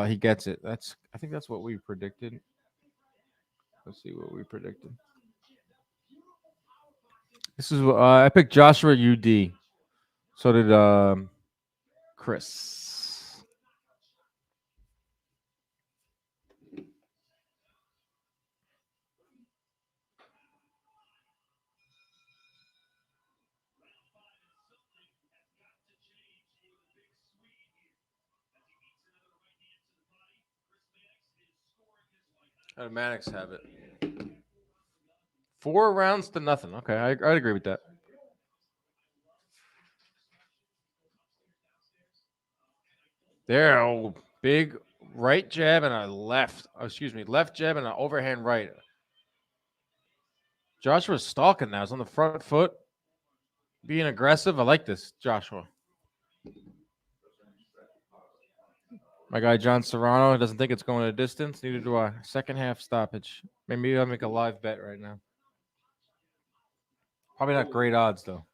he gets it. I think that's what we predicted. Let's see what we predicted. This is I picked Joshua UD. So did Chris. How did Maddox have it? 4 rounds to nothing. Okay, I'd agree with that. There, oh, big right jab and a left. Left jab and an overhand right. Joshua's stalking now. He's on the front foot, being aggressive. I like this, Joshua. My guy John Serrano doesn't think it's going a distance. Neither do I. Second half stoppage. Maybe I'll make a live bet right now. Probably not great odds though.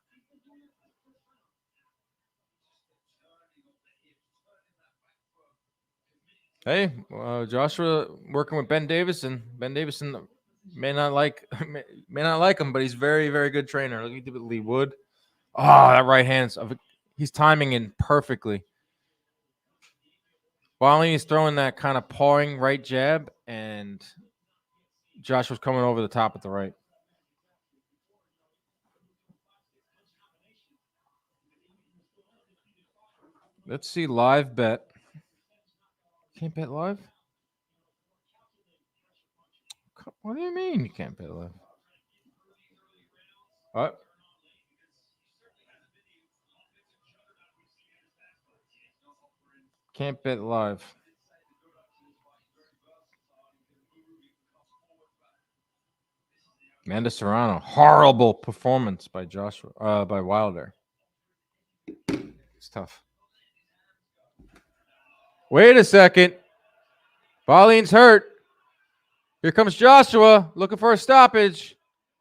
Hey, Joshua working with Ben Davison. Ben Davison may not like him, but he's very, very good trainer. Look at Lee Wood. Oh, that right hand. He's timing in perfectly. Wallin is throwing that kind of pawing right jab, and Joshua's coming over the top at the right. Let's see live bet. Can't bet live? What do you mean you can't bet live? What? Can't bet live. Amanda Serrano. Horrible performance by by Wilder. It's tough. Wait a second. Wallin's hurt. Here comes Joshua looking for a stoppage.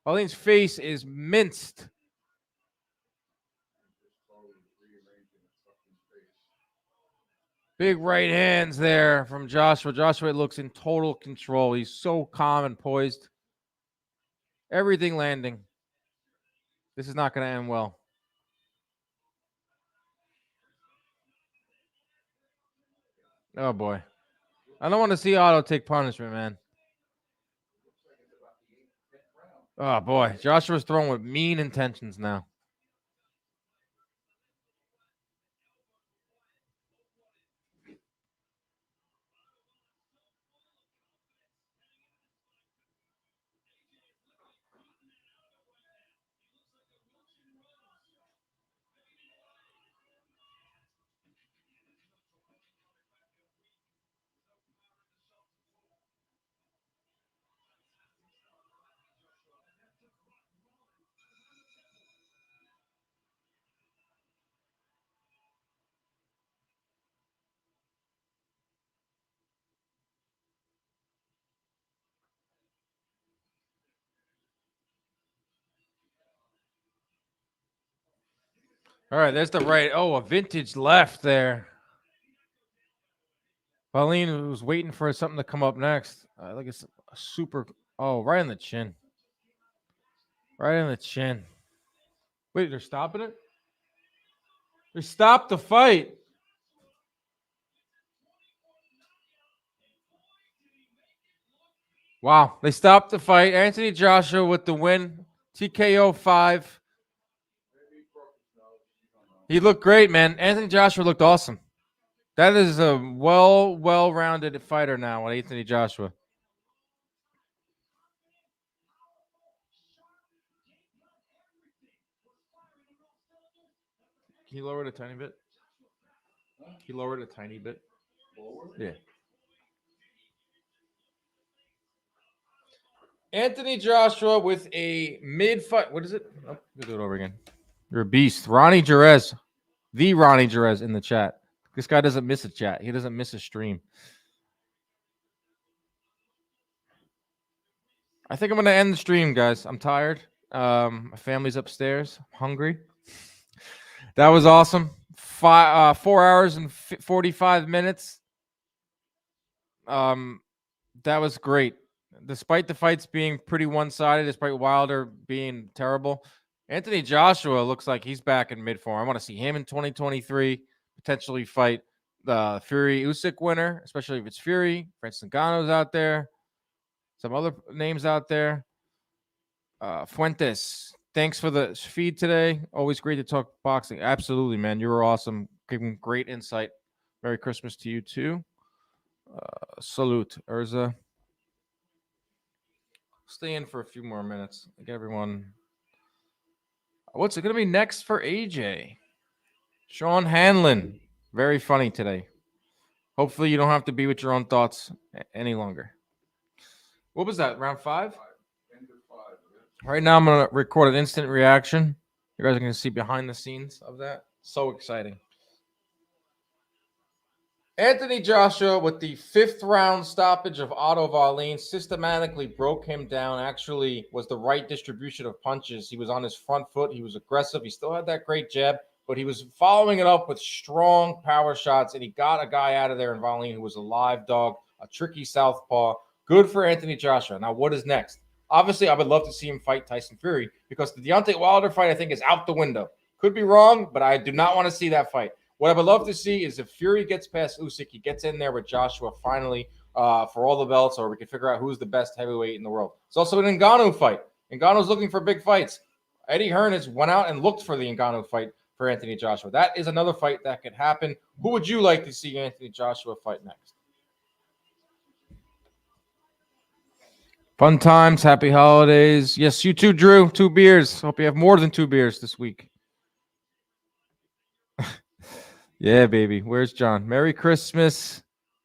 Wallin's face is minced. Big right hands there from Joshua. Joshua looks in total control. He's so calm and poised. Everything landing. This is not going to end well. Oh, boy. I don't want to see Otto take punishment, man. Oh, boy. Joshua's throwing with mean intentions now. All right, there's the right. Oh, a vintage left there. Wallin was waiting for something to come up next. Like it's a super. Oh, right in the chin. Right in the chin. Wait, they're stopping it? They stopped the fight. Wow, they stopped the fight. Anthony Joshua with the win. TKO 5. He looked great, man. Anthony Joshua looked awesome. That is a well-rounded fighter now, Anthony Joshua. Can you lower it a tiny bit? Can you lower it a tiny bit? Yeah. Anthony Joshua with a mid-fight. What is it? Oh, we'll do it over again. You're a beast. Ronnie Jerez. The Ronnie Jerez in the chat. This guy doesn't miss a chat. He doesn't miss a stream. I think I'm going to end the stream, guys. I'm tired. My family's upstairs. I'm hungry. That was awesome. 4 hours and 45 minutes. That was great. Despite the fights being pretty one-sided, despite Wilder being terrible, Anthony Joshua looks like he's back in mid-form. I want to see him in 2023 potentially fight the Fury-Usyk winner, especially if it's Fury. Francis Ngannou's out there. Some other names out there. Fuentes, thanks for the feed today. Always great to talk boxing. Absolutely, man. You were awesome. Giving great insight. Merry Christmas to you, too. Salute, Urza. Stay in for a few more minutes. Get everyone. What's it going to be next for AJ? Sean Hanlon. Very funny today. Hopefully you don't have to be with your own thoughts any longer. What was that? Round 5? Right now I'm going to record an instant reaction. You guys are going to see behind the scenes of that. So exciting. Anthony Joshua with the 5th round stoppage of Otto Wallin systematically broke him down. Actually was the right distribution of punches. He was on his front foot. He was aggressive. He still had that great jab, but he was following it up with strong power shots, and he got a guy out of there in Wallin who was a live dog, a tricky southpaw. Good for Anthony Joshua. Now, what is next? Obviously, I would love to see him fight Tyson Fury because the Deontay Wilder fight, I think, is out the window. Could be wrong, but I do not want to see that fight. What I would love to see is if Fury gets past Usyk, he gets in there with Joshua finally for all the belts, or we can figure out who's the best heavyweight in the world. It's also an Ngannou fight. Ngannou's looking for big fights. Eddie Hearn has went out and looked for the Ngannou fight for Anthony Joshua. That is another fight that could happen. Who would you like to see Anthony Joshua fight next? Fun times. Happy holidays. Yes, you too, Drew. 2 beers. Hope you have more than 2 beers this week. Yeah, baby. Where's John? Merry Christmas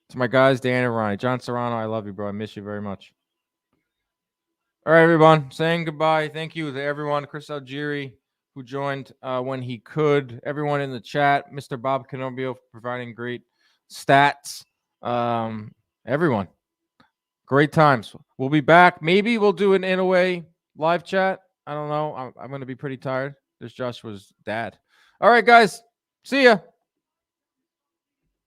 to my guys, Dan and Ronnie. John Serrano, I love you, bro. I miss you very much. All right, everyone. Saying goodbye. Thank you to everyone. Chris Algieri, who joined when he could. Everyone in the chat. Mr. Bob Canobbio providing great stats. Everyone. Great times. We'll be back. Maybe we'll do an in-a-way live chat. I don't know. I'm going to be pretty tired. There's Joshua's dad. All right, guys. See ya.